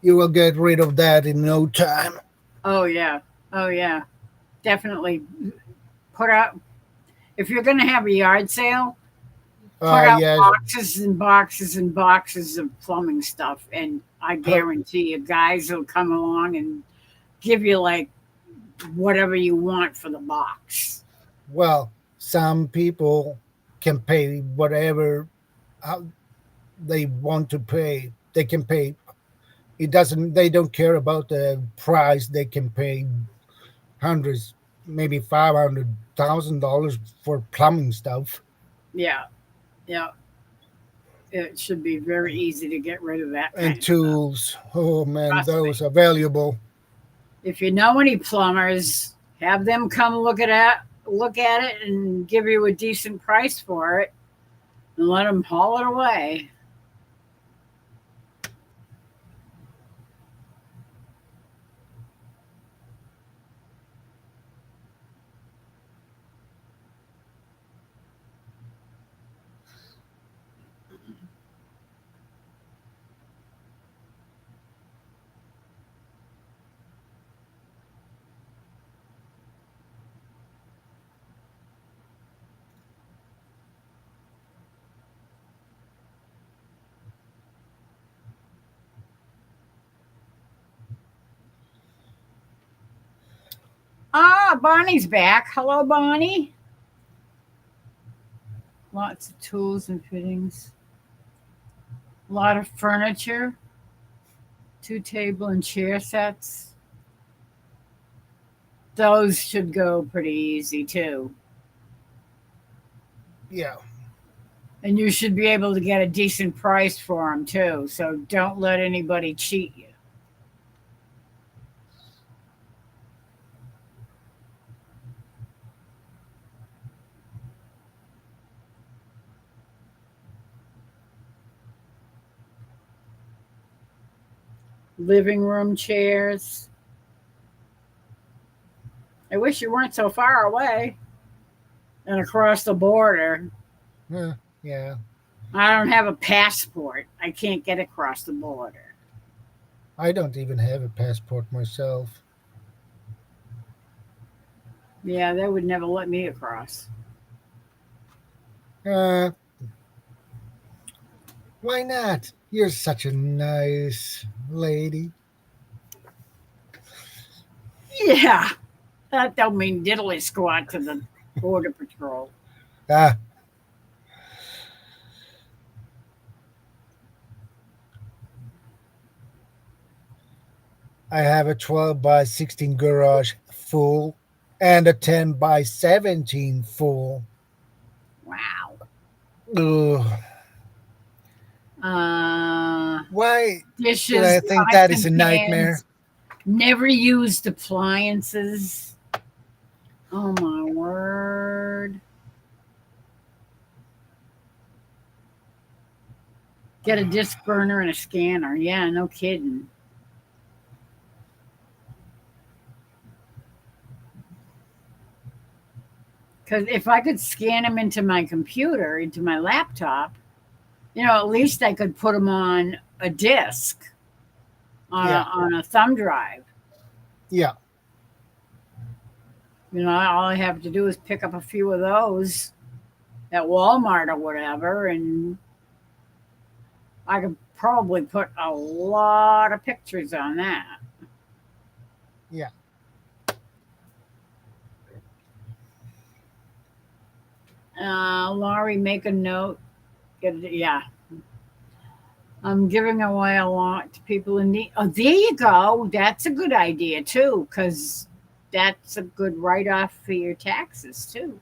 you will get rid of that in no time. Oh yeah. Oh yeah. Definitely put out if you're going to have a yard sale, put out Yes, boxes and boxes and boxes of plumbing stuff, and I guarantee you guys will come along and give you like whatever you want for the box. well, some people can pay whatever how they want to pay. They can pay. It doesn't. They don't care about the price. They can pay hundreds, maybe $500,000 for plumbing stuff Yeah. Yeah. It should be very easy to get rid of that and kind of stuff. tools. Oh man, Trust me. those are valuable. If you know any plumbers, have them come look at it and give you a decent price for it and let them haul it away. Ah, Bonnie's back. Hello, Bonnie. Lots of tools and fittings. A lot of furniture. 2 table and chair sets. Those should go pretty easy too. Yeah. And you should be able to get a decent price for them too. So don't let anybody cheat you. Living room chairs. I wish you weren't so far away and across the border. Yeah. I don't have a passport. I can't get across the border. I don't even have a passport myself. Yeah, they would never let me across. Uh, why not? You're such a nice lady. Yeah, that don't mean diddly squat to the border patrol. Ah, I have a 12 by 16 garage full and a 10 by 17 full. Wow. Ugh. Why should Dishes, I think pots, that is and a nightmare? pans. Never used appliances. Oh my word. Get a disc burner and a scanner. Yeah, no kidding. Because if I could scan them into my computer, into my laptop, at least I could put them on a disk, Yeah. on a thumb drive. Yeah. All I have to do is pick up a few of those at Walmart or whatever, and I could probably put a lot of pictures on that. Yeah. Laurie, make a note. Yeah. I'm giving away a lot to people in need. Oh, there you go. That's a good idea, too, because that's a good write off for your taxes, too.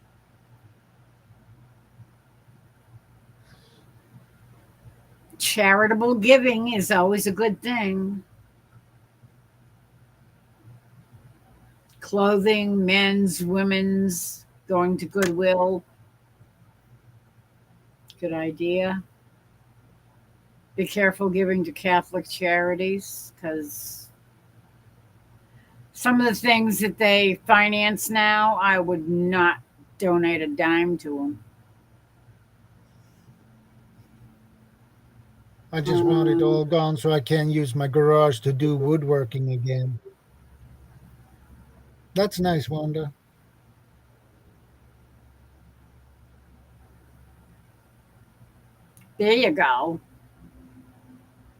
Charitable giving is always a good thing. Clothing, men's, women's, going to Goodwill. Good idea. Be careful giving to Catholic charities because some of the things that they finance now, I would not donate a dime to him. I just want it all gone so I can use my garage to do woodworking again. That's nice, Wanda. There you go.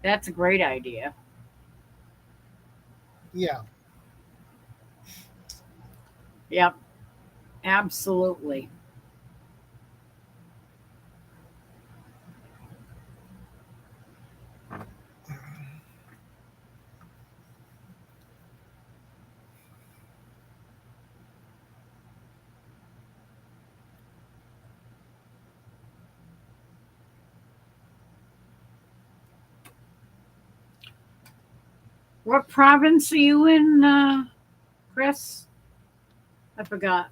That's a great idea. Yeah. Yep, absolutely. What province are you in, Chris? I forgot.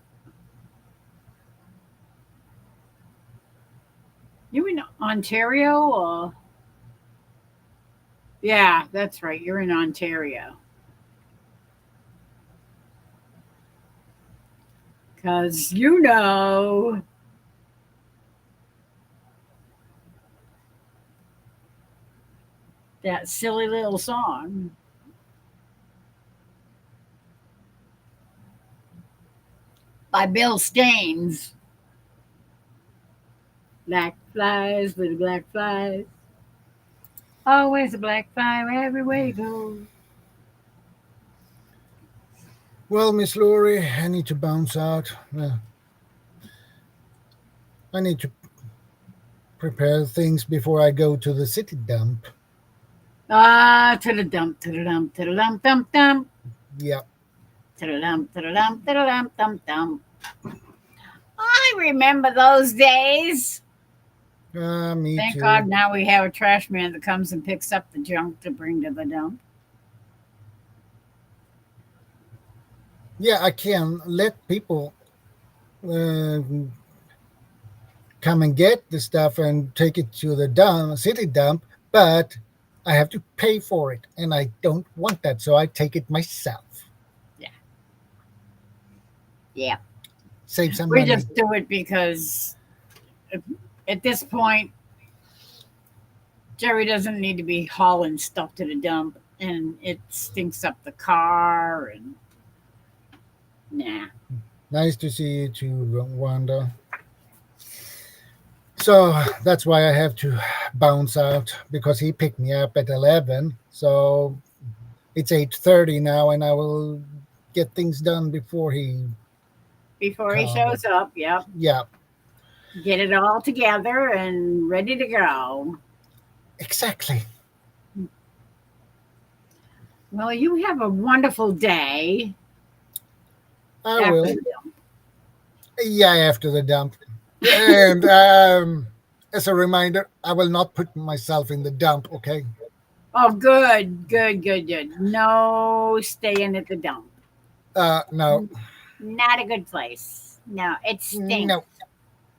You in Ontario or? Yeah, that's right. You're in Ontario. Because that silly little song by Bill Staines. Black flies, little black flies. Always a black fly everywhere you go. Well, Miss Laurie, I need to bounce out. I need to prepare things before I go to the city dump. Ah, to the dump, to the dump, to the dump, dump, dump. Yeah. To the dump, to the dump, to the dump, dump, dump. I remember those days. Me Thank too. God now we have a trash man that comes and picks up the junk to bring to the dump. Yeah, I can let people uh, come and get the stuff and take it to the city dump, but I have to pay for it, and I don't want that, so I take it myself. Yeah. Yeah. Save some We money. just do it because at this point, Jerry doesn't need to be hauling stuff to the dump and it stinks up the car and nah. Nice to see you too, Wanda. So that's why I have to bounce out because he picked me up at 11. So it's 8:30 now, and I will get things done before he Before he comes. shows up, yep. Yeah, Get it all together and ready to go. exactly. Well, you have a wonderful day I after will. the dump. Yeah, after the dump. And as a reminder, I will not put myself in the dump, okay? Oh, good, good, good, good. No staying at the dump. No, Not a good place. No, it stinks.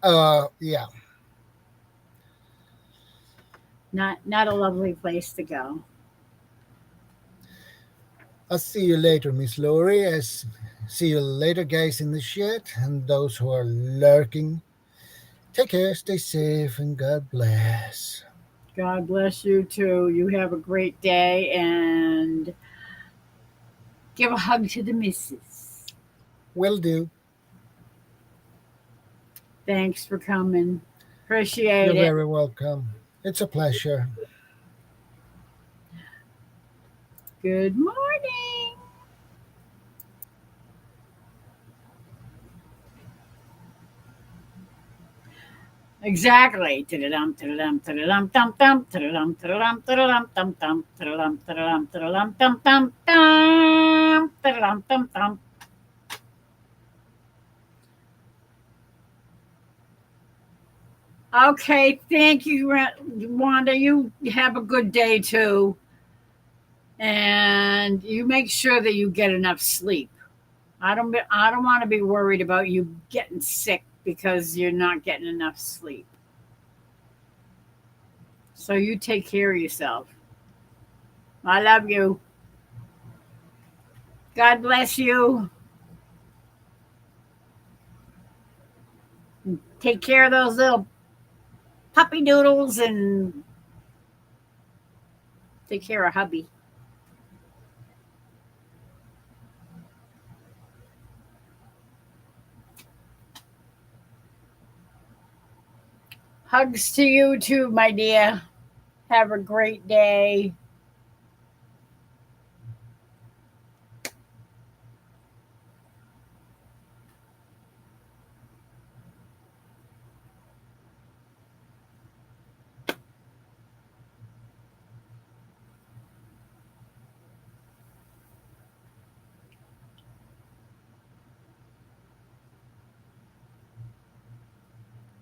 no. Yeah. Not a lovely place to go. I'll see you later, Miss Laurie. See you later, guys in the shed, and those who are lurking. Take care, stay safe, and God bless. God bless you too. You have a great day and give a hug to the missus. Will do. Thanks for coming. Appreciate You're it. very welcome. It's a pleasure. Good morning. Exactly. To-da-dum, to-da-dum, to-da-dum, dum, dum, to-da-dum, to-da-dum, to-da-dum, dum, dum, to-da-dum, to-da-dum, to-da-dum, dum, dum, dum, to-da-dum, dum, dum. Okay, thank you, Wanda. You have a good day too. And you make sure that you get enough sleep. I don't want to be worried about you getting sick because you're not getting enough sleep. So you take care of yourself. I love you. God bless you. take care of those little puppy doodles and take care of hubby. Hugs to you too, my dear. Have a great day.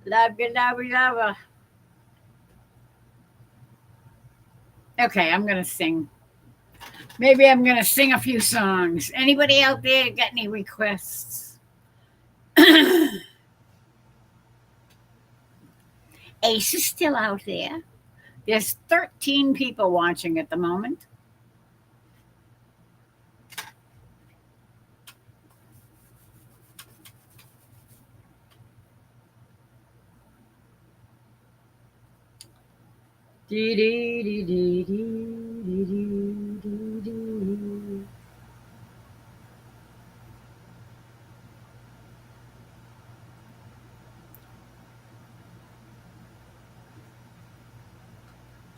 Love you, love you, love you. Okay, I'm going to sing. Maybe I'm going to sing a few songs. Anybody out there got any requests? Ace is still out there. There's 13 people watching at the moment. Dee, dee, dee, dee, dee, dee, dee, dee.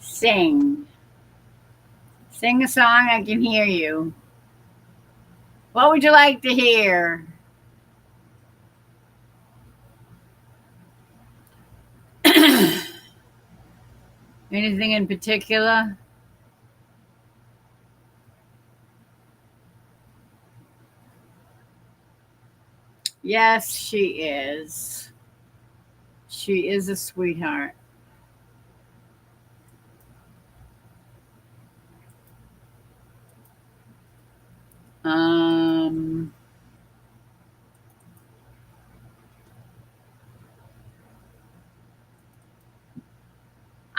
Sing. Sing a song, I can hear you. What would you like to hear? Anything in particular? Yes, she is. She is a sweetheart.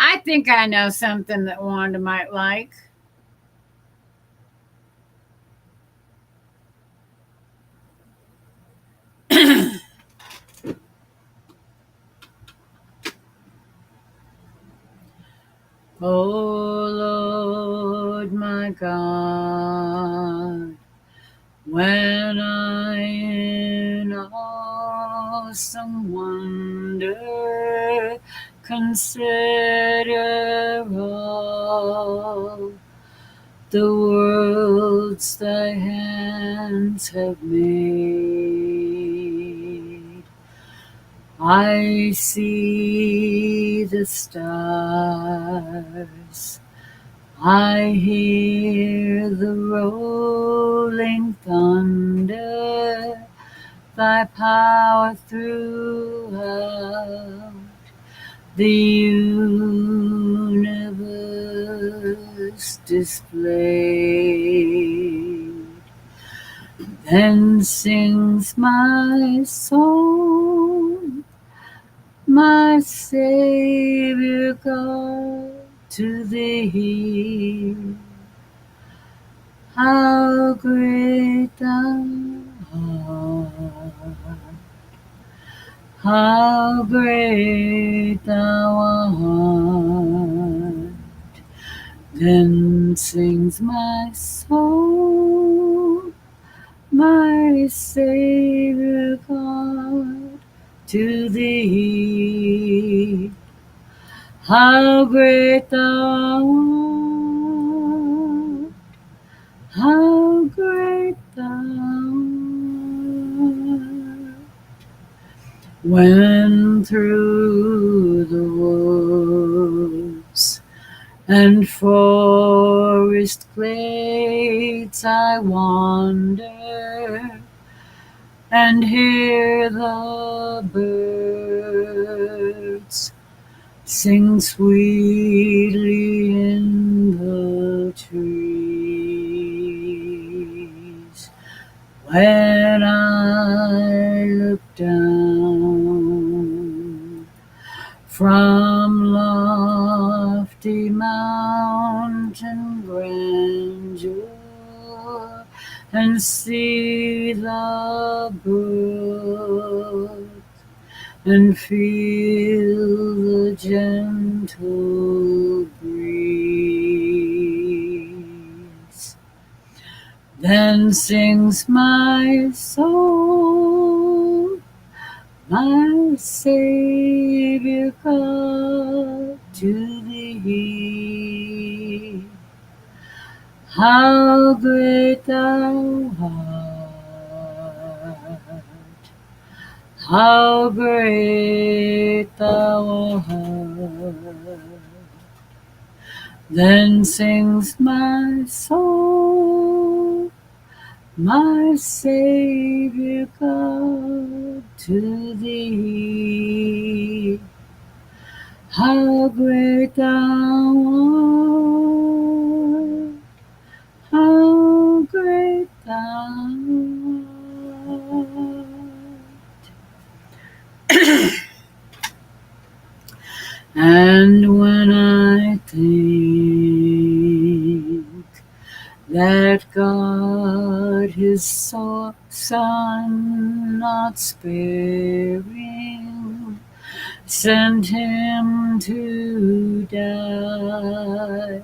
I think I know something that Wanda might like. Oh Lord, my God, when I in awesome wonder consider all the worlds thy hands have made, I see the stars, I hear the rolling thunder, thy power throughout the universe displayed. Then sings my soul, my Savior God, to thee. How great thou art, how great thou art. Then sings my soul, my Savior God, to thee. How great thou art, how great thou art. When through the woods and forest glades I wander and hear the birds sing sweetly in the trees. When I look down from lofty mountain grandeur and see the brook and feel the gentle breeze. Then sings my soul, my Savior God, to thee. How great thou art, how great thou art. Then sings my soul, my Savior God, to thee. How great thou art, how great thou art. And when I think that God his Son not sparing sent him to die,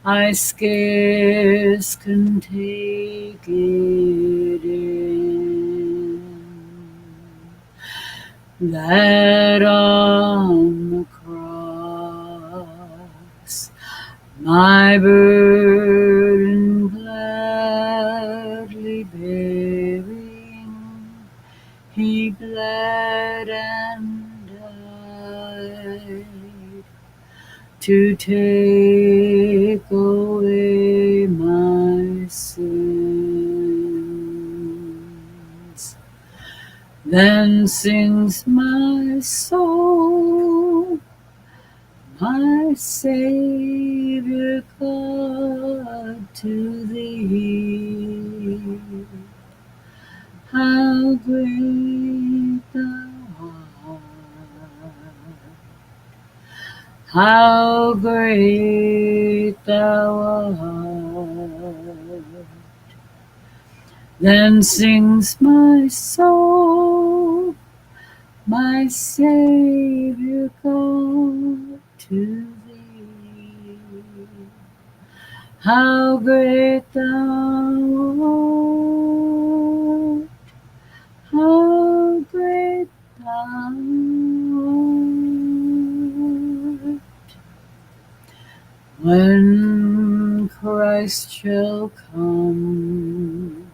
I scarce can take it in, that on the cross my burden gladly bearing, he bled and died to take away my sins. Then sings my soul, my Savior God, to thee. How great thou art, how great thou art. Then sings my soul, my Savior God, to thee. How great thou art, how great thou art. When Christ shall come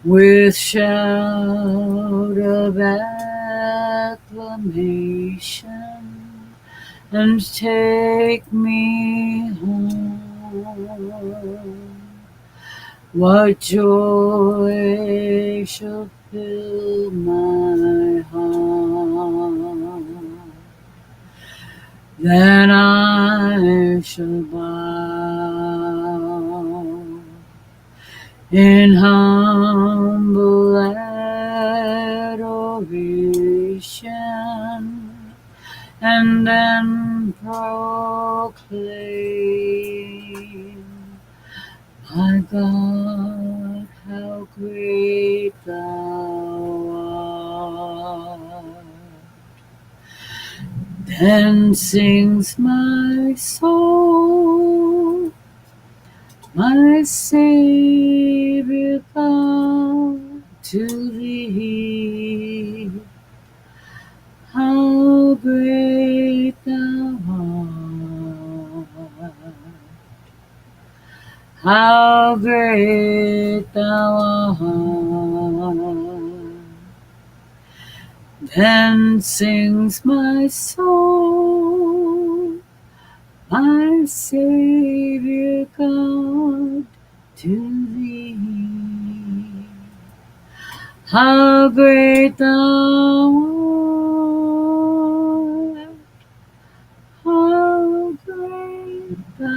with shout of acclamation and take me home, what joy shall fill my heart. Then I shall bow in humble adoration, and then proclaim, my God, how great thou art. Then sings my soul, my Savior God, to thee. How great thou art, how great thou art. Then sings my soul, my Savior God, to thee. How great thou art, how great thou art.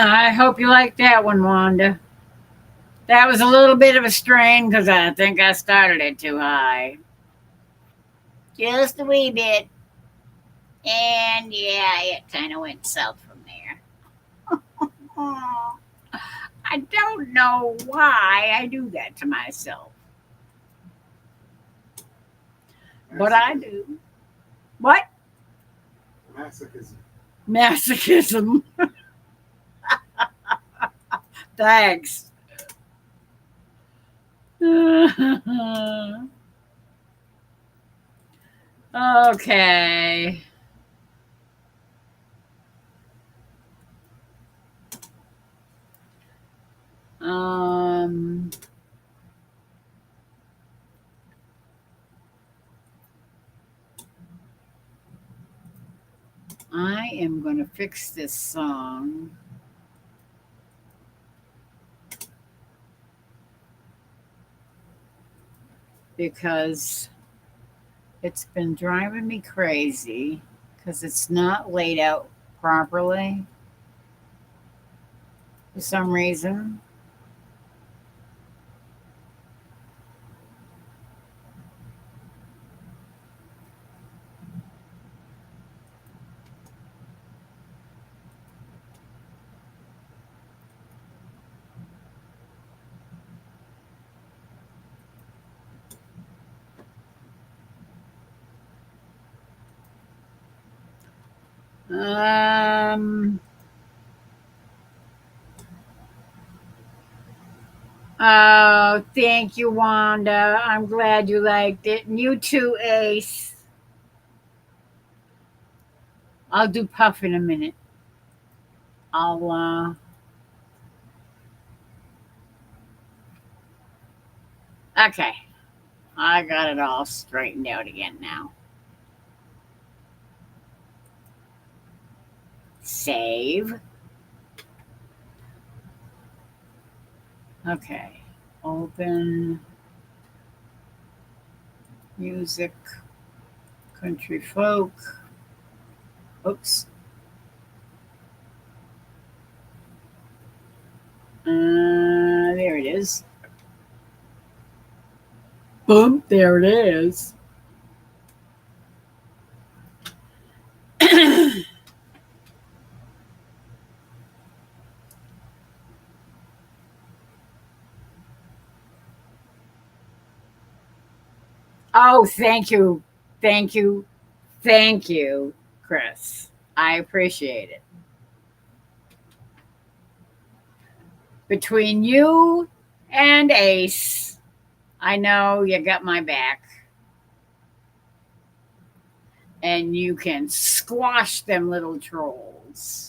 I hope you like that one, Wanda. That was a little bit of a strain because I think I started it too high. Just a wee bit. And yeah, it kind of went south from there. Oh, I don't know why I do that to myself, but I do. What? Masochism. Masochism. Thanks. Okay. Um, I am going to fix this song because it's been driving me crazy because it's not laid out properly for some reason. Um, oh, thank you, Wanda. I'm glad you liked it. And you too, Ace. I'll do Puff in a minute. I'll, okay. I got it all straightened out again now. Save. Okay. Open music, country folk. Oops. There it is. Boom. There it is. Oh, thank you. Thank you. Thank you, Chris. I appreciate it. Between you and Ace, I know you got my back. And you can squash them little trolls.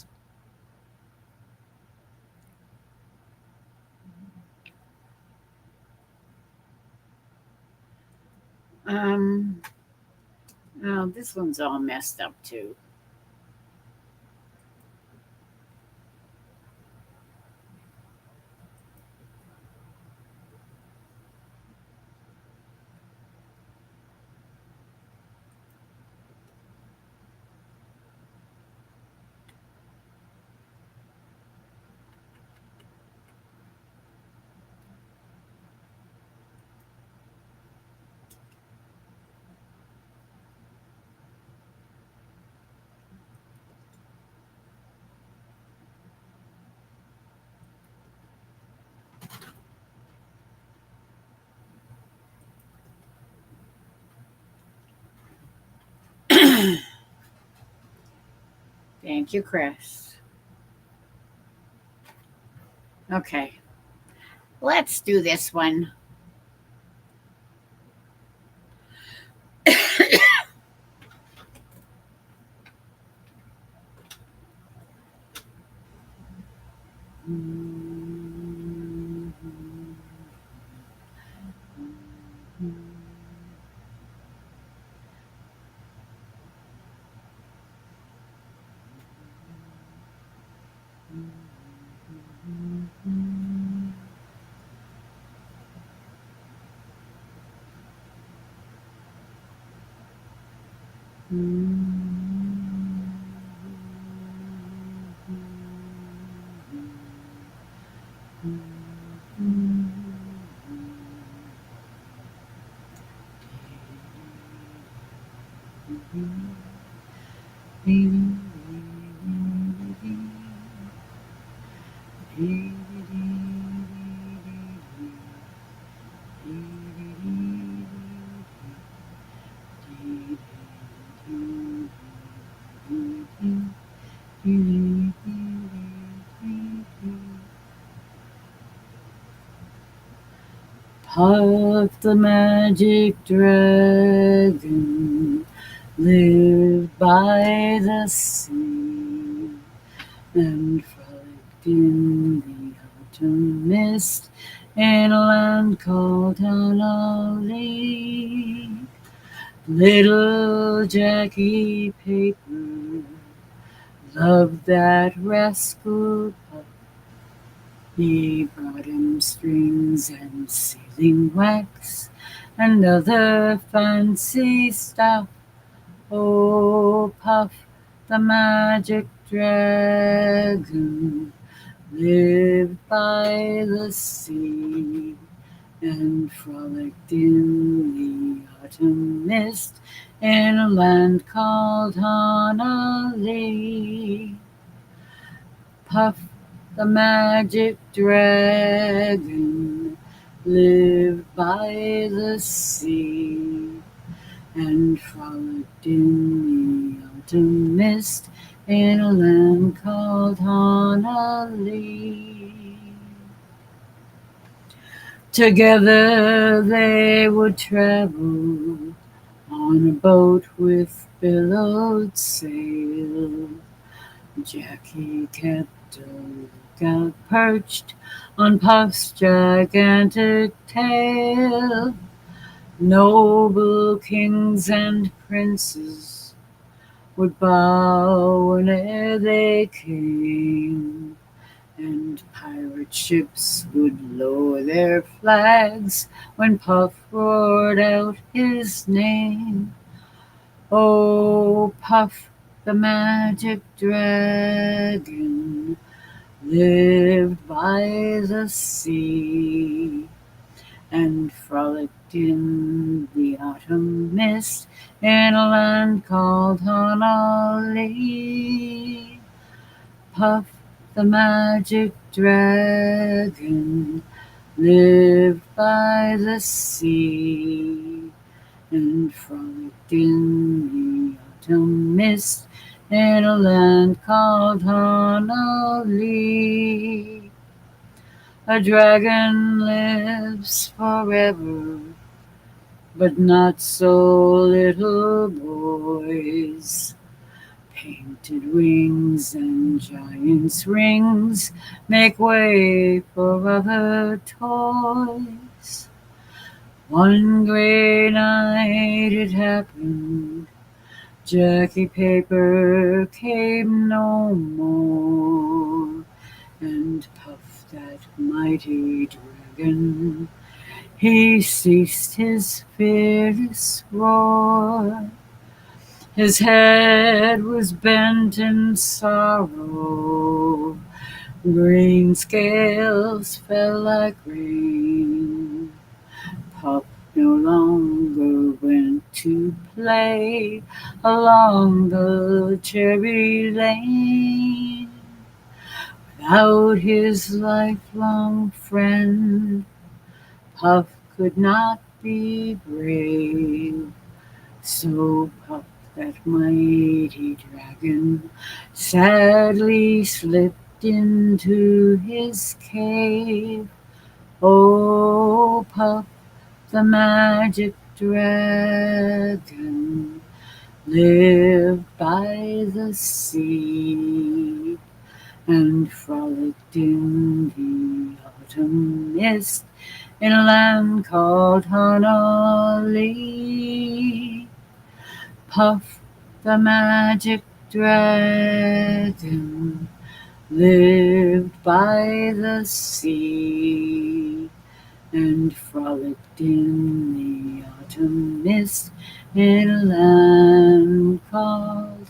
Um, oh, this one's all messed up too. Thank you, Chris. Okay, let's do this one. Puff the magic dragon lived by the sea and frolicked in the autumn mist in a land called Honolulu. Little Jackie Paper loved that rascal pup. He brought him strings and sealing wax and other fancy stuff. Oh, Puff, the magic dragon, lived by the sea and frolicked in the autumn mist in a land called Honolulu. Puff, the magic dragon, lived by the sea and frolicked in the autumn mist in a land called Honolulu. Together they would travel on a boat with billowed sail. Jackie kept a lookout perched on Puff's gigantic tail. Noble kings and princes would bow whene'er they came, and pirate ships would lower their flags when Puff roared out his name. Oh, Puff, the magic dragon, lived by the sea and frolicked in the autumn mist in a land called Honolulu. Puff, the magic dragon, lived by the sea and frolicked in the autumn mist in a land called Honolulu. A dragon lives forever, but not so little boys. Painted wings and giant's rings make way for other toys. One gray night it happened, Jackie Paper came no more, and Puff, that mighty dragon, he ceased his fearless roar. His head was bent in sorrow, green scales fell like rain. Puff no longer went to play along the cherry lane. Without his lifelong friend, Puff could not be brave. So Puff, that mighty dragon, sadly slipped into his cave. Oh, Puff, the magic dragon, lived by the sea and frolicked in the autumn mist in a land called Honolulu. Puff, the magic dragon, lived by the sea and frolicked in the autumn mist in a land called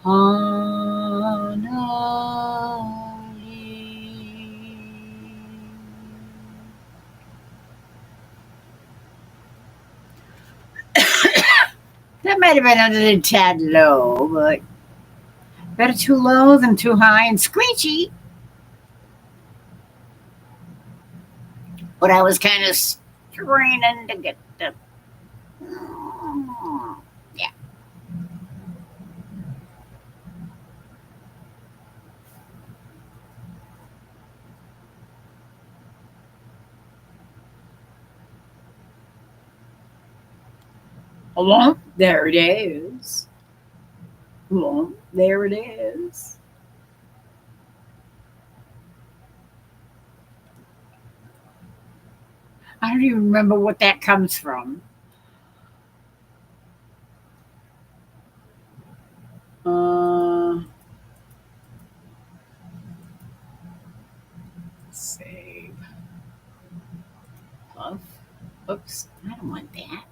Honolulu. That might have been a little tad low, but Better too low than too high and screechy. But I was kind of straining to get the. Yeah. Along. There it is. Along. There it is. I don't even remember what that comes from. Uh, save. Puff. Oops. I don't want that.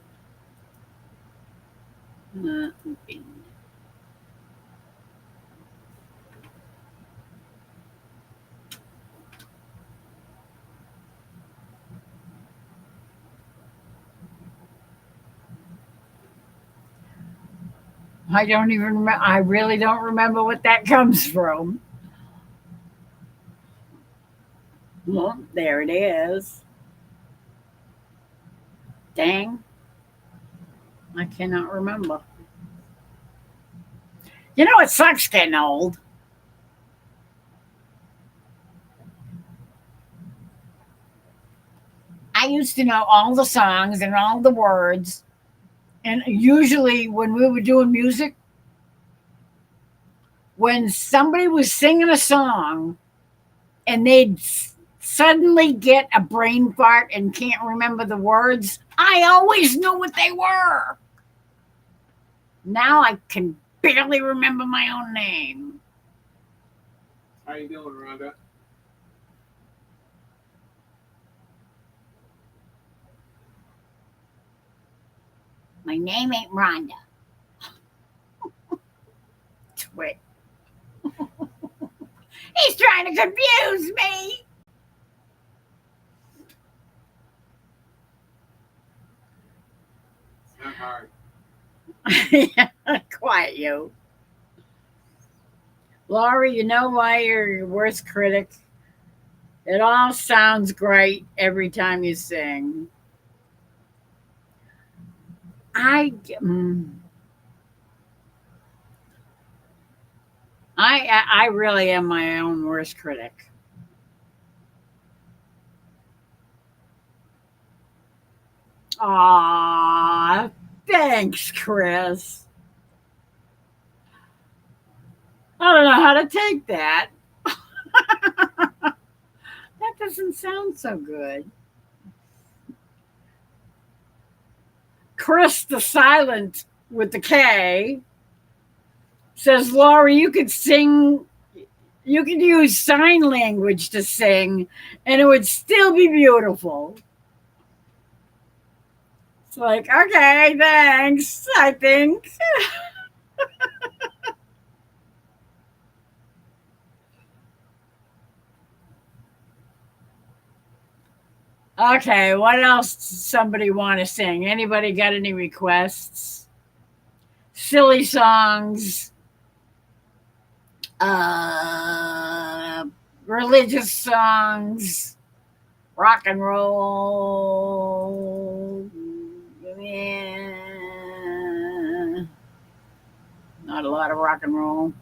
Open. I don't even remember. I really don't remember what that comes from. Well, there it is. Dang. I cannot remember. You know, it sucks getting old. I used to know all the songs and all the words. And usually, when we were doing music, when somebody was singing a song and they'd suddenly get a brain fart and can't remember the words, I always knew what they were. Now I can barely remember my own name. How you doing, Rhonda? My name ain't Rhonda. Twit. He's trying to confuse me. It's not hard. Quiet you. Laurie, you know why you're your worst critic? It all sounds great every time you sing. I, mm, I really am my own worst critic. Aw, thanks, Chris. I don't know how to take that. That doesn't sound so good. Chris the Silent with the K says, Laurie, you could sing, you could use sign language to sing, and it would still be beautiful. It's like, okay, thanks, I think. Okay, what else does somebody want to sing? Anybody got any requests? Silly songs, uh, religious songs, rock and roll. Yeah. Not a lot of rock and roll.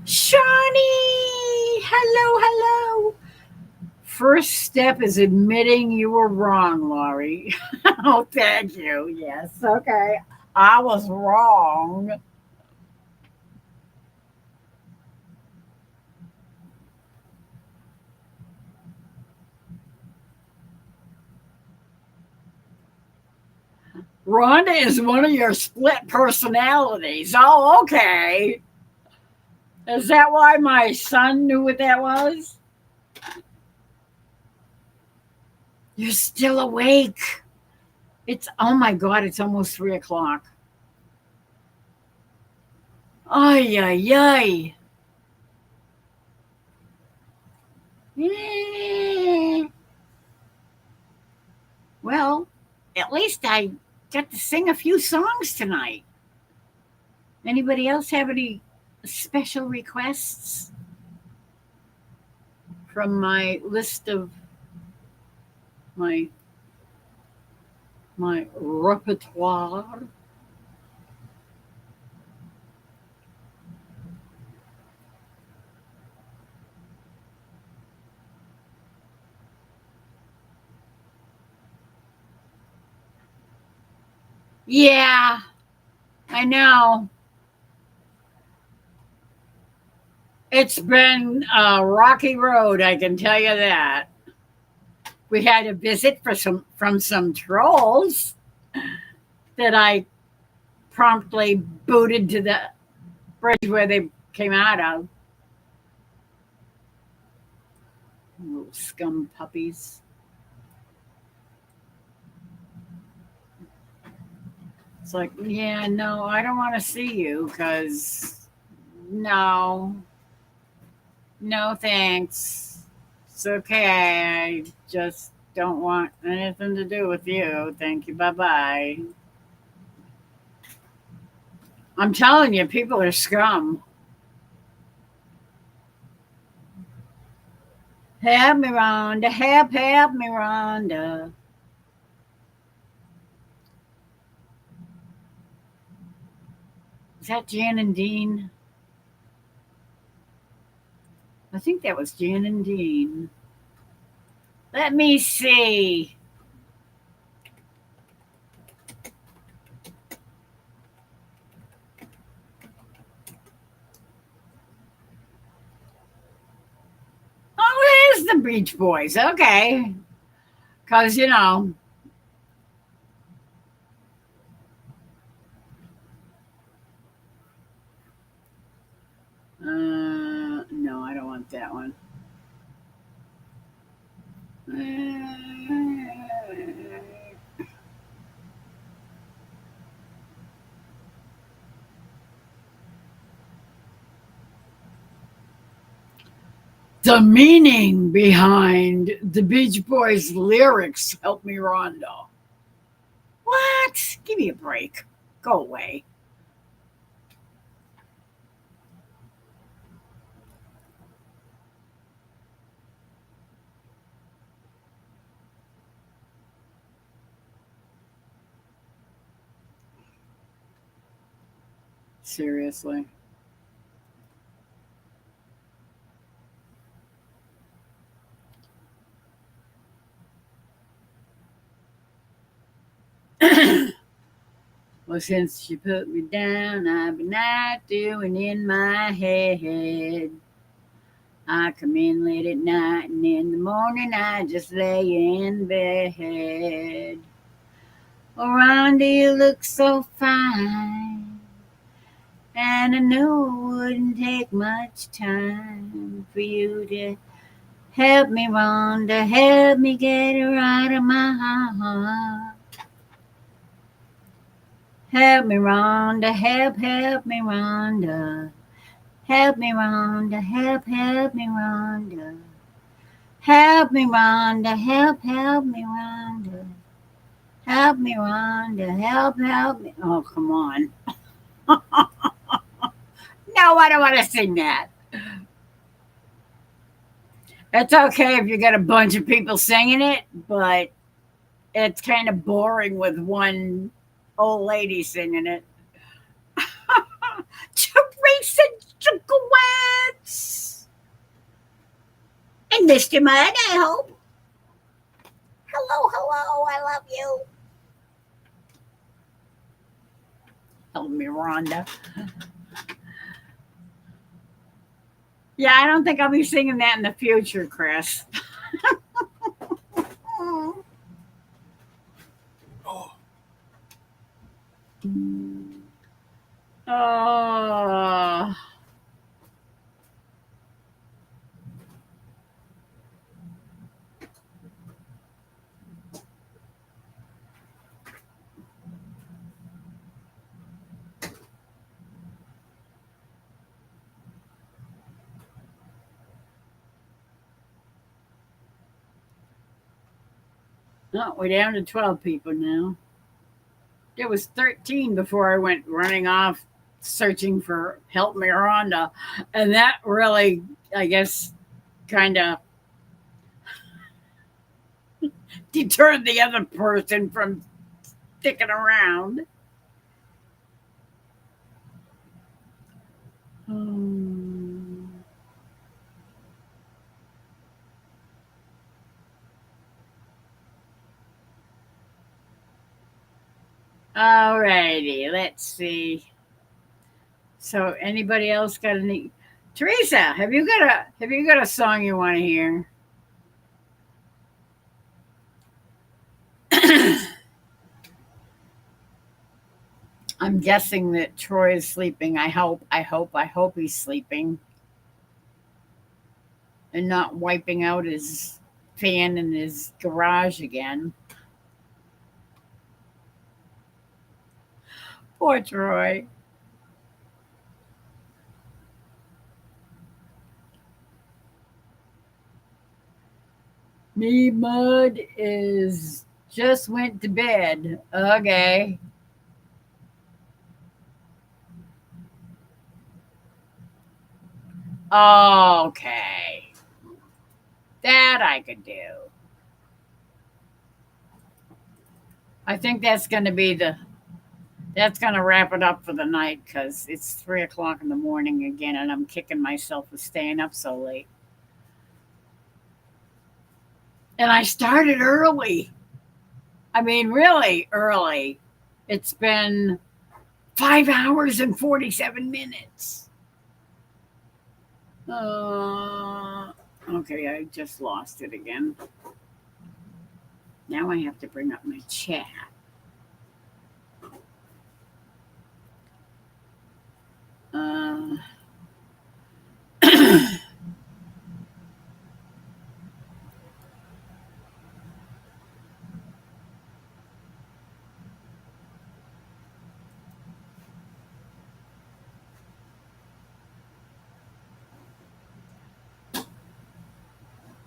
Shawnee! Hello, hello. First step is admitting you were wrong, Laurie. Oh, thank you. Yes, okay. I was wrong. Rhonda is one of your split personalities. Oh, okay. Is that why my son knew what that was? You're still awake. It's, oh my God, it's almost 3 o'clock. Ay, ay, ay. Eh. Well, at least I got to sing a few songs tonight. Anybody else have any special requests from my list of my repertoire? Yeah, I know. It's been a rocky road, I can tell you that. We had a visit from some trolls that I promptly booted to the bridge where they came out of. Little scum puppies. It's like, yeah, no, I don't want to see you because no, no thanks. It's okay. I just don't want anything to do with you. Thank you. Bye bye. I'm telling you, people are scum. Help me, Rhonda. Help me, Rhonda. Is that Jan and Dean? I think that was Jan and Dean. Let me see. Oh, it is the Beach Boys. Okay. Because, no, I don't want that one. The meaning behind the Beach Boys lyrics, Help Me, Rhonda. What? Give me a break. Go away. Seriously. Well, since you put me down, I've been not doing in my head. I come in late at night and in the morning I just lay in bed. Oh, Rhonda, you look so fine. And I know it wouldn't take much time for you to help me, Rhonda, help me get her out of my heart. Help me, Rhonda, help me, Rhonda. Help me, Rhonda, help me, Rhonda. Help me, Rhonda, help me, Rhonda. Help me, Rhonda, help me. Oh, come on. No, I don't want to sing that. It's okay if you get a bunch of people singing it, but it's kind of boring with one old lady singing it. Teresa Jukowitz. And Mr. Mudd, I hope. Hello, I love you. Help me, Rhonda. Yeah, I don't think I'll be singing that in the future, Chris. Oh. No, we're down to 12 people now. There was 13 before I went running off searching for Help Me Rhonda. And that really, I guess, kind of deterred the other person from sticking around. Hmm. Alrighty, let's see. So, anybody else got any? Teresa, have you got a song you want to hear? I'm guessing that Troy is sleeping. I hope he's sleeping and not wiping out his fan in his garage again. Poor Troy. Me Mud is just went to bed. Okay. Okay. That I could do. I think that's gonna wrap it up for the night because it's 3 o'clock in the morning again and I'm kicking myself for staying up so late. And I started early. I mean, really early. It's been 5 hours and 47 minutes. Okay, I just lost it again. Now I have to bring up my chat. Uh,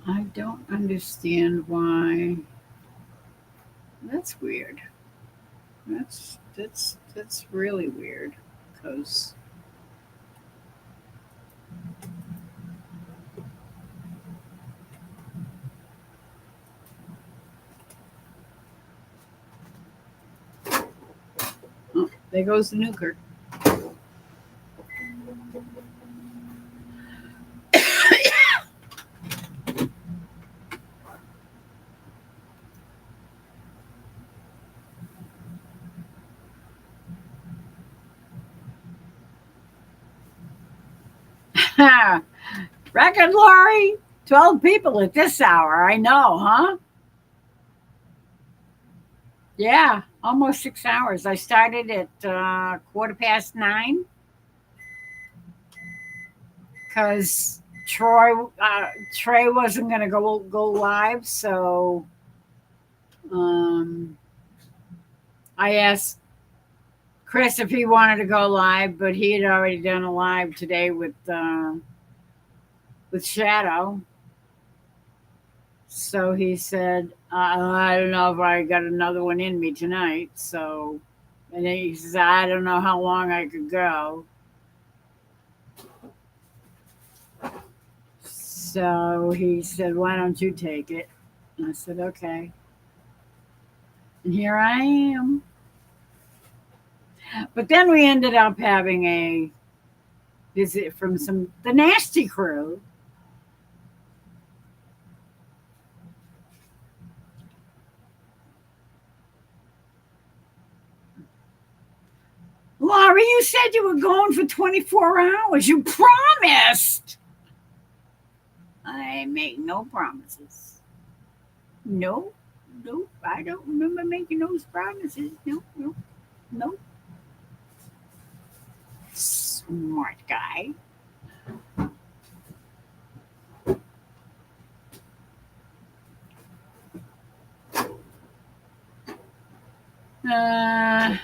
I don't understand why. That's weird. That's really weird because oh, there goes the nuker. Record Lori, 12 people at this hour. I know, huh? Yeah, almost 6 hours. I started at 9:15 because Trey wasn't going to go live, so um, I asked Chris if he wanted to go live, but he had already done a live today with Shadow. So he said, I don't know if I got another one in me tonight. So, and then he says, I don't know how long I could go. So he said, why don't you take it? And I said, okay. And here I am. But then we ended up having a visit from the Nasty Crew. Laurie, you said you were going for 24 hours. You promised. I make no promises. No, I don't remember making those promises. No. Smart guy. Uh,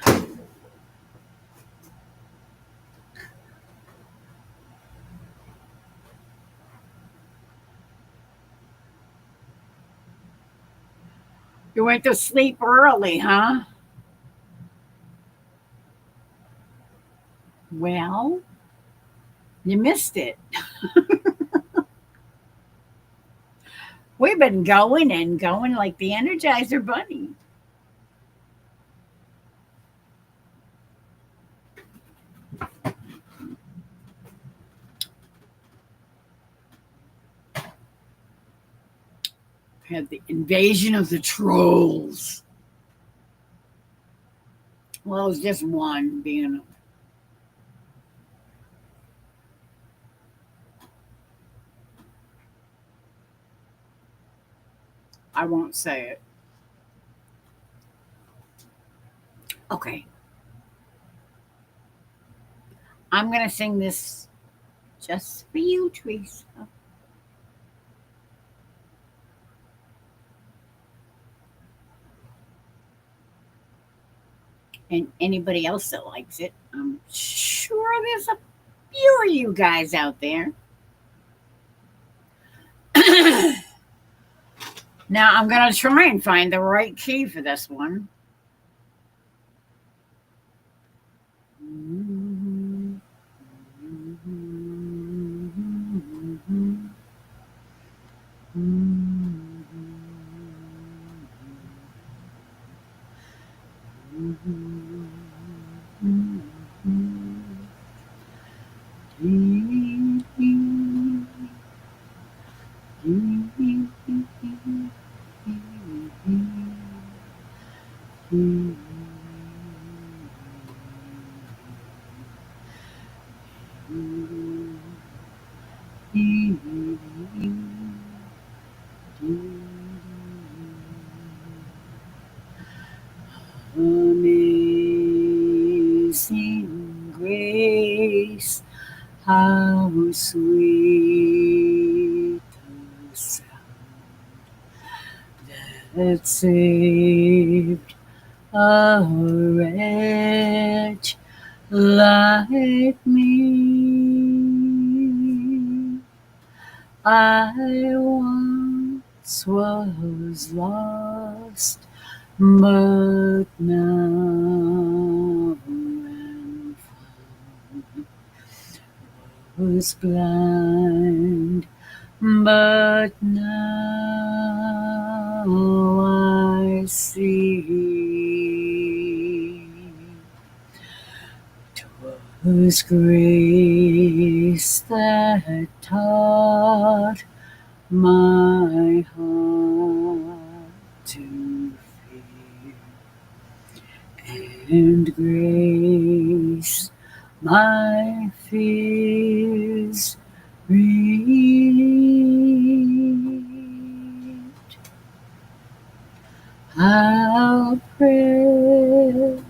You went to sleep early, huh? Well, you missed it. We've been going and going like the Energizer Bunny. Had the invasion of the trolls. Well, it was just one being. I won't say it. Okay. I'm going to sing this just for you, Teresa. And anybody else that likes it. I'm sure there's a few of you guys out there. Now I'm going to try and find the right key for this one. Amazing grace, how sweet the sound that saved a wretch like me. I once was lost, but now am found. Was blind, but now I see. 'Twas grace that taught my heart to fear, and grace my fears relieved. How precious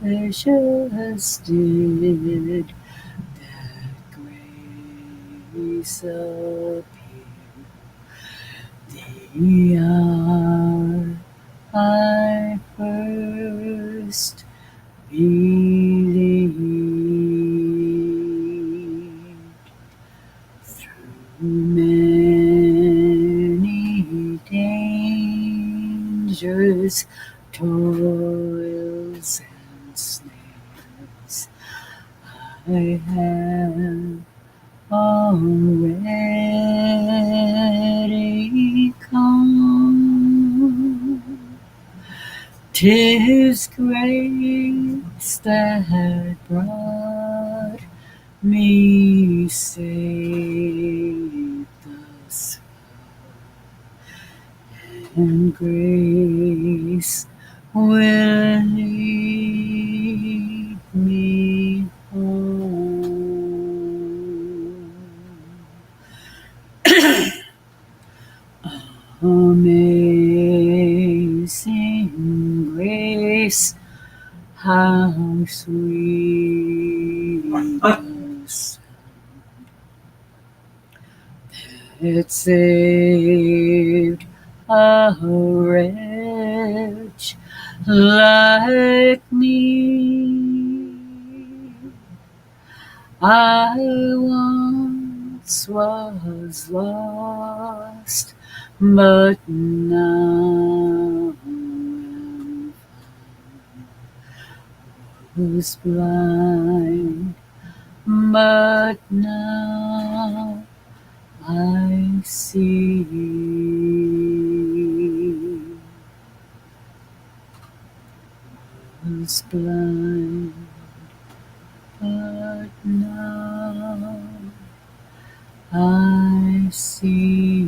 did that grace appear the hour I first believed. Through many dangers, toils, and snares, I have already come. 'Tis grace that brought me safe thus far, and grace will lead me home. Amazing grace, how sweet the sound that saved a wretch like me. I once was lost, but now am was blind, but now I see. Was blind, but now I see.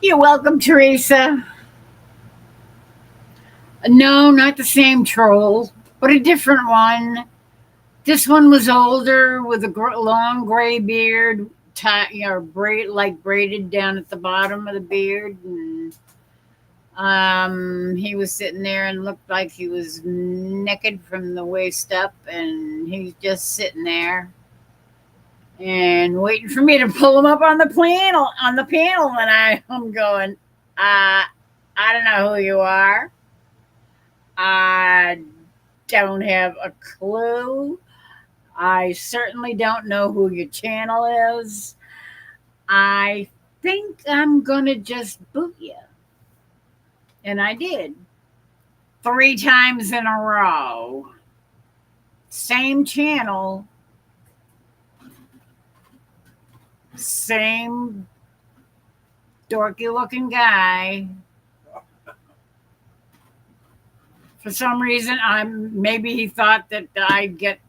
You're welcome, Teresa. No, not the same troll, but a different one. This one was older with a long gray beard, like braided down at the bottom of the beard, and he was sitting there and looked like he was naked from the waist up, and he's just sitting there and waiting for me to pull him up on the panel. And I'm going, I don't know who you are. I don't have a clue. I certainly don't know who your channel is. I think I'm going to just boot you. And I did. 3 times in a row. Same channel. Same dorky looking guy. For some reason, maybe he thought that I'd get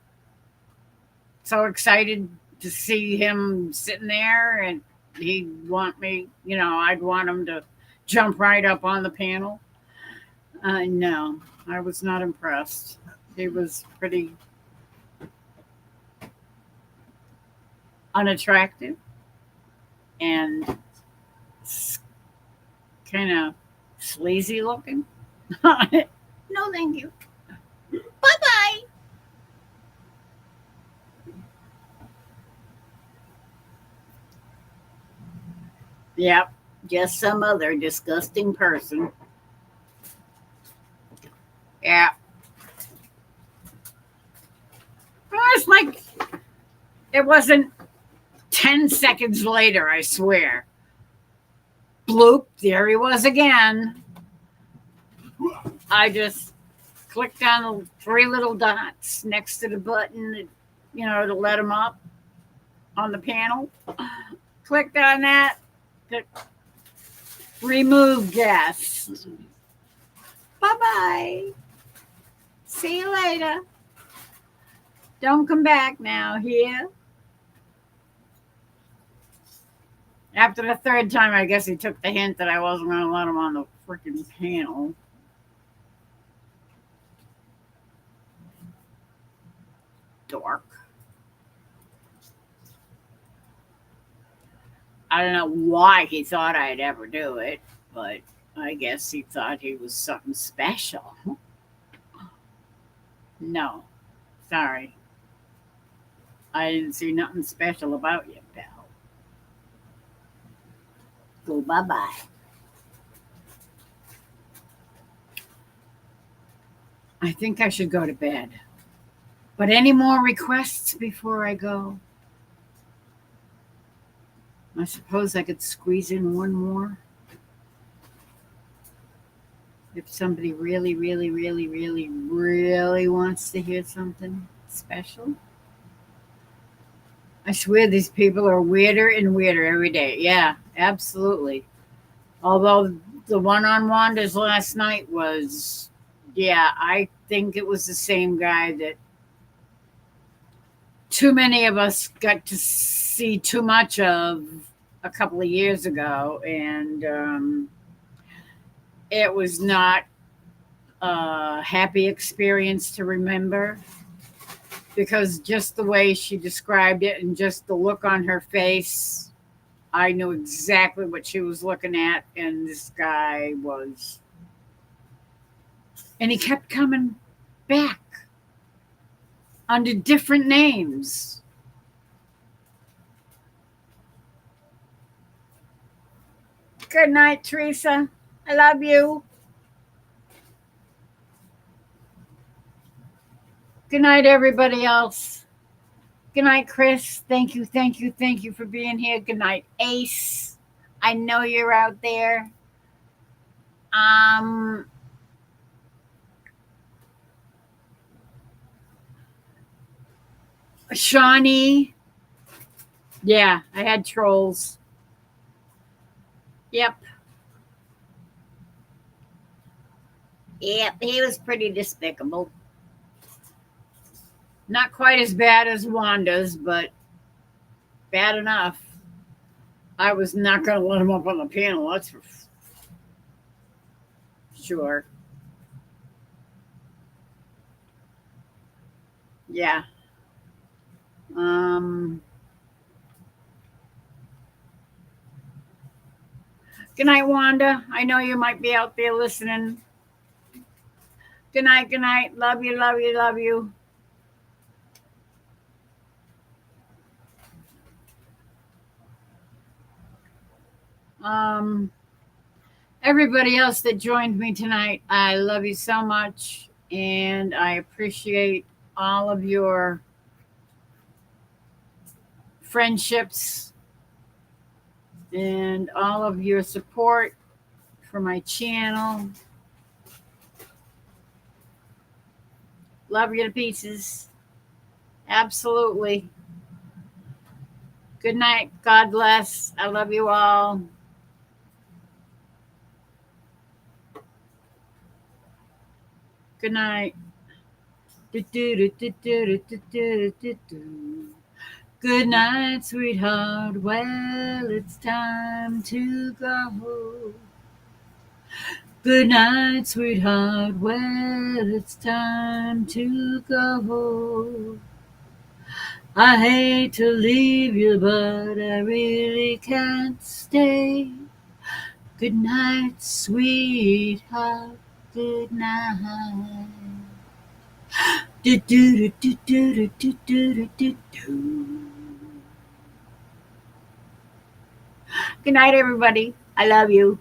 so excited to see him sitting there, and he'd want me, I'd want him to jump right up on the panel. No, I was not impressed. He was pretty unattractive and kind of sleazy looking. No, thank you. Bye-bye. Yep, just some other disgusting person. Yeah. It's like, it wasn't 10 seconds later, I swear. Bloop, there he was again. I just clicked on the 3 little dots next to the button, to let him up on the panel. Clicked on that to remove guest. Bye-bye. See you later. Don't come back now, here. After the 3rd time, I guess he took the hint that I wasn't going to let him on the freaking panel. Dork. I don't know why he thought I'd ever do it, but I guess he thought he was something special. No, sorry. I didn't see nothing special about you, pal. Go bye-bye. I think I should go to bed. But any more requests before I go? I suppose I could squeeze in one more. If somebody really, really, really, really, really wants to hear something special. I swear these people are weirder and weirder every day. Yeah, absolutely. Although the one on Wanda's last night was, I think it was the same guy that too many of us got to see too much of a couple of years ago, and it was not a happy experience to remember, because just the way she described it and just the look on her face, I knew exactly what she was looking at, and this guy was, and he kept coming back under different names. Good night, Teresa. I love you. Good night, everybody else. Good night, Chris. Thank you, thank you, thank you for being here. Good night, Ace. I know you're out there. Shawnee. Yeah, I had trolls. Yep. Yep, he was pretty despicable. Not quite as bad as Wanda's, but bad enough. I was not going to let him up on the panel. That's for sure. Yeah. Good night, Wanda. I know you might be out there listening. Good night, good night. Love you, love you, love you. Everybody else that joined me tonight, I love you so much, and I appreciate all of your friendships and all of your support for my channel. Love you to pieces. Absolutely. Good night. God bless. I love you all. Good night. Good night, sweetheart. Well, it's time to go. Good night, sweetheart. Well, it's time to go. I hate to leave you, but I really can't stay. Good night, sweetheart. Good night. Do do do do do do do do do. Good night, everybody. I love you.